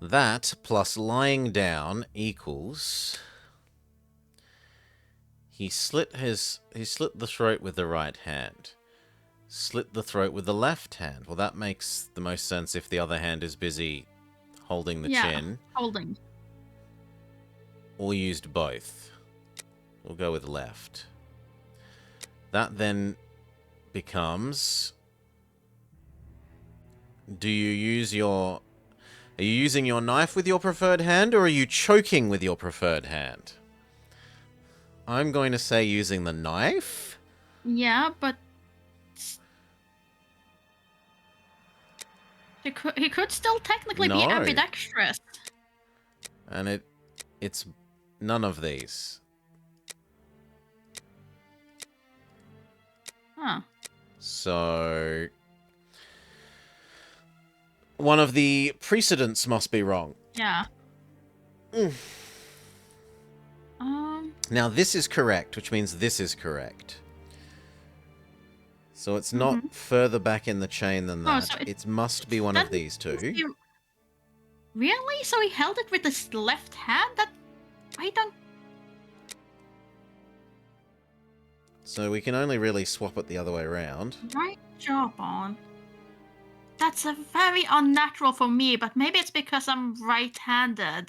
That plus lying down equals... He slit the throat with the right hand. Slit the throat with the left hand. Well, that makes the most sense if the other hand is busy holding the chin. Holding. Or used both. We'll go with left. That then becomes... Are you using your knife with your preferred hand, or are you choking with your preferred hand? I'm going to say using the knife. Yeah, but... He could still technically be ambidextrous. And it's none of these. Huh. So... One of the precedents must be wrong. Yeah. Now this is correct, which means this is correct. So it's not further back in the chain than that. So it must be one of these two. Really? So he held it with his left hand? That... I don't... So we can only really swap it the other way around. Right job on. That's a very unnatural for me, but maybe it's because I'm right-handed.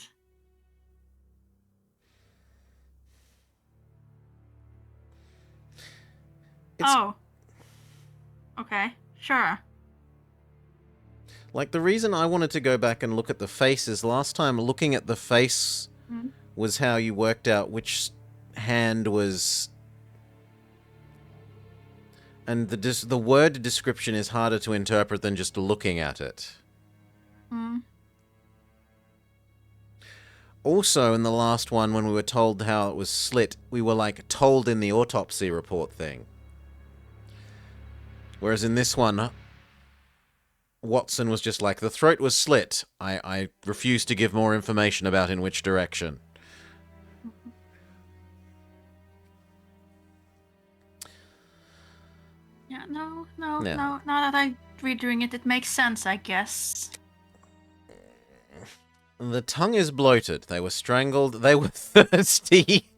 Oh. Okay, sure. Like, the reason I wanted to go back and look at the face is last time looking at the face was how you worked out which hand was... And the word description is harder to interpret than just looking at it. Also, in the last one, when we were told how it was slit, we were, like, told in the autopsy report thing. Whereas in this one, Watson was just like, the throat was slit. I refuse to give more information about in which direction. Yeah, no. Now that I'm redoing it, it makes sense, I guess. The tongue is bloated. They were strangled. They were thirsty.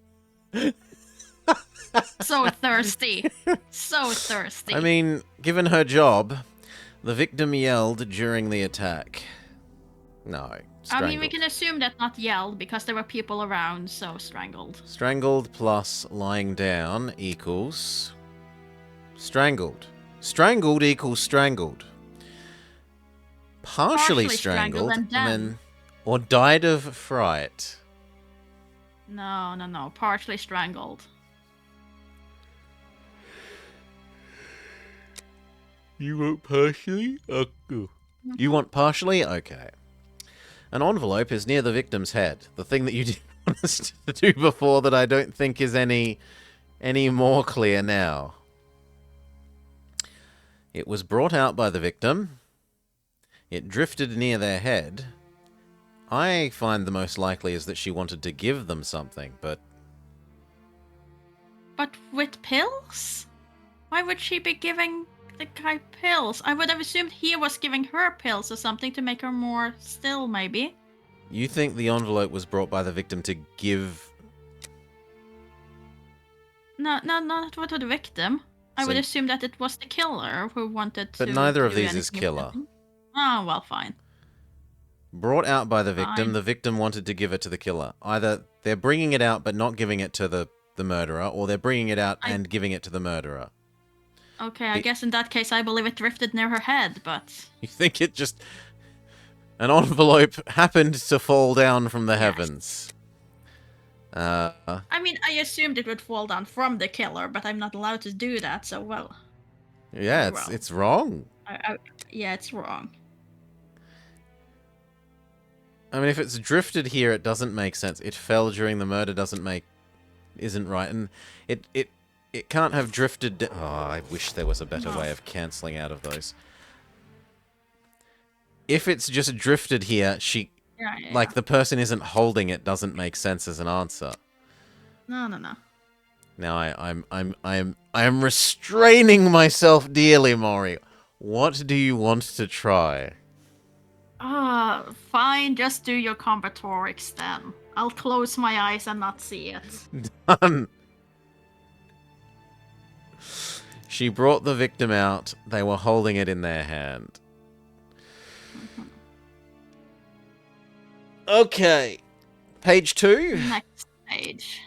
So thirsty. So thirsty. I mean, given her job, the victim yelled during the attack. No, strangled. I mean, we can assume that not yelled because there were people around, so strangled. Strangled plus lying down equals... Strangled. Strangled equals strangled. Partially strangled and then... Or died of fright. No. Partially strangled. You want partially? You want partially? Okay. An envelope is near the victim's head. The thing that you didn't want us to do before that I don't think is any more clear now. It was brought out by the victim. It drifted near their head. I find the most likely is that she wanted to give them something, but... But with pills? Why would she be giving the guy pills? I would have assumed he was giving her pills or something to make her more still, maybe. You think the envelope was brought by the victim to give... No, not to the victim. I would assume that it was the killer who wanted to... But neither of do these is killer. Oh, well, fine. Brought out by the victim wanted to give it to the killer. Either they're bringing it out but not giving it to the murderer, or they're bringing it out and giving it to the murderer. Okay, I guess in that case I believe it drifted near her head, but... You think it just... An envelope happened to fall down from the heavens. I mean, I assumed it would fall down from the killer, but I'm not allowed to do that, so well... Yeah, it's wrong. Yeah, it's wrong. I mean, if it's drifted here, it doesn't make sense. It fell during the murder isn't right. And it can't have drifted... Oh, I wish there was a better way of cancelling out of those. If it's just drifted here, like, the person isn't holding it doesn't make sense as an answer. No. Now, I am restraining myself dearly, Maury. What do you want to try? Fine, just do your combinatorics then. I'll close my eyes and not see it. Done. She brought the victim out. They were holding it in their hand. Okay. Page 2. Next page.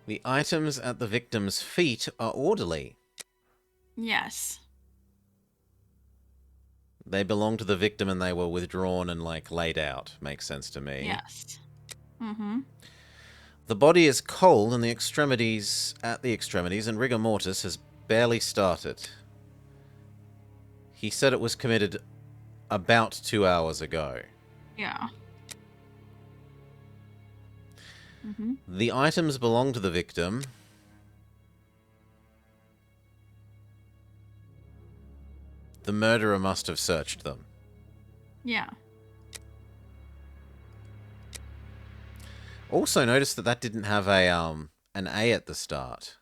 The items at the victim's feet are orderly. Yes. They belong to the victim and they were withdrawn and, like, laid out. Makes sense to me. Yes. The body is cold and at the extremities, and rigor mortis has barely started. He said it was committed about 2 hours ago. Yeah. The items belong to the victim. The murderer must have searched them. Yeah. Also notice that didn't have a an A at the start.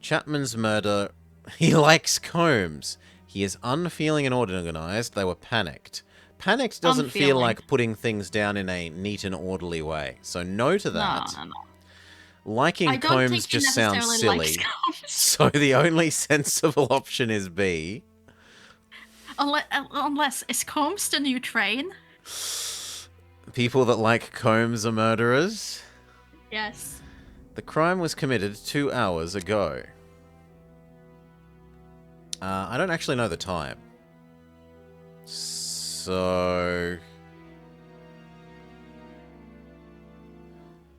Chapman's murder. He likes combs. He is unfeeling and unorganized. They were panicked. Panicked doesn't feel like putting things down in a neat and orderly way. So no to that. No. Liking combs just sounds silly. So the only sensible option is B. Unless is combs the new train? People that like combs are murderers? Yes. The crime was committed 2 hours ago. I don't actually know the time. So...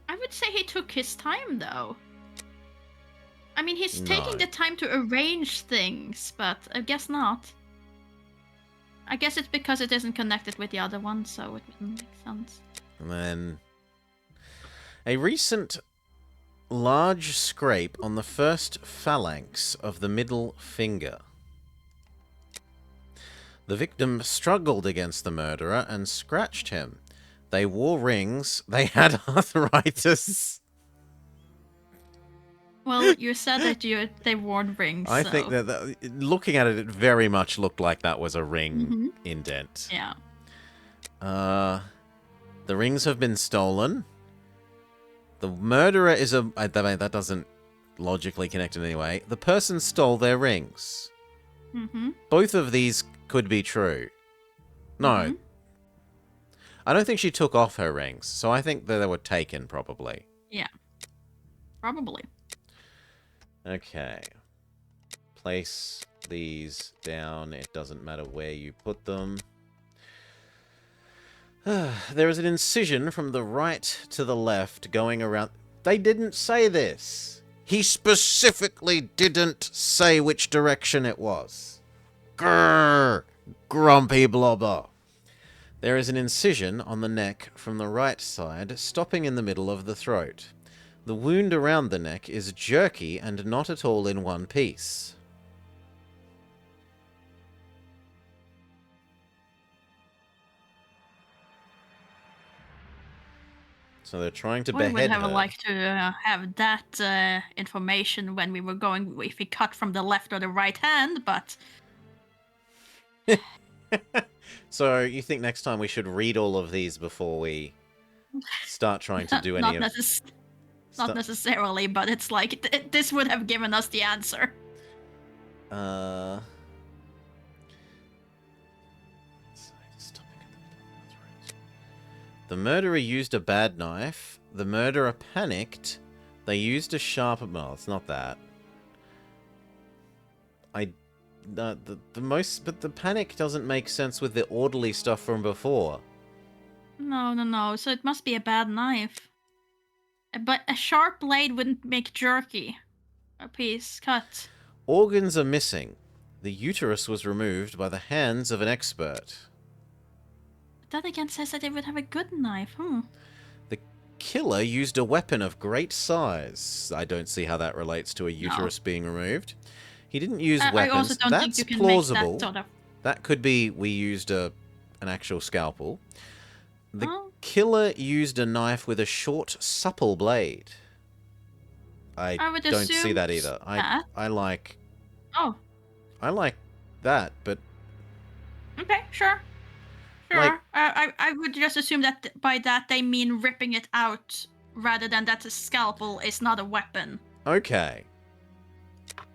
I would say he took his time, though. I mean, he's taking the time to arrange things, but I guess not. I guess it's because it isn't connected with the other one, so it wouldn't make sense. And then... A recent large scrape on the first phalanx of the middle finger. The victim struggled against the murderer and scratched him. They wore rings. They had arthritis. Well, you said that they wore rings. I think that looking at it, it very much looked like that was a ring indent. Yeah. The rings have been stolen. The murderer is a... that doesn't logically connect in any way. The person stole their rings. Both of these could be true. No. I don't think she took off her rings, so I think that they were taken, probably. Yeah. Probably. Okay. Place these down. It doesn't matter where you put them. There is an incision from the right to the left going around... They didn't say this. He specifically didn't say which direction it was. Grrr! Grumpy blobber. There is an incision on the neck from the right side, stopping in the middle of the throat. The wound around the neck is jerky and not at all in one piece. So they're trying to behead her. We would have liked to have that information when we were going, if we cut from the left or the right hand, but... So you think next time we should read all of these before we start trying to do any of... Not necessarily, but it's like, this would have given us the answer. The murderer used a bad knife. The murderer panicked. They used a sharp... Well, it's not that. But the panic doesn't make sense with the orderly stuff from before. No. So it must be a bad knife. But a sharp blade wouldn't make jerky. A piece cut. Organs are missing. The uterus was removed by the hands of an expert. That again says that they would have a good knife. The killer used a weapon of great size. I don't see how that relates to a uterus being removed. He didn't use weapons. I also don't That's think you can plausible. make that sort of... That could be we used an actual scalpel. The killer used a knife with a short, supple blade. I don't see that either. I like... Oh. I like that, but... Okay, sure. Sure. I would just assume that by that they mean ripping it out, rather than that a scalpel is not a weapon. Okay.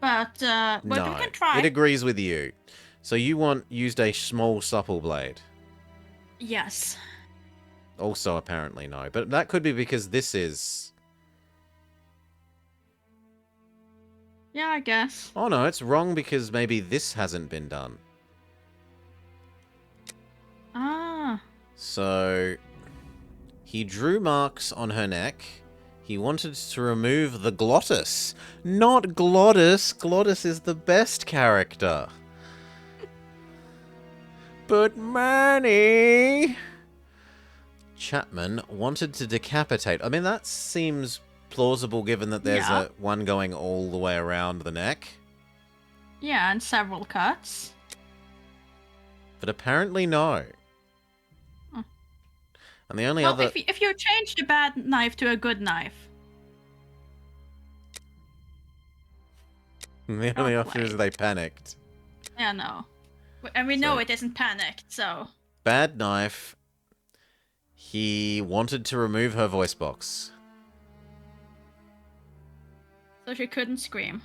But no, we can try. It agrees with you. So you used a small, supple blade? Yes. Also, apparently no. But that could be because this is... Yeah, I guess. Oh no, it's wrong because maybe this hasn't been done. Ah. So, he drew marks on her neck. He wanted to remove the glottis. Not Glottis. Glottis is the best character. But Manny... Chapman wanted to decapitate... I mean, that seems plausible given that there's one going all the way around the neck. Yeah, and several cuts. But apparently no. And the only Well, other... if you change the bad knife to a good knife. The only option is they panicked. Yeah, no. And we know it isn't panicked, so... Bad knife. He wanted to remove her voice box. So she couldn't scream.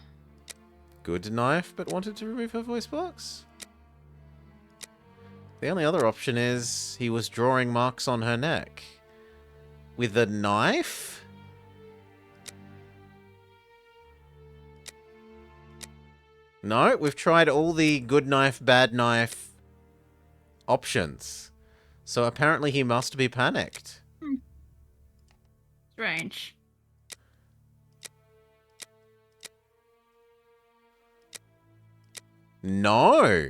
Good knife, but wanted to remove her voice box? The only other option is he was drawing marks on her neck. With a knife? No, we've tried all the good knife, bad knife options. So apparently he must be panicked. Strange. No.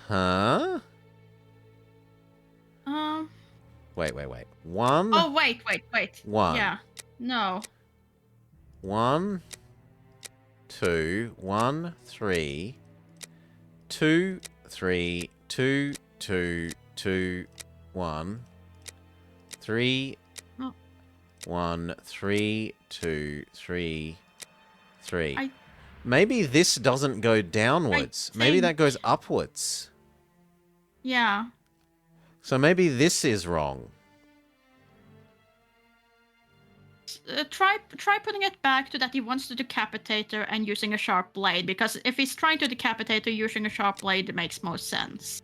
Huh? Wait. One. Oh, wait. One. Yeah. No. 1, 2, 1, 3, 2, 3, 2, 2, 2, 1, 3, 1, 3, 2, 3, 3. Maybe this doesn't go downwards. Maybe that goes upwards. Yeah. So maybe this is wrong. Try putting it back to that he wants to decapitate her and using a sharp blade, because if he's trying to decapitate her using a sharp blade, it makes most sense.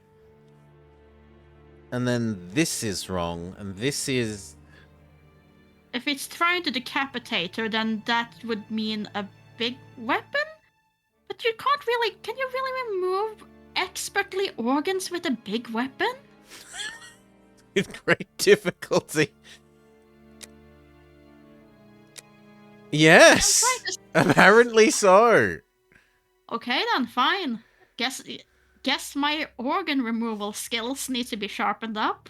And then this is wrong, and this is... If it's trying to decapitate her, then that would mean a big weapon? But you can't really... Can you really remove expertly organs with a big weapon? With great difficulty. Yes! Apparently so. Okay then, fine. Guess my organ removal skills need to be sharpened up.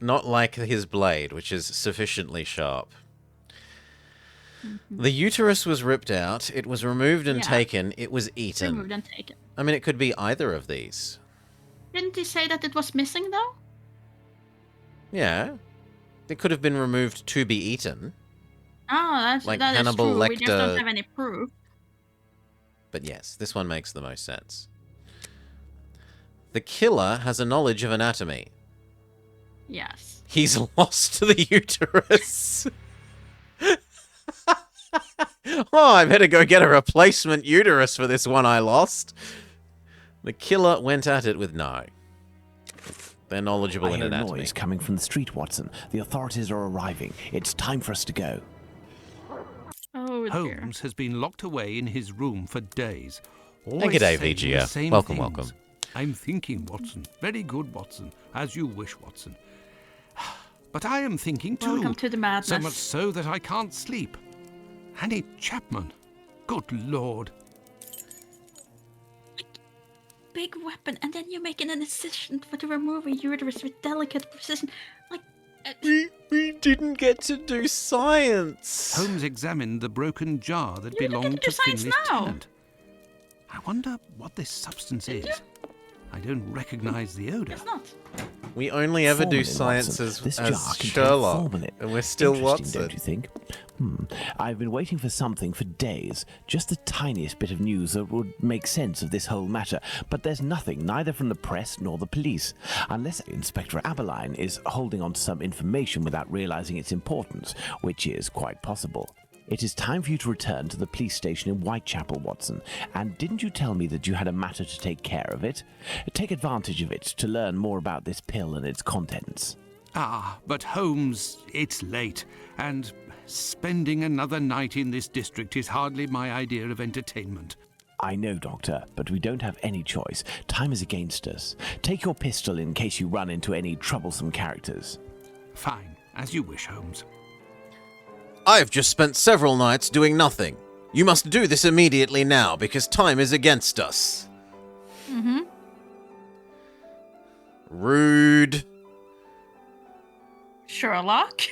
Not like his blade, which is sufficiently sharp. The uterus was ripped out, it was removed and taken, it was eaten. Removed and taken. I mean, it could be either of these. Didn't he say that it was missing, though? Yeah. It could have been removed to be eaten. Oh, Like that is Hannibal true. We just don't Lecter. have any proof. But yes, this one makes the most sense. The killer has a knowledge of anatomy. Yes. He's lost the uterus. Oh, I better go get a replacement uterus for this one I lost. The killer went at it with no. They're knowledgeable in I hear a anatomy. noise coming from the street, Watson. The authorities are arriving. It's time for us to go. Oh, dear. Holmes has been locked away in his room for days. Hey, Always g'day, saying the VGF. same Welcome, things. welcome. I'm thinking, Watson. Very good, Watson. As you wish, Watson. But I am thinking too. Welcome to the madness. So much so that I can't sleep. Annie Chapman. Good Lord. Big weapon, and then you make an incision to remove a uterus with delicate precision. Like... We didn't get to do science. Holmes examined the broken jar that You belonged get to to do science Finley's now. tenant. I wonder what this substance is. I don't recognize the odor. It's not. We only ever do Formalin, science Watson. as This jar contains Sherlock, formalin. and we're still Interesting, Watson. don't you think? I've been waiting for something for days. Just the tiniest bit of news that would make sense of this whole matter. But there's nothing, neither from the press nor the police. Unless Inspector Aberline is holding on to some information without realizing its importance, which is quite possible. It is time for you to return to the police station in Whitechapel, Watson. And didn't you tell me that you had a matter to take care of it? Take advantage of it to learn more about this pill and its contents. Ah, but Holmes, it's late, and spending another night in this district is hardly my idea of entertainment. I know, Doctor, but we don't have any choice. Time is against us. Take your pistol in case you run into any troublesome characters. Fine, as you wish, Holmes. I've just spent several nights doing nothing. You must do this immediately now, because time is against us. Mm-hmm. Rude. Sherlock?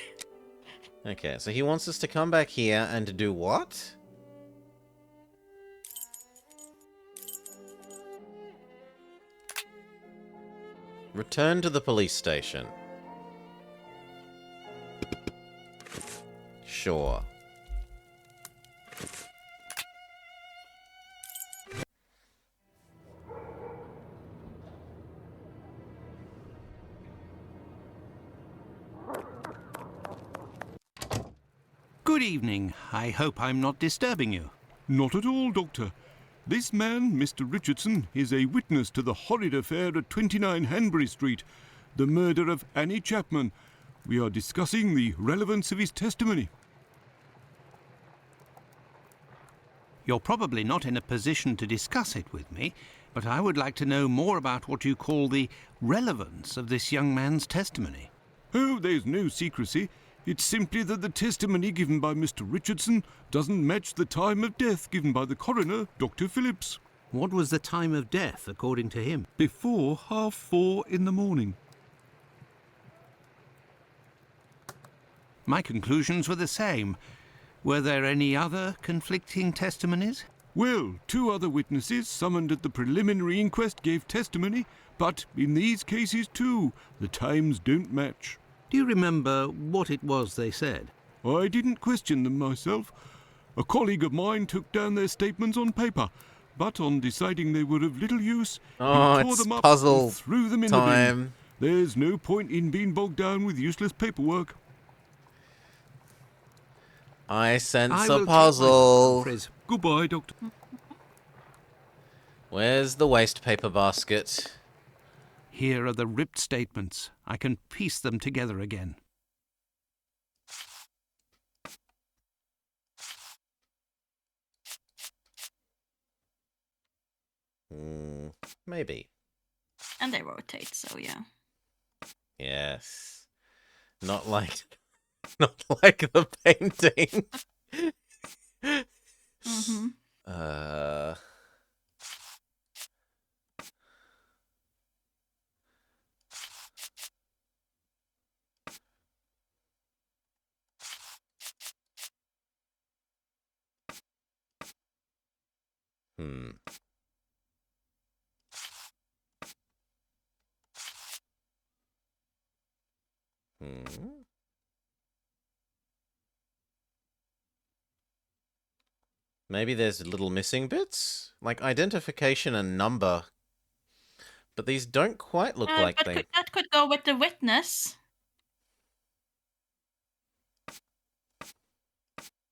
Okay, so he wants us to come back here and do what? Return to the police station. Sure. Good evening. I hope I'm not disturbing you. Not at all, Doctor. This man, Mr. Richardson, is a witness to the horrid affair at 29 Hanbury Street, the murder of Annie Chapman. We are discussing the relevance of his testimony. You're probably not in a position to discuss it with me, but I would like to know more about what you call the relevance of this young man's testimony. Oh, there's no secrecy. It's simply that the testimony given by Mr. Richardson doesn't match the time of death given by the coroner, Dr. Phillips. What was the time of death, according to him? Before 4:30 in the morning. My conclusions were the same. Were there any other conflicting testimonies? Well, 2 other witnesses summoned at the preliminary inquest gave testimony, but in these cases too, the times don't match. Do you remember what it was they said? I didn't question them myself. A colleague of mine took down their statements on paper, but on deciding they were of little use, he tore it's them up puzzle and threw them in the time. bin. There's no point in being bogged down with useless paperwork. I sense I a will take my puzzle. Humphreys. Goodbye, Doctor. Where's the waste paper basket? Here are the ripped statements. I can piece them together again. Maybe. And they rotate, so yeah. Yes. Not like the painting. Mm-hmm. Hmm. Maybe there's little missing bits? Like identification and number. But these don't quite look like they... That could go with the witness.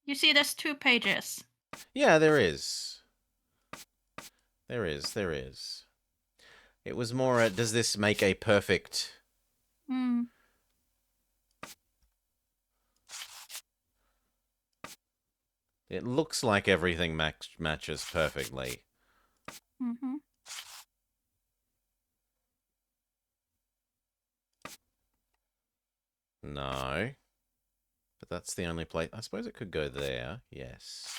You see, there's 2 pages. Yeah, there is. There is. It was more a, does this make a perfect... Hmm. It looks like everything matches perfectly. Mm-hmm. No. But that's the only place... I suppose it could go there. Yes.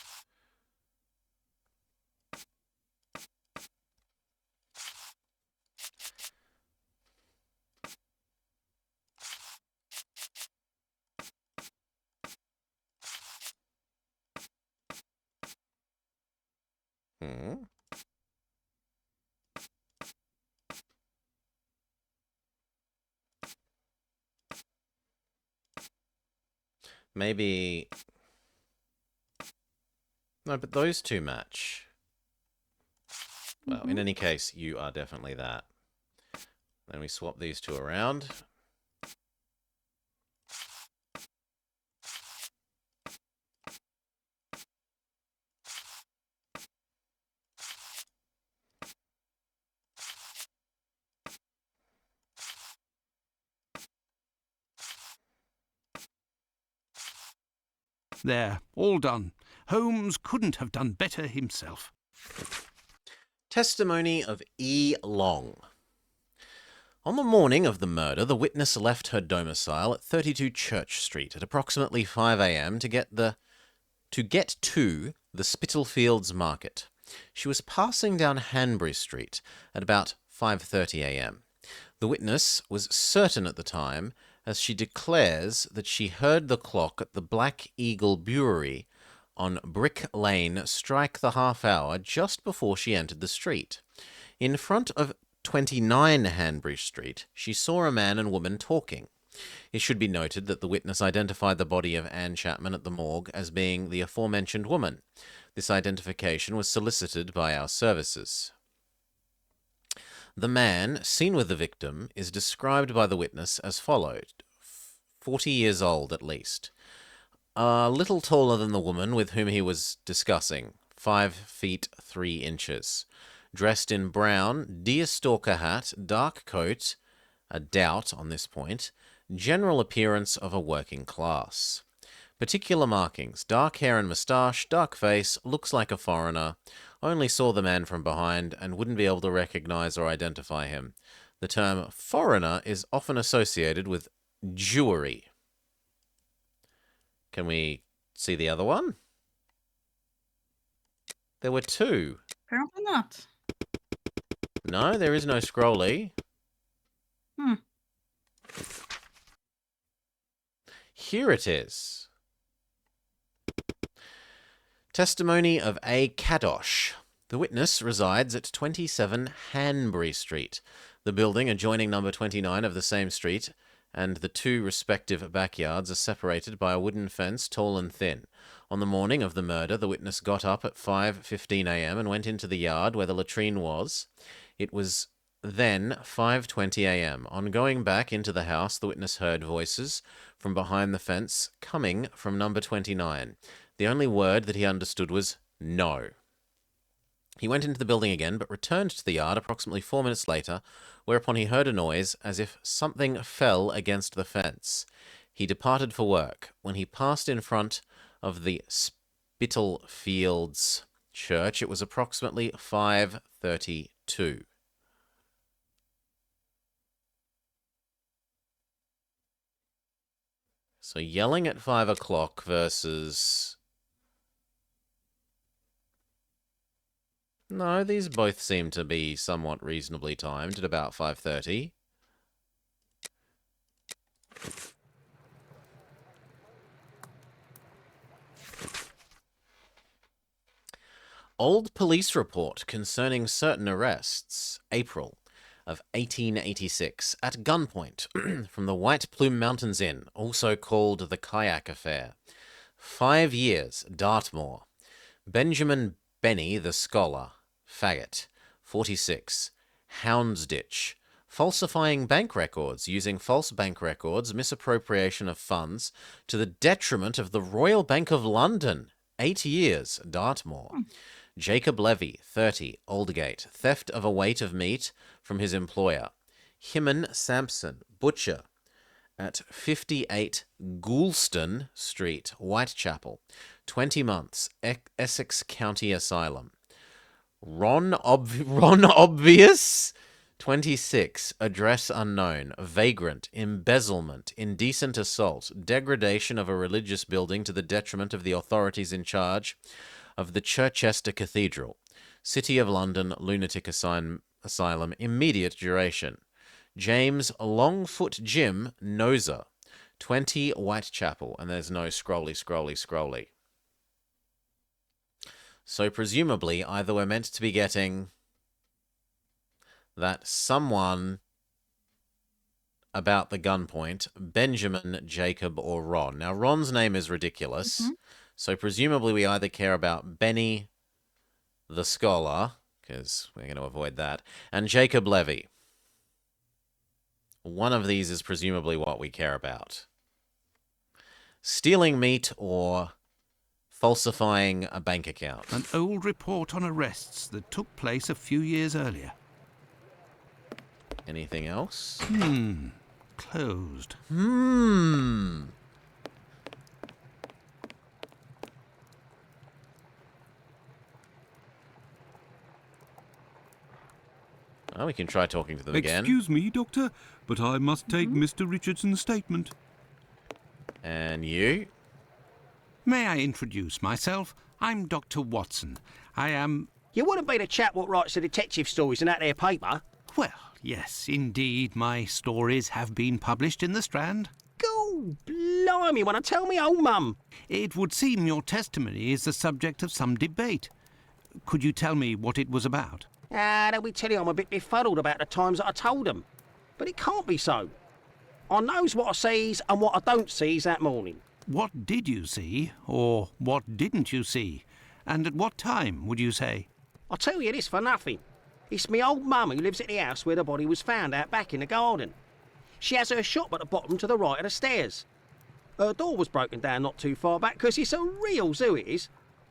Maybe... No, but those 2 match. Well, in any case, you are definitely that. Then we swap these 2 around. There, all done. Holmes couldn't have done better himself. Testimony of E. Long. On the morning of the murder, the witness left her domicile at 32 Church Street at approximately 5 a.m. to get to the Spitalfields Market. She was passing down Hanbury Street at about 5:30 a.m. The witness was certain at the time, as she declares that she heard the clock at the Black Eagle Brewery on Brick Lane strike the half hour just before she entered the street. In front of 29 Hanbury Street, she saw a man and woman talking. It should be noted that the witness identified the body of Anne Chapman at the morgue as being the aforementioned woman. This identification was solicited by our services. The man seen with the victim is described by the witness as follows: 40 years old at least. A little taller than the woman with whom he was discussing, 5 feet 3 inches. Dressed in brown, deerstalker hat, dark coat, a doubt on this point, general appearance of a working class. Particular markings: dark hair and moustache, dark face, looks like a foreigner. Only saw the man from behind and wouldn't be able to recognize or identify him. The term foreigner is often associated with Jewry. Can we see the other one? There were 2. Apparently not. No, there is no scrolly. Here it is. Testimony of A. Kadosh. The witness resides at 27 Hanbury Street. The building adjoining number 29 of the same street and the 2 respective backyards are separated by a wooden fence, tall and thin. On the morning of the murder, the witness got up at 5:15 a.m. and went into the yard where the latrine was. It was then 5:20 a.m. On going back into the house, the witness heard voices from behind the fence coming from number 29. The only word that he understood was no. He went into the building again, but returned to the yard approximately 4 minutes later, whereupon he heard a noise as if something fell against the fence. He departed for work. When he passed in front of the Spitalfields Church, it was approximately 5:32. So yelling at 5 o'clock versus... No, these both seem to be somewhat reasonably timed at about 5:30. Old police report concerning certain arrests, April of 1886, at gunpoint from the White Plume Mountains Inn, also called the Kayak Affair. 5 years, Dartmoor. Benjamin Benny, the scholar, faggot, 46, Houndsditch. Falsifying bank records, using false bank records, misappropriation of funds to the detriment of the Royal Bank of London, 8 years, Dartmoor. Jacob Levy, 30, Aldgate, theft of a weight of meat from his employer. Hyman Sampson, butcher, at 58 Goulston Street, Whitechapel, 20 months, Essex County Asylum. Ron Obvious, 26, address unknown, vagrant, embezzlement, indecent assault, degradation of a religious building to the detriment of the authorities in charge of the Chichester Cathedral, City of London Lunatic Asylum, immediate duration. James Longfoot Jim Noser, 20 Whitechapel, and there's no scrolly. So presumably either we're meant to be getting that someone about the gunpoint, Benjamin, Jacob, or Ron. Now, Ron's name is ridiculous, so presumably we either care about Benny the scholar, because we're going to avoid that, and Jacob Levy. One of these is presumably what we care about. Stealing meat or falsifying a bank account. An old report on arrests that took place a few years earlier. Anything else? Closed. Oh, we can try talking to them again. Excuse me, Doctor, but I must take Mr. Richardson's statement. And you? May I introduce myself? I'm Dr. Watson. I am... You wouldn't be the chap what writes the detective stories in that there paper? Well, yes, indeed, my stories have been published in the Strand. Go, blimey, wanna tell me old mum? It would seem your testimony is the subject of some debate. Could you tell me what it was about? They'll be telling I'm a bit befuddled about the times that I told them. But it can't be so. I knows what I sees and what I don't sees that morning. What did you see, or what didn't you see? And at what time, would you say? I'll tell you this for nothing. It's me old mum who lives at the house where the body was found out back in the garden. She has her shop at the bottom to the right of the stairs. Her door was broken down not too far back because it's a real zoo it is.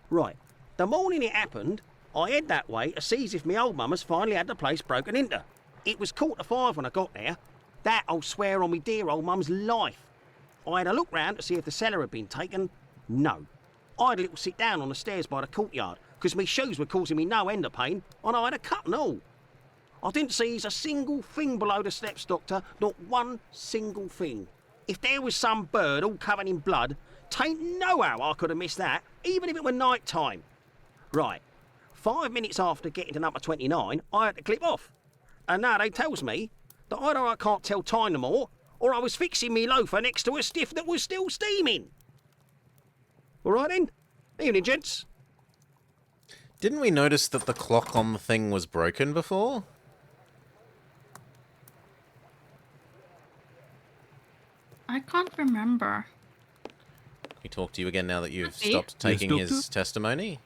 Right, the morning it happened, I head that way to see if me old mum has finally had the place broken into. It was 4:45 when I got there. That I'll swear on me dear old mum's life. I had a look round to see if the cellar had been taken. No. I had a little sit down on the stairs by the courtyard because me shoes were causing me no end of pain and I had a cut and all. I didn't see a single thing below the steps, Doctor, not one single thing. If there was some bird all covered in blood, tain't no how I could have missed that, even if it were night time. Right, 5 minutes after getting to number 29, I had to clip off. And now they tells me that either I can't tell time no more, or I was fixing me loafer next to a stiff that was still steaming. All right then. Evening, gents. Didn't we notice that the clock on the thing was broken before? I can't remember. Can we talk to you again now that you've Okay. stopped taking Yes, his testimony?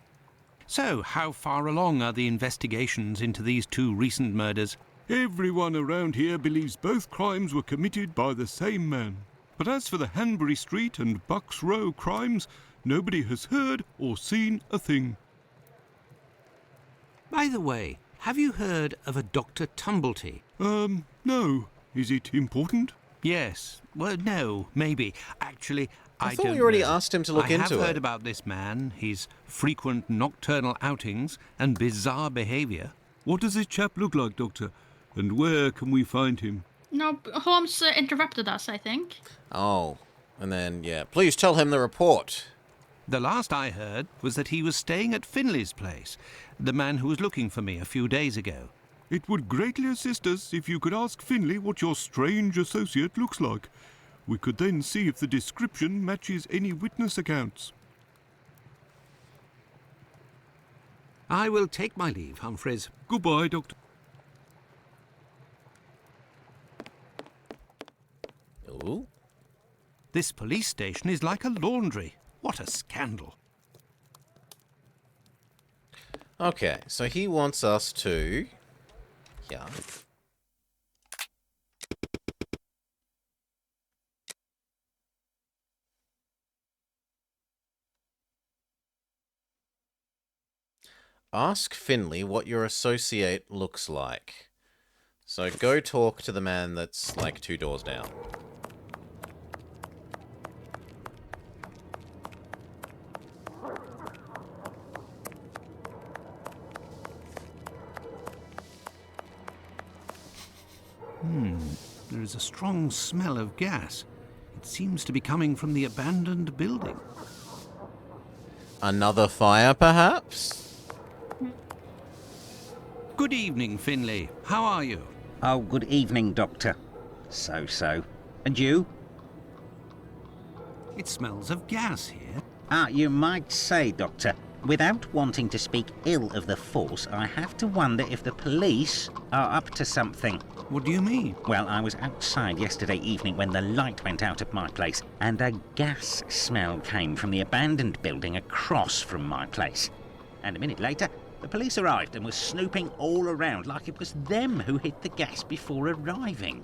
So, how far along are the investigations into these 2 recent murders? Everyone around here believes both crimes were committed by the same man. But as for the Hanbury Street and Bucks Row crimes, nobody has heard or seen a thing. By the way, have you heard of a Dr. Tumblety? No. Is it important? Yes. Well, no, maybe. Actually, I thought don't we already know. asked him to look I into have heard it. about this man, his frequent nocturnal outings and bizarre behaviour. What does this chap look like, Doctor? And where can we find him? No, Holmes interrupted us, I think. Oh, and then, yeah, please tell him the report. The last I heard was that he was staying at Finley's place, the man who was looking for me a few days ago. It would greatly assist us if you could ask Finley what your strange associate looks like. We could then see if the description matches any witness accounts. I will take my leave, Humphreys. Goodbye, Doctor. Ooh. This police station is like a laundry. What a scandal. Okay, so he wants us to... Yeah. Ask Finley what your associate looks like. So go talk to the man that's like 2 doors down. There is a strong smell of gas. It seems to be coming from the abandoned building. Another fire, perhaps? Good evening, Finley. How are you? Oh, good evening, Doctor. So. And you? It smells of gas here. You might say, Doctor. Without wanting to speak ill of the force, I have to wonder if the police are up to something. What do you mean? Well, I was outside yesterday evening when the light went out at my place, and a gas smell came from the abandoned building across from my place. And a minute later, the police arrived and was snooping all around like it was them who hid the gas before arriving.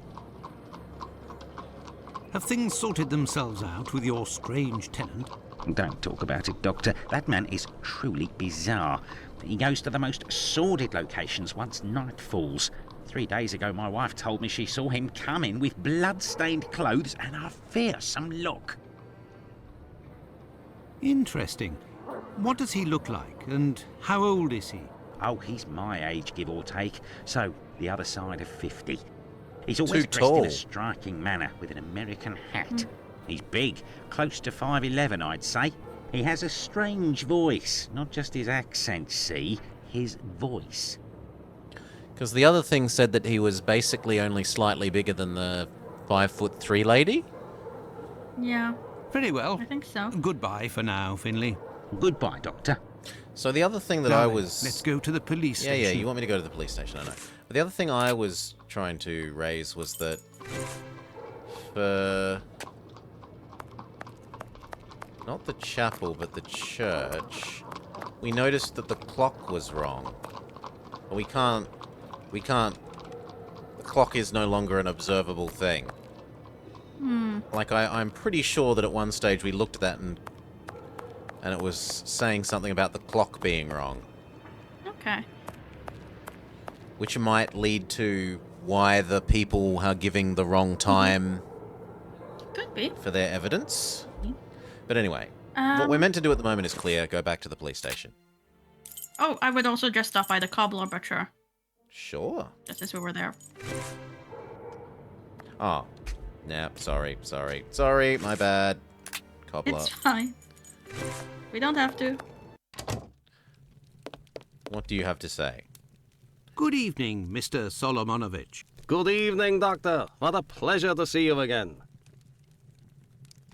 Have things sorted themselves out with your strange tenant? Don't talk about it, Doctor. That man is truly bizarre. He goes to the most sordid locations once night falls. 3 days ago, my wife told me she saw him come in with blood-stained clothes and a fearsome look. Interesting. What does he look like, and how old is he? Oh, he's my age, give or take, so the other side of 50. He's always Too dressed tall. in a striking manner with an American hat. He's big, close to 5'11", I'd say. He has a strange voice, not just his accent, see, his voice. Because the other thing said that he was basically only slightly bigger than the 5'3" lady? Yeah, Very well. I think so. Goodbye for now, Finley. Goodbye, Doctor. So the other thing that I Darling, was... let's go to the police station. Yeah, you want me to go to the police station, I know. But the other thing I was trying to raise was that for... not the chapel, but the church, we noticed that the clock was wrong. We can't... The clock is no longer an observable thing. Like, I'm pretty sure that at one stage we looked at that and it was saying something about the clock being wrong. Okay. Which might lead to why the people are giving the wrong time Could be. for their evidence. But anyway, what we're meant to do at the moment is clear. Go back to the police station. Oh, I would also just stop by the cobbler butcher. Sure. Just as we were there. Oh. Nah, sorry, my bad. Cobbler. It's fine. We don't have to. What do you have to say? Good evening, Mr. Solomonovich. Good evening, Doctor. What a pleasure to see you again.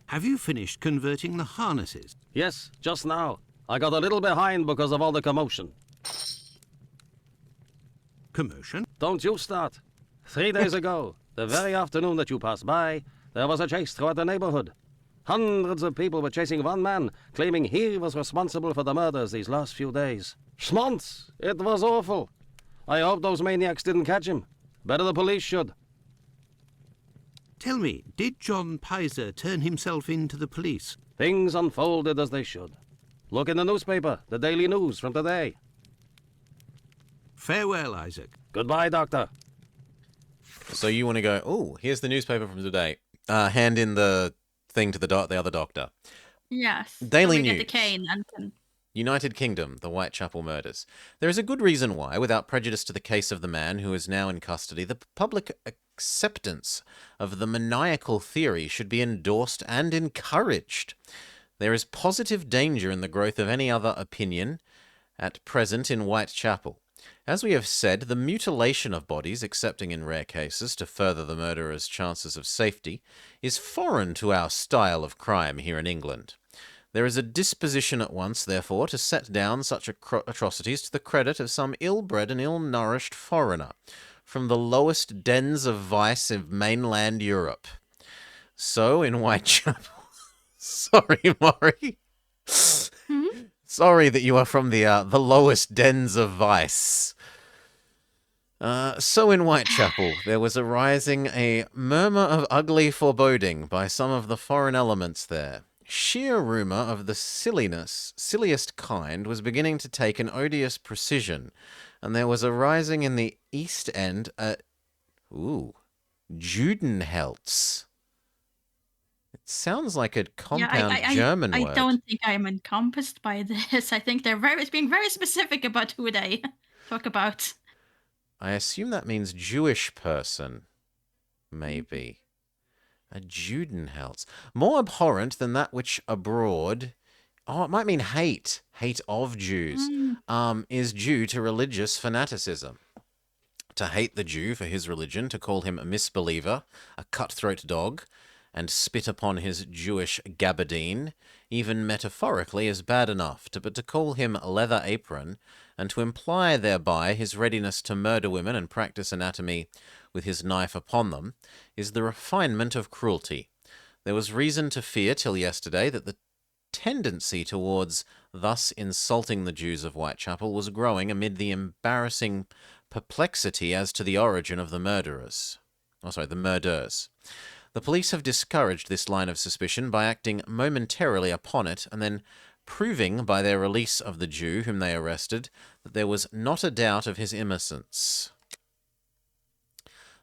Have you finished converting the harnesses? Yes, just now. I got a little behind because of all the commotion. Commotion? Don't you start. 3 days ago, the very afternoon that you passed by, there was a chase throughout the neighborhood. Hundreds of people were chasing one man, claiming he was responsible for the murders these last few days. Schmonz! It was awful. I hope those maniacs didn't catch him. Better the police should. Tell me, did John Pizer turn himself in to the police? Things unfolded as they should. Look in the newspaper, the Daily News from today. Farewell, Isaac. Goodbye, Doctor. So you want to go, oh, here's the newspaper from today. Hand in the thing to the other doctor. Yes. Daily so we News. Get the cane and can... United Kingdom, the Whitechapel murders. There is a good reason why, without prejudice to the case of the man who is now in custody, the public acceptance of the maniacal theory should be endorsed and encouraged. There is positive danger in the growth of any other opinion at present in Whitechapel. As we have said, the mutilation of bodies, excepting in rare cases to further the murderer's chances of safety, is foreign to our style of crime here in England. There is a disposition at once, therefore, to set down such atrocities to the credit of some ill-bred and ill-nourished foreigner from the lowest dens of vice of mainland Europe. So, in Whitechapel... Sorry, Maury. Sorry that you are from the lowest dens of vice. So in Whitechapel, there was arising a murmur of ugly foreboding by some of the foreign elements there. Sheer rumour of the silliest kind was beginning to take an odious precision, and there was arising in the East End a... Judenhelz. It sounds like a compound German word. I don't think I'm encompassed by this. I think they're being very specific about who they talk about. I assume that means Jewish person. Maybe. A Judenhelz. More abhorrent than that which abroad... Oh, it might mean hate. Hate of Jews. Is due to religious fanaticism. To hate the Jew for his religion, to call him a misbeliever, a cutthroat dog, and spit upon his Jewish gabardine, even metaphorically, is bad enough, but to call him leather apron, and to imply thereby his readiness to murder women and practice anatomy with his knife upon them, is the refinement of cruelty. There was reason to fear till yesterday that the tendency towards thus insulting the Jews of Whitechapel was growing amid the embarrassing perplexity as to the origin of the murderers. The murders. The police have discouraged this line of suspicion by acting momentarily upon it and then proving by their release of the Jew whom they arrested that there was not a doubt of his innocence.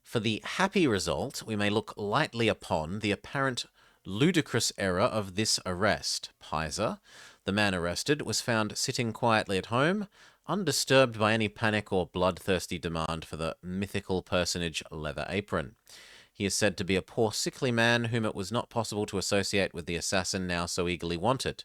For the happy result, we may look lightly upon the apparent ludicrous error of this arrest. Pizer, the man arrested, was found sitting quietly at home, undisturbed by any panic or bloodthirsty demand for the mythical personage Leather Apron. He is said to be a poor sickly man whom it was not possible to associate with the assassin now so eagerly wanted,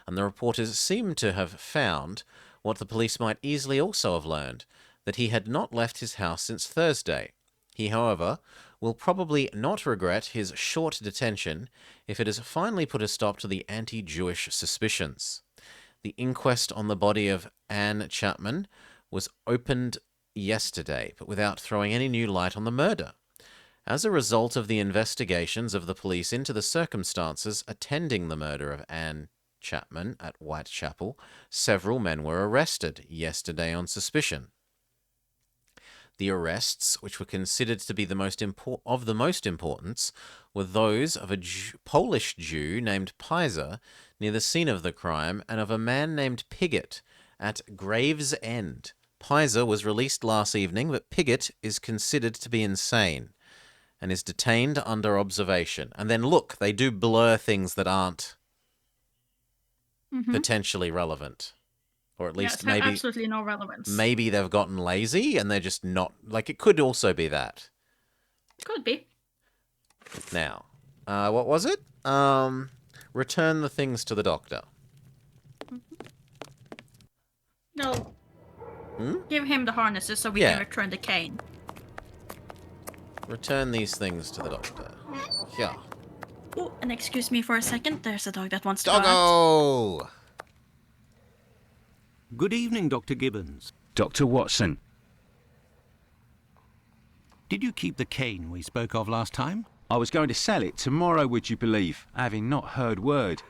and the reporters seem to have found, what the police might easily also have learned, that he had not left his house since Thursday. He, however, will probably not regret his short detention if it has finally put a stop to the anti-Jewish suspicions. The inquest on the body of Anne Chapman was opened yesterday, but without throwing any new light on the murder. As a result of the investigations of the police into the circumstances attending the murder of Anne Chapman at Whitechapel, several men were arrested yesterday on suspicion. The arrests, which were considered to be the most importance, were those of a Polish Jew named Pizer near the scene of the crime and of a man named Piggott at Gravesend. Pizer was released last evening, but Piggott is considered to be insane and is detained under observation. And then look, they do blur things that aren't potentially relevant. Or at least maybe absolutely no relevance. Maybe they've gotten lazy and they're just not, like, it could also be that. Could be. Now, what was it? Return the things to the doctor. No. Give him the harnesses so we can return the cane. Return these things to the doctor. Yeah. Oh, and excuse me for a second. There's a dog that wants to go out. Doggo! Good evening, Dr. Gibbons. Dr. Watson. Did you keep the cane we spoke of last time? I was going to sell it tomorrow, would you believe, having not heard word.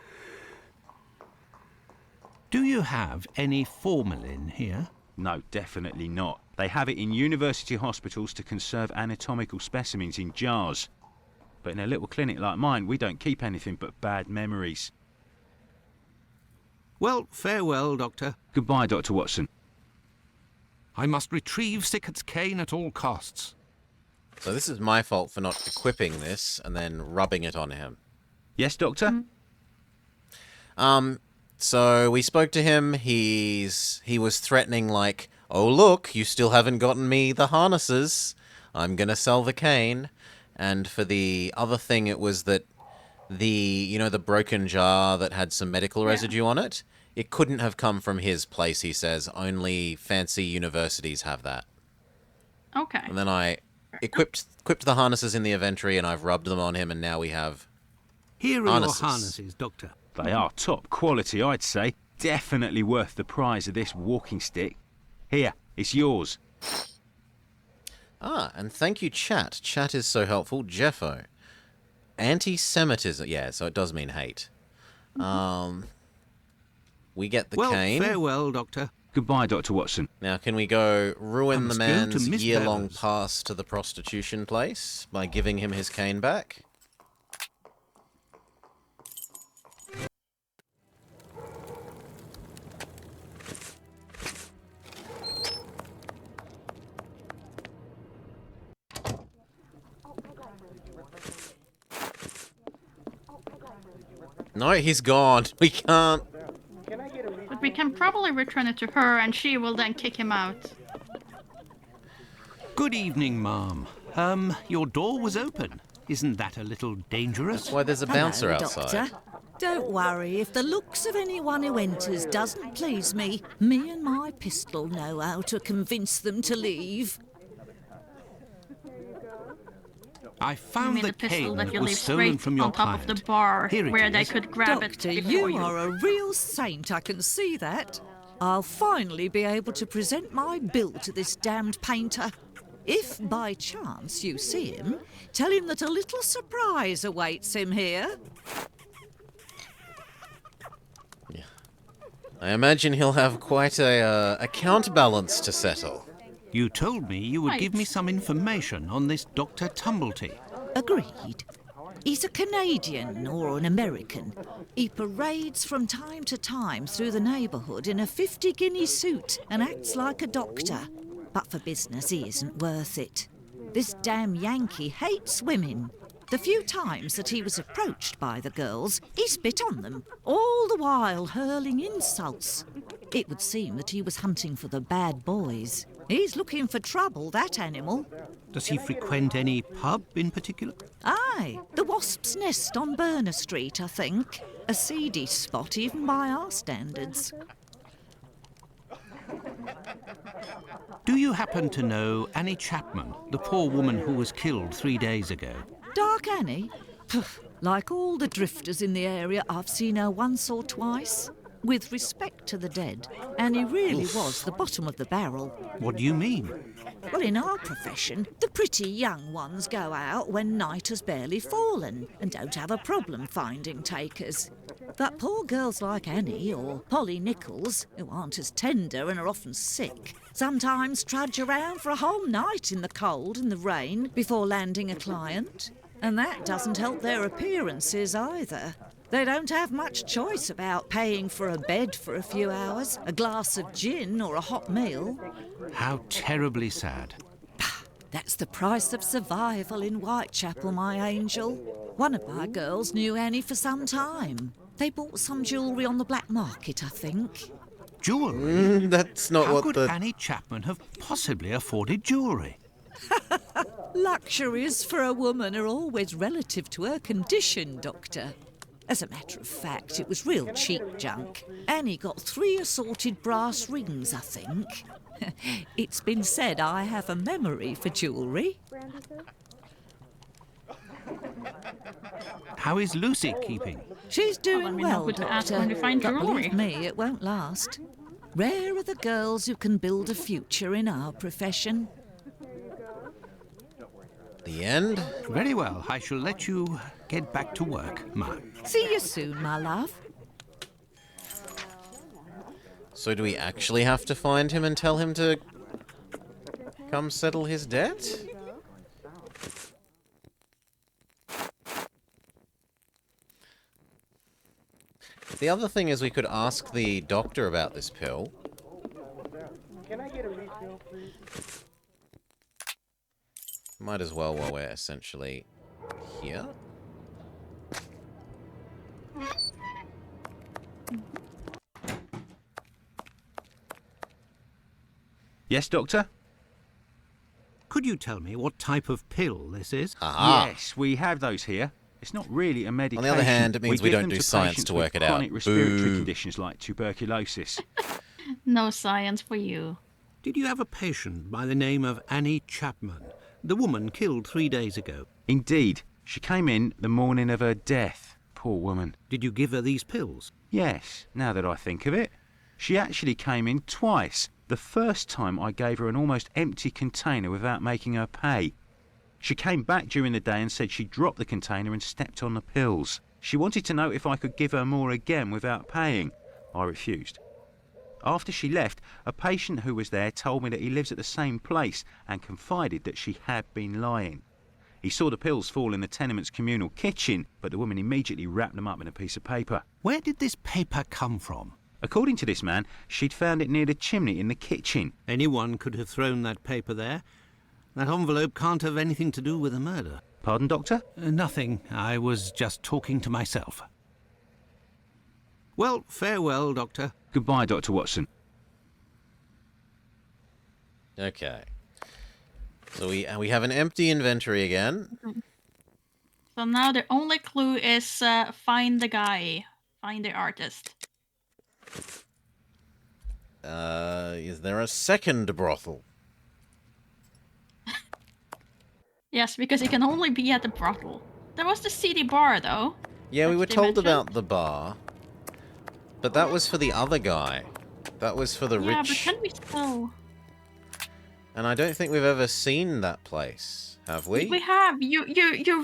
Do you have any formalin here? No, definitely not. They have it in university hospitals to conserve anatomical specimens in jars. But in a little clinic like mine, we don't keep anything but bad memories. Well, farewell, Doctor. Goodbye, Dr. Watson. I must retrieve Sickert's cane at all costs. So this is my fault for not equipping this and then rubbing it on him. Yes, Doctor? So we spoke to him. He was threatening, like, oh, look, you still haven't gotten me the harnesses. I'm going to sell the cane. And for the other thing, it was that the broken jar that had some medical residue on it, it couldn't have come from his place, he says. Only fancy universities have that. Okay. And then I equipped the harnesses in the inventory, and I've rubbed them on him, and now we have Here are harnesses. your harnesses, Doctor. They are top quality, I'd say. Definitely worth the price of this walking stick. Here, it's yours. And thank you, chat. Chat is so helpful. Jeffo. Anti-Semitism. Yeah, so it does mean hate. We get the cane. Well, farewell, Doctor. Goodbye, Dr. Watson. Now, can we go ruin the go to man's Miss year-long Bevis. pass to the prostitution place by giving him his cane back? No, he's gone. We can't. But we can probably return it to her and she will then kick him out. Good evening, ma'am. Your door was open. Isn't that a little dangerous? That's why there's a bouncer outside. Doctor. Don't worry, if the looks of anyone who enters doesn't please me, me and my pistol know how to convince them to leave. I You found mean the the pistol cane that that you was leave stolen straight from your on top client. of the bar Here it where they is. could grab Doctor, it before you are a real saint, I can see that. I'll finally be able to present my bill to this damned painter. If by chance you see him, tell him that a little surprise awaits him here. I imagine he'll have quite a account balance to settle. You told me you would Right. give me some information on this Dr. Tumblety. Agreed. He's a Canadian or an American. He parades from time to time through the neighbourhood in a 50-guinea suit and acts like a doctor. But for business, he isn't worth it. This damn Yankee hates women. The few times that he was approached by the girls, he spit on them, all the while hurling insults. It would seem that he was hunting for the bad boys. He's looking for trouble, that animal. Does he frequent any pub in particular? Aye, the Wasp's Nest on Burner Street, I think. A seedy spot even by our standards. Do you happen to know Annie Chapman, the poor woman who was killed 3 days ago? Dark Annie? Like all the drifters in the area, I've seen her once or twice. With respect to the dead, Annie really was the bottom of the barrel. What do you mean? Well, in our profession, the pretty young ones go out when night has barely fallen and don't have a problem finding takers. But poor girls like Annie or Polly Nichols, who aren't as tender and are often sick, sometimes trudge around for a whole night in the cold and the rain before landing a client. And that doesn't help their appearances either. They don't have much choice about paying for a bed for a few hours, a glass of gin or a hot meal. How terribly sad. That's the price of survival in Whitechapel, my angel. One of my girls knew Annie for some time. They bought some jewellery on the black market, I think. Jewellery? That's not How what could the... Annie Chapman have possibly afforded jewellery? Luxuries for a woman are always relative to her condition, Doctor. As a matter of fact, it was real cheap junk. Annie got 3 assorted brass rings, I think. It's been said I have a memory for jewellery. How is Lucy keeping? She's doing let me know well, who to ask Doctor. when you find But jewellery. believe me, it won't last. Rare are the girls who can build a future in our profession. The end? Very well, I shall let you get back to work, Ma. See you soon, my love. So do we actually have to find him and tell him to come settle his debt? The other thing is we could ask the doctor about this pill. Can I get a refill, please? Might as well while we're essentially here. Yes, Doctor? Could you tell me what type of pill this is? Aha. Yes, we have those here. It's not really a medication. On the other hand, it means we give don't them do to science patients to work with it out. chronic respiratory Boo. conditions like tuberculosis. No science for you. Did you have a patient by the name of Annie Chapman, the woman killed 3 days ago? Indeed. She came in the morning of her death. Poor woman. Did you give her these pills? Yes, now that I think of it. She actually came in twice. The first time I gave her an almost empty container without making her pay. She came back during the day and said she dropped the container and stepped on the pills. She wanted to know if I could give her more again without paying. I refused. After she left, a patient who was there told me that he lives at the same place and confided that she had been lying. He saw the pills fall in the tenement's communal kitchen, but the woman immediately wrapped them up in a piece of paper. Where did this paper come from? According to this man, she'd found it near the chimney in the kitchen. Anyone could have thrown that paper there. That envelope can't have anything to do with the murder. Pardon, Doctor? Nothing. I was just talking to myself. Well, farewell, Doctor. Goodbye, Dr. Watson. Okay. So we have an empty inventory again. So now the only clue is find the guy. Find the artist. Is there a second brothel? Yes, because it can only be at the brothel. There was the seedy bar, though. Yeah, we Like were they told mentioned. about the bar. But that was for the other guy. That was for the Yeah, but rich. can we still... And I don't think we've ever seen that place, have we? We have. You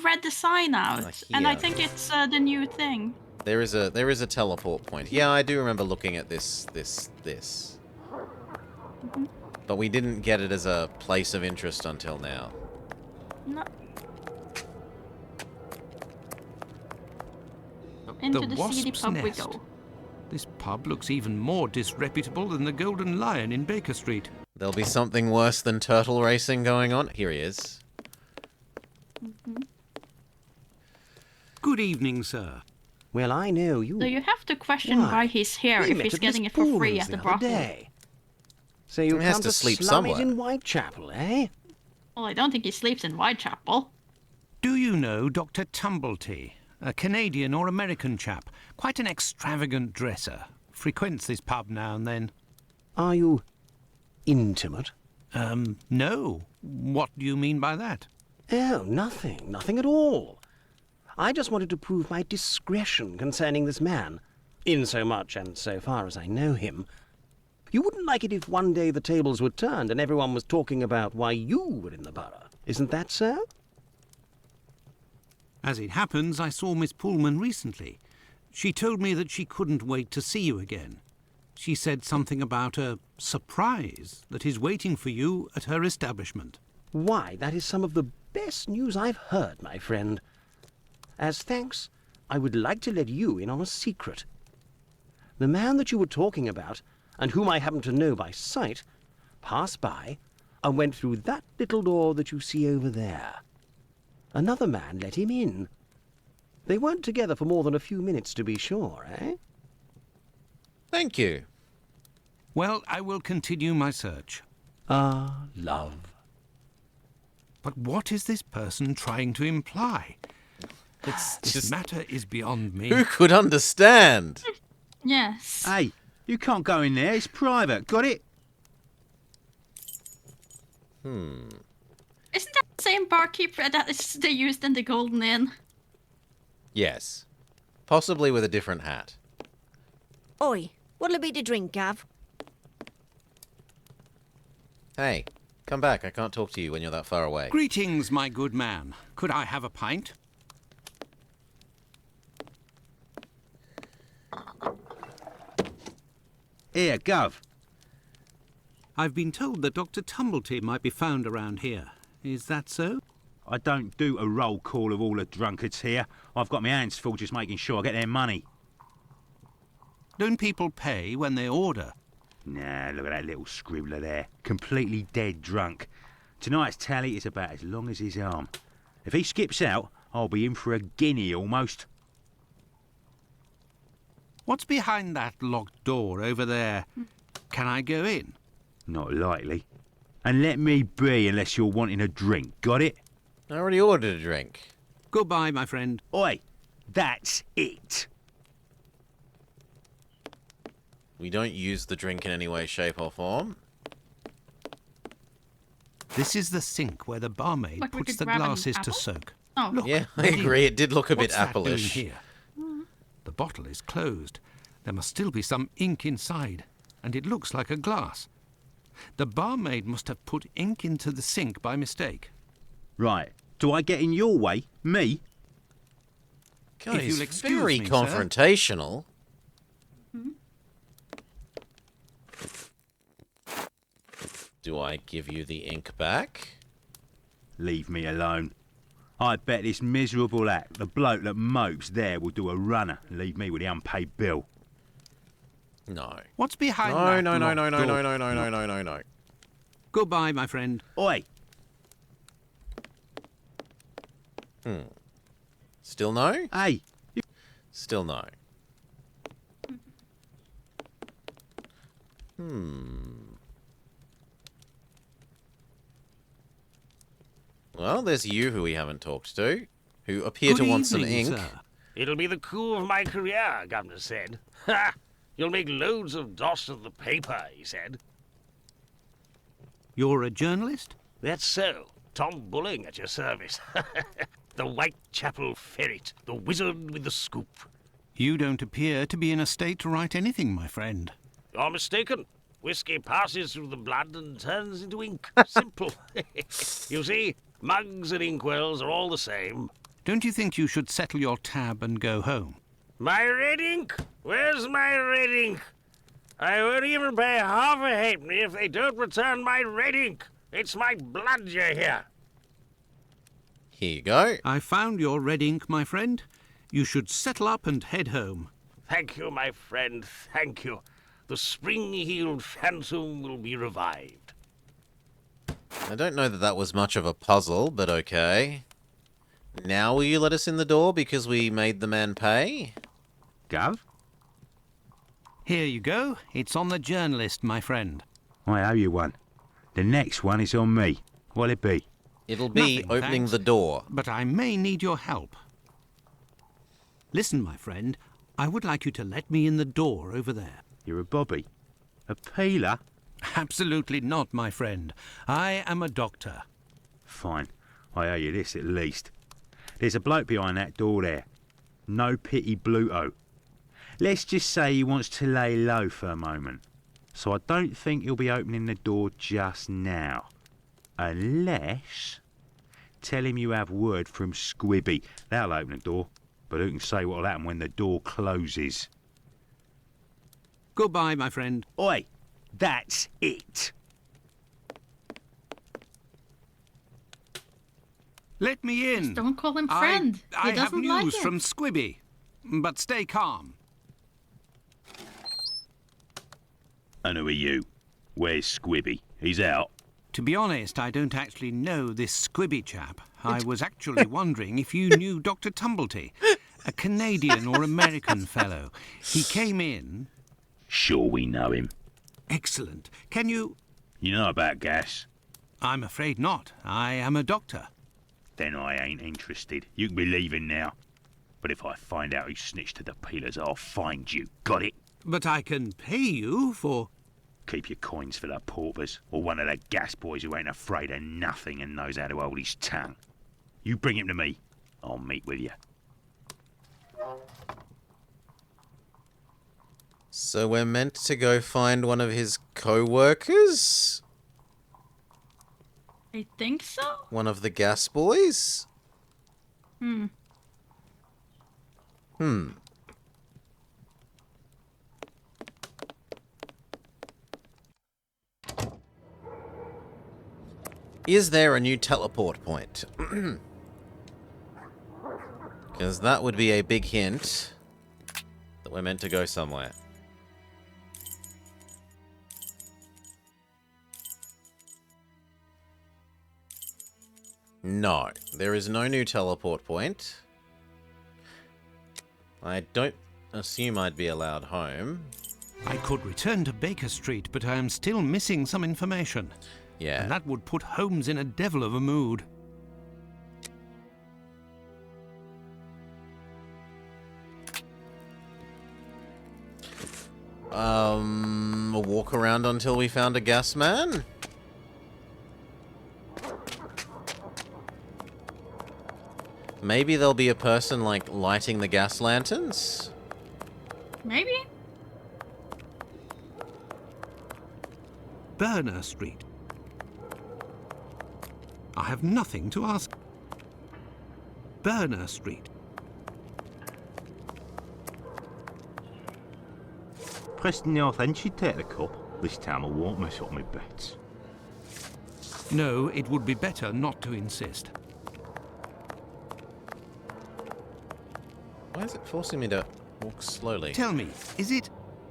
read the sign out, and I here. think it's the new thing. There is a teleport point. Yeah, I do remember looking at this. Mm-hmm. But we didn't get it as a place of interest until now. No. Into the seedy Wasp's pub we Nest. go. This pub looks even more disreputable than the Golden Lion in Baker Street. There'll be something worse than turtle racing going on. Here he is. Good evening, sir. Well, I know you. So you have to question why he's here We if met he's at getting Miss it for free Pullman's at the other brothel. day. So you He has come to sleep slum it somewhere. in Whitechapel, eh? Well, I don't think he sleeps in Whitechapel. Do you know Dr. Tumblety, a Canadian or American chap? Quite an extravagant dresser. Frequents this pub now and then. Are you intimate? No. What do you mean by that? Oh, nothing. Nothing at all. I just wanted to prove my discretion concerning this man. Insomuch, and so far as I know him, you wouldn't like it if one day the tables were turned and everyone was talking about why you were in the borough. Isn't that so? As it happens, I saw Miss Pullman recently. She told me that she couldn't wait to see you again. She said something about a surprise that is waiting for you at her establishment. Why, that is some of the best news I've heard, my friend. As thanks, I would like to let you in on a secret. The man that you were talking about, and whom I happen to know by sight, passed by and went through that little door that you see over there. Another man let him in. They weren't together for more than a few minutes, to be sure, eh? Thank you. Well, I will continue my search. Ah, love. But what is this person trying to imply? This matter is beyond me. Who could understand? Yes. Hey, you can't go in there. It's private. Got it? Isn't that the same barkeeper that they used in the Golden Inn? Yes. Possibly with a different hat. Oi, what'll it be to drink, Gav? Hey, come back. I can't talk to you when you're that far away. Greetings, my good man. Could I have a pint? Here, Gov. I've been told that Dr. Tumblety might be found around here. Is that so? I don't do a roll call of all the drunkards here. I've got my hands full just making sure I get their money. Don't people pay when they order? Nah, look at that little scribbler there. Completely dead drunk. Tonight's tally is about as long as his arm. If he skips out, I'll be in for a guinea almost. What's behind that locked door over there? Can I go in? Not likely. And let me be unless you're wanting a drink. Got it? I already ordered a drink. Goodbye, my friend. Oi, that's it. We don't use the drink in any way, shape or form. This is the sink where the barmaid Like we puts could the grab an glasses to apple? soak. Oh. Look, Yeah, I ready. agree. It did look a bit What's that doing apple-ish. here? The bottle is closed. There must still be some ink inside, and it looks like a glass. The barmaid must have put ink into the sink by mistake. Right. Do I get in your way? Me? God, If he's you'll excuse very me, sir. confrontational. Do I give you the ink back? Leave me alone. I bet this miserable act, the bloke that mopes there, will do a runner and leave me with the unpaid bill. No. What's behind No, that no, no, locked no, no, door? no, no, no, no, no, no, no. Goodbye, my friend. Oi! Still no? Hey! Still no. Well, there's you who we haven't talked to, who appear Good to want some evening, ink. sir. It'll be the coup of my career, Governor said. Ha! You'll make loads of doss of the paper, he said. You're a journalist? That's so. Tom Bulling at your service. The Whitechapel ferret, the wizard with the scoop. You don't appear to be in a state to write anything, my friend. You're mistaken. Whiskey passes through the blood and turns into ink. Simple. You see, mugs and inkwells are all the same. Don't you think you should settle your tab and go home? My red ink? Where's my red ink? I won't even pay half a halfpenny if they don't return my red ink. It's my blood you hear. Here you go. I found your red ink, my friend. You should settle up and head home. Thank you, my friend, thank you. The spring-heeled phantom will be revived. I don't know that that was much of a puzzle, but okay. Now will you let us in the door because we made the man pay? Gov? Here you go. It's on the journalist, my friend. I owe you one. The next one is on me. What'll it be? It'll be Nothing, opening thanks. the door. But I may need your help. Listen, my friend. I would like you to let me in the door over there. You're a bobby. A peeler? Absolutely not, my friend. I am a doctor. Fine. I owe you this at least. There's a bloke behind that door there. No pity Bluto. Let's just say he wants to lay low for a moment. So I don't think he'll be opening the door just now. Unless... Tell him you have word from Squibby. That'll open the door. But who can say what'll happen when the door closes? Goodbye, my friend. Oi, that's it. Let me in. Just don't call him friend. I He have doesn't news like it. from Squibby. But stay calm. And who are you? Where's Squibby? He's out. To be honest, I don't actually know this Squibby chap. I was actually wondering if you knew Dr. Tumblety, a Canadian or American fellow. He came in... Sure we know him. Excellent. Can you... You know about gas? I'm afraid not. I am a doctor. Then I ain't interested. You can be leaving now. But if I find out who snitched to the peelers, I'll find you. Got it? But I can pay you for... Keep your coins for the paupers, or one of the gas boys who ain't afraid of nothing and knows how to hold his tongue. You bring him to me. I'll meet with you. So we're meant to go find one of his co-workers? I think so. One of the gas boys? Hmm. Is there a new teleport point? Because that would be a big hint that we're meant to go somewhere. No, there is no new teleport point. I don't assume I'd be allowed home. I could return to Baker Street, but I am still missing some information. Yeah. And that would put Holmes in a devil of a mood. A walk around until we found a gas man? Maybe there'll be a person, like, lighting the gas lanterns? Maybe. Burner Street. I have nothing to ask. Burner Street. Preston North End should take the cup. This time I won't mess up my bets. No, it would be better not to insist. Why is it forcing me to walk slowly? Tell me, is it...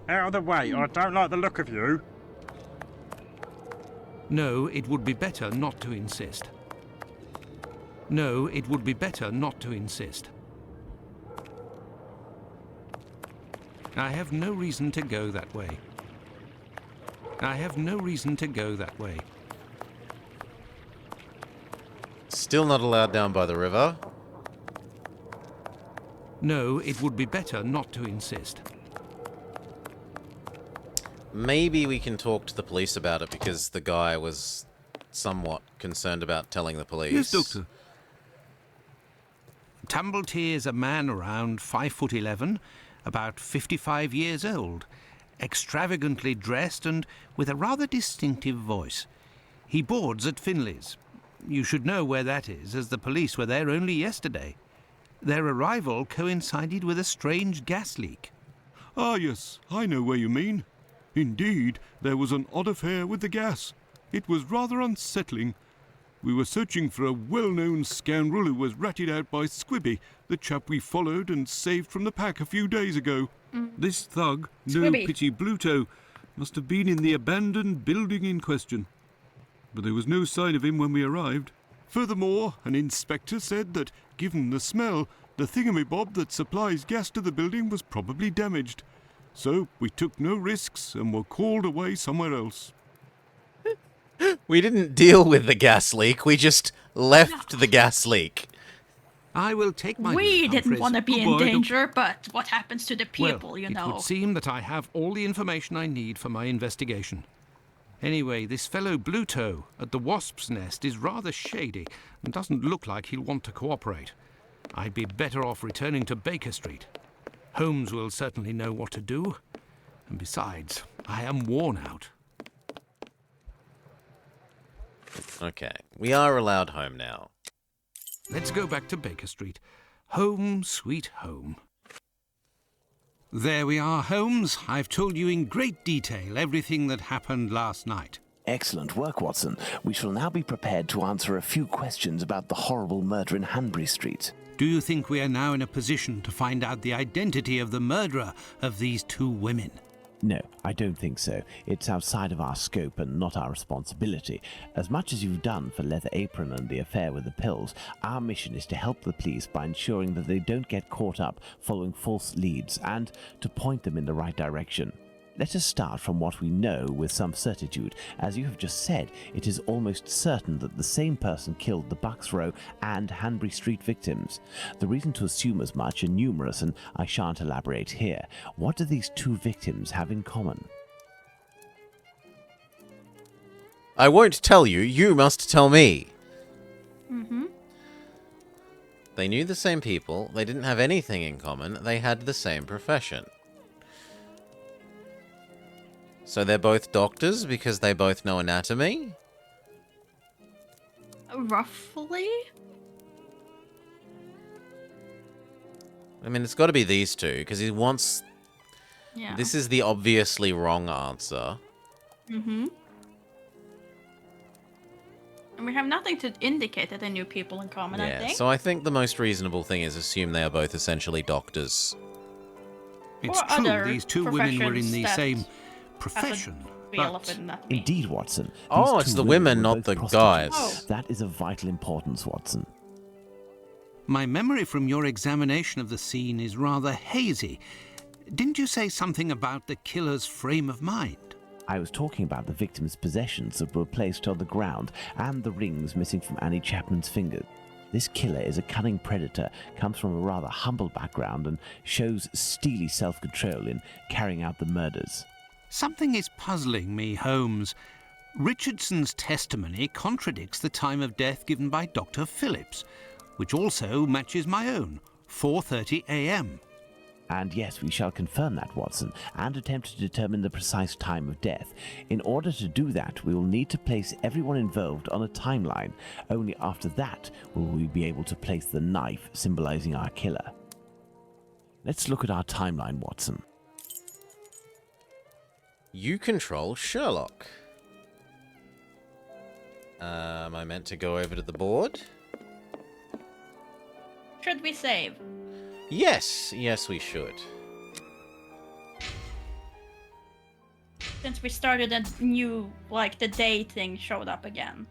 Out of the way, I don't like the look of you. No, it would be better not to insist. No, it would be better not to insist. I have no reason to go that way. I have no reason to go that way. Still not allowed down by the river. No, it would be better not to insist. Maybe we can talk to the police about it because the guy was somewhat concerned about telling the police. Yes, Doctor. Tumblety is a man around 5'11", about 55 years old, extravagantly dressed and with a rather distinctive voice. He boards at Finley's. You should know where that is, as the police were there only yesterday. Their arrival coincided with a strange gas leak. Ah, yes, I know where you mean. Indeed, there was an odd affair with the gas. It was rather unsettling. We were searching for a well-known scoundrel who was ratted out by Squibby, the chap we followed and saved from the pack a few days ago. This thug, no Squibby. pity Bluto, must have been in the abandoned building in question. But there was no sign of him when we arrived. Furthermore, an inspector said that, given the smell, the thingamabob that supplies gas to the building was probably damaged. So we took no risks and were called away somewhere else. We didn't deal with the gas leak, we just left the gas leak. I will take my We leave, didn't Humphreys. want to be in Goodbye, danger, but what happens to the people, well, you it know? would seem that I have all the information I need for my investigation. Anyway, this fellow Bluto at the Wasp's Nest is rather shady and doesn't look like he'll want to cooperate. I'd be better off returning to Baker Street. Holmes will certainly know what to do. And besides, I am worn out. Okay, we are allowed home now. Let's go back to Baker Street. Home, sweet home. There we are, Holmes. I've told you in great detail everything that happened last night. Excellent work, Watson. We shall now be prepared to answer a few questions about the horrible murder in Hanbury Street. Do you think we are now in a position to find out the identity of the murderer of these two women? No, I don't think so. It's outside of our scope and not our responsibility. As much as you've done for Leather Apron and the affair with the pills, our mission is to help the police by ensuring that they don't get caught up following false leads and to point them in the right direction. Let us start from what we know with some certitude. As you have just said, it is almost certain that the same person killed the Bucks Row and Hanbury Street victims. The reason to assume as much are numerous, and I shan't elaborate here. What do these two victims have in common? I won't tell you. You must tell me. Mm-hmm. They knew the same people. They didn't have anything in common. They had the same profession. So they're both doctors because they both know anatomy? Roughly? I mean, it's got to be these two, because he wants... Yeah. This is the obviously wrong answer. Mm-hmm. And we have nothing to indicate that they knew people in common, I Yeah, think. so I think the most reasonable thing is assume they are both essentially doctors. It's Or true other these two women were in the professions same that profession, relevant enough. Indeed, Watson. Oh, These it's two the women, were not both the prostitutes. guys. That is of vital importance, Watson. My memory from your examination of the scene is rather hazy. Didn't you say something about the killer's frame of mind? I was talking about the victim's possessions that were placed on the ground and the rings missing from Annie Chapman's fingers. This killer is a cunning predator, comes from a rather humble background, and shows steely self-control in carrying out the murders. Something is puzzling me, Holmes. Richardson's testimony contradicts the time of death given by Dr. Phillips, which also matches my own, 4:30 a.m. And yes, we shall confirm that, Watson, and attempt to determine the precise time of death. In order to do that, we will need to place everyone involved on a timeline. Only after that will we be able to place the knife symbolizing our killer. Let's look at our timeline, Watson. You control Sherlock. Am I meant to go over to the board? Should we save? Yes, yes we should. Since we started a new, like, the day thing showed up again.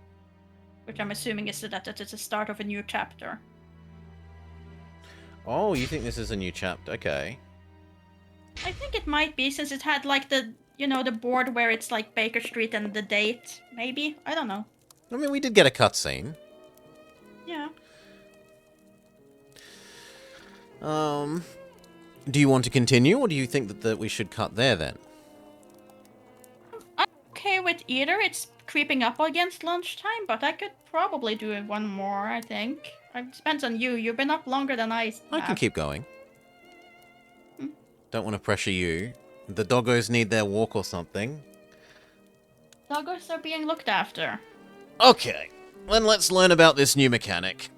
Which I'm assuming is that it's the start of a new chapter. Oh, you think this is a new chapter? Okay. I think it might be, since it had, like, the, you know, the board where it's, like, Baker Street and the date. Maybe? I don't know. I mean, we did get a cutscene. Yeah. Do you want to continue, or do you think that we should cut there, then? I'm okay with either. It's creeping up against lunchtime, but I could probably do it one more, I think. It depends on you. You've been up longer than I I can keep going. Don't want to pressure you. The doggos need their walk or something. Doggos are being looked after. Okay, then let's learn about this new mechanic.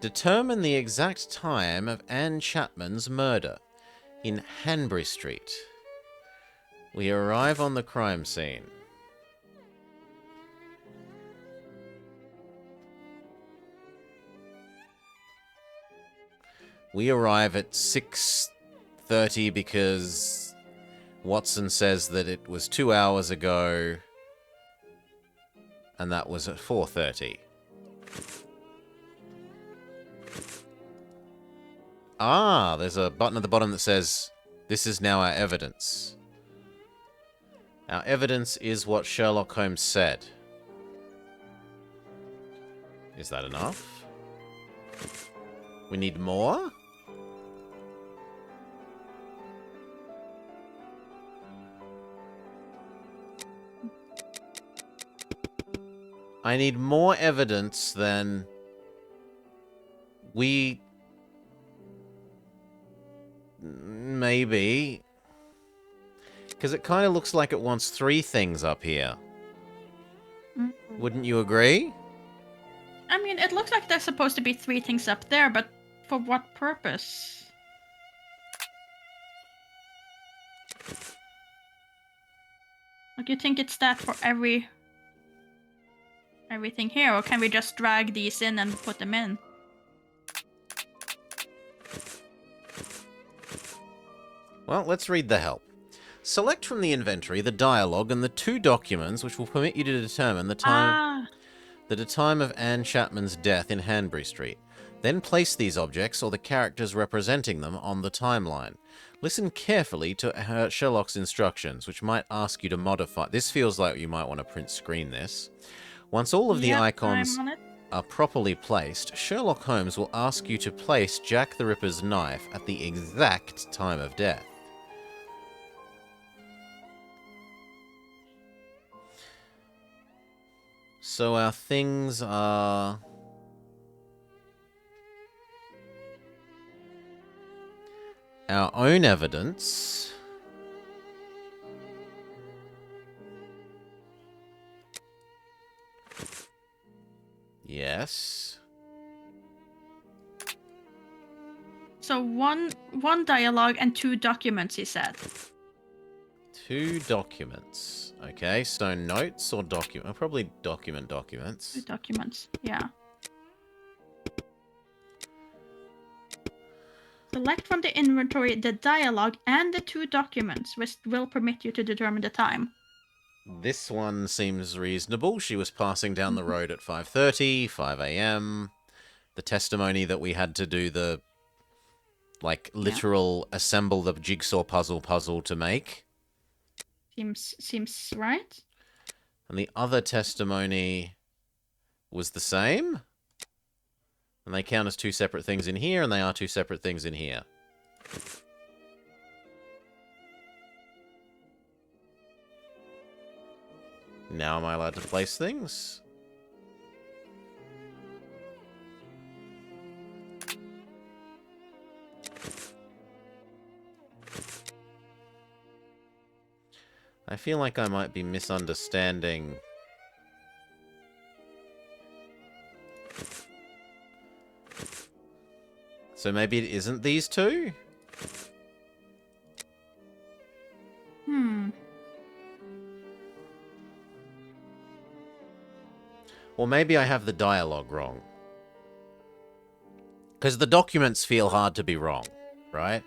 Determine the exact time of Anne Chapman's murder in Hanbury Street. We arrive on the crime scene. We arrive at 6:30 because Watson says that it was 2 hours ago, and that was at 4:30. Ah, there's a button at the bottom that says, "This is now our evidence." Our evidence is what Sherlock Holmes said. Is that enough? We need more? I need more evidence than we Maybe. Because it kind of looks like it wants 3 things up here. Wouldn't you agree? I mean, it looks like there's supposed to be 3 things up there, but for what purpose? Like, you think it's that for everything here, or can we just drag these in and put them in? Well, let's read the help. Select from the inventory the dialogue and the 2 documents which will permit you to determine the time of Anne Chapman's death in Hanbury Street. Then place these objects or the characters representing them on the timeline. Listen carefully to Sherlock's instructions, which might ask you to modify. This feels like you might want to print screen this. Once all of the icons are properly placed, Sherlock Holmes will ask you to place Jack the Ripper's knife at the exact time of death. So our things are... our own evidence. Yes. So one dialogue and 2 documents, he said. 2 documents. Okay, stone notes or document? Probably documents. 2 documents, yeah. Select from the inventory the dialogue and the 2 documents, which will permit you to determine the time. This one seems reasonable. She was passing down the road at 5:30, 5 a.m. The testimony that we had to do the, like, literal assemble the jigsaw puzzle to make. Seems right. And the other testimony was the same. And they count as 2 separate things in here, and they are 2 separate things in here. Now am I allowed to place things? I feel like I might be misunderstanding. So maybe it isn't these 2? Or maybe I have the dialogue wrong. Because the documents feel hard to be wrong, right?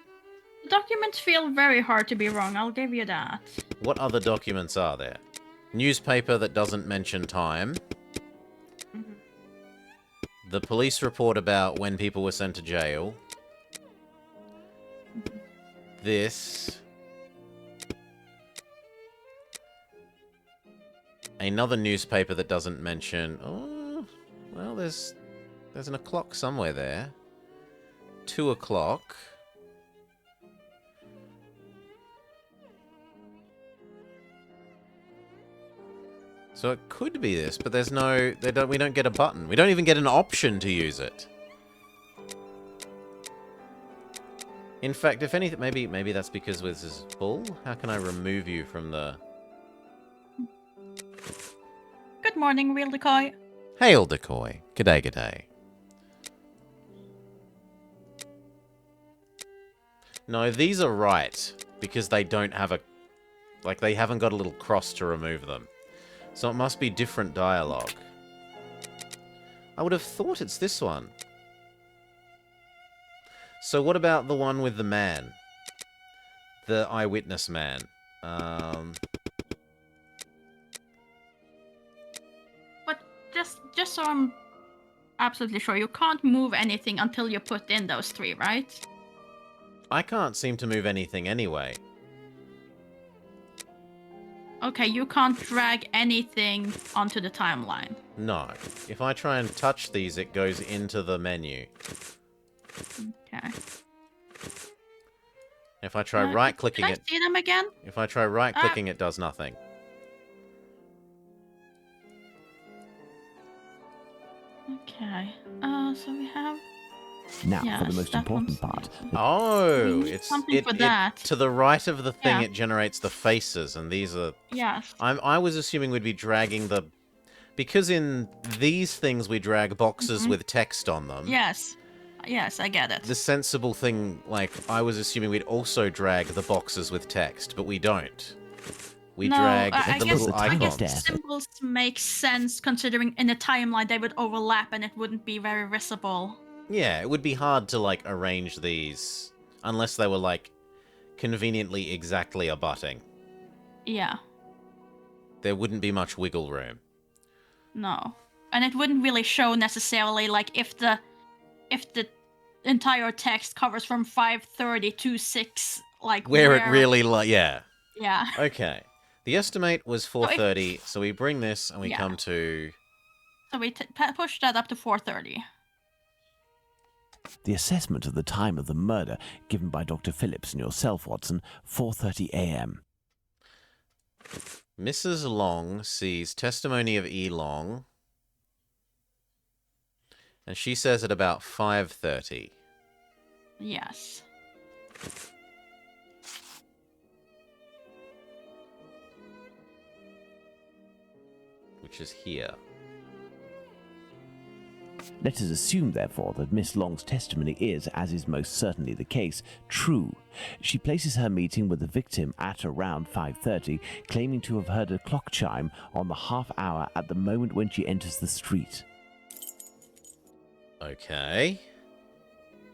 Documents feel very hard to be wrong, I'll give you that. What other documents are there? Newspaper that doesn't mention time. The police report about when people were sent to jail. This. Another newspaper that doesn't mention... Oh, well, there's an o'clock somewhere there. 2 o'clock. So it could be this, but there's no... we don't get a button. We don't even get an option to use it. In fact, if anything... Maybe that's because this is full? How can I remove you from the... Good morning, real decoy. Hail, decoy. G'day, g'day. No, these are right, because they don't have a... Like, they haven't got a little cross to remove them. So it must be different dialogue. I would have thought it's this one. So what about the one with the man? The eyewitness man. But just so I'm absolutely sure, you can't move anything until you put in those 3, right? I can't seem to move anything anyway. Okay, you can't drag anything onto the timeline. No. If I try and touch these, it goes into the menu. Okay. If I try right-clicking it... Can I see them again? If I try right-clicking, it does nothing. Okay. So we have Now, for Yes, the most that important one's part. Oh, need it's something for that. to the right of the thing. Yeah. It generates the faces, and these are. Yes. I was assuming we'd be dragging the, because in these things we drag boxes Mhm. with text on them. Yes. Yes, I get it. The sensible thing, like, I was assuming we'd also drag the boxes with text, but we don't. We no, drag I the guess, little I icons. guess the symbols make sense considering in the timeline they would overlap and it wouldn't be very visible. Yeah, it would be hard to, like, arrange these unless they were, like, conveniently exactly abutting. Yeah. There wouldn't be much wiggle room. No. And it wouldn't really show necessarily, like, if the entire text covers from 5:30 to 6, like, Where it really, yeah. Yeah. Okay. The estimate was 4:30, so we bring this and we Yeah. come to... So we push that up to 4:30. The assessment of the time of the murder given by Dr. Phillips and yourself, Watson, 4:30 a.m. Mrs. Long sees testimony of E. Long, and she says at about 5:30. Yes. Which is here. Let us assume, therefore, that Miss Long's testimony is, as is most certainly the case, true. She places her meeting with the victim at around 5:30, claiming to have heard a clock chime on the half hour at the moment when she enters the street. Okay.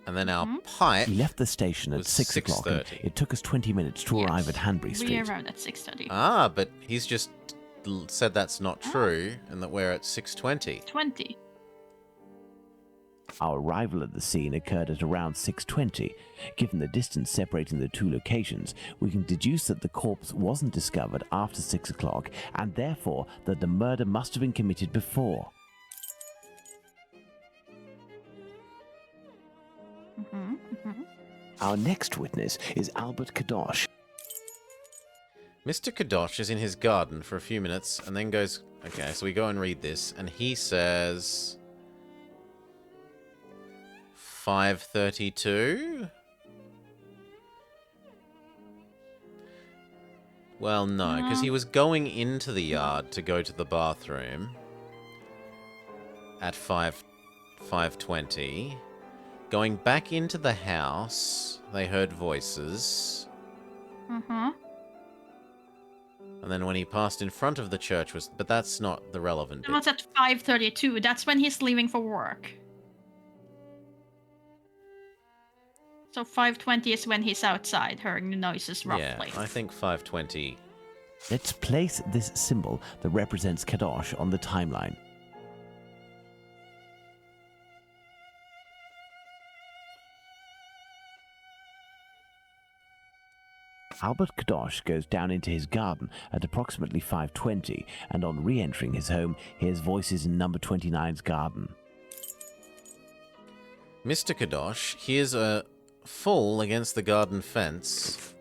And then our pipe... We left the station at was 6 o'clock, and 6:30. it took us 20 minutes to arrive at Hanbury We Street. arrived at 6:30. Ah, but he's just said that's not true, and that we're at 6:20. 20. Our arrival at the scene occurred at around 6:20. Given the distance separating the two locations, we can deduce that the corpse wasn't discovered after 6 o'clock, and therefore that the murder must have been committed before. Our next witness is Albert Kadosh. Mr. Kadosh is in his garden for a few minutes and then goes... Okay, so we go and read this, and he says... 5:32? Well, no, because he was going into the yard to go to the bathroom at 5:20. Going back into the house, they heard voices. And then when he passed in front of the church was... But that's not the relevant It bit. was at 5:32. That's when he's leaving for work. So 5:20 is when he's outside, hearing the noises roughly. Yeah, I think 5:20. Let's place this symbol that represents Kadosh on the timeline. Albert Kadosh goes down into his garden at approximately 5:20, and on re-entering his home, hears voices in number 29's garden. Mr. Kadosh hears a fall against the garden fence.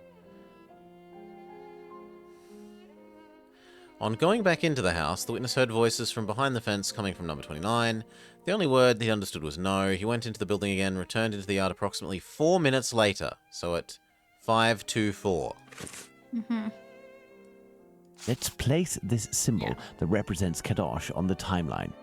On going back into the house, the witness heard voices from behind the fence coming from number 29. The only word he understood was no. He went into the building again, returned into the yard approximately 4 minutes later, so at 5:24. Let's place this symbol that represents Kadosh on the timeline.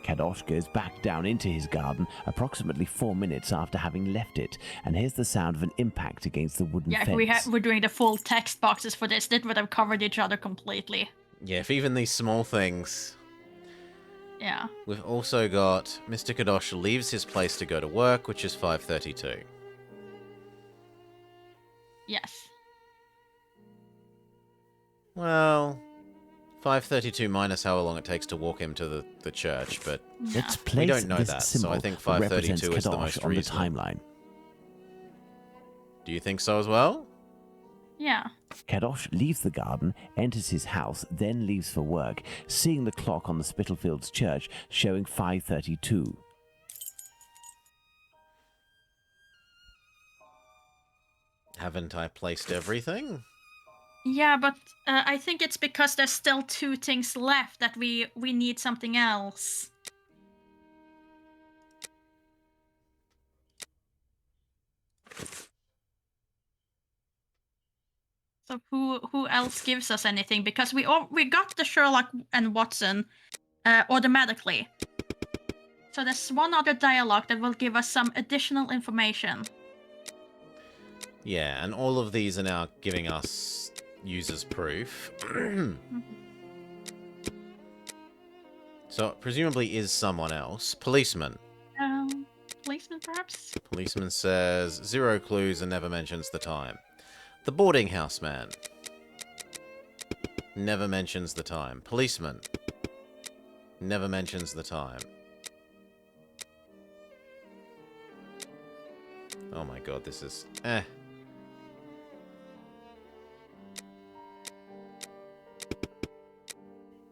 Kadosh goes back down into his garden approximately 4 minutes after having left it, and hears the sound of an impact against the wooden Yeah, fence. if we're doing the full text boxes for this, it would have covered each other completely. Yeah, if even these small things... Yeah. We've also got Mr. Kadosh leaves his place to go to work, which is 5:32. Yes. Well, 5:32 minus however long it takes to walk him to the church, but Let's we place don't know this that, so symbol I think that represents 5:32 is the Kadosh most on the reasonable. timeline. Do you think so as well? Yeah. Kadosh leaves the garden, enters his house, then leaves for work, seeing the clock on the Spitalfields church showing 5:32. Haven't I placed everything? Yeah, but I think it's because there's still 2 things left that we need something else. So who else gives us anything? Because we got the Sherlock and Watson automatically. So there's one other dialogue that will give us some additional information. Yeah, and all of these are now giving us users proof. So it presumably is someone else. Policeman. Policeman, perhaps? Policeman says 0 clues and never mentions the time. The boarding house man. Never mentions the time. Policeman. Never mentions the time. Oh my god, this is...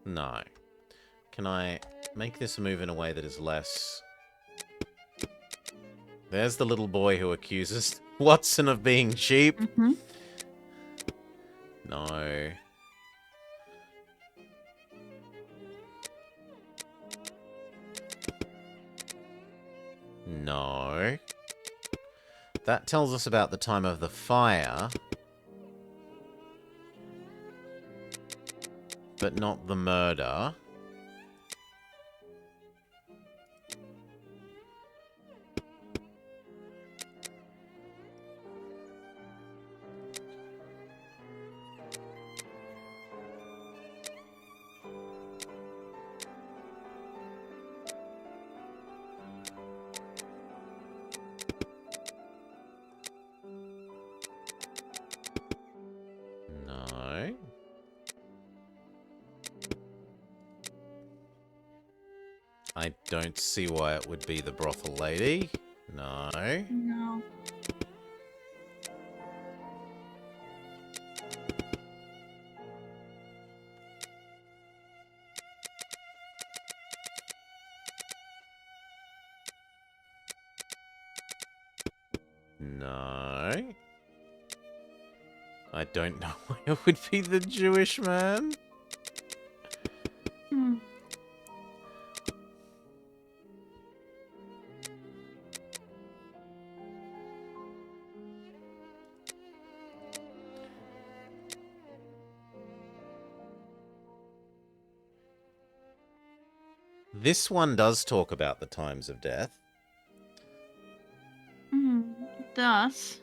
No. Can I make this move in a way that is less... There's the little boy who accuses Watson of being cheap. No. No. That tells us about the time of the fire. But not the murder. No. I don't see why it would be the brothel lady. No. No. No. I don't know why it would be the Jewish man. This one does talk about the times of death. It does.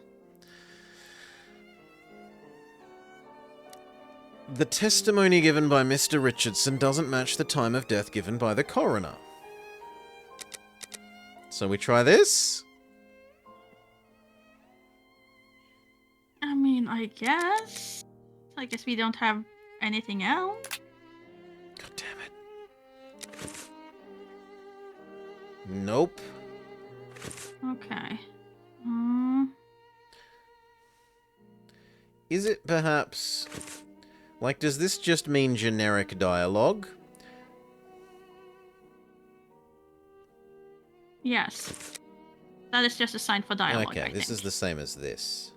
The testimony given by Mr. Richardson doesn't match the time of death given by the coroner. So we try this? I mean, I guess we don't have anything else. God damn it. Nope. Okay. Is it perhaps... Like, does this just mean generic dialogue? Yes. That is just a sign for dialogue, Okay, I this think. is the same as this.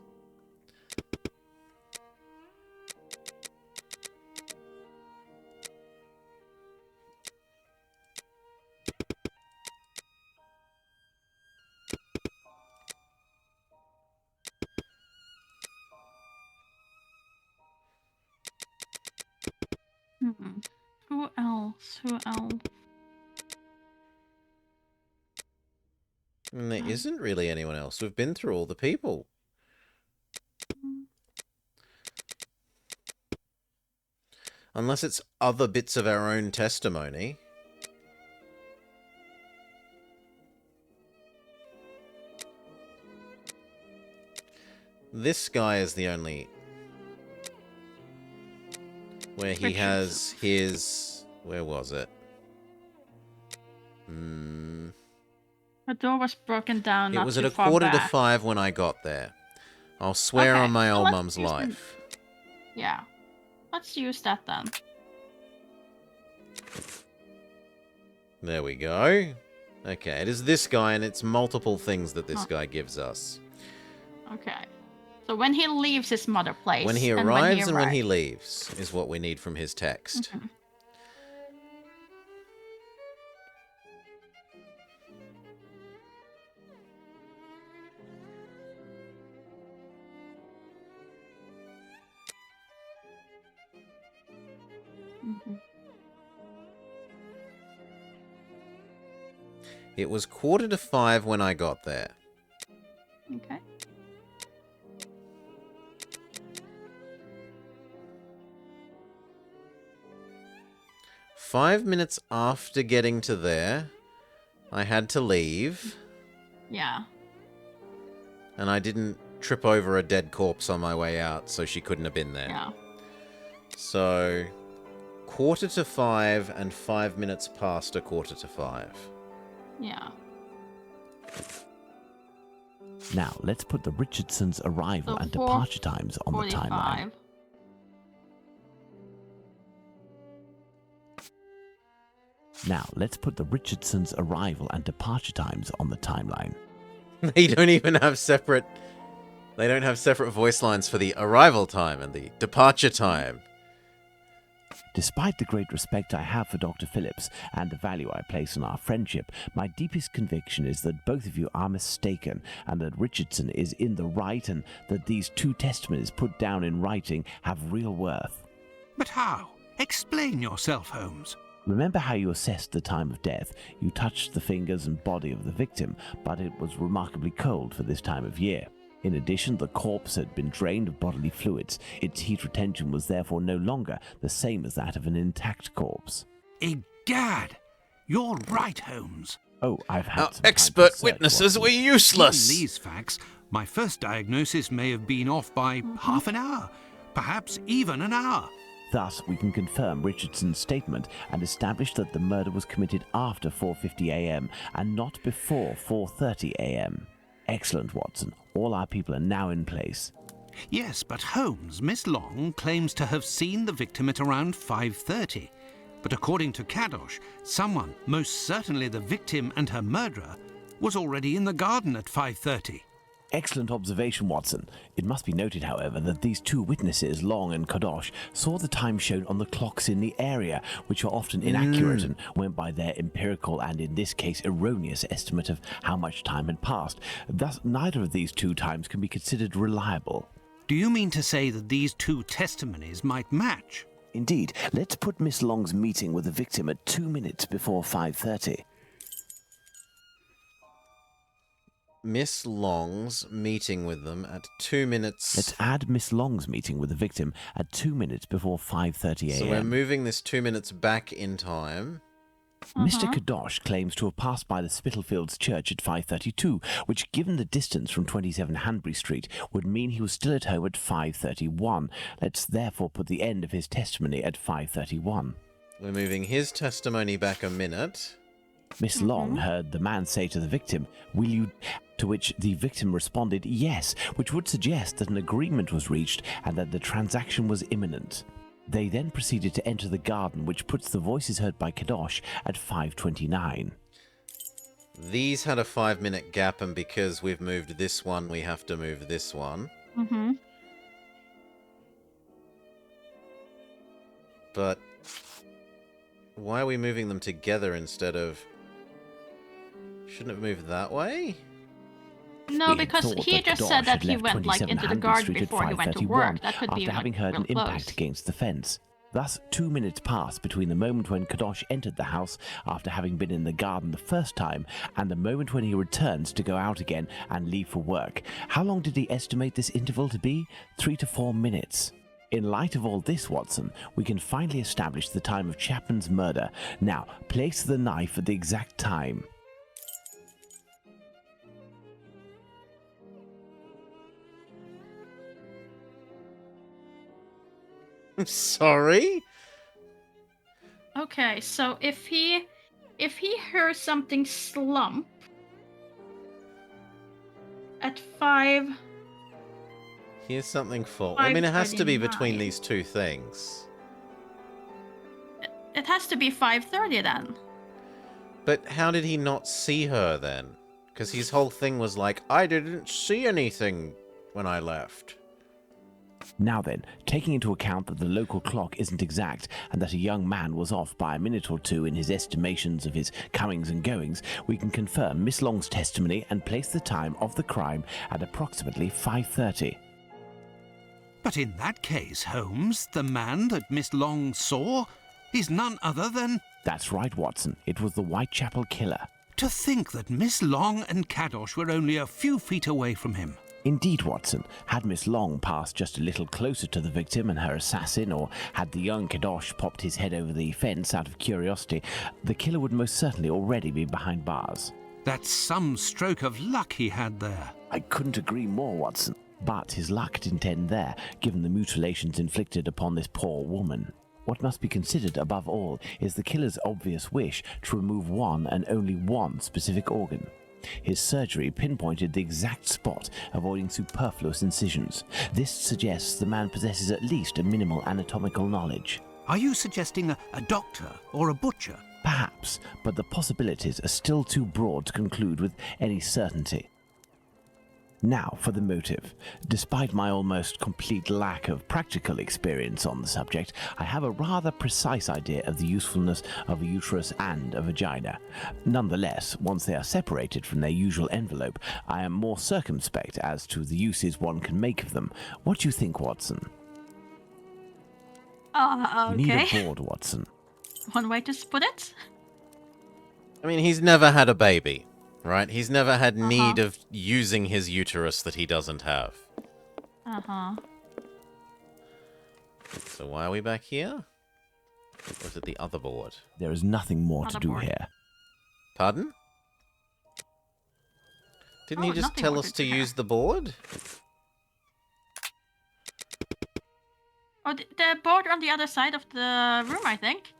Who else? Who else? And there isn't really anyone else. We've been through all the people. Unless it's other bits of our own testimony. This guy is the only... Where he has his... Where was it? The door was broken down. It was at 4:45 when I got there. I'll swear on my old mum's life. Yeah. Let's use that then. There we go. Okay, it is this guy, and it's multiple things that this guy gives us. Okay. So when he leaves his mother place... When he arrives and when he leaves is what we need from his text. It was 4:45 when I got there. Okay. Five minutes after getting to there, I had to leave. Yeah. And I didn't trip over a dead corpse on my way out, so she couldn't have been there. Yeah. So, 4:45 and 5 minutes past a 4:45. Yeah. Now, let's put the Richardsons' arrival and departure times on the timeline. Now, let's put the Richardsons' arrival and departure times on the timeline. They don't even have separate... They don't have separate voice lines for the arrival time and the departure time. Despite the great respect I have for Dr. Phillips and the value I place on our friendship, my deepest conviction is that both of you are mistaken and that Richardson is in the right and that these two testimonies put down in writing have real worth. But how? Explain yourself, Holmes. Remember how you assessed the time of death? You touched the fingers and body of the victim, but it was remarkably cold for this time of year. In addition, the corpse had been drained of bodily fluids. Its heat retention was therefore no longer the same as that of an intact corpse. Egad! You're right, Holmes. Oh, I've had Our some time expert to search witnesses what were useless! Given these facts, my first diagnosis may have been off by half an hour, perhaps even an hour. Thus, we can confirm Richardson's statement and establish that the murder was committed after 4:50 a.m. and not before 4:30 a.m. Excellent, Watson. All our people are now in place. Yes, but Holmes, Miss Long claims to have seen the victim at around 5:30. But according to Kadosh, someone, most certainly the victim and her murderer, was already in the garden at 5:30. Excellent observation, Watson. It must be noted, however, that these two witnesses, Long and Kadosh, saw the time shown on the clocks in the area, which are often inaccurate and went by their empirical and, in this case, erroneous estimate of how much time had passed. Thus, neither of these two times can be considered reliable. Do you mean to say that these two testimonies might match? Indeed. Let's put Miss Long's meeting with the victim at 2 minutes before 5:30. Miss Long's meeting with them at 2 minutes... Let's add Miss Long's meeting with the victim at 2 minutes before 5:30 a.m. So we're moving this 2 minutes back in time. Mr. Kadosh claims to have passed by the Spitalfields Church at 5:32, which, given the distance from 27 Hanbury Street, would mean he was still at home at 5:31. Let's therefore put the end of his testimony at 5:31. We're moving his testimony back a minute. Miss Long heard the man say to the victim, "Will you?" To which the victim responded, "Yes," which would suggest that an agreement was reached and that the transaction was imminent. They then proceeded to enter the garden, which puts the voices heard by Kadosh at 5:29. These had a 5-minute gap, and because we've moved this one, we have to move this one. But why are we moving them together instead of... Shouldn't it move that way? No, because he just said that he went like into the garden before he went to work. That could be after having heard an impact against the fence. Thus, 2 minutes passed between the moment when Kadosh entered the house after having been in the garden the first time and the moment when he returns to go out again and leave for work. How long did he estimate this interval to be? 3 to 4 minutes. In light of all this, Watson, we can finally establish the time of Chapman's murder. Now, place the knife at the exact time. Sorry? Okay, so if he hears something slump at 5... Here's something fall. I mean, it has to be between 5:39. these two things. It has to be 5:30 then. But how did he not see her then? Because his whole thing was like, I didn't see anything when I left. Now then, taking into account that the local clock isn't exact and that a young man was off by a minute or two in his estimations of his comings and goings, we can confirm Miss Long's testimony and place the time of the crime at approximately 5:30. But in that case, Holmes, the man that Miss Long saw is none other than... That's right, Watson. It was the Whitechapel killer. To think that Miss Long and Kadosh were only a few feet away from him. Indeed, Watson. Had Miss Long passed just a little closer to the victim and her assassin, or had the young Kadosh popped his head over the fence out of curiosity, the killer would most certainly already be behind bars. That's some stroke of luck he had there. I couldn't agree more, Watson. But his luck didn't end there, given the mutilations inflicted upon this poor woman. What must be considered above all is the killer's obvious wish to remove one and only one specific organ. His surgery pinpointed the exact spot, avoiding superfluous incisions. This suggests the man possesses at least a minimal anatomical knowledge. Are you suggesting a doctor or a butcher? Perhaps, but the possibilities are still too broad to conclude with any certainty. Now for the motive. Despite my almost complete lack of practical experience on the subject, I have a rather precise idea of the usefulness of a uterus and a vagina. Nonetheless, once they are separated from their usual envelope, I am more circumspect as to the uses one can make of them. What do you think, Watson? Okay. Need a board, Watson. One way to put it? I mean, he's never had a baby, right? He's never had need of using his uterus that he doesn't have. So why are we back here? Or is it the other board? There is nothing more to do here. Pardon? Didn't he just tell us to use the board? Oh, the board on the other side of the room, I think.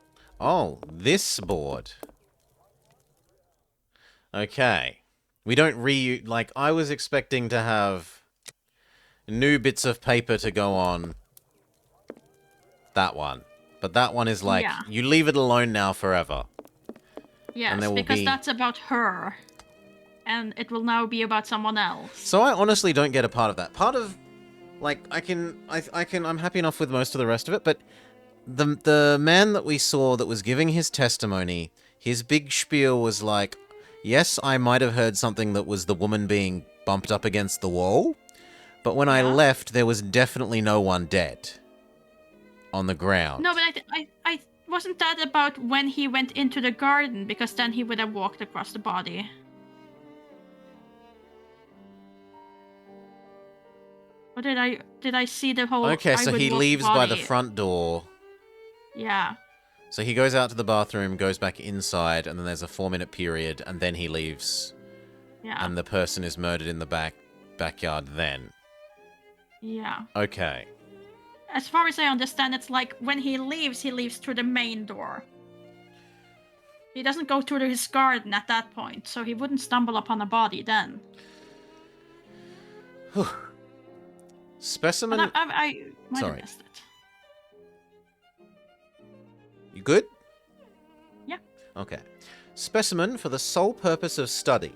Oh, this board. Okay. We don't like, I was expecting to have new bits of paper to go on that one. But that one is like, you leave it alone now forever. Yes, because that's about her. And it will now be about someone else. So I honestly don't get a part of that. Part of, like, I'm happy enough with most of the rest of it, but the man that we saw that was giving his testimony, his big spiel was like, yes, I might have heard something that was the woman being bumped up against the wall, but when I left, there was definitely no one dead on the ground. No, but I wasn't that about when he went into the garden, because then he would have walked across the body. Or did I see the whole... Okay, so he leaves by the front door. Yeah. So he goes out to the bathroom, goes back inside, and then there's a 4-minute period, and then he leaves. Yeah. And the person is murdered in the backyard then. Yeah. Okay. As far as I understand, it's like when he leaves through the main door. He doesn't go through his garden at that point, so he wouldn't stumble upon a body then. Specimen... I might have missed it. You good? Yeah. Okay. Specimen for the sole purpose of study.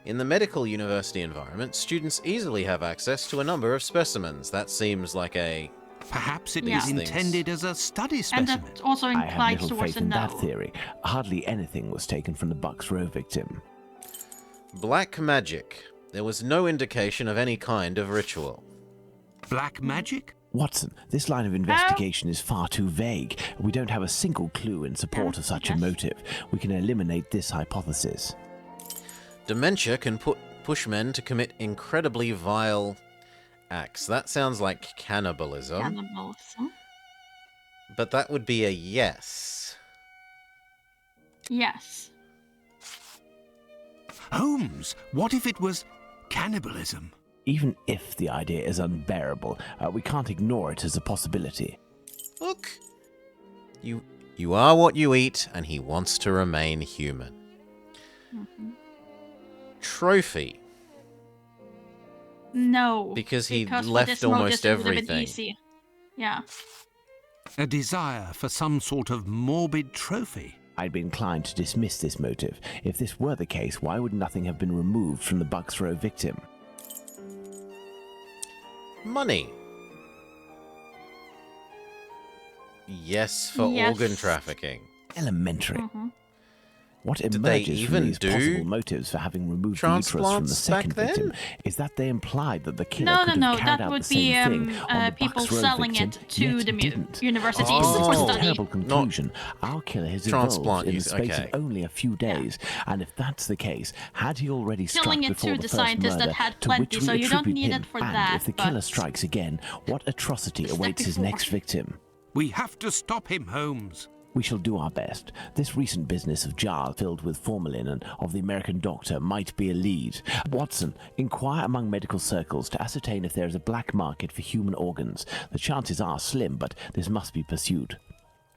In the medical university environment, students easily have access to a number of specimens. That seems like a... Perhaps it is intended as a study specimen. And that also I have implies little towards faith a in no. that theory. Hardly anything was taken from the Bucks Row victim. Black magic. There was no indication of any kind of ritual. Black magic? Watson, this line of investigation is far too vague. We don't have a single clue in support of such a motive. We can eliminate this hypothesis. Dementia can push men to commit incredibly vile acts. That sounds like cannibalism. Cannibalism. But that would be a yes. Yes. Holmes, what if it was cannibalism? Even if the idea is unbearable, we can't ignore it as a possibility. Look, you are what you eat, and he wants to remain human. Trophy. No. Because he for left this mode, almost this would have been everything. easy. Yeah. A desire for some sort of morbid trophy. I'd be inclined to dismiss this motive. If this were the case, why would nothing have been removed from the Bucks Row victim? Money. Yes, for organ trafficking. Elementary. What Did they emerges even from these do possible motives for having removed the uterus from the transplants back second then? victim is that they implied that the killer No, could have no, carried that out would the be same thing on the people Bucks Road selling victim, it to yet the didn't. universities From for this study. terrible conclusion, our killer has evolved Transplant in the use, space okay. of only a few days, and if that's the case, had he already struck Killing it before to the the first scientists murder that had to which plenty, we so you don't attribute need him, it for and that, if the killer but strikes again, what atrocity the step awaits his before. next victim? We have to stop him, Holmes. We shall do our best. This recent business of jars filled with formalin and of the American doctor might be a lead. Watson, inquire among medical circles to ascertain if there is a black market for human organs. The chances are slim, but this must be pursued.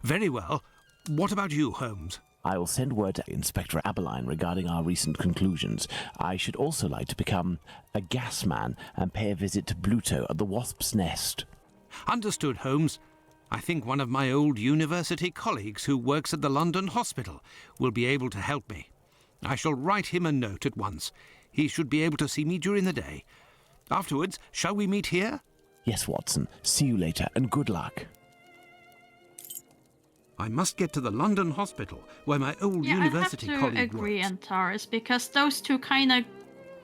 Very well. What about you, Holmes? I will send word to Inspector Aberline regarding our recent conclusions. I should also like to become a gas man and pay a visit to Bluto at the Wasp's Nest. Understood, Holmes. I think one of my old university colleagues who works at the London hospital will be able to help me. I shall write him a note at once. He should be able to see me during the day. Afterwards, shall we meet here? Yes, Watson. See you later, and good luck. I must get to the London hospital, where my old university I have colleague to agree, works. Antares, because those two kind of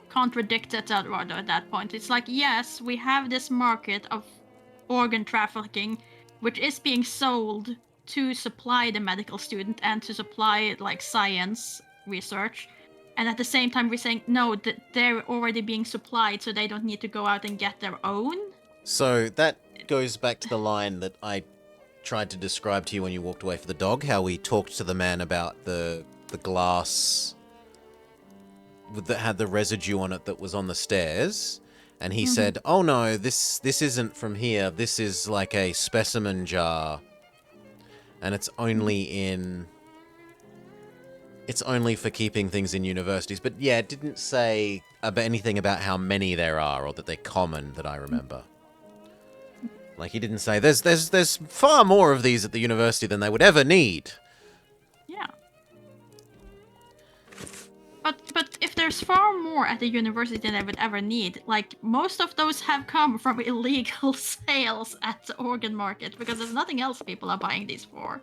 contradicted at that point. It's like, yes, we have this market of organ trafficking, which is being sold to supply the medical student and to supply like science research, and at the same time we're saying no, that they're already being supplied, so they don't need to go out and get their own. So that goes back to the line that I tried to describe to you when you walked away for the dog, how we talked to the man about the glass that had the residue on it that was on the stairs, and he said, oh no, this isn't from here, this is like a specimen jar, and it's only for keeping things in universities. But yeah, it didn't say about anything about how many there are or that they're common that I remember. Like, he didn't say there's far more of these at the university than they would ever need. Yeah. But if there's far more at the university than they would ever need, like most of those have come from illegal sales at the organ market, because there's nothing else people are buying these for.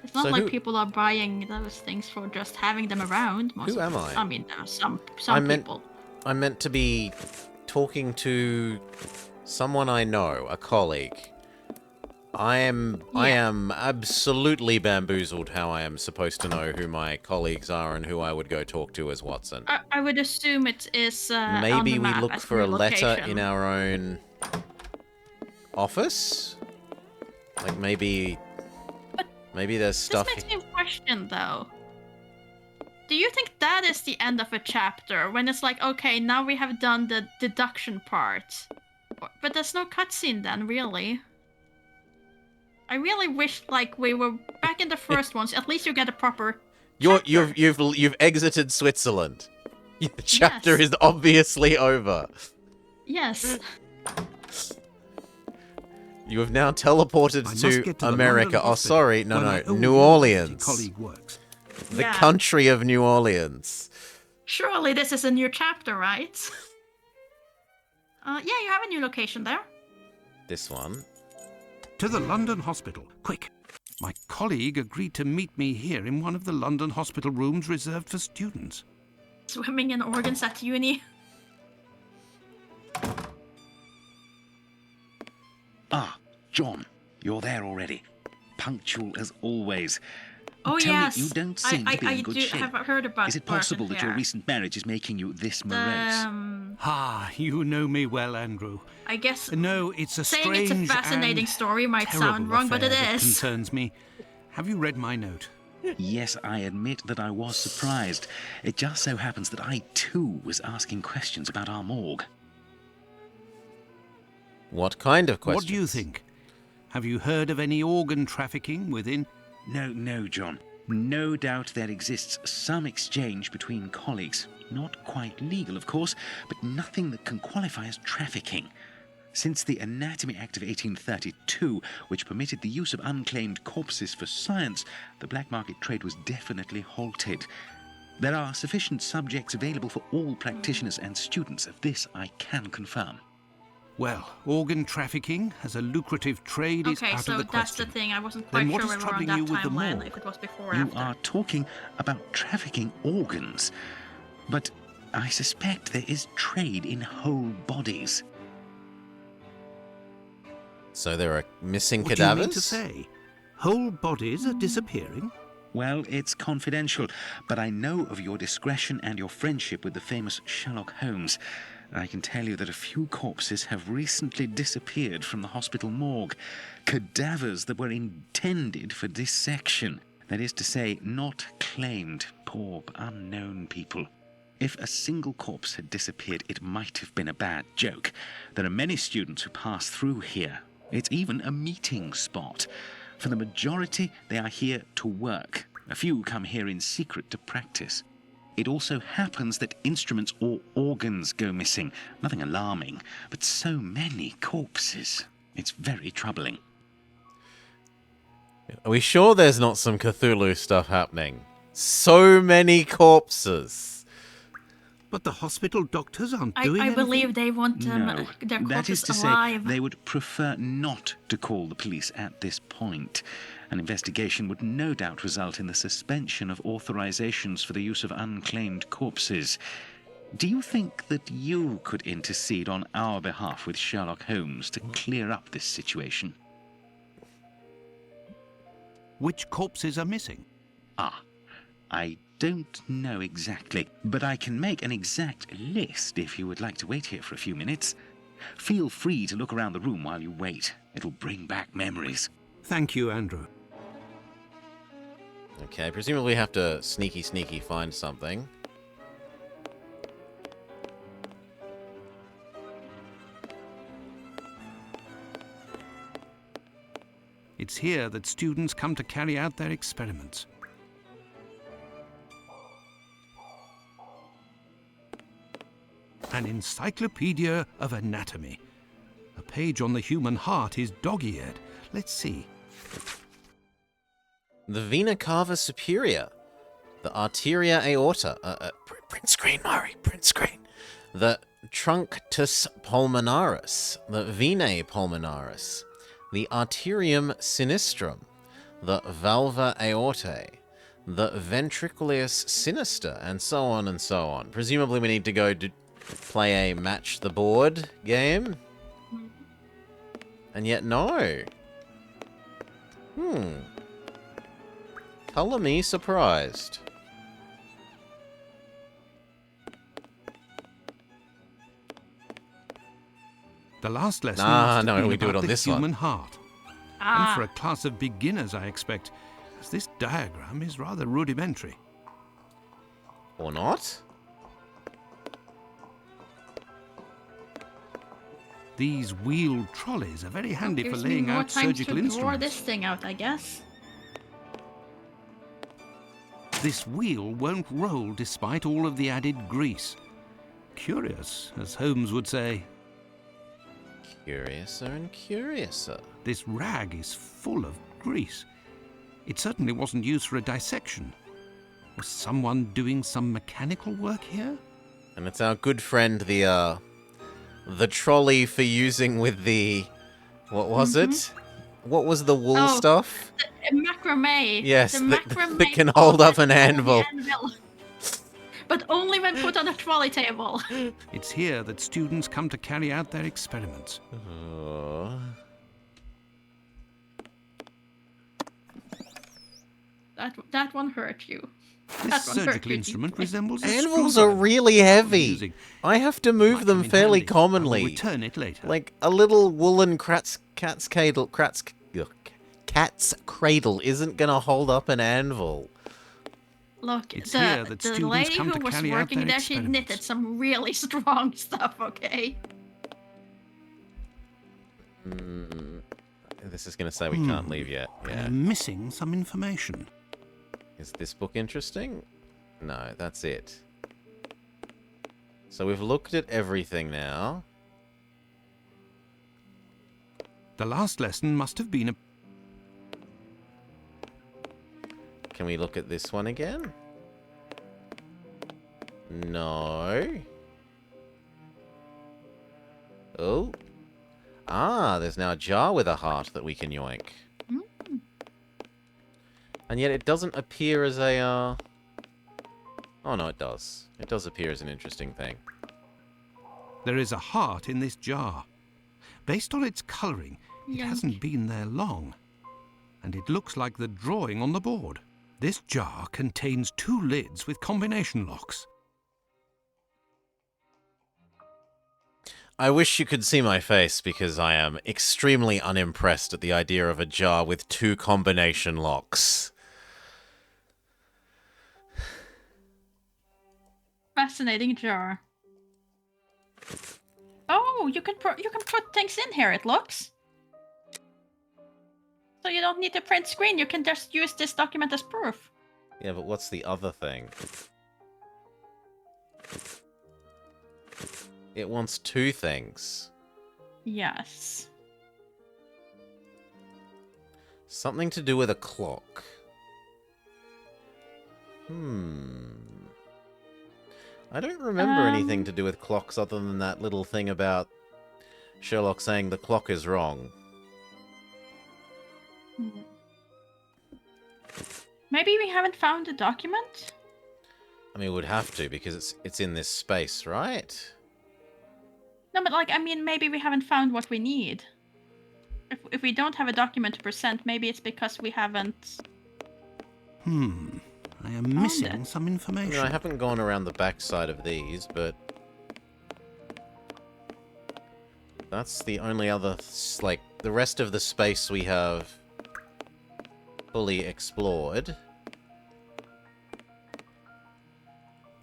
It's not So like who- people are buying those things for just having them around. Most Who of am the- I? I mean, there are some people. I'm meant to be talking to someone I know, a colleague. I am absolutely bamboozled how I am supposed to know who my colleagues are and who I would go talk to as Watson. I would assume it is on Maybe the we map look as for a letter location. in our own office? Like maybe there's stuff... This makes me question, though. Do you think that is the end of a chapter, when it's like, okay, now we have done the deduction part, but there's no cutscene then, really? I really wish, like, we were back in the first ones. At least you get a proper. You've exited Switzerland. The chapter is obviously over. Yes. You have now teleported I must to get to the America. London Oh, hospital, sorry. where No, my old New university Orleans. colleague works. The Yeah. country of New Orleans. Surely this is a new chapter, right? Yeah, you have a new location there. This one. To the London hospital, quick. My colleague agreed to meet me here in one of the London hospital rooms reserved for students. Swimming in organs at uni. Ah, John, you're there already. Punctual as always. Oh, Tell yes. me, you don't seem to be in good shape. have heard about Is it possible that your here. recent marriage is making you this morose? Ah, you know me well, Andrew. I guess No, it's a saying strange it's a fascinating and story might terrible sound wrong, but it affair that is. concerns me. Have you read my note? Yes, I admit that I was surprised. It just so happens that I, too, was asking questions about our morgue. What kind of questions? What do you think? Have you heard of any organ trafficking within... No, John. No doubt there exists some exchange between colleagues. Not quite legal, of course, but nothing that can qualify as trafficking. Since the Anatomy Act of 1832, which permitted the use of unclaimed corpses for science, the black market trade was definitely halted. There are sufficient subjects available for all practitioners and students. Of this I can confirm. Well, organ trafficking as a lucrative trade is Okay, out so of the that's the question. thing. I wasn't Then quite what sure is we were on troubling that you with the timeline, morgue? if it was before or You after. are talking about trafficking organs, but I suspect there is trade in whole bodies. So there are missing What do you cadavers? mean to say? Whole bodies are disappearing? Well, it's confidential, but I know of your discretion and your friendship with the famous Sherlock Holmes. I can tell you that a few corpses have recently disappeared from the hospital morgue. Cadavers that were intended for dissection. That is to say, not claimed. Poor, unknown people. If a single corpse had disappeared, it might have been a bad joke. There are many students who pass through here. It's even a meeting spot. For the majority, they are here to work. A few come here in secret to practice. It also happens that instruments or organs go missing. Nothing alarming, but so many corpses. It's very troubling. Are we sure there's not some Cthulhu stuff happening? So many corpses. But the hospital doctors aren't doing I anything? believe they want No, their that is corpses to alive. say, they would prefer not to call the police at this point. An investigation would no doubt result in the suspension of authorizations for the use of unclaimed corpses. Do you think that you could intercede on our behalf with Sherlock Holmes to clear up this situation? Which corpses are missing? I don't know exactly, but I can make an exact list if you would like to wait here for a few minutes. Feel free to look around the room while you wait. It'll bring back memories. Thank you, Andrew. Okay, presumably we have to sneaky find something. It's here that students come to carry out their experiments. An encyclopedia of anatomy. A page on the human heart is dog-eared. Let's see. The vena cava superior. The arteria aorta. Print screen, Murray, print screen. The trunctus pulmonaris. The venae pulmonaris. The arterium sinistrum. The valva aortae. The ventriculius sinister, and so on and so on. Presumably we need to go to play a match the board game. And yet no. Color me surprised. The last lesson Ah, must have no, been we do it about on the this one. human heart. And for a class of beginners, I expect, as this diagram is rather rudimentary. Or not? These wheeled trolleys are very handy for Gives me laying more out time surgical to draw instruments. this thing out, I guess. This wheel won't roll despite all of the added grease. Curious, as Holmes would say. Curiouser and curiouser. This rag is full of grease. It certainly wasn't used for a dissection. Was someone doing some mechanical work here? And it's our good friend, the trolley for using with the... What was it? What was the wool stuff? The macrame. Yes, the that macrame can hold up an on the anvil. But only when put on a trolley table. It's here that students come to carry out their experiments. Oh. That one hurt you. This surgical instrument resembles a Anvils are really heavy. I have to move them fairly commonly. return it later. Like a little woolen cat's cradle isn't gonna hold up an anvil. Look, It's here that the students lady come who to was carry out working their there, she experiments. knitted some really strong stuff, okay? This is gonna say we can't leave yet. Yeah. I'm missing some information. Is this book interesting? No, that's it. So we've looked at everything now. The last lesson must have been a... Can we look at this one again? No. Oh. Ah, there's now a jar with a heart that we can yoink. Mm. And yet it doesn't appear as a, Oh, no, it does. It does appear as an interesting thing. There is a heart in this jar. Based on its colouring, it hasn't been there long. And it looks like the drawing on the board. This jar contains 2 lids with combination locks. I wish you could see my face, because I am extremely unimpressed at the idea of a jar with 2 combination locks. Fascinating jar. Oh, you can put things in here, it looks. So you don't need to print screen, you can just use this document as proof. Yeah, but what's the other thing? It wants 2 things. Yes. Something to do with a clock. I don't remember anything to do with clocks other than that little thing about Sherlock saying the clock is wrong. Maybe we haven't found the document? I mean, it would have to, because it's in this space, right? No, but like, I mean, maybe we haven't found what we need. If we don't have a document to present, maybe it's because we haven't... I am missing some information. I mean, I haven't gone around the backside of these, but... That's the only other... Like, the rest of the space we have fully explored.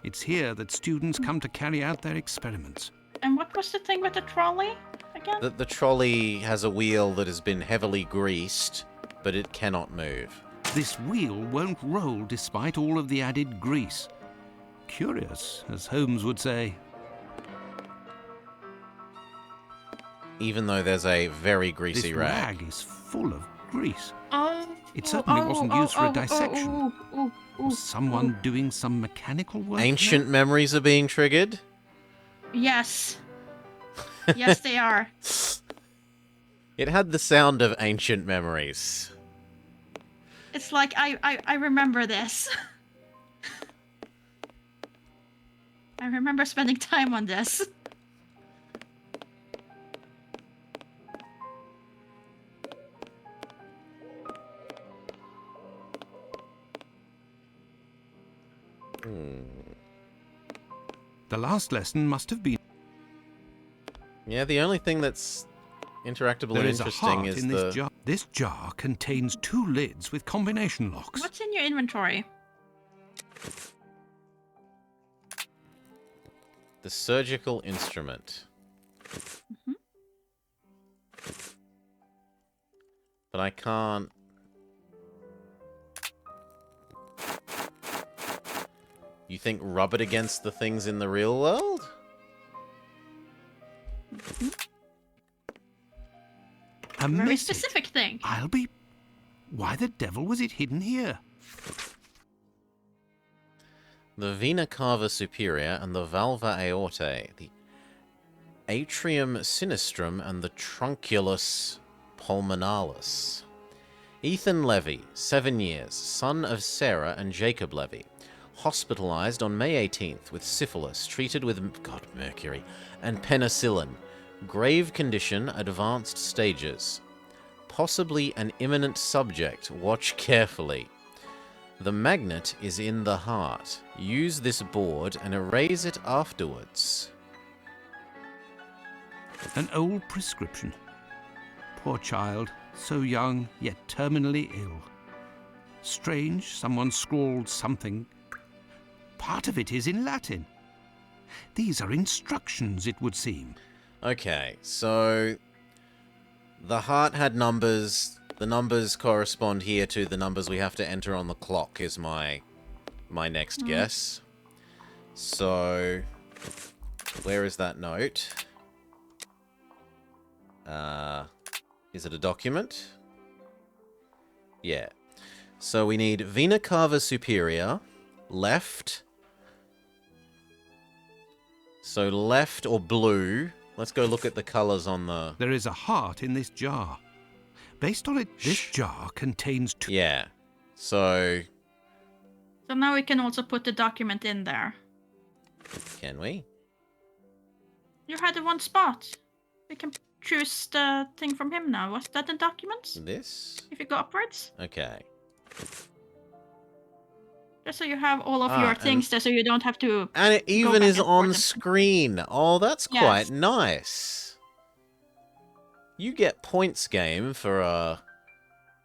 It's here that students come to carry out their experiments. And what was the thing with the trolley again? The trolley has a wheel that has been heavily greased, but it cannot move. This wheel won't roll despite all of the added grease. Curious, as Holmes would say. Even though there's a very greasy This rag. rag is full of grease. Oh, It certainly wasn't used for a dissection. Was someone doing some mechanical work? Ancient memories are being triggered? Yes. Yes, they are. It had the sound of ancient memories. It's like, I remember this. I remember spending time on this. The last lesson must have been... Yeah, the only thing that's interactable There and is a interesting heart is in the... this jar. This jar contains 2 lids with combination locks. What's in your inventory? The surgical instrument. But I can't... You think rub it against the things in the real world? A Very message. specific thing. I'll be... Why the devil was it hidden here? The vena cava superior and the valva aortae, the atrium sinistrum and the trunculus pulmonalis. Ethan Levy, 7 years, son of Sarah and Jacob Levy, hospitalized on May 18th with syphilis, treated with mercury and penicillin. Grave condition, advanced stages. Possibly an imminent subject. Watch carefully. The magnet is in the heart. Use this board and erase it afterwards. An old prescription. Poor child, so young, yet terminally ill. Strange, someone scrawled something. Part of it is in Latin. These are instructions, it would seem. Okay, so the heart had numbers. The numbers correspond here to the numbers we have to enter on the clock is my next guess. So, where is that note? Is it a document? Yeah. So we need vena cava superior, left. So left or blue Let's go look at the colours on the... There is a heart in this jar. Based on it, this jar contains two... Yeah. So... So now we can also put the document in there. Can we? You had the one spot. We can choose the thing from him now. Was that in documents? This? If you go upwards? Okay. Just so you have all of your things there, so you don't have to... And it even is on screen. Oh, that's quite nice. You get points, game, for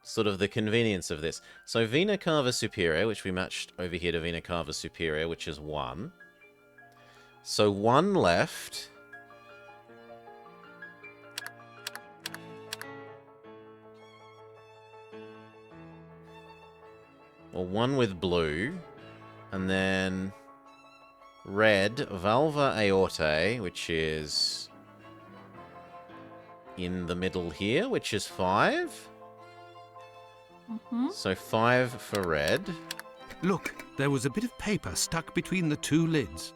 sort of the convenience of this. So Vena Cava Superior, which we matched over here to Vena Cava Superior, which is 1. So 1 left. Well, 1 with blue. And then red, Valva Aortae, which is in the middle here, which is 5. So 5 for red. Look, there was a bit of paper stuck between the 2 lids.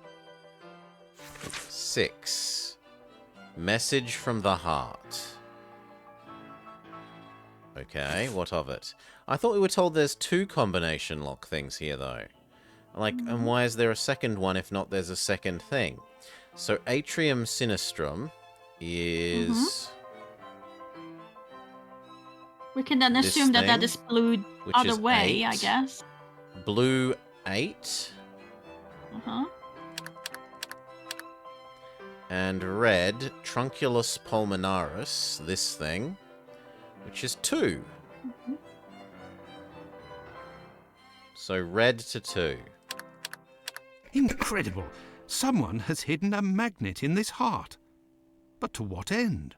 6. Message from the heart. Okay, what of it? I thought we were told there's 2 combination lock things here, though. Like, and why is there a second one if not there's a second thing? So Atrium Sinistrum is... We can then assume that that is blue other way, 8. I guess. Blue 8. And red, Trunculus Pulmonaris, this thing, which is 2. So red to 2. Incredible! Someone has hidden a magnet in this heart. But to what end?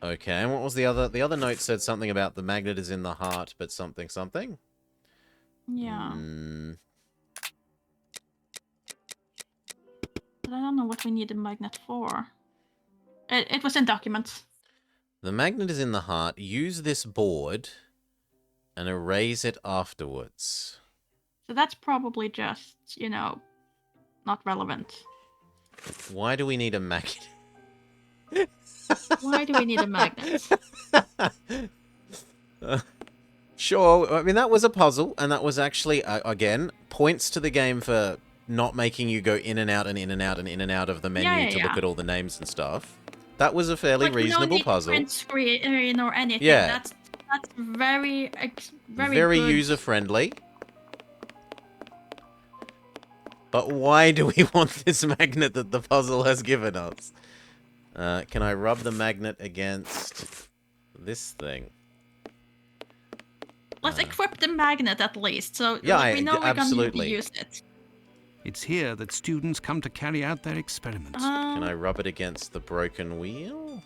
Okay, and what was the other? The other note said something about the magnet is in the heart, but something something. Yeah. But I don't know what we need a magnet for. It was in documents. The magnet is in the heart. Use this board and erase it afterwards. So that's probably just, you know, not relevant. Why do we need a magnet? Why do we need a magnet? Sure, I mean, that was a puzzle, and that was actually, again, points to the game for not making you go in and out and in and out and in and out of the menu to look at all the names and stuff. That was a fairly reasonable puzzle. Print screen or anything. Yeah. That's very very good. user-friendly. But why do we want this magnet that the puzzle has given us? Can I rub the magnet against this thing? Let's equip the magnet at least, so Yeah, we know we're absolutely. going to use it. It's here that students come to carry out their experiments. Can I rub it against the broken wheel?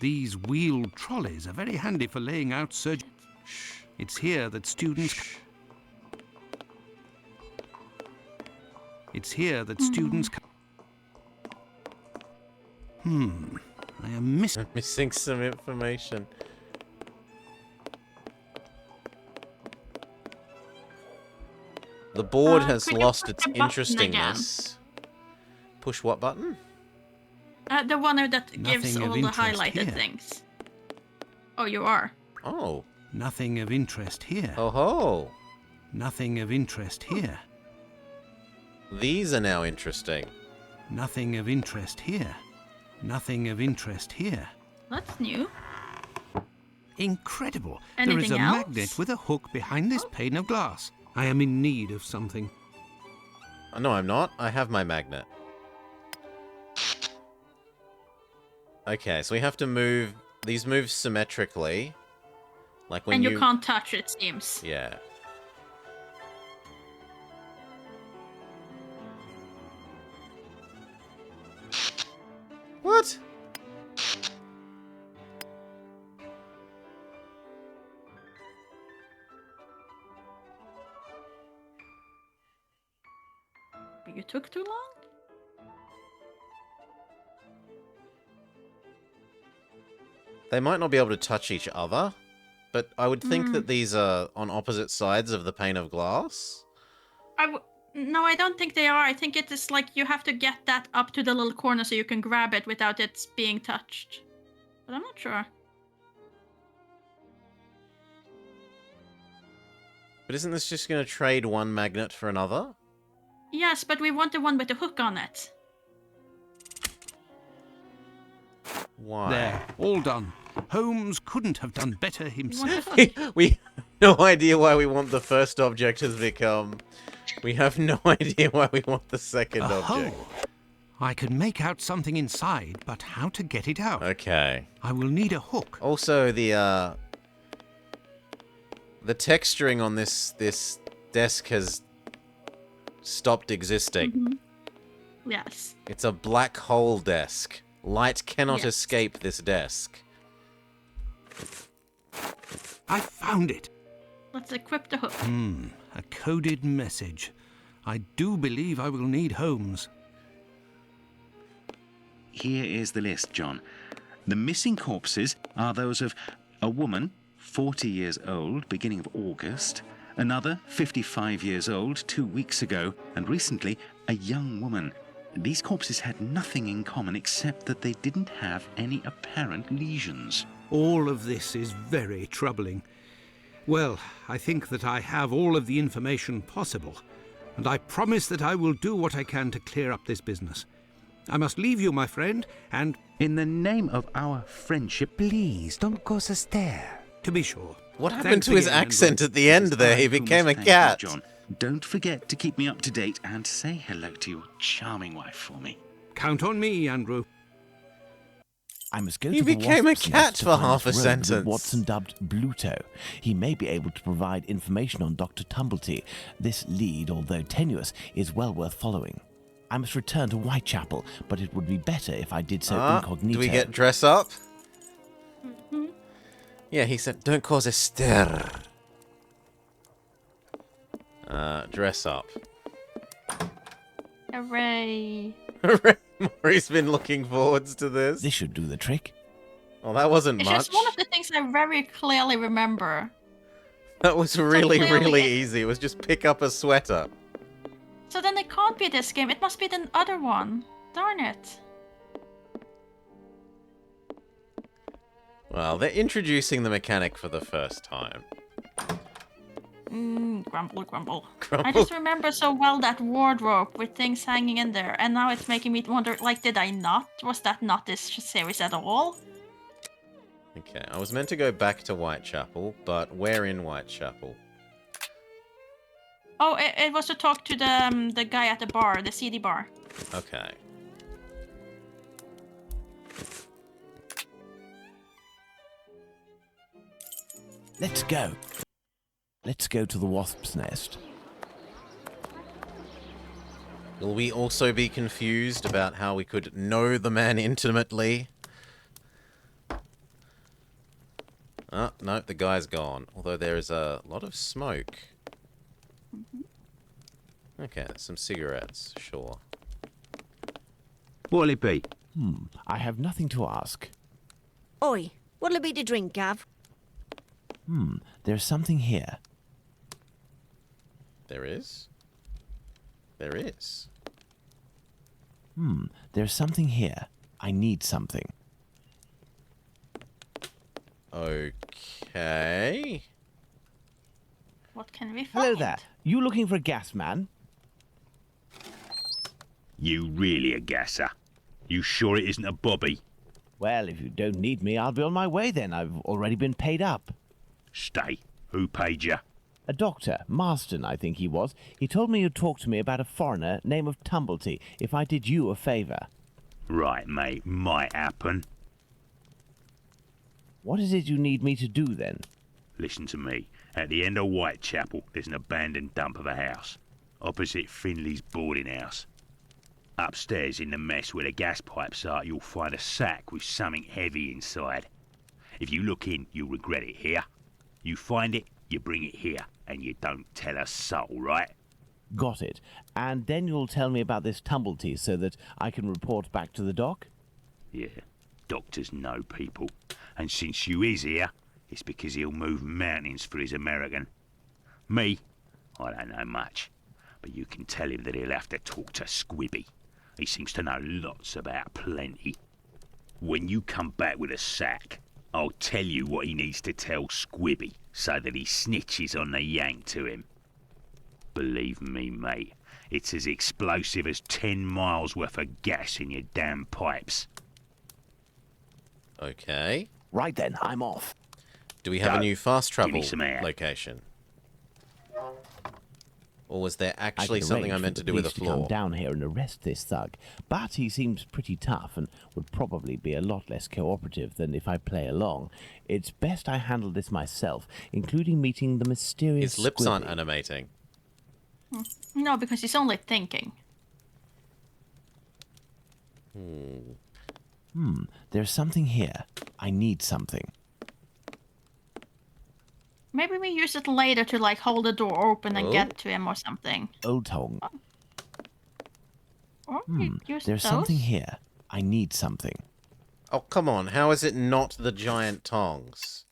These wheeled trolleys are very handy for laying out surgery. It's here that students... It's here that students... I am missing some information. The board has could you lost push its the button interestingness. Push what button? The one that gives Nothing of all the interest highlighted here. things. Oh, you are. Oh. Nothing of interest here. Oh ho. Nothing of interest here. These are now interesting. Nothing of interest here. Nothing of interest here. That's new. Incredible. There is Anything a else? magnet with a hook behind this pane of glass. I am in need of something. No, I'm not. I have my magnet. Okay, so we have to move... These move symmetrically. Like when And you can't touch it, seems. Yeah. What? You took too long? They might not be able to touch each other, but I would think that these are on opposite sides of the pane of glass. No, I don't think they are. I think it is like you have to get that up to the little corner so you can grab it without it being touched. But I'm not sure. But isn't this just going to trade one magnet for another? Yes, but we want the one with the hook on it. Why? There, all done. Holmes couldn't have done better himself. we have no idea why we want the first object has become... We have no idea why we want the second object. I can make out something inside, but how to get it out? Okay. I will need a hook. Also, the texturing on this desk has stopped existing. Mm-hmm. Yes. It's a black hole desk. Light cannot Yes. escape this desk. I found it. Let's equip the hook. A coded message. I do believe I will need Holmes. Here is the list, John. The missing corpses are those of a woman, 40 years old, beginning of August, another, 55 years old, 2 weeks ago, and recently, a young woman. These corpses had nothing in common except that they didn't have any apparent lesions. All of this is very troubling. Well, I think that I have all of the information possible, and I promise that I will do what I can to clear up this business. I must leave you, my friend, and... In the name of our friendship, Please, don't cause a stare. To be sure. What happened Thanks to his again, accent Andrew. at the end there? He became a Thank cat. you, John. Don't forget to keep me up to date and say hello to your charming wife for me. Count on me, Andrew. I must go He to the became a Wasp's cat Nest to for find half this a rogue that sentence. Watson dubbed Bluto. He may be able to provide information on Dr. Tumblety. This lead, although tenuous, is well worth following. I must return to Whitechapel, but it would be better if I did so incognito. Do we get dress up? Yeah, he said, don't cause a stir. Dress up. Hooray. Maury's been looking forwards to this. This should do the trick. Oh, that wasn't It's much. just one of the things I very clearly remember. That was really, clearly really it- easy. It was just pick up a sweater. So then it can't be this game. It must be the other one. Darn it. Well, they're introducing the mechanic for the first time. Grumble, grumble. Grumble. I just remember so well that wardrobe with things hanging in there, and now it's making me wonder, like, did I not? Was that not this series at all? Okay, I was meant to go back to Whitechapel, but where in Whitechapel? Oh, it was to talk to the guy at the bar, the CD bar. Okay. Let's go. Let's go to the Wasp's Nest. Will we also be confused about how we could know the man intimately? Oh, no, the guy's gone. Although there is a lot of smoke. Okay, some cigarettes, sure. What'll it be? I have nothing to ask. Oi, what'll it be to drink, Gav? There's something here. There is? There is. There's something here. I need something. Okay. What can we find? Hello there. You looking for a gas man? You really a gasser? You sure it isn't a bobby? Well, if you don't need me, I'll be on my way then. I've already been paid up. Stay. Who paid you? A doctor, Marston, I think he was. He told me you'd talk to me about a foreigner, name of Tumblety, if I did you a favour. Right, mate. Might happen. What is it you need me to do then? Listen to me. At the end of Whitechapel, there's an abandoned dump of a house. Opposite Finley's boarding house. Upstairs in the mess where the gas pipes are, you'll find a sack with something heavy inside. If you look in, you'll regret it here. You find it, you bring it here, and you don't tell a soul, right? Got it. And then you'll tell me about this Tumblety so that I can report back to the doc? Yeah, doctors know people. And since you is here, it's because he'll move mountains for his American. Me, I don't know much. But you can tell him that he'll have to talk to Squibby. He seems to know lots about plenty. When you come back with a sack, I'll tell you what he needs to tell Squibby so that he snitches on the yank to him. Believe me, mate, it's as explosive as 10 miles worth of gas in your damn pipes. Okay. Right then, I'm off. Do we have a new fast Give me travel some air. location? Or was there I actually could something I arrange meant for to the do with the police to come floor? down here and arrest this thug, but he seems pretty tough and would probably be a lot less cooperative than if I play along. It's best I handle this myself, including meeting the mysterious His lips aren't Squibby. animating. No, because he's only thinking. There's something here. I need something. Maybe we use it later to like hold the door open and get to him or something. Old tongue. Or we use There's those. something here. I need something. Oh, come on. How is it not the giant tongs?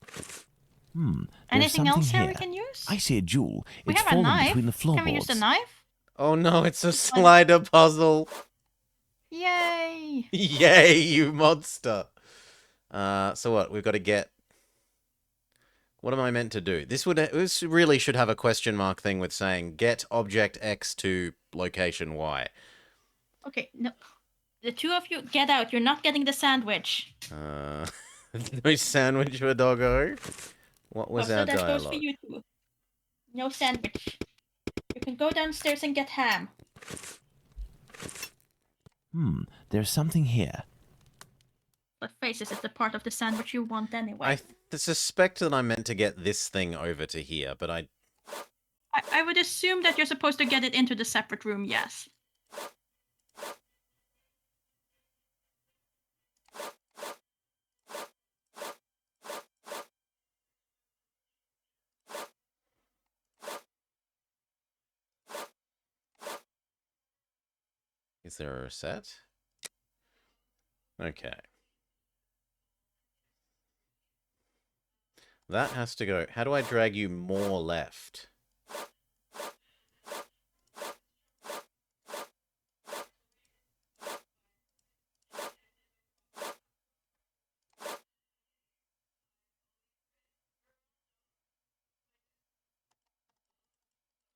There's Anything something else here here we can use? I see a jewel. We It's have a fallen knife. between the Can we use the floorboards. knife? Oh no, it's a slider puzzle. Yay! Yay, you monster. So what? We've got to get... What am I meant to do? This really should have a question mark thing with saying, get object X to location Y. Okay, no. The two of you, get out. You're not getting the sandwich. No sandwich for doggo. What was our that goes for dialogue? you two. No sandwich. You can go downstairs and get ham. There's something here. But faces is the part of the sandwich you want anyway. I suspect that I meant to get this thing over to here, but I would assume that you're supposed to get it into the separate room, yes. Is there a reset? Okay. That has to go. How do I drag you more left?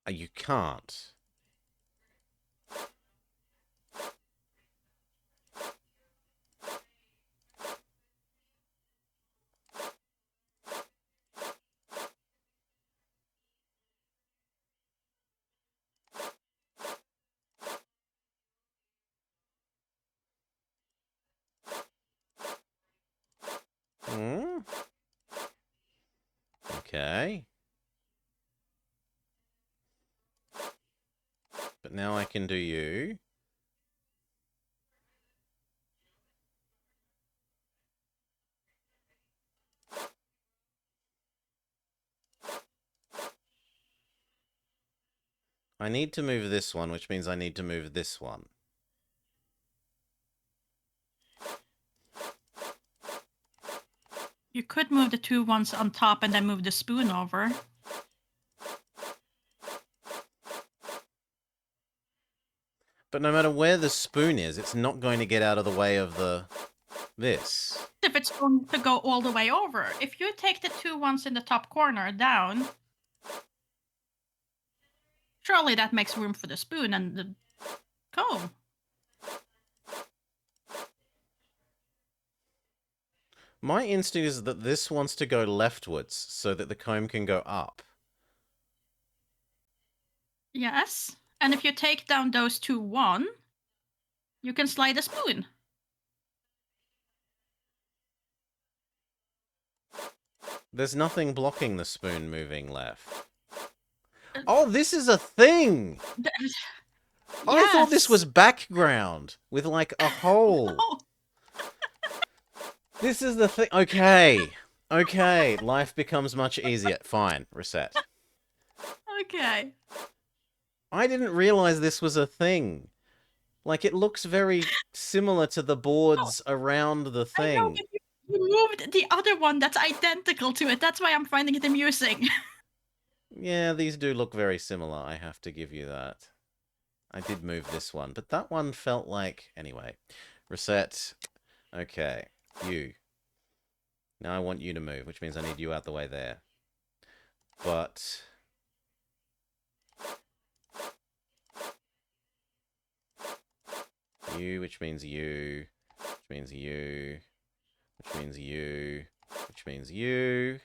You can't. Okay. But now I can do you. I need to move this one, which means I need to move this one. You could move the two ones on top and then move the spoon over. But no matter where the spoon is, it's not going to get out of the way of this. If it's going to go all the way over. If you take the two ones in the top corner down, surely that makes room for the spoon and the comb. My instinct is that this wants to go leftwards so that the comb can go up. Yes. And if you take down those two one, you can slide a spoon. There's nothing blocking the spoon moving left. Oh, this is a thing! I thought this was background with like a hole. No. This is the thing. Okay. Okay. Life becomes much easier. Fine. Reset. Okay. I didn't realize this was a thing. Like, it looks very similar to the boards around the thing. I know, but you moved the other one that's identical to it. That's why I'm finding it amusing. Yeah, these do look very similar. I have to give you that. I did move this one, but that one felt like... Anyway. Reset. Okay. You. Now I want you to move, which means I need you out the way there. But... You, which means you, which means you, which means you, which means you.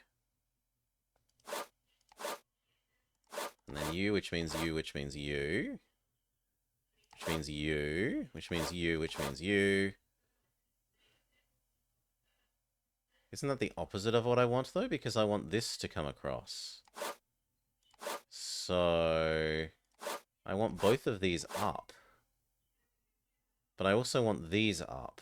And then you, which means you, which means you. Which means you, which means you, which means you. Isn't that the opposite of what I want, though? Because I want this to come across. So... I want both of these up. But I also want these up.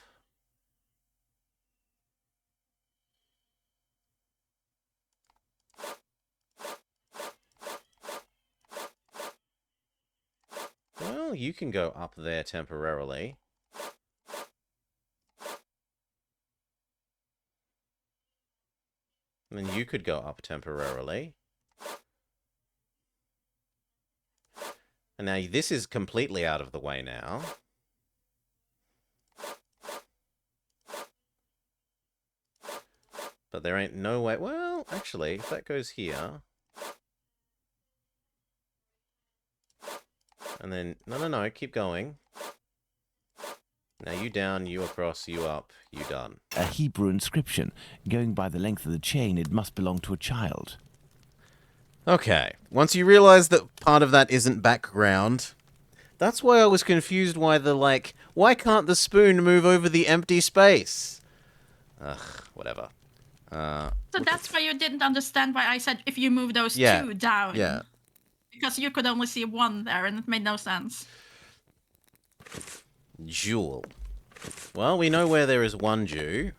Well, you can go up there temporarily. And then you could go up temporarily. And now this is completely out of the way now. But there ain't no way... Well, actually, if that goes here... And then... No, keep going. Now you down, you across, you up, you done. A Hebrew inscription. Going by the length of the chain, it must belong to a child. Okay. Once you realize that part of that isn't background... That's why I was confused why the, like... Why can't the spoon move over the empty space? Ugh, whatever. So that's why you didn't understand why I said if you move those two down. Yeah. Because you could only see one there and it made no sense. Jewel. Well, we know where there is one Jew.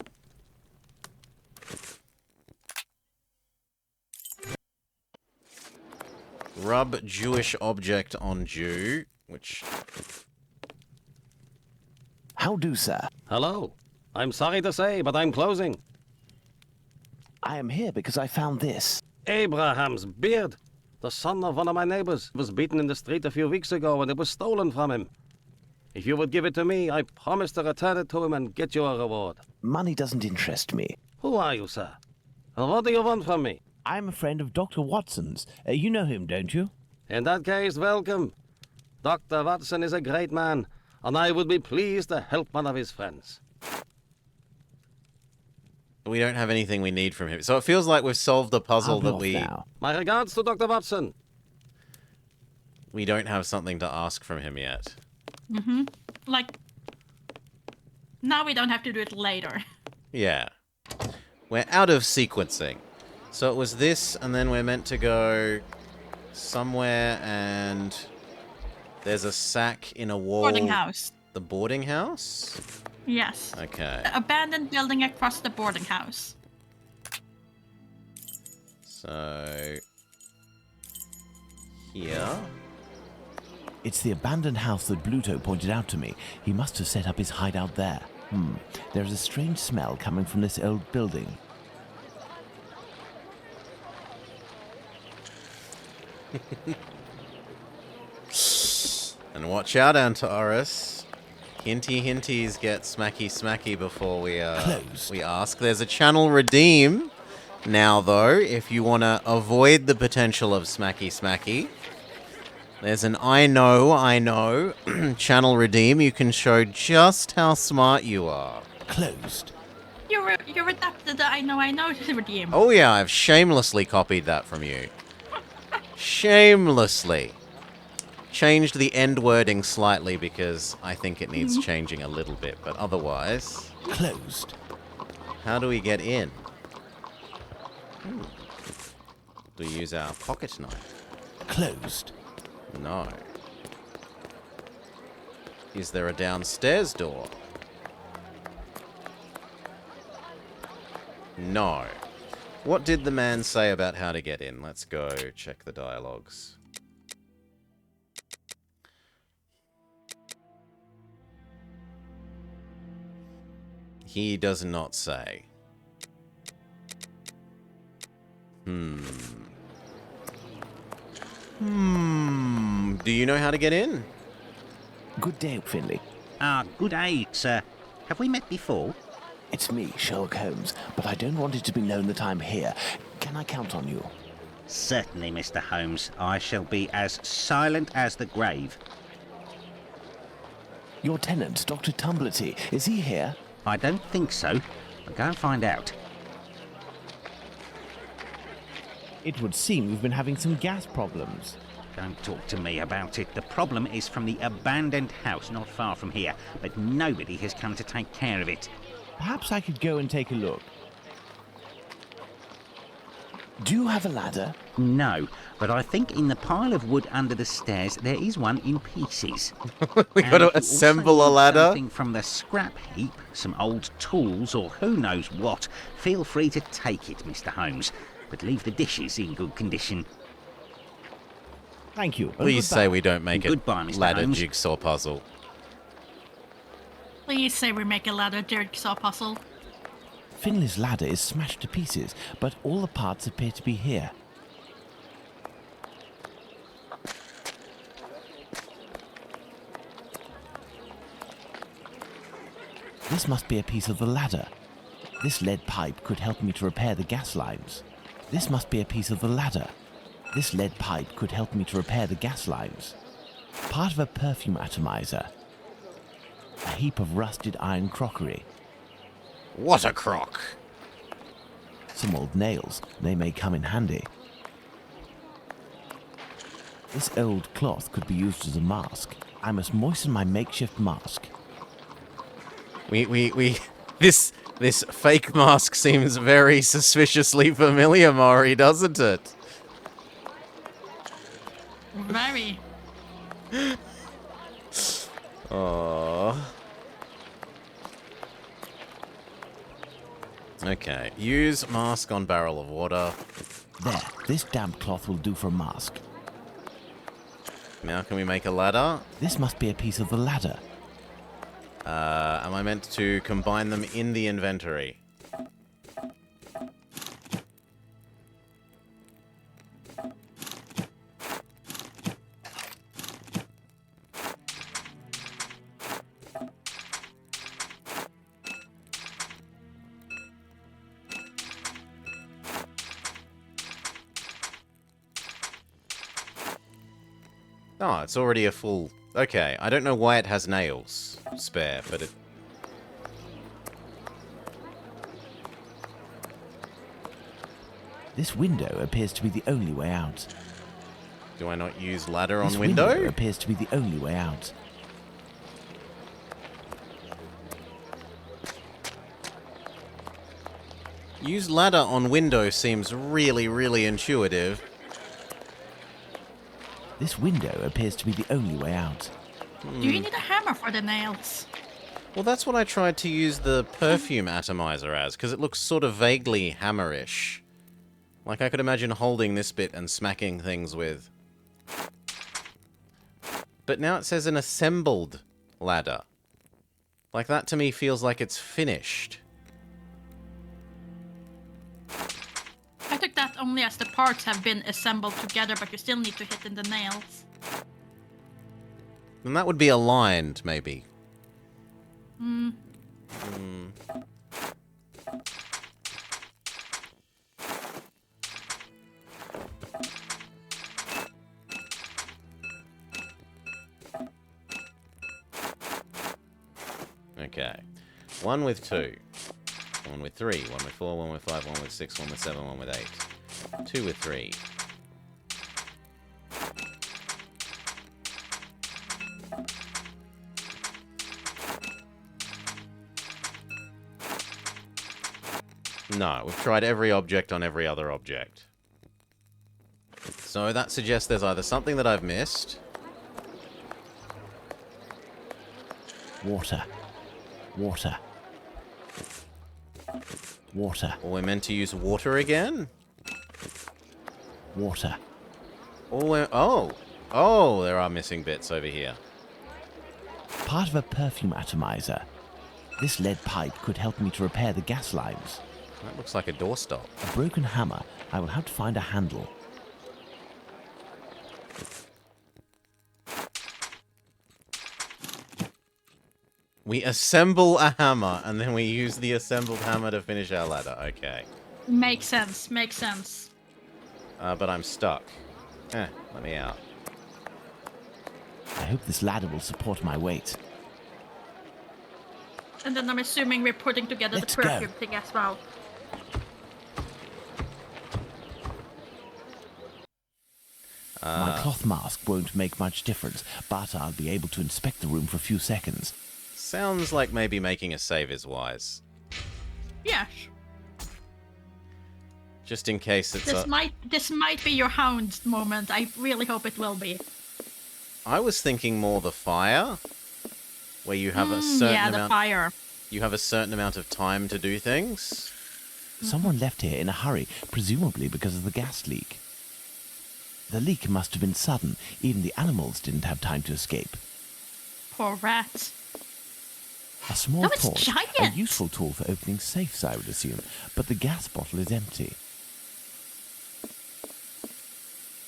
Rub Jewish object on Jew, which... How do, sir? Hello. I'm sorry to say, but I'm closing. I am here because I found this. Abraham's beard. The son of one of my neighbors was beaten in the street a few weeks ago and it was stolen from him. If you would give it to me, I promise to return it to him and get you a reward. Money doesn't interest me. Who are you, sir? And what do you want from me? I'm a friend of Dr. Watson's. You know him, don't you? In that case, welcome. Dr. Watson is a great man, and I would be pleased to help one of his friends. We don't have anything we need from him. So it feels like we've solved the puzzle that we... Now. My regards to Dr. Watson. We don't have something to ask from him yet. Mm-hmm. Like, now we don't have to do it later. Yeah. We're out of sequencing. So it was this, and then we're meant to go somewhere, and there's a sack in a wall. Boarding house. The boarding house? Yes. Okay. The abandoned building across the boarding house. So... here... It's the abandoned house that Bluto pointed out to me. He must have set up his hideout there. There's a strange smell coming from this old building. And watch out, Antaurus. Hinty hinties get smacky smacky before we ask. There's a channel redeem now, though, if you want to avoid the potential of smacky smacky. There's an I know channel redeem. You can show just how smart you are. Closed. You adapted the I know to redeem. Oh yeah, I've shamelessly copied that from you. Shamelessly. Changed the end wording slightly because I think it needs changing a little bit, but otherwise... Closed. How do we get in? Do we use our pocket knife? Closed. No. Is there a downstairs door? No. What did the man say about how to get in? Let's go check the dialogues. He does not say. Do you know how to get in? Good day, Finley. Ah, good day, sir. Have we met before? It's me, Sherlock Holmes, but I don't want it to be known that I'm here. Can I count on you? Certainly, Mr. Holmes. I shall be as silent as the grave. Your tenant, Dr. Tumblety, is he here? I don't think so. I'll go and find out. It would seem you've been having some gas problems. Don't talk to me about it. The problem is from the abandoned house not far from here, but nobody has come to take care of it. Perhaps I could go and take a look. Do you have a ladder? No, but I think in the pile of wood under the stairs there is one in pieces. We got to assemble a ladder? Something from the scrap heap, some old tools or who knows what. Feel free to take it, Mr. Holmes, but leave the dishes in good condition. Thank you. Please say we don't make a Goodbye, Mr. ladder Holmes. jigsaw puzzle. Please say we make a ladder jigsaw puzzle. Finley's ladder is smashed to pieces, but all the parts appear to be here. This must be a piece of the ladder. This lead pipe could help me to repair the gas lines. This must be a piece of the ladder. This lead pipe could help me to repair the gas lines. Part of a perfume atomizer. A heap of rusted iron crockery. What a crock! Some old nails. They may come in handy. This old cloth could be used as a mask. I must moisten my makeshift mask. This fake mask seems very suspiciously familiar, Maury, doesn't it? Very. Oh. Okay. Use mask on barrel of water. There. This damp cloth will do for a mask. Now can we make a ladder? This must be a piece of the ladder. Am I meant to combine them in the inventory? Oh, it's already a full... Okay, I don't know why it has nails spare, but it... This window appears to be the only way out. Do I not use ladder on This window? appears to be the only way out. Use ladder on window seems really, really intuitive. This window appears to be the only way out. Do you need a hammer for the nails? Well, that's what I tried to use the perfume atomizer as, because it looks sort of vaguely hammerish. Like I could imagine holding this bit and smacking things with. But now it says an assembled ladder. Like that to me feels like it's finished. I took that only as the parts have been assembled together, but you still need to hit in the nails. And that would be aligned, maybe. Hmm. Okay. 1 with 2. 1 with 3. 1 with 4. 1 with 5. 1 with 6. 1 with 7. 1 with 8. 2 with 3. No, we've tried every object on every other object. So that suggests there's either something that I've missed. Water. Water. Water. Or we're meant to use water again? Water. Or we're... Oh! Oh, there are missing bits over here. Part of a perfume atomizer. This lead pipe could help me to repair the gas lines. That looks like a doorstop. A broken hammer. I will have to find a handle. We assemble a hammer, and then we use the assembled hammer to finish our ladder. Okay. Makes sense. Makes sense. But I'm stuck. Let me out. I hope this ladder will support my weight. And then I'm assuming we're putting together Let's the go. perfume thing as well. My cloth mask won't make much difference, but I'll be able to inspect the room for a few seconds. Sounds like maybe making a save is wise. Yes. Just in case it's This might be your hound moment. I really hope it will be. I was thinking more the fire, where you have a certain yeah, amount. the fire. You have a certain amount of time to do things. Someone left here in a hurry, presumably because of the gas leak. The leak must have been sudden. Even the animals didn't have time to escape. Poor rat. A small No, it's torch, a giant. useful tool for opening safes, I would assume, but the gas bottle is empty.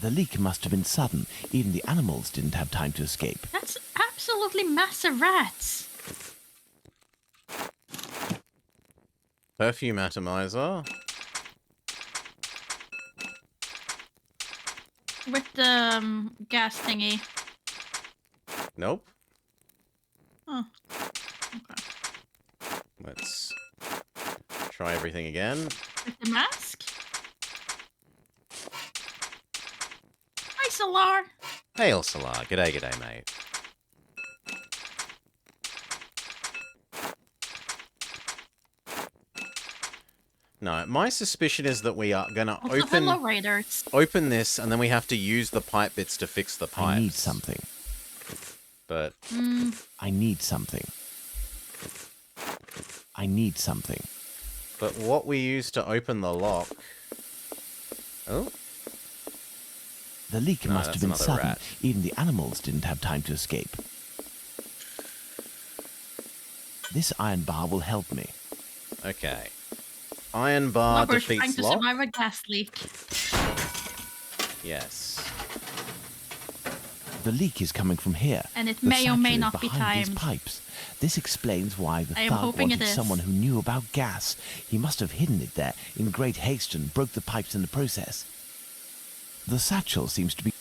The leak must have been sudden. Even the animals didn't have time to escape. That's absolutely massive rats. Perfume atomizer. With the gas thingy. Nope. Oh. Okay. Let's try everything again. With the mask? Hi, Solar. Hail, Salar. G'day, g'day, mate. No, my suspicion is that we are gonna Also, hello, Raiders. open this, and then we have to use the pipe bits to fix the pipes. I need something. But I need something. I need something. But what we use to open the lock... Oh? The leak No, must that's have been another sudden. rat. Even the animals didn't have time to escape. This iron bar will help me. Okay. Iron bar Lover's trying defeats to lock? survive a gas leak. Yes. The leak is coming from here. And it The may or may satchel is not be behind these timed. pipes. This explains why the I am thug hoping it wanted is. someone who knew about gas. He must have hidden it there in great haste and broke the pipes in the process. The satchel seems to be...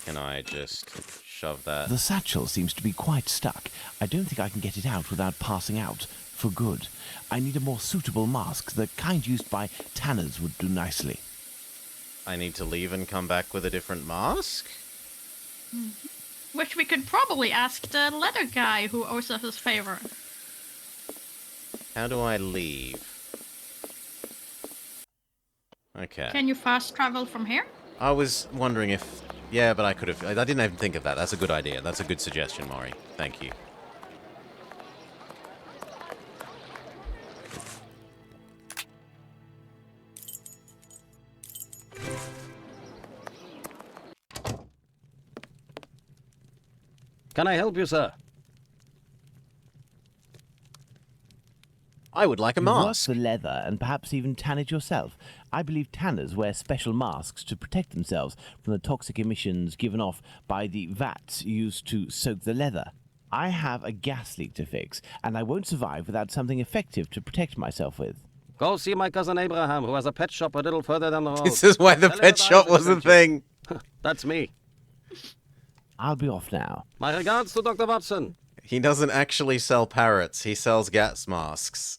Can I just shove that? The satchel seems to be quite stuck. I don't think I can get it out without passing out. For good. I need a more suitable mask. The kind used by tanners would do nicely. I need to leave and come back with a different mask? Which we could probably ask the leather guy who owes us his favor. How do I leave? Okay. Can you fast travel from here? I was wondering if... Yeah, but I could have... I didn't even think of that. That's a good idea. That's a good suggestion, Maury. Thank you. Can I help you, sir? I would like a You work mask. the leather and perhaps even tan it yourself. I believe tanners wear special masks to protect themselves from the toxic emissions given off by the vats used to soak the leather. I have a gas leak to fix, and I won't survive without something effective to protect myself with. Go see my cousin Abraham, who has a pet shop a little further down the road. This is why the Tell him pet that shop Isaac was a sent you. thing. That's me. I'll be off now. My regards to Dr. Watson. He doesn't actually sell parrots. He sells gas masks.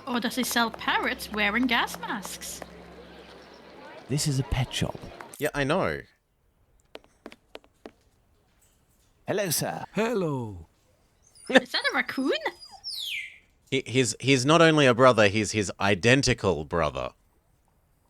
Or does he sell parrots wearing gas masks? This is a pet shop. Yeah, I know. Hello, sir. Hello. Is that a raccoon? He's not only a brother, he's his identical brother.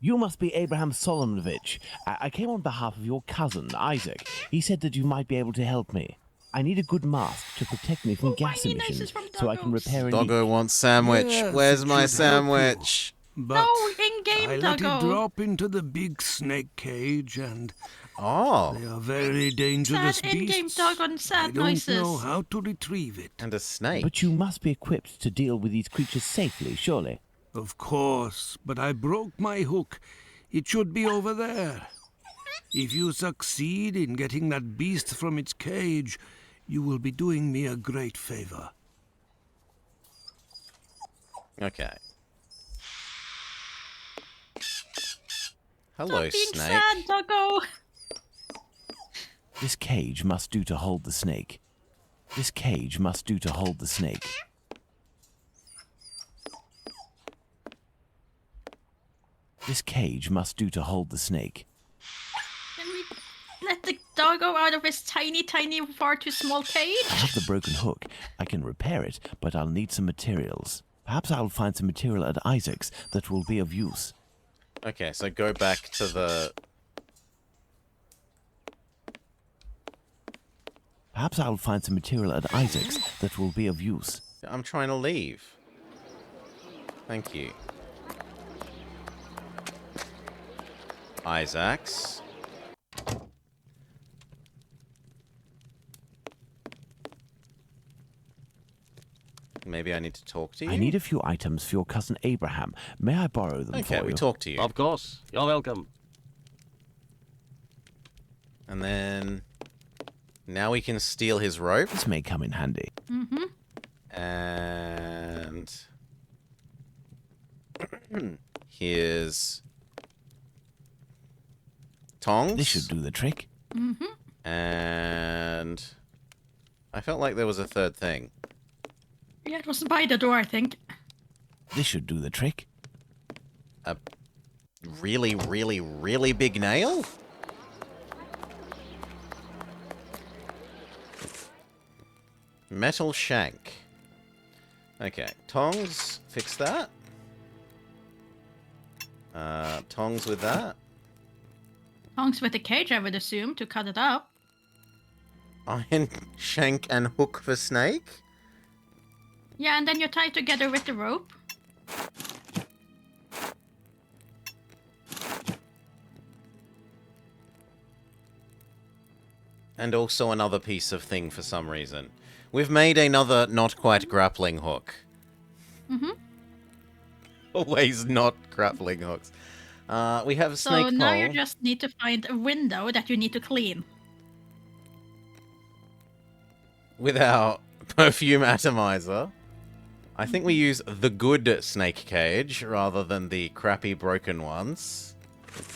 You must be Abraham Solomonovich. I came on behalf of your cousin, Isaac. He said that you might be able to help me. I need a good mask to protect me from gas emissions so I can repair any... Doggo wants sandwich. Yes, Where's it my should help you. sandwich? But No, in-game I let it doggo. drop into the big snake cage, and Oh, they are very dangerous Sad in-game beasts. dog on I sad don't noises. know how to retrieve it. and a snake. But you must be equipped to deal with these creatures safely, surely. Of course, but I broke my hook. It should be over there. If you succeed in getting that beast from its cage, you will be doing me a great favor. Okay. Hello, Stop being snake. sad, Doggo. This cage must do to hold the snake. This cage must do to hold the snake. This cage must do to hold the snake. Can we let the doggo out of his tiny, far too small cage? I have the broken hook. I can repair it, but I'll need some materials. Perhaps I'll find some material at Isaac's that will be of use. Okay, so go back to the... Perhaps I'll find some material at Isaac's that will be of use. I'm trying to leave. Thank you. Isaac's. Maybe I need to talk to you? I need a few items for your cousin Abraham. May I borrow them for you? Okay, we talk to you. Of course. You're welcome. And then... Now we can steal his rope. This may come in handy. Mm-hmm. And... Here's... tongs. This should do the trick. Mm-hmm. And... I felt like there was a third thing. Yeah, it was by the door, I think. This should do the trick. A really, really, really big nail? Metal shank. Okay, tongs, fix that. Tongs with that. Tongs with a cage, I would assume, to cut it up. Iron shank and hook for snake. Yeah, and then you tie it together with the rope. And also another piece of thing for some reason. We've made another not quite grappling hook. Mm-hmm. Always not grappling hooks. We have a snake So now pole. you just need to find a window that you need to clean. With our perfume atomizer. I think we use the good snake cage rather than the crappy broken ones.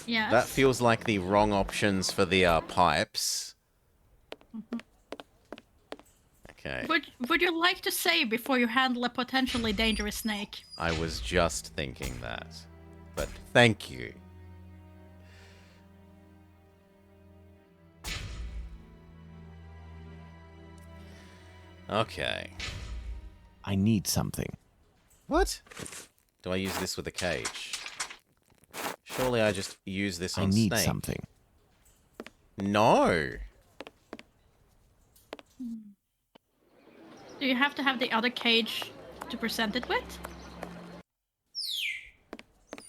Yes. That feels like the wrong options for the pipes. Mm-hmm. Okay. Would you like to save before you handle a potentially dangerous snake? I was just thinking that. But thank you. Okay. I need something. What? Do I use this with a cage? Surely I just use this on I need snake. something. No. Do you have to have the other cage to present it with?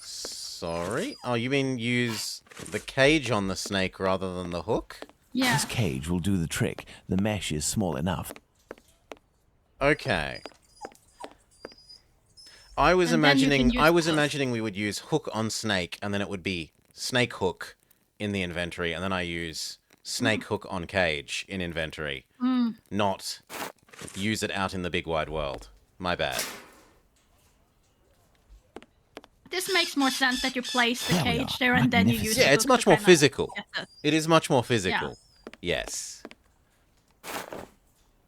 Sorry? Oh, you mean use the cage on the snake rather than the hook? Yeah. This cage will do the trick. The mesh is small enough. Okay. I was And then you can imagining use we would use hook on snake and then it would be snake hook in the inventory and then I use snake hook on cage in inventory. Mm. Not use it out in the big wide world. My bad. This makes more sense that you place the There we cage are. there and then you use Yeah, the it's hook much to more kinda physical. get the- It is much more physical. Yes.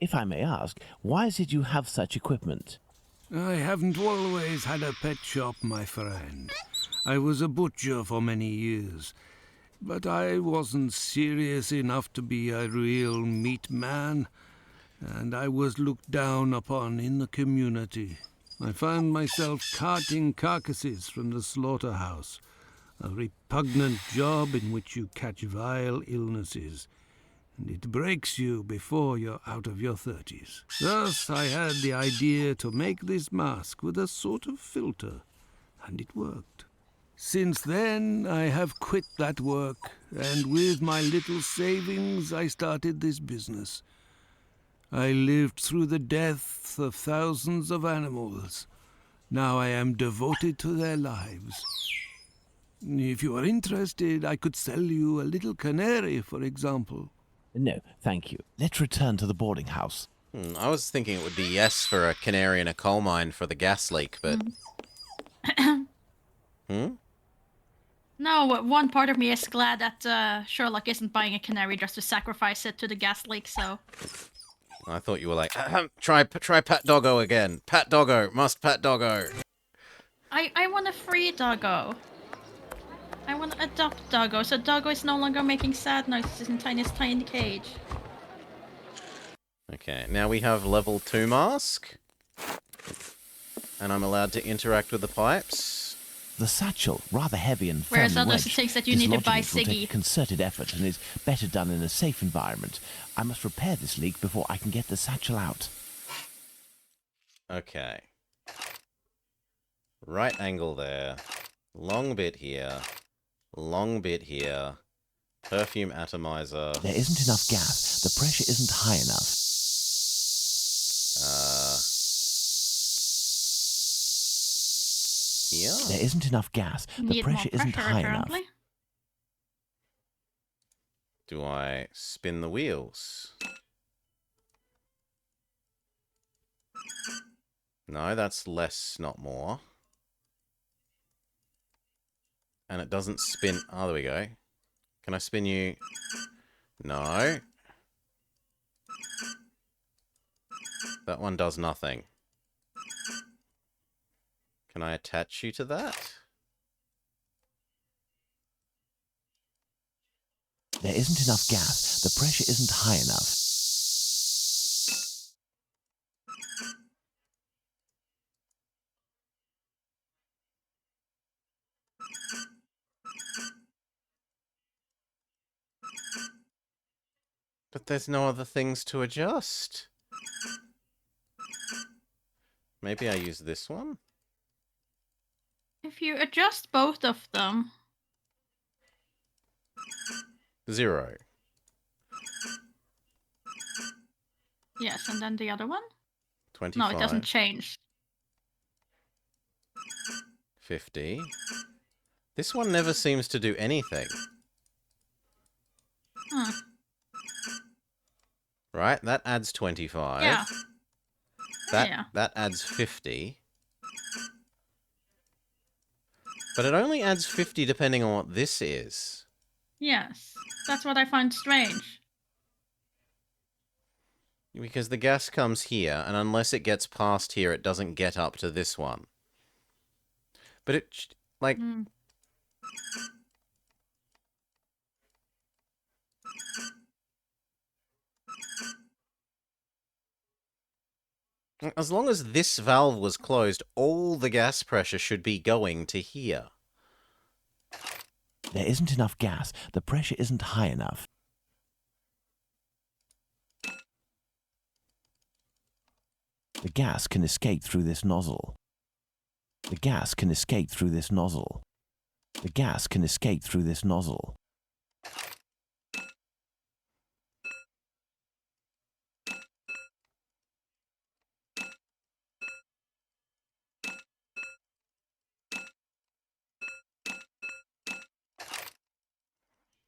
If I may ask, why is it you have such equipment? I haven't always had a pet shop, my friend. I was a butcher for many years, but I wasn't serious enough to be a real meat man, and I was looked down upon in the community. I found myself carting carcasses from the slaughterhouse, a repugnant job in which you catch vile illnesses, and it breaks you before you're out of your 30s. Thus, I had the idea to make this mask with a sort of filter, and it worked. Since then, I have quit that work, and with my little savings, I started this business. I lived through the deaths of thousands of animals. Now I am devoted to their lives. If you are interested, I could sell you a little canary, for example. No, thank you. Let's return to the boarding house. I was thinking it would be yes for a canary in a coal mine for the gas leak, but... No, one part of me is glad that Sherlock isn't buying a canary just to sacrifice it to the gas leak, so... I thought you were like, try Pat Doggo again. Pat Doggo, must Pat Doggo. I want a free doggo. I want to adopt Doggo, so Doggo is no longer making sad noises in his tiny cage. Okay, now we have level 2 mask. And I'm allowed to interact with the pipes. The satchel, rather heavy and Whereas firmly others, wedged, it takes that you need to buy dislodging it will Siggy. take concerted effort and is better done in a safe environment. I must repair this leak before I can get the satchel out. Okay. Right angle there. Long bit here. Long bit here. Perfume atomizer. There isn't enough gas. The pressure isn't high enough. Here? There isn't enough gas. The pressure isn't high enough. Do I spin the wheels? No, that's less, not more. And it doesn't spin... Oh, there we go. Can I spin you? No. That one does nothing. Can I attach you to that? There isn't enough gas. The pressure isn't high enough. But there's no other things to adjust. Maybe I use this one? If you adjust both of them... 0. Yes, and then the other one? 25. No, it doesn't change. 50. This one never seems to do anything. Hmm. Right, that adds 25. Yeah. That adds 50. But it only adds 50 depending on what this is. Yes, that's what I find strange. Because the gas comes here, and unless it gets past here, it doesn't get up to this one. But it, like... As long as this valve was closed, all the gas pressure should be going to here. There isn't enough gas. The pressure isn't high enough. The gas can escape through this nozzle. The gas can escape through this nozzle. The gas can escape through this nozzle.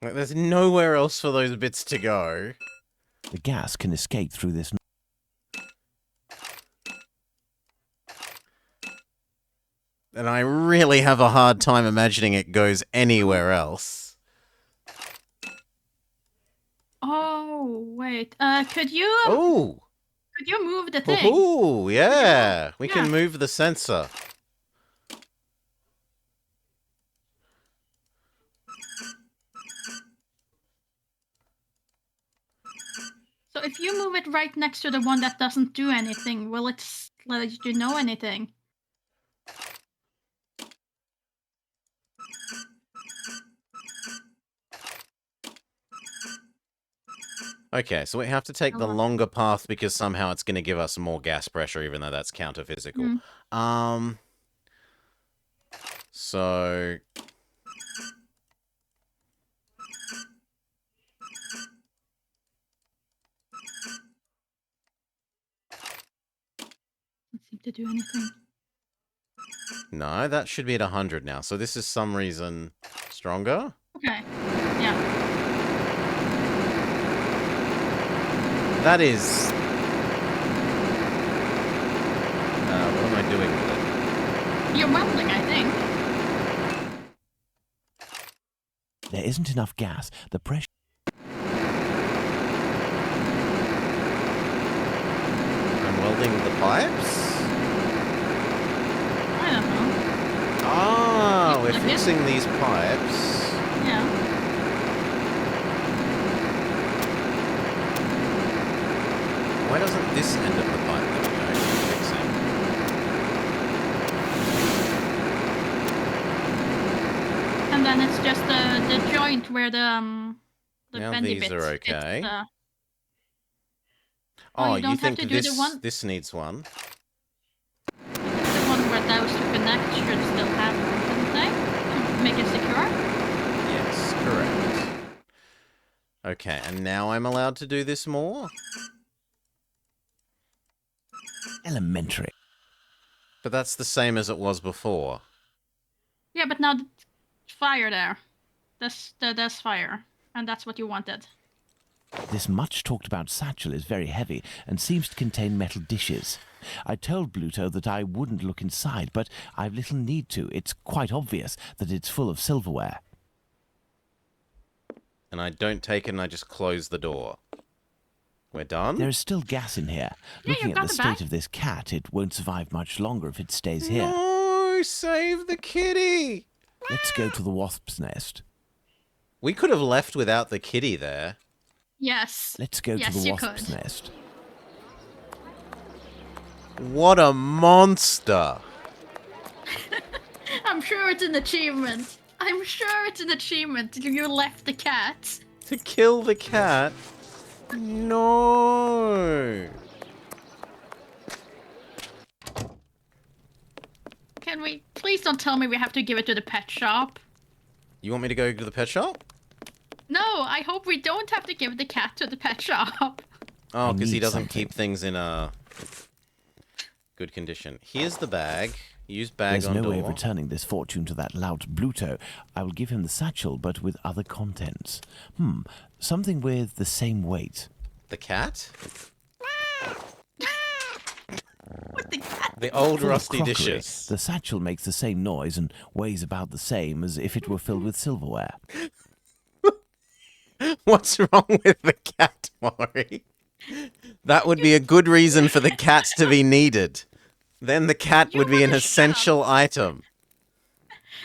Like, there's nowhere else for those bits to go. The gas can escape through this. And I really have a hard time imagining it goes anywhere else. Oh, wait. Could you... Oh! Could you move the thing? Oh, yeah! We can move the sensor. So if you move it right next to the one that doesn't do anything, will it let you know anything? Okay, so we have to take the longer path because somehow it's going to give us more gas pressure, even though that's counter-physical. So... Doesn't seem to do anything. No, that should be at 100 now. So this is some reason stronger? Okay. Yeah. That is... what am I doing with it? You're welding, I think. There isn't enough gas. The pressure... I'm welding the pipes? I don't know. Ah, we're Like fixing these pipes. Yeah. Why doesn't this end of the pipe that we're going to be fixing? And then it's just the joint where the Now bendy these bits. are okay. Oh, You don't have think to do the one. this needs one? The one where those to connect should still have one, shouldn't they? To make it secure? Yes, correct. Okay, and now I'm allowed to do this more? Elementary. But that's the same as it was before. Yeah, but now fire there. There's fire. And that's what you wanted. This much talked about satchel is very heavy and seems to contain metal dishes. I told Bluto that I wouldn't look inside, but I've little need to. It's quite obvious that it's full of silverware. And I don't take it and I just close the door. We're done? There is still gas in here. Looking at the state of this cat, it won't survive much longer if it stays here. No, save the kitty! Let's go to the wasp's nest. We could have left without the kitty there. Yes. Let's go to the wasp's could. nest. What a monster! I'm sure it's an achievement. I'm sure it's an achievement. You left the cat. To kill the cat? No! Can we... Please don't tell me we have to give it to the pet shop. You want me to go to the pet shop? No, I hope we don't have to give the cat to the pet shop. Oh, because he doesn't keep things in a good condition. Here's the bag. Use bag There's on no door. way of returning this fortune to that lout Bluto. I will give him the satchel, but with other contents. Something with the same weight. The cat? What the cat? The old Full of rusty crockery. dishes. The satchel makes the same noise and weighs about the same as if it were filled with silverware. What's wrong with the cat, Maury? That would be a good reason for the cat to be needed. Then the cat would be an essential item.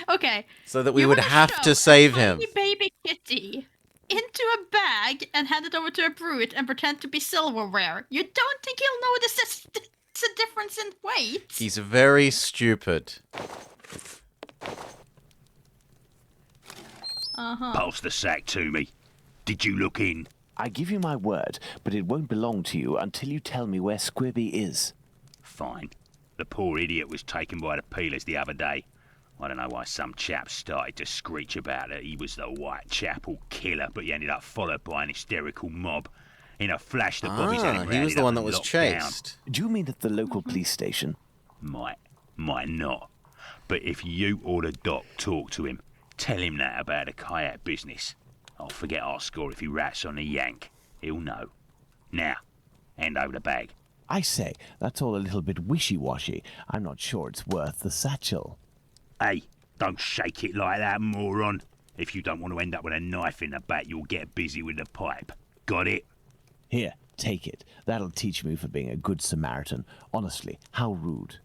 Okay. So that we would have to save him. Tiny baby kitty into a bag and hand it over to a brute and pretend to be silverware. You don't think he'll notice it's a difference in weight? He's very stupid. Pass the sack to me. Did you look in? I give you my word, but it won't belong to you until you tell me where Squibby is. Fine. The poor idiot was taken by the peelers the other day. I don't know why some chap started to screech about it. He was the Whitechapel killer, but he ended up followed by an hysterical mob. In a flash, the bobbies had him he was rounded the up one that and was locked chased. down. Do you mean at the local police station? Might not. But if you or the doc talk to him, tell him that about the kayak business. I'll forget our score if he rats on the yank. He'll know. Now, hand over the bag. I say, that's all a little bit wishy-washy. I'm not sure it's worth the satchel. Hey, don't shake it like that, moron. If you don't want to end up with a knife in the back, you'll get busy with the pipe. Got it? Here, take it. That'll teach me for being a good Samaritan. Honestly, how rude.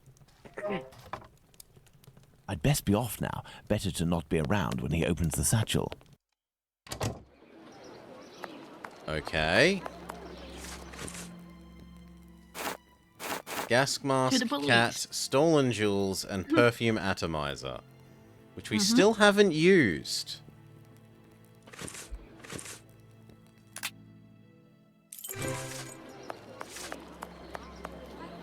I'd best be off now. Better to not be around when he opens the satchel. Okay. Gas mask, cat, stolen jewels, and perfume atomizer. Which we still haven't used.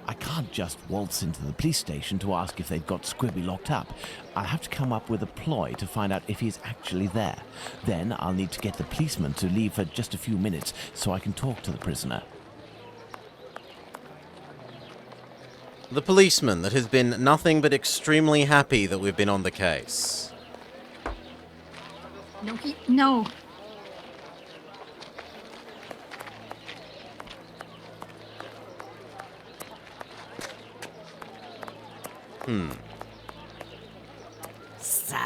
I can't just waltz into the police station to ask if they've got Squibby locked up. I'll have to come up with a ploy to find out if he's actually there. Then I'll need to get the policeman to leave for just a few minutes so I can talk to the prisoner. The policeman that has been nothing but extremely happy that we've been on the case. No. So,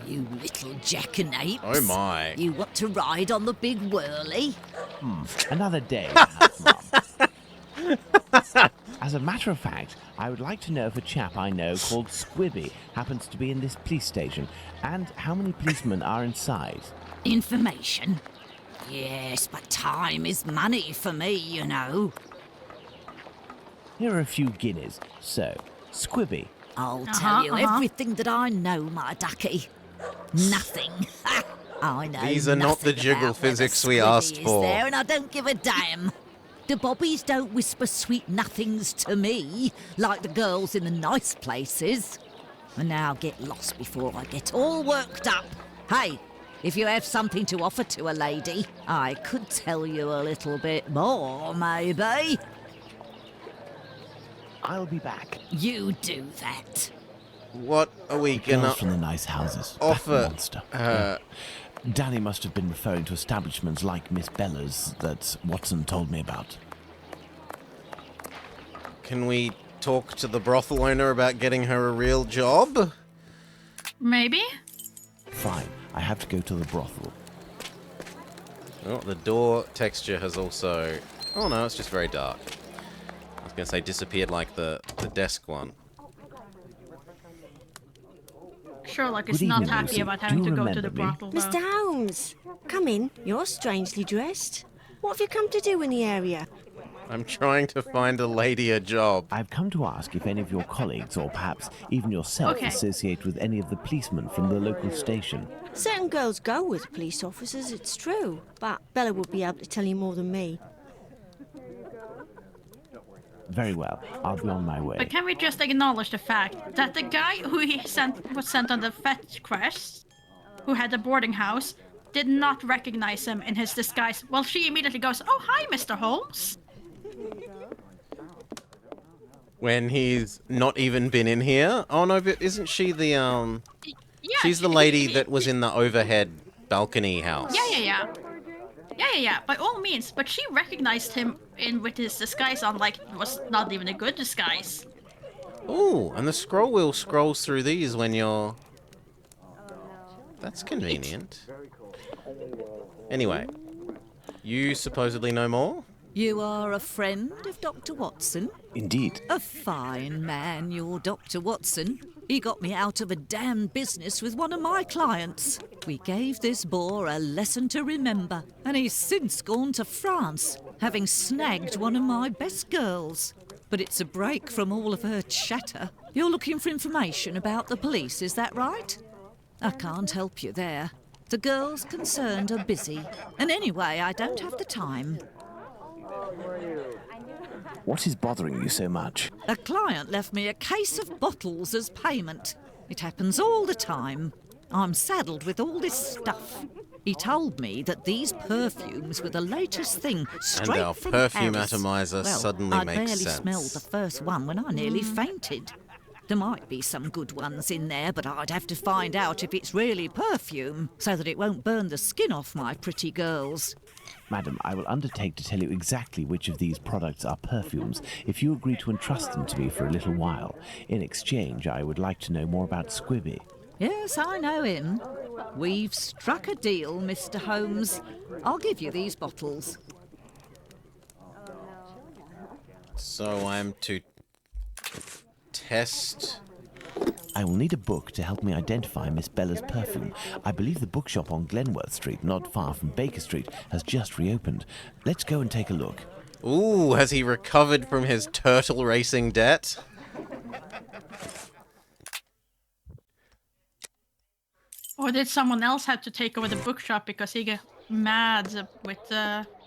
you little jackanapes. Oh my. You want to ride on the big whirly? Another day, perhaps, Mum. As a matter of fact, I would like to know if a chap I know called Squibby happens to be in this police station, and how many policemen are inside. Information? Yes, but time is money for me, you know. Here are a few guineas. So, Squibby. I'll tell you everything that I know, my ducky. Nothing. I know These are not the nothing jiggle about where the physics we Squibby asked is for. there, and I don't give a damn. The bobbies don't whisper sweet nothings to me, like the girls in the nice places. And now get lost before I get all worked up. Hey, if you have something to offer to a lady, I could tell you a little bit more, maybe. I'll be back. You do that. What are we Girls gonna from the nice houses. offer? That monster. Yeah. Danny must have been referring to establishments like Miss Bella's that Watson told me about. Can we talk to the brothel owner about getting her a real job? Maybe? Fine, I have to go to the brothel. Oh, the door texture has also... Oh no, it's just very dark. I was going to say disappeared like the desk one. Sherlock is Good not evening, happy Lucy. about Do having you to go to the remember me? brothel, though. Mr. Holmes, come in. You're strangely dressed. What have you come to do in the area? I'm trying to find a lady a job. I've come to ask if any of your colleagues, or perhaps even yourself, associate with any of the policemen from the local station. Certain girls go with police officers, it's true. But Bella would be able to tell you more than me. Very well, I'll be on my way. But can we just acknowledge the fact that the guy who was sent on the fetch quest, who had the boarding house, did not recognize him in his disguise? Well, she immediately goes, "Oh, hi, Mr. Holmes." When he's not even been in here? Oh no, but isn't she the, Yeah, she's the lady that was in the overhead balcony house. Yeah. By all means, but she recognized him in with his disguise on, like it was not even a good disguise. Ooh, and the scroll wheel scrolls through these when you're... That's convenient. Anyway, you supposedly know more? You are a friend of Dr. Watson? Indeed. A fine man, your Dr. Watson. He got me out of a damn business with one of my clients. We gave this boor a lesson to remember, and he's since gone to France, having snagged one of my best girls. But it's a break from all of her chatter. You're looking for information about the police, is that right? I can't help you there. The girls concerned are busy, and anyway, I don't have the time. What is bothering you so much? A client left me a case of bottles as payment. It happens all the time. I'm saddled with all this stuff. He told me that these perfumes were the latest thing, straight And our from perfume Paris. atomizer Well, suddenly I makes barely sense. smelled the first one when I nearly fainted. There might be some good ones in there, but I'd have to find out if it's really perfume, so that it won't burn the skin off my pretty girls. Madam, I will undertake to tell you exactly which of these products are perfumes if you agree to entrust them to me for a little while. In exchange, I would like to know more about Squibby. Yes, I know him. We've struck a deal, Mr. Holmes. I'll give you these bottles. So I'm to test... I will need a book to help me identify Miss Bella's perfume. I believe the bookshop on Glenworth Street, not far from Baker Street, has just reopened. Let's go and take a look. Ooh, has he recovered from his turtle racing debt? Or did someone else have to take over the bookshop because he got mad with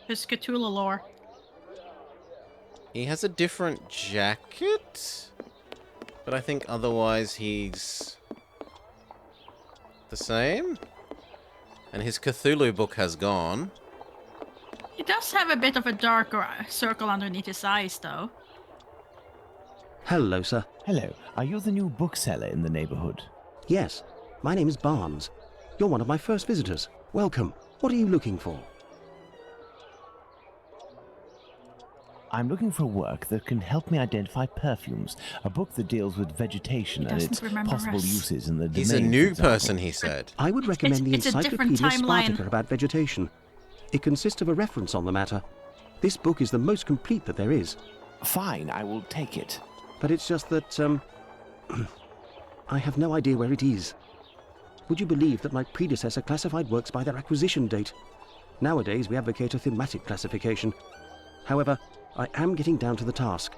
his Cthulhu lore? He has a different jacket, but I think otherwise he's the same. And his Cthulhu book has gone. He does have a bit of a darker circle underneath his eyes, though. Hello, sir. Hello. Are you the new bookseller in the neighbourhood? Yes. My name is Barnes. You're one of my first visitors. Welcome. What are you looking for? I'm looking for work that can help me identify perfumes. A book that deals with vegetation and its possible uses in the domain. He's a new person, he said. I would recommend the it's a different Encyclopedia timeline. Spartica about vegetation. It consists of a reference on the matter. This book is the most complete that there is. Fine, I will take it. But it's just that, I have no idea where it is. Would you believe that my predecessor classified works by their acquisition date? Nowadays, we advocate a thematic classification. However, I am getting down to the task.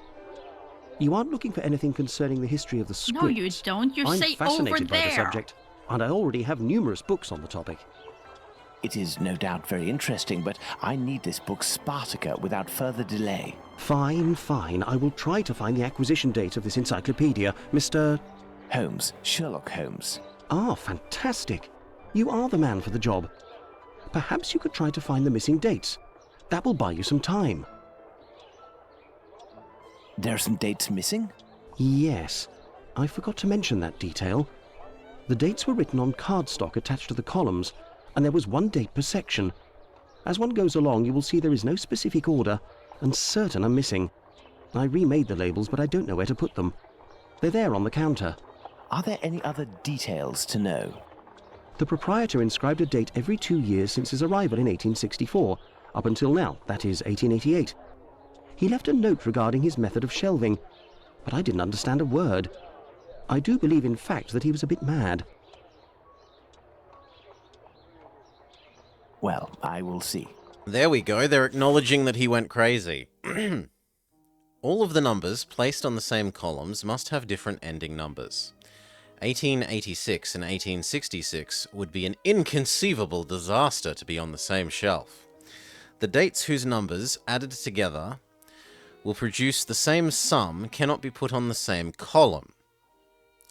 You aren't looking for anything concerning the history of the scripts. No, you don't. You I'm say fascinated over by there. the subject, and I already have numerous books on the topic. It is no doubt very interesting, but I need this book Spartica without further delay. Fine, fine. I will try to find the acquisition date of this encyclopedia, Mr. Holmes, Sherlock Holmes. Ah, fantastic. You are the man for the job. Perhaps you could try to find the missing dates. That will buy you some time. There are some dates missing? Yes. I forgot to mention that detail. The dates were written on cardstock attached to the columns, and there was one date per section. As one goes along, you will see there is no specific order, and certain are missing. I remade the labels, but I don't know where to put them. They're there on the counter. Are there any other details to know? The proprietor inscribed a date every 2 years since his arrival in 1864, up until now, that is 1888. He left a note regarding his method of shelving, but I didn't understand a word. I do believe, in fact, that he was a bit mad. Well, I will see. There we go. They're acknowledging that he went crazy. All of the numbers placed on the same columns must have different ending numbers. 1886 and 1866 would be an inconceivable disaster to be on the same shelf. The dates whose numbers, added together, will produce the same sum cannot be put on the same column.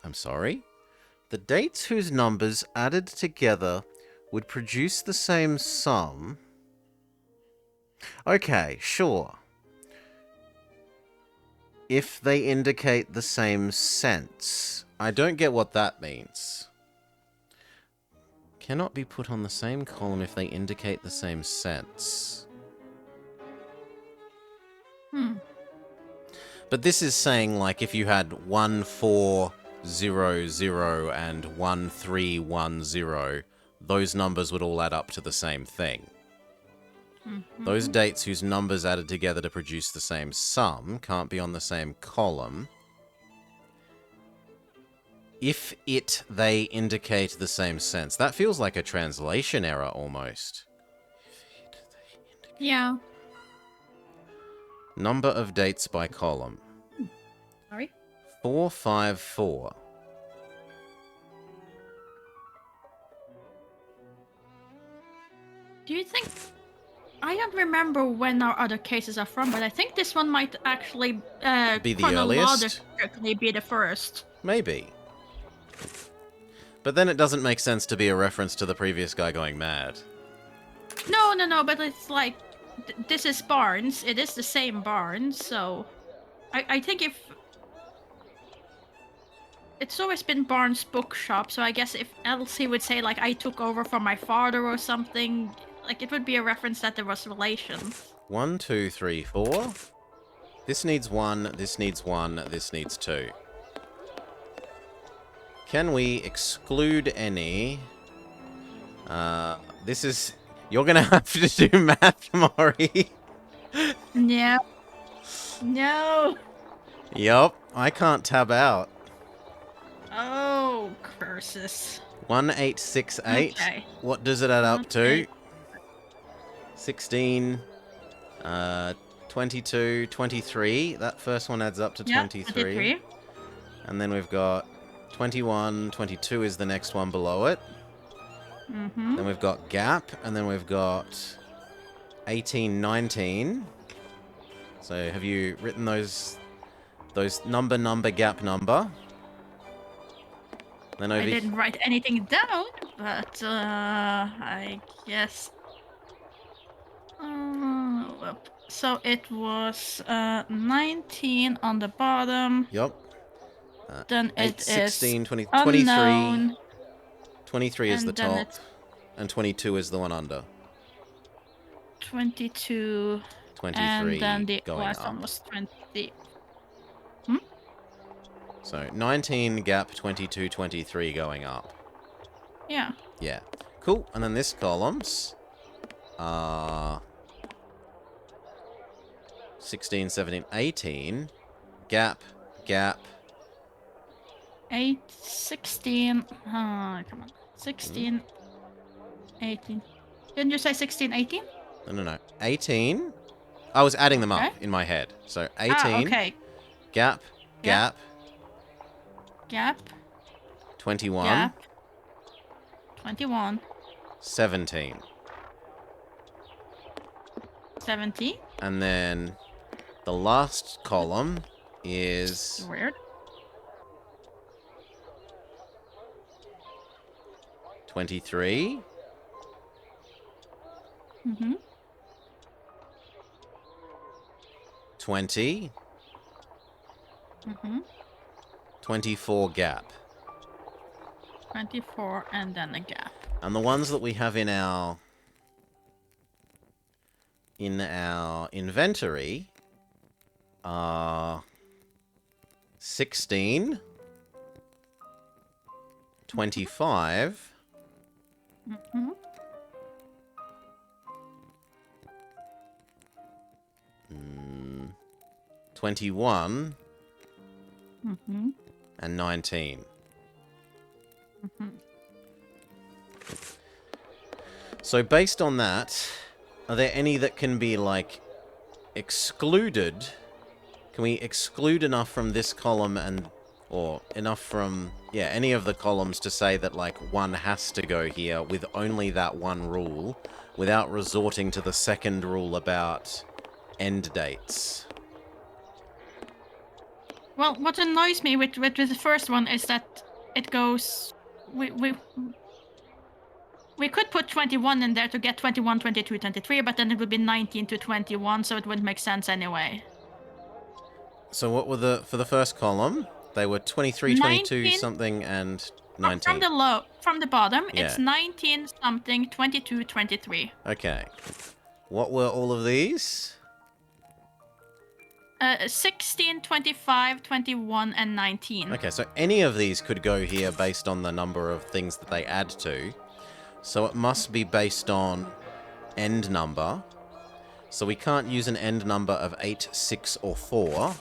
I'm sorry? The dates whose numbers, added together, would produce the same sum... Okay, sure. If they indicate the same sense. I don't get what that means. Cannot be put on the same column if they indicate the same sense. But this is saying, like, if you had 1400 and 1310, those numbers would all add up to the same thing. Those dates whose numbers added together to produce the same sum can't be on the same column. If they indicate the same sense. That feels like a translation error almost. Yeah. Number of dates by column. Sorry? 454. Do you think... I don't remember when our other cases are from, but I think this one might actually be the earliest? chronologically be the first. Maybe. But then it doesn't make sense to be a reference to the previous guy going mad. No, but it's like... this is Barnes. It is the same Barnes, so... I think if... It's always been Barnes' bookshop, so I guess if Elsie would say, like, I took over from my father or something... Like, it would be a reference that there was relations. 1, 2, 3, 4. This needs 1, this needs 1, this needs 2. Can we exclude any? This is... You're gonna have to do math, Maury. Yeah. No. Yup, I can't tab out. Oh, curses. 1868. Okay. What does it add up to? 16, 22, 23. That first one adds up to 23. 23. And then we've got 21, 22 is the next one below it. Then we've got gap, and then we've got 18, 19. So have you written those number, gap, number? Then over I didn't write anything down, but I guess... So it was 19 on the bottom. Yup. Then 8, it 16, is 20, unknown. 23. 23 is And the then top, it's- and 22 is the one under. 22. 23 And then the going last up. one was 20. So 19 gap 22 23 going up. Yeah. Yeah. Cool. And then this column's 16, 17, 18 gap 8, 16. Come on. 16, 18. Didn't you say 16, 18? No. 18. I was adding them Okay. up in my head. So 18 okay. gap 21 Gap. 21. 17. 17. And then the last column is Weird. 23. Mm-hmm. 20. Mm-hmm. 24 gap. 24 and then a gap. And the ones that we have in our inventory are 16, 25, Mm-hmm. 21, Mm-hmm. and 19. Mm-hmm. So based on that, are there any that can be, like, excluded? Can we exclude enough from this column or enough from, yeah, any of the columns to say that, like, one has to go here with only that one rule without resorting to the second rule about end dates? Well, what annoys me with the first one is that it goes... We could put 21 in there to get 21, 22, 23, but then it would be 19 to 21, so it wouldn't make sense anyway. So what were for the first column? They were 23, 22 something, and 19. From the bottom, Yeah. it's 19 something, 22, 23. Okay. What were all of these? 16, 25, 21, and 19. Okay, so any of these could go here based on the number of things that they add to. So it must be based on end number. So we can't use an end number of 8, 6, or 4.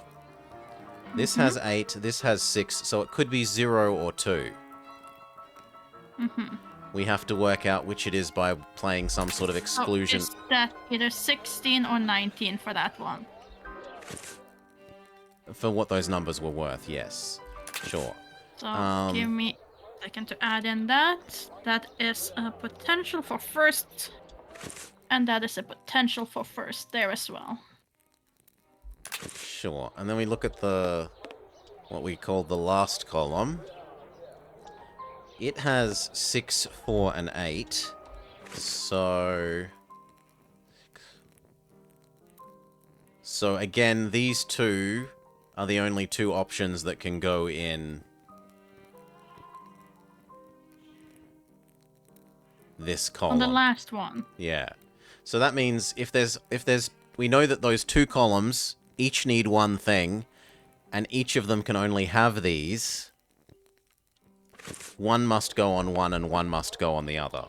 This has 8, this has 6, so it could be 0 or 2. Mm-hmm. We have to work out which it is by playing some sort of exclusion. So is that either 16 or 19 for that one? For what those numbers were worth, yes. Sure. So give me a second to add in that. That is a potential for first. And that is a potential for first there as well. Sure. And then we look at what we call the last column. It has 6, 4, and 8. So again, these two are the only two options that can go in this column. On the last one. Yeah. So that means if there's we know that those two columns each need one thing, and each of them can only have these. One must go on one and one must go on the other.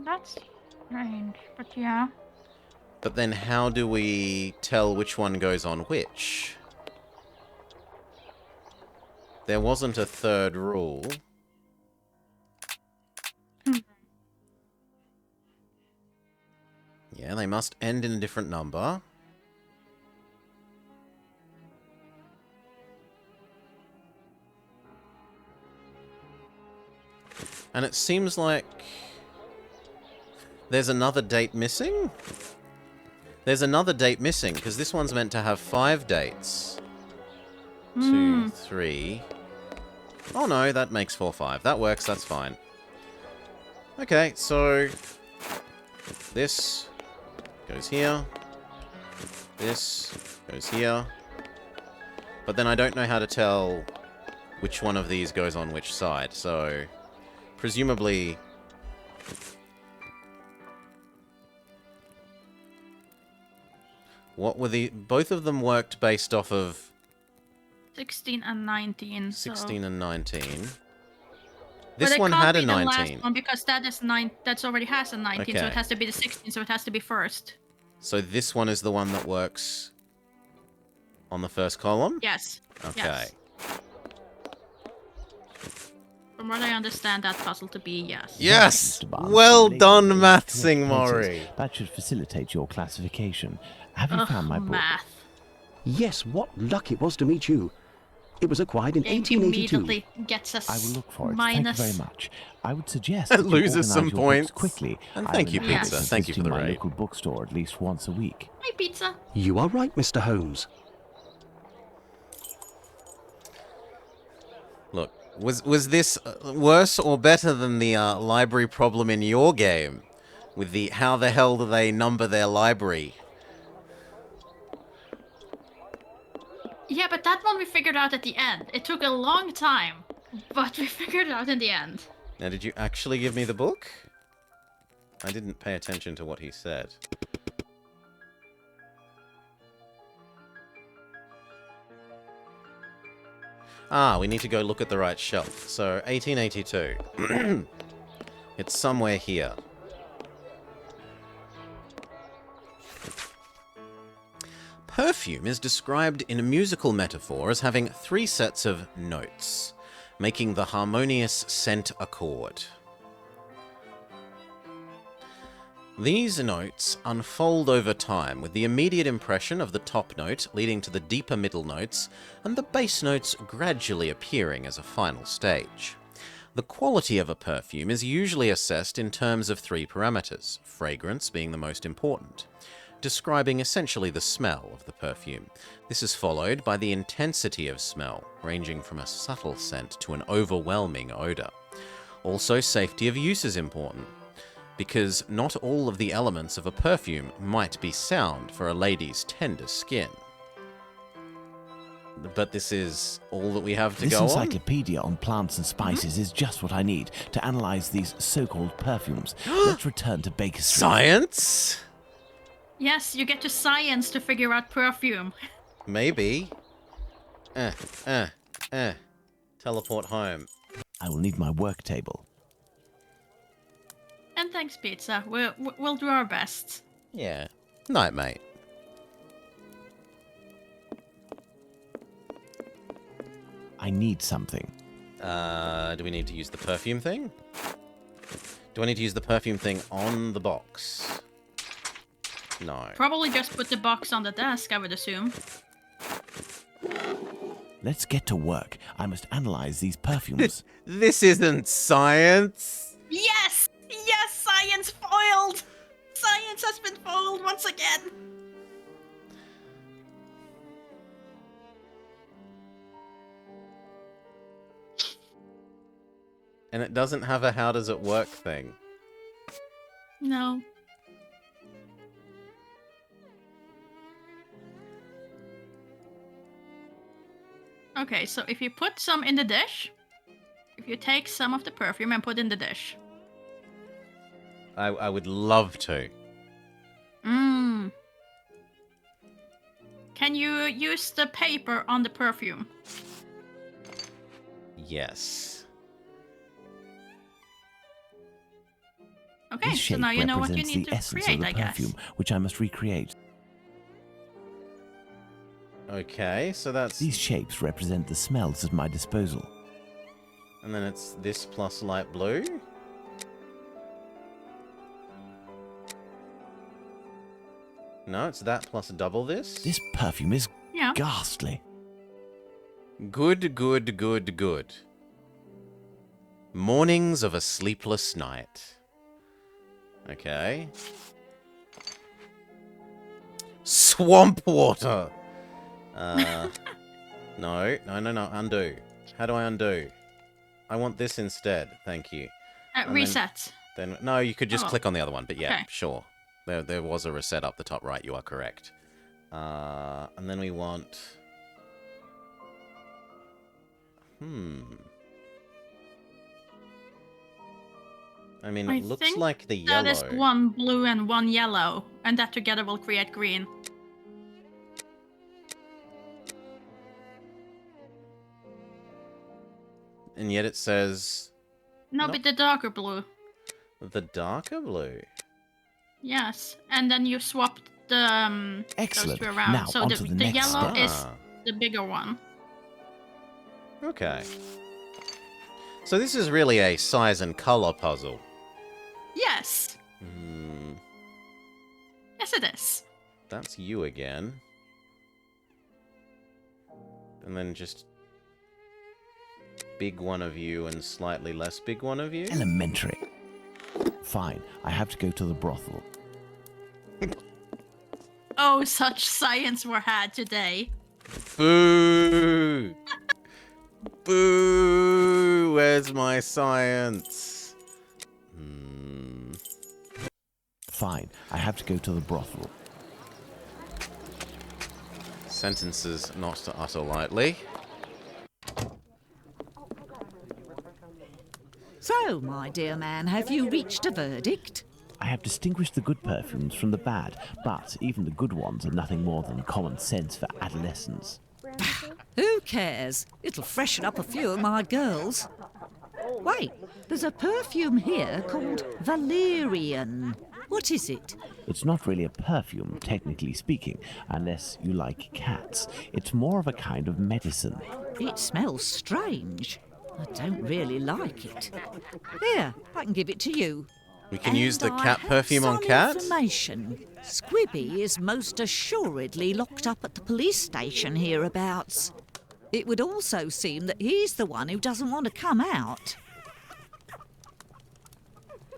That's strange, but yeah. But then how do we tell which one goes on which? There wasn't a third rule. Yeah, they must end in a different number. And it seems like there's another date missing? There's another date missing, because this one's meant to have 5 dates. 2, 3... Oh no, that makes 4, 5. That works, that's fine. Okay, so... this goes here. This goes here. But then I don't know how to tell which one of these goes on which side, so... Presumably... What were the... Both of them worked based off of 16 and 19. 16 and 19. But This it one can't had be a the 19. last one because that is that's already has a 19, so Okay. it has to be the 16, so it has to be first. So this one is the one that works on the first column? Yes. Okay. Yes. From what I understand that puzzle to be, yes. Yes! Mr. Barnes, Well labelled done, in the Mathsing correct Mori. places. That should facilitate your classification. Have you found my book? Math. Yes, what luck it was to meet you. It was acquired in Game 1882. immediately gets us I will look for it. minus. Thank you very much. I would suggest that you Loses organize some your points. books quickly. And I'm thank in you, the habit Pizza. of Thank you for visiting the my raid. local bookstore at least once a week. Hi, Pizza. You are right, Mr. Holmes. Look, was this worse or better than the library problem in your game? With the how the hell do they number their library? Yeah, but that one we figured out at the end. It took a long time, but we figured it out in the end. Now, did you actually give me the book? I didn't pay attention to what he said. Ah, we need to go look at the right shelf. So, 1882. It's somewhere here. Perfume is described in a musical metaphor as having 3 sets of notes, making the harmonious scent accord. These notes unfold over time, with the immediate impression of the top note leading to the deeper middle notes, and the bass notes gradually appearing as a final stage. The quality of a perfume is usually assessed in terms of 3 parameters, fragrance being the most important, describing essentially the smell of the perfume. This is followed by the intensity of smell, ranging from a subtle scent to an overwhelming odor. Also, safety of use is important, because not all of the elements of a perfume might be sound for a lady's tender skin. But this is all that we have to This go on? encyclopedia on plants and spices is just what I need to analyze these so-called perfumes. Let's return to Baker Street. Science? Yes, you get to science to figure out perfume. Maybe. Teleport home. I will need my work table. And thanks, Pizza. We'll do our best. Yeah. Night, mate. I need something. Do we need to use the perfume thing? Do I need to use the perfume thing on the box? No. Probably just put the box on the desk, I would assume. Let's get to work. I must analyze these perfumes. This isn't science! Yes! Yes, science foiled! Science has been foiled once again! And it doesn't have a how does it work thing. No. Okay, so if you put some in the dish, if you take some of the perfume and put in the dish. I would love to. Mmm. Can you use the paper on the perfume? Yes. Okay, This so shape now you know what you represents need the to essence create, of the I guess. perfume, which I must recreate. Okay, so that's... These shapes represent the smells at my disposal. And then it's this plus light blue? No, it's that plus double this? This perfume is Yeah. ghastly. Good, good, good, good. Mornings of a sleepless night. Okay. Swamp water! No, undo. How do I undo? I want this instead, thank you. And Reset. Then no, you could just Oh. click on the other one, but yeah, Okay. sure. There was a reset up the top right, you are correct. And then we want... I mean, it looks like the yellow. That is one blue and one yellow, and that together will create green. And yet it says No, but the darker blue. the darker blue. Yes, and then you swapped the Excellent. those two around. Now, So onto the next yellow step. is the bigger one. Okay. So this is really a size and color puzzle. Yes. Hmm. Yes, it is. That's you again. And then just big one of you and slightly less big one of you. Elementary. Fine, I have to go to the brothel. Oh, such science were had today. Boo! Boo! Where's my science? Fine, I have to go to the brothel. Sentences not to utter lightly. So, my dear man, have you reached a verdict? I have distinguished the good perfumes from the bad, but even the good ones are nothing more than common sense for adolescents. Who cares? It'll freshen up a few of my girls. Wait, there's a perfume here called Valerian. What is it? It's not really a perfume, technically speaking, unless you like cats. It's more of a kind of medicine. It smells strange. I don't really like it. Here, I can give it to you. We can use the And cat I have perfume on some cats? Information. Squibby is most assuredly locked up at the police station hereabouts. It would also seem that he's the one who doesn't want to come out.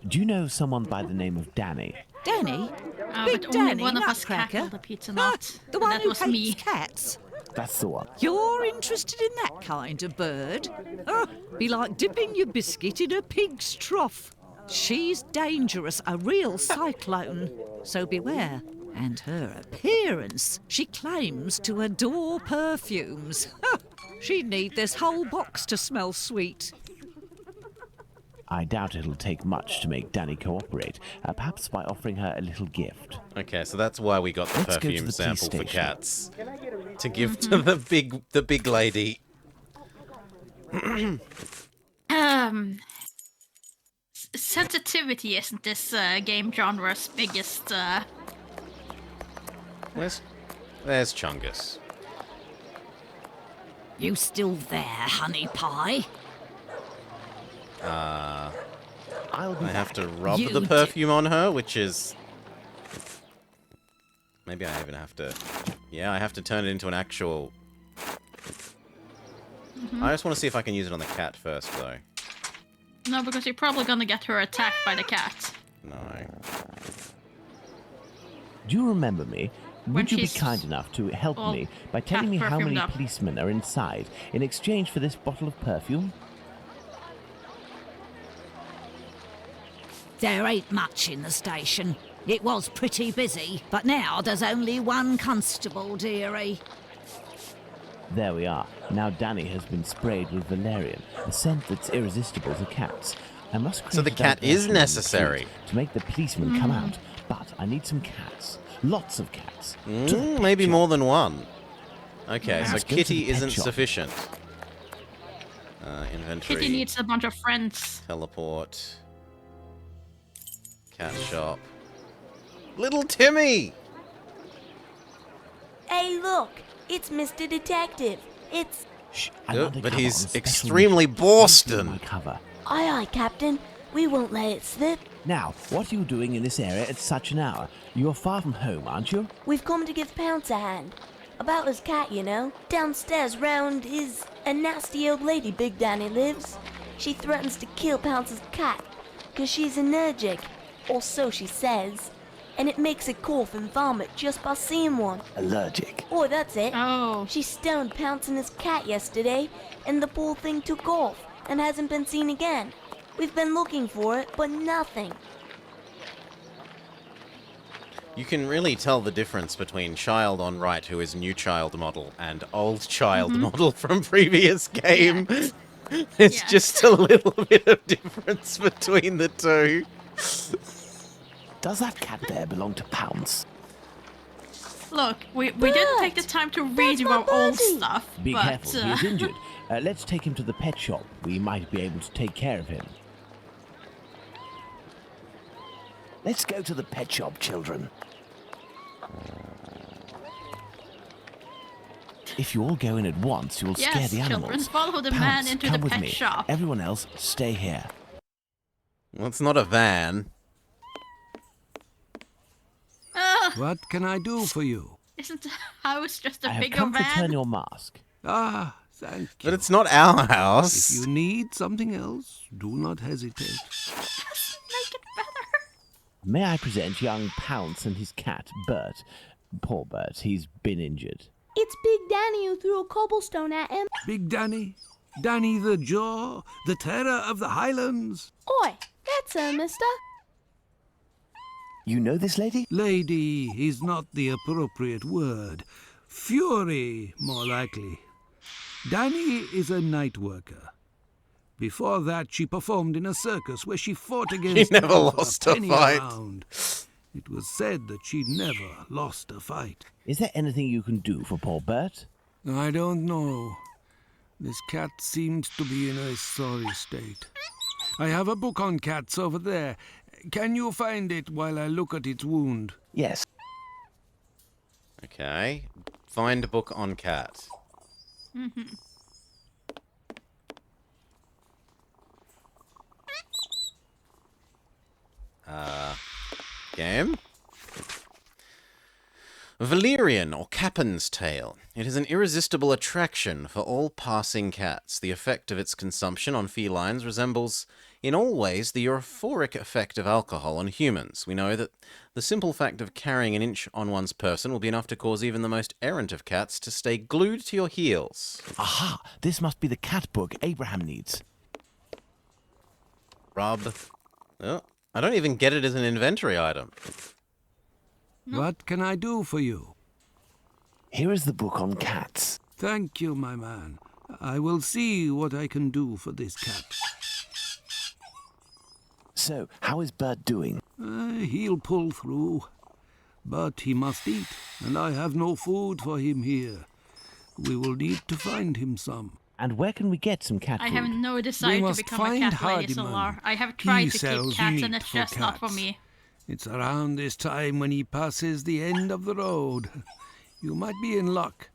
Do you know someone by the name of Danny? Danny? But Big only Danny, one of us Nutcracker. cackled the pizza nut. The one that who was hates me. cats. That's the one. You're interested in that kind of bird? Oh, be like dipping your biscuit in a pig's trough. She's dangerous, a real cyclone. So beware. And her appearance. She claims to adore perfumes. She'd need this whole box to smell sweet. I doubt it'll take much to make Danny cooperate, perhaps by offering her a little gift. Okay, so that's why we got the Let's go to perfume the police sample for station. cats. To give to the big lady. Sensitivity isn't this game genre's biggest. There's Chungus. You still there, honey pie? I have to rub You the perfume on her, which is... Maybe I even have to... Yeah, I have to turn it into an actual... I just want to see if I can use it on the cat first, though. No, because you're probably gonna get her attacked by the cat. No. Do you remember me? When Would you be she's kind enough to help all me by telling me how cat-perfumed many up. policemen are inside in exchange for this bottle of perfume? There ain't much in the station. It was pretty busy, but now there's only one constable, dearie. There we are. Now Danny has been sprayed with valerian, a scent that's irresistible to cats. I must create So the a cat is diversion in the necessary. street to make the policemen come out, but I need some cats. Lots of cats. To the pet Maybe shop. more than one. Okay, so Let's go to Kitty the pet isn't shop. sufficient. Inventory. Kitty needs a bunch of friends. Teleport. Cat shop. Little Timmy! Hey, look! It's Mr. Detective. It's... I'm Oh, undercover but on he's special extremely mission. Boston. My cover. Aye, aye, Captain. We won't let it slip. Now, what are you doing in this area at such an hour? You're far from home, aren't you? We've come to give Pounce a hand. About his cat, you know. Downstairs round is a nasty old lady Big Danny lives. She threatens to kill Pounce's cat, 'cause she's allergic, or so she says. And it makes her cough and vomit just by seeing one. Allergic. Oh, that's it. Oh. She stoned Pounce and his cat yesterday, and the poor thing took off and hasn't been seen again. We've been looking for it, but nothing. You can really tell the difference between child on right, who is new child model, and old child model from previous game. It's just a little bit of difference between the two. Does that cat there belong to Pounce? Look, we didn't take the time to read you our old stuff, Be but careful, he is injured. Let's take him to the pet shop. We might be able to take care of him. Let's go to the pet shop, children. If you all go in at once, you'll scare the animals. Children, follow the Pounce, man into come the with pet me. shop. Everyone else, stay here. Well, it's not a van. What can I do for you? Isn't the house just a I have bigger come to van? turn your mask. Ah, thank you. But it's not our house. If you need something else, do not hesitate. Make it better. May I present young Pounce and his cat, Bert. Poor Bert, he's been injured. It's Big Danny who threw a cobblestone at him. Big Danny? Danny the Jaw? The terror of the Highlands? Oi, that's her, mister. You know this lady? Lady is not the appropriate word. Fury, more likely. Danny is a night worker. Before that, she performed in a circus where she fought against... She never men for lost a penny fight. round. It was said that she never lost a fight. Is there anything you can do for poor Bert? I don't know. This cat seems to be in a sorry state. I have a book on cats over there. Can you find it while I look at its wound? Yes. Okay. Find a book on cat. Mm-hmm. Game? Valerian, or Cappen's Tale. It is an irresistible attraction for all passing cats. The effect of its consumption on felines resembles, in all ways, the euphoric effect of alcohol on humans. We know that the simple fact of carrying an inch on one's person will be enough to cause even the most errant of cats to stay glued to your heels. Aha! This must be the cat book Abraham needs. Rub. Oh, I don't even get it as an inventory item. What can I do for you? Here is the book on cats. Thank you, my man. I will see what I can do for this cat. So, how is Bert doing? He'll pull through. But he must eat, and I have no food for him here. We will need to find him some. And where can we get some cat food? I have no desire to must become a find cat lady, Hardiman. Solar. I have tried He to keep sells cats, meat and it's for just not for cats. me. It's around this time when he passes the end of the road. You might be in luck.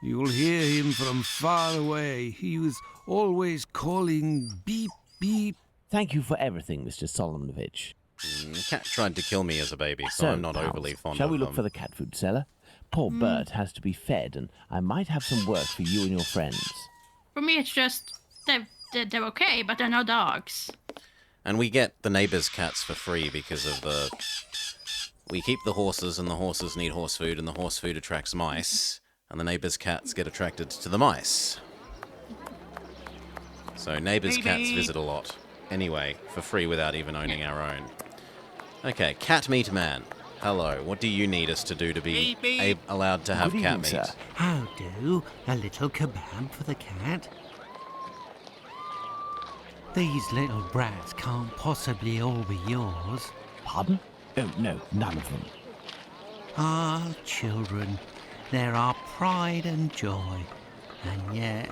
You'll hear him from far away. He was always calling beep, beep. Thank you for everything, Mr. Solomonovich. The cat tried to kill me as a baby, so I'm not Pounce, overly fond shall of we look them. for the cat food seller? Poor Bert has to be fed, and I might have some work for you and your friends. For me, it's just they're okay, but they're no dogs. And we get the neighbours' cats for free because of the... We keep the horses, and the horses need horse food, and the horse food attracts mice, and the neighbours' cats get attracted to the mice. So neighbours' cats visit a lot. Anyway, for free without even owning our own. Okay, Cat Meat Man. Hello, what do you need us to do to be allowed to have Good cat evening, meat? sir. How do? A little kebab for the cat? These little brats can't possibly all be yours. Pardon? Oh, no, none of them. Ah, children, they're our pride and joy. And yet...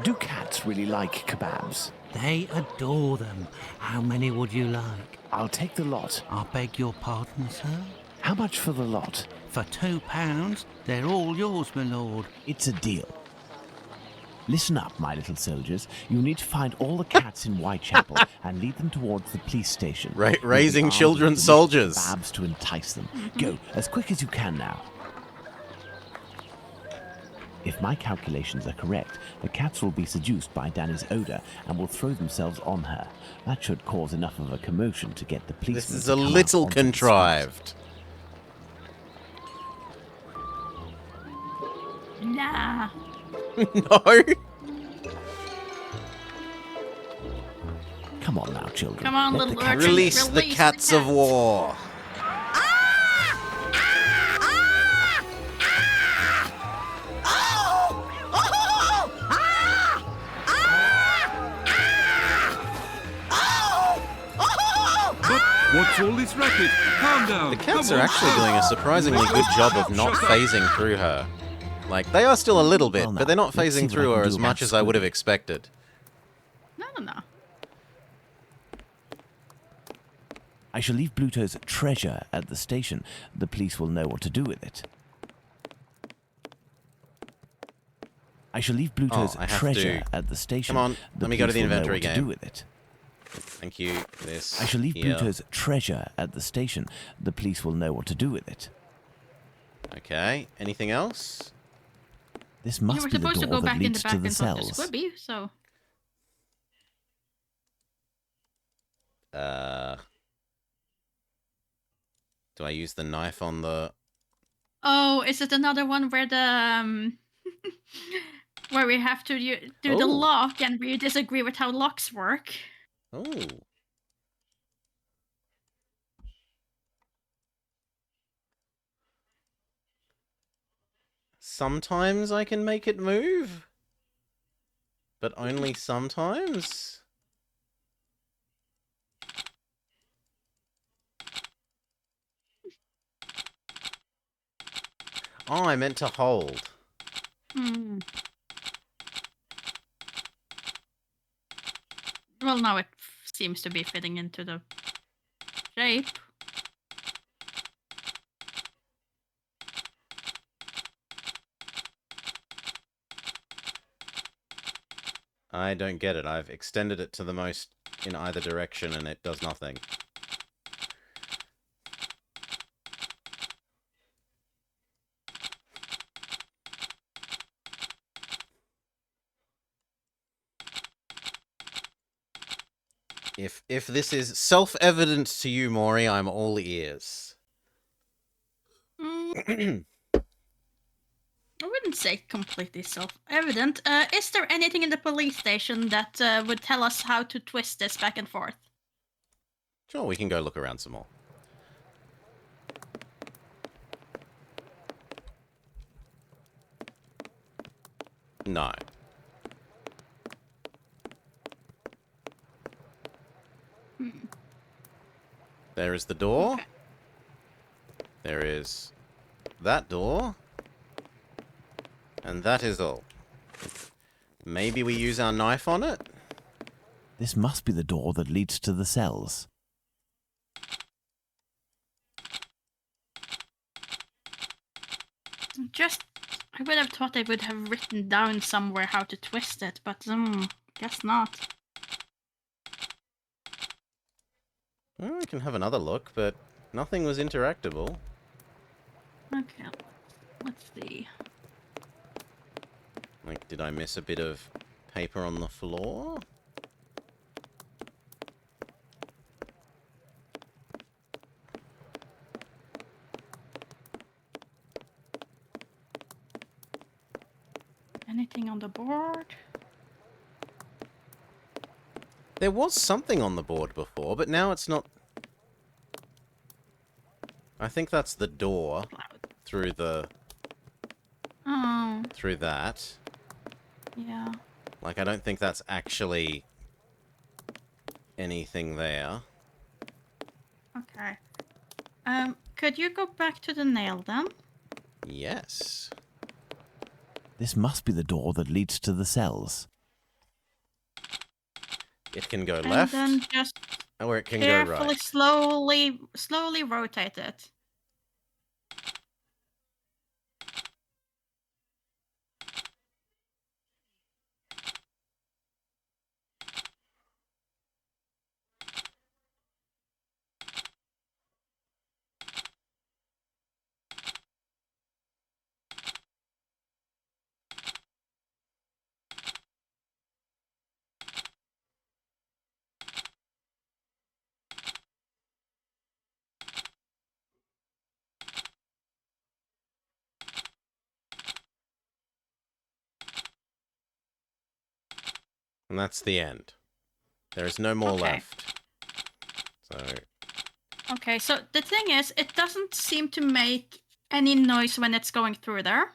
Do cats really like kebabs? They adore them. How many would you like? I'll take the lot. I beg your pardon, sir? How much for the lot? For £2, they're all yours, my lord. It's a deal. Listen up, my little soldiers. You need to find all the cats in Whitechapel and lead them towards the police station. Raising You'll be children armed with soldiers. Kebabs to entice them. Go, as quick as you can now. If my calculations are correct, the cats will be seduced by Danny's odour and will throw themselves on her. That should cause enough of a commotion to get the policeman. This is to a come out little onto the contrived. Nah. No. Come on now, children. Come on, Let little the cats urchins, Release the cats of war. What's all this racket? Calm down. The cats Come are on. actually doing a surprisingly good job of not phasing through her. Like, they are still a little bit, Well, but they're now, not let's see phasing what I through can her do as much about as I would have Squibby. expected. No. I shall leave Bluto's treasure at the station. The police will know what to do with it. I shall leave Bluto's I have treasure to... at the station. Come on, The let me go to the police will know inventory what to game. do with it. Thank you. This. I shall leave here. Bluto's treasure at the station. The police will know what to do with it. Okay. Anything else? This You must were be the supposed to door go that back in the leads to back the and talk to cells. Squibby, so... Do I use the knife on the... Oh, is it another one where the... where we have to do the lock and we disagree with how locks work? Oh. Sometimes I can make it move. But only sometimes? Oh, I meant to hold. Hmm. Well, now it seems to be fitting into the shape. I don't get it. I've extended it to the most in either direction and it does nothing. If this is self-evident to you, Maury, I'm all ears. I wouldn't say completely self-evident. Is there anything in the police station that would tell us how to twist this back and forth? Sure, we can go look around some more. No. There is the door. Okay. There is that door. And that is all. Maybe we use our knife on it? This must be the door that leads to the cells. I would have thought they would have written down somewhere how to twist it, but guess not. Well, we can have another look, but nothing was interactable. Okay, let's see. Like, did I miss a bit of paper on the floor? Anything on the board? There was something on the board before, but now it's not... I think that's the door through the... Oh. Through that. Yeah. Like, I don't think that's actually anything there. Okay. Could you go back to the nail then? Yes. This must be the door that leads to the cells. It can go And left, then just or it can go carefully, right. slowly rotate it. And that's the end. There is no more left. So... Okay, so the thing is, it doesn't seem to make any noise when it's going through there.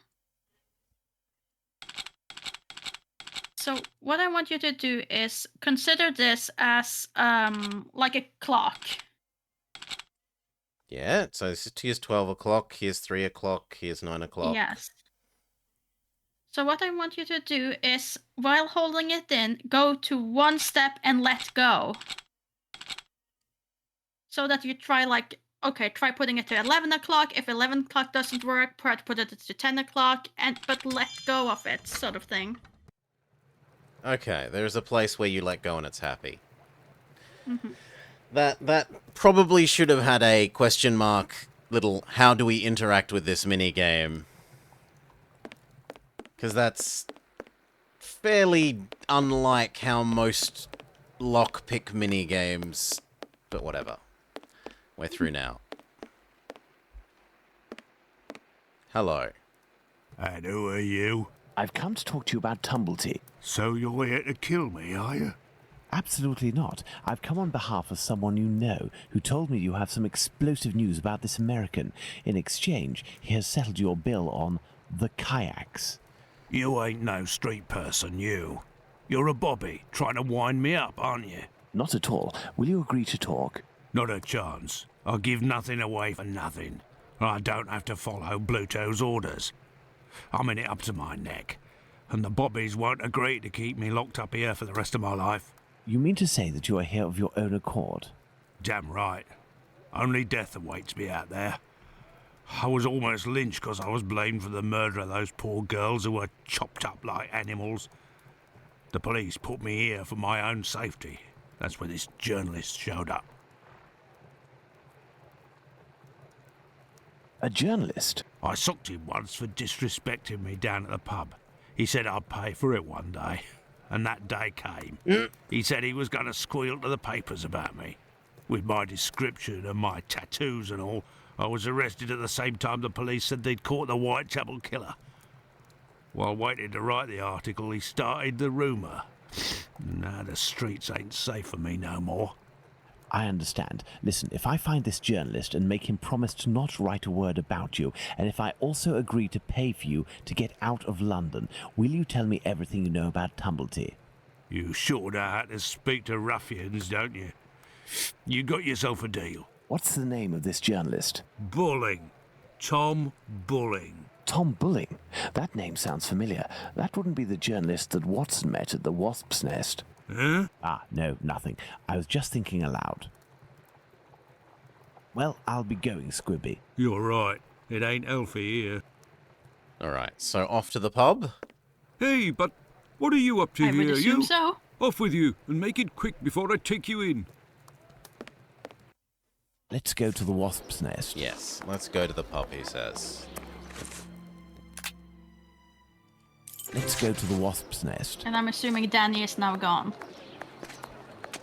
So what I want you to do is consider this as like a clock. Yeah, so here's 12 o'clock, here's 3 o'clock, here's 9 o'clock. Yes. So what I want you to do is, while holding it in, go to one step and let go. So that you try try putting it to 11 o'clock. If 11 o'clock doesn't work, put it to 10 o'clock, but let go of it, sort of thing. Okay, there's a place where you let go and it's happy. Mm-hmm. That probably should have had a question mark little, how do we interact with this minigame? Because that's fairly unlike how most lockpick minigames, but whatever. We're through now. Hello. And who are you? I've come to talk to you about Tumblety. So you're here to kill me, are you? Absolutely not. I've come on behalf of someone you know, who told me you have some explosive news about this American. In exchange, he has settled your bill on the kayaks. You ain't no street person, you. You're a bobby, trying to wind me up, aren't you? Not at all. Will you agree to talk? Not a chance. I'll give nothing away for nothing. I don't have to follow Bluto's orders. I'm in it up to my neck, and the bobbies won't agree to keep me locked up here for the rest of my life. You mean to say that you are here of your own accord? Damn right. Only death awaits me out there. I was almost lynched because I was blamed for the murder of those poor girls who were chopped up like animals. The police put me here for my own safety. That's when this journalist showed up. A journalist? I socked him once for disrespecting me down at the pub. He said I'd pay for it one day, and that day came. He said he was going to squeal to the papers about me. With my description and my tattoos and all, I was arrested at the same time the police said they'd caught the Whitechapel killer. While waiting to write the article, he started the rumour. Now the streets ain't safe for me no more. I understand. Listen, if I find this journalist and make him promise to not write a word about you, and if I also agree to pay for you to get out of London, will you tell me everything you know about Tumblety? You sure know how to speak to ruffians, don't you? You got yourself a deal. What's the name of this journalist? Bulling. Tom Bulling. Tom Bulling? That name sounds familiar. That wouldn't be the journalist that Watson met at the Wasp's Nest. Huh? Ah, no, nothing. I was just thinking aloud. Well, I'll be going, Squibby. You're right. It ain't healthy here. Alright, so off to the pub? Hey, but what are you up to I here, would assume you? so. Off with you, and make it quick before I take you in. Let's go to the Wasp's Nest. Yes, let's go to the pub, he says. Let's go to the Wasp's Nest. And I'm assuming Danny is now gone.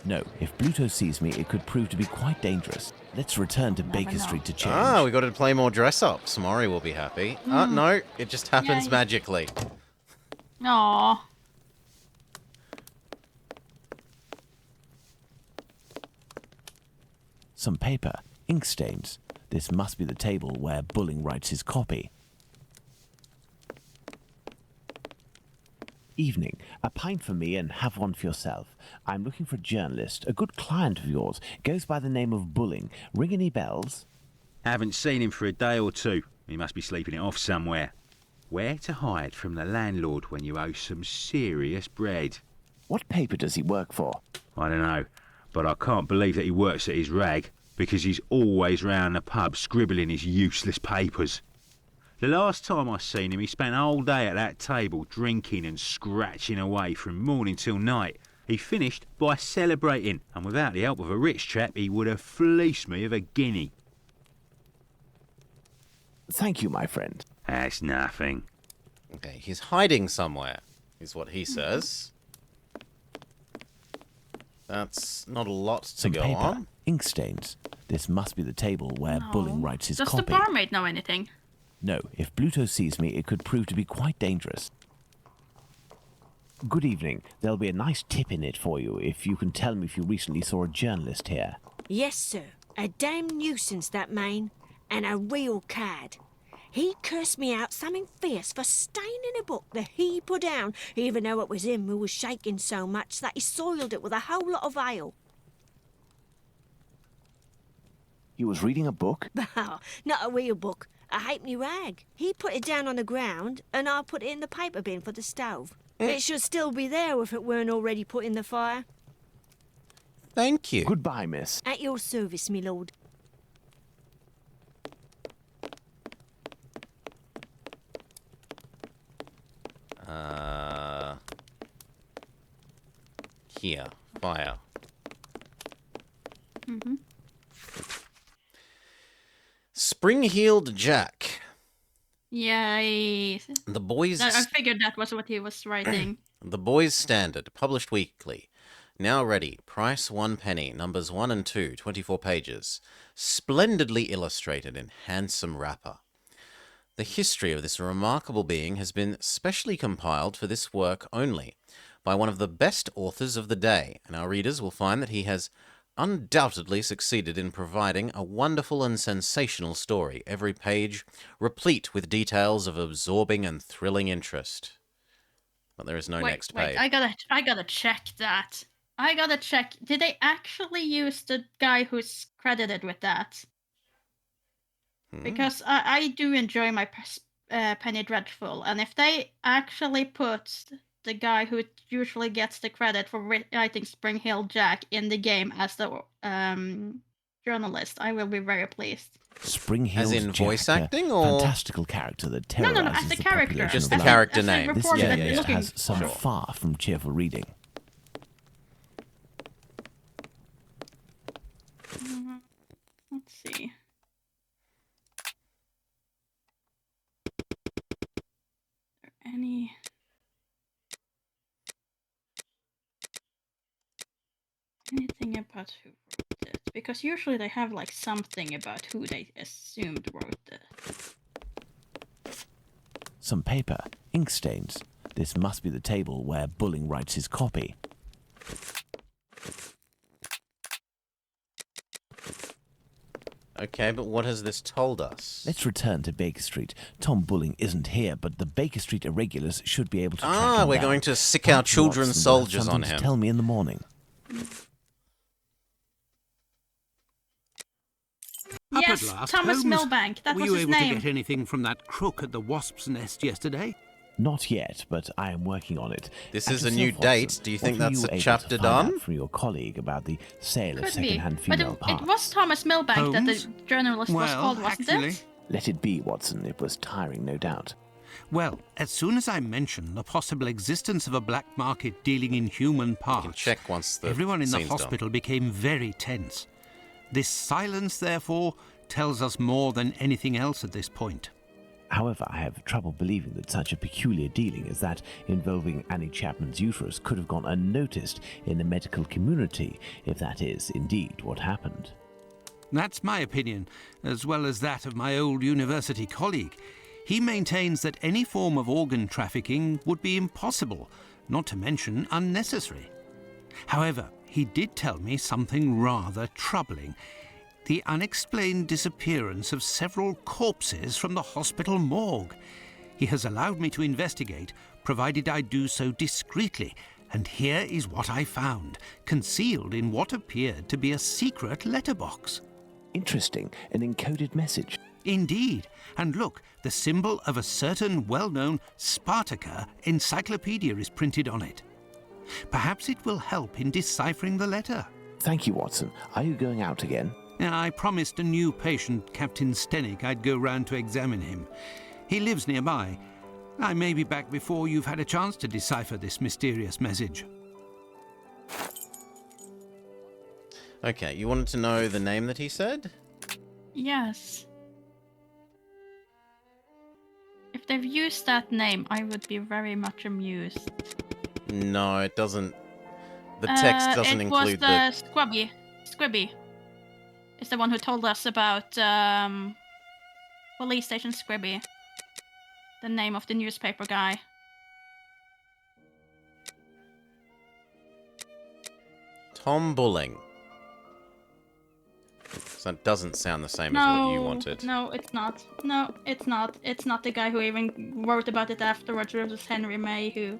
No, if Bluto sees me, it could prove to be quite dangerous. Let's return to Baker Street to change. Ah, we got to play more dress-ups. Maury will be happy. No, it just happens Yay. magically. Aww. Some paper, ink stains. This must be the table where Bulling writes his copy. Evening. A pint for me and have one for yourself. I'm looking for a journalist, a good client of yours. Goes by the name of Bulling. Ring any bells? Haven't seen him for a day or two. He must be sleeping it off somewhere. Where to hide from the landlord when you owe some serious bread? What paper does he work for? I don't know, but I can't believe that he works at his rag, because he's always round the pub scribbling his useless papers. The last time I seen him, he spent a whole day at that table drinking and scratching away from morning till night. He finished by celebrating, and without the help of a rich chap, he would have fleeced me of a guinea. Thank you, my friend. That's nothing. Okay, he's hiding somewhere, is what he says. That's not a lot to Some go paper, on. ink stains. This must be the table where Bulling writes his Does copy. the barmaid know anything? No, if Bluto sees me, it could prove to be quite dangerous. Good evening. There'll be a nice tip in it for you if you can tell me if you recently saw a journalist here. Yes, sir. A damn nuisance, that man. And a real cad. He cursed me out something fierce for staining a book that he put down, even though it was him who was shaking so much that he soiled it with a whole lot of ale. He was reading a book? Not a real book. a halfpenny rag. He put it down on the ground, and I put it in the paper bin for the stove. It should still be there if it weren't already put in the fire. Thank you. Goodbye, miss. At your service, me lord. Here. Fire. Mm-hmm. Spring-heeled Jack. Yay. The boys... I figured that was what he was writing. The Boys Standard, published weekly. Now ready. Price 1 penny. Numbers 1 and 2, 24 pages. Splendidly illustrated in handsome wrapper. The history of this remarkable being has been specially compiled for this work only by one of the best authors of the day, and our readers will find that he has undoubtedly succeeded in providing a wonderful and sensational story, every page replete with details of absorbing and thrilling interest. But there is no next page. I gotta check that. I gotta check. Did they actually use the guy who's credited with that? Because I do enjoy my Penny Dreadful, and if they actually put the guy who usually gets the credit for writing Spring Hill Jack in the game as the journalist, I will be very pleased. Spring Hill As in Jack, voice acting, a or fantastical character that terrorizes No, as the the character. population Just of the London. character name. This reporter that journalist you're has some Sure. far from cheerful reading. Let's see. Anything about who wrote it? Because usually they have like something about who they assumed wrote it. Some paper, ink stains. This must be the table where Bulling writes his copy. Okay, but what has this told us? Let's return to Baker Street. Tom Bulling isn't here, but the Baker Street irregulars should be able to track him we're down. going to sick our children's Watson will have soldiers on something to him. tell me in the morning. Up Yes, at last, Thomas Holmes. Milbank. That Were was you his able name. to get anything from that crook at the Wasp's Nest yesterday? Not yet, but I am working on it. This And is a yourself, new Watson, date. Do you what think were that's you a able chapter to find done? out from your colleague about the sale of Could be. second-hand But female parts? it was Thomas Milbank that the Holmes? journalist was Well, called, wasn't actually- it? Let it be, Watson. It was tiring, no doubt. Well, as soon as I mentioned the possible existence of a black market dealing in human parts, check once the everyone in the scene's done. hospital became very tense. This silence, therefore, tells us more than anything else at this point. However, I have trouble believing that such a peculiar dealing as that involving Annie Chapman's uterus could have gone unnoticed in the medical community, if that is indeed what happened. That's my opinion, as well as that of my old university colleague. He maintains that any form of organ trafficking would be impossible, not to mention unnecessary. However, he did tell me something rather troubling: the unexplained disappearance of several corpses from the hospital morgue. He has allowed me to investigate, provided I do so discreetly, and here is what I found, concealed in what appeared to be a secret letterbox. Interesting, an encoded message. Indeed, and look, the symbol of a certain well-known Spartaca encyclopedia is printed on it. Perhaps it will help in deciphering the letter. Thank you, Watson. Are you going out again? I promised a new patient, Captain Stenick, I'd go round to examine him. He lives nearby. I may be back before you've had a chance to decipher this mysterious message. Okay, you wanted to know the name that he said? Yes. If they've used that name, I would be very much amused. No, it doesn't. The text doesn't include the... It was Squibby. Squibby is the one who told us about Police Station Squibby. The name of the newspaper guy. Tom Bulling. So it doesn't sound the same as what you wanted. No, it's not. No, it's not. It's not the guy who even wrote about it afterwards. It was Henry May who...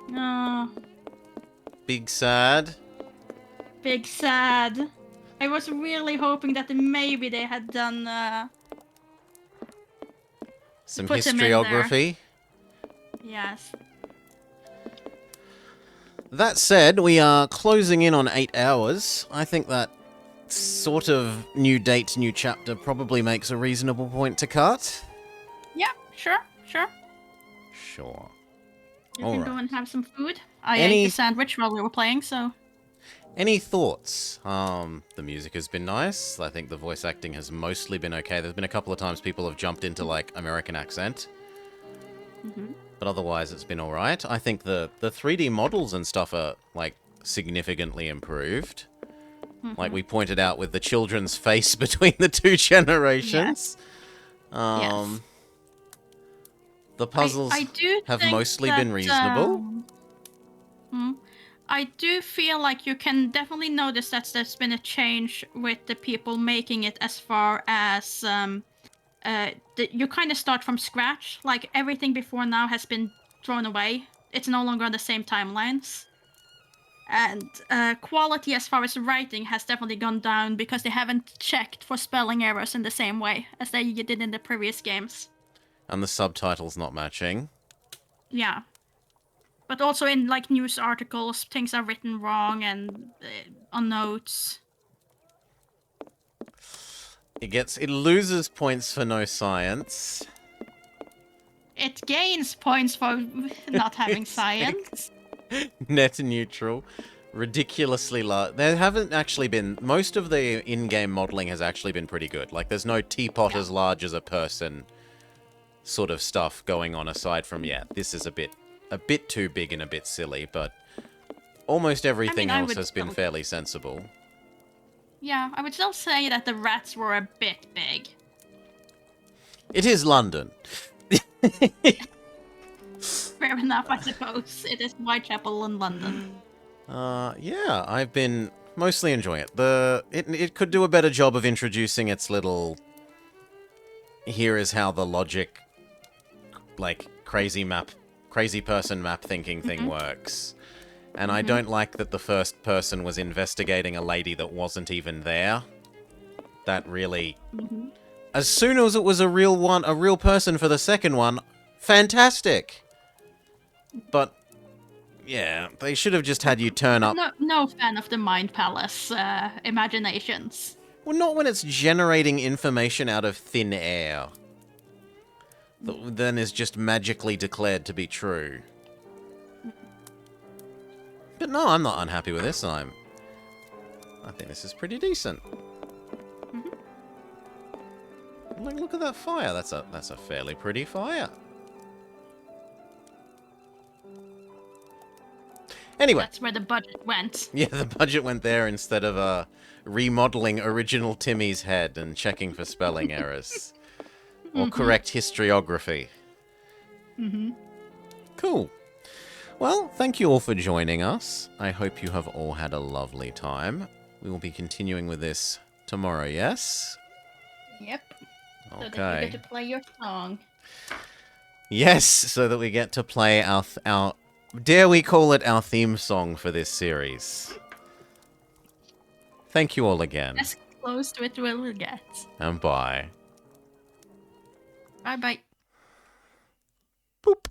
No. Big sad. Big sad. I was really hoping that maybe they had done Some Put him in there. historiography. Yes. That said, we are closing in on 8 hours. I think that sort of new date, new chapter probably makes a reasonable point to cut. Yeah, sure. Sure. You All can right. go and have some food. I ate the sandwich while we were playing, so... Any thoughts? The music has been nice. I think the voice acting has mostly been okay. There's been a couple of times people have jumped into, like, American accent. Mm-hmm. But otherwise, it's been alright. I think the 3D models and stuff are, like, significantly improved. Mm-hmm. Like we pointed out with the children's face between the two generations. Yes. The puzzles I do have think mostly that, been reasonable. I do feel like you can definitely notice that there's been a change with the people making it as far as you kind of start from scratch. Like everything before now has been thrown away. It's no longer on the same timelines. And quality as far as writing has definitely gone down because they haven't checked for spelling errors in the same way as they did in the previous games. And the subtitles not matching. Yeah. But also in like news articles, things are written wrong and on notes. It loses points for no science. It gains points for not having science. Net neutral. Ridiculously large. There haven't actually been... Most of the in-game modeling has actually been pretty good. Like, there's no teapot as large as a person sort of stuff going on aside from, this is a bit too big and a bit silly, but almost everything else has been fairly sensible. Yeah, I would still say that the rats were a bit big. It is London. Fair enough, I suppose. It is Whitechapel in London. Yeah, I've been mostly enjoying it. It could do a better job of introducing its little... Here is how the logic, like, crazy person map thinking thing works. And I don't like that the first person was investigating a lady that wasn't even there. That really... As soon as it was a real person for the second one, fantastic! But, yeah, they should have just had you turn up... No fan of the Mind Palace imaginations. Well, not when it's generating information out of thin air. That then is just magically declared to be true. But no, I'm not unhappy with this. I think this is pretty decent. Look at that fire. That's a fairly pretty fire. Anyway. That's where the budget went. Yeah, the budget went there instead of remodeling original Timmy's head and checking for spelling errors. Or correct historiography. Cool. Well, thank you all for joining us. I hope you have all had a lovely time. We will be continuing with this tomorrow, yes? Yep. Okay. So that you get to play your song. Yes, so that we get to play our dare we call it our theme song for this series. Thank you all again. As close to it we'll get. And bye. Bye-bye. Boop.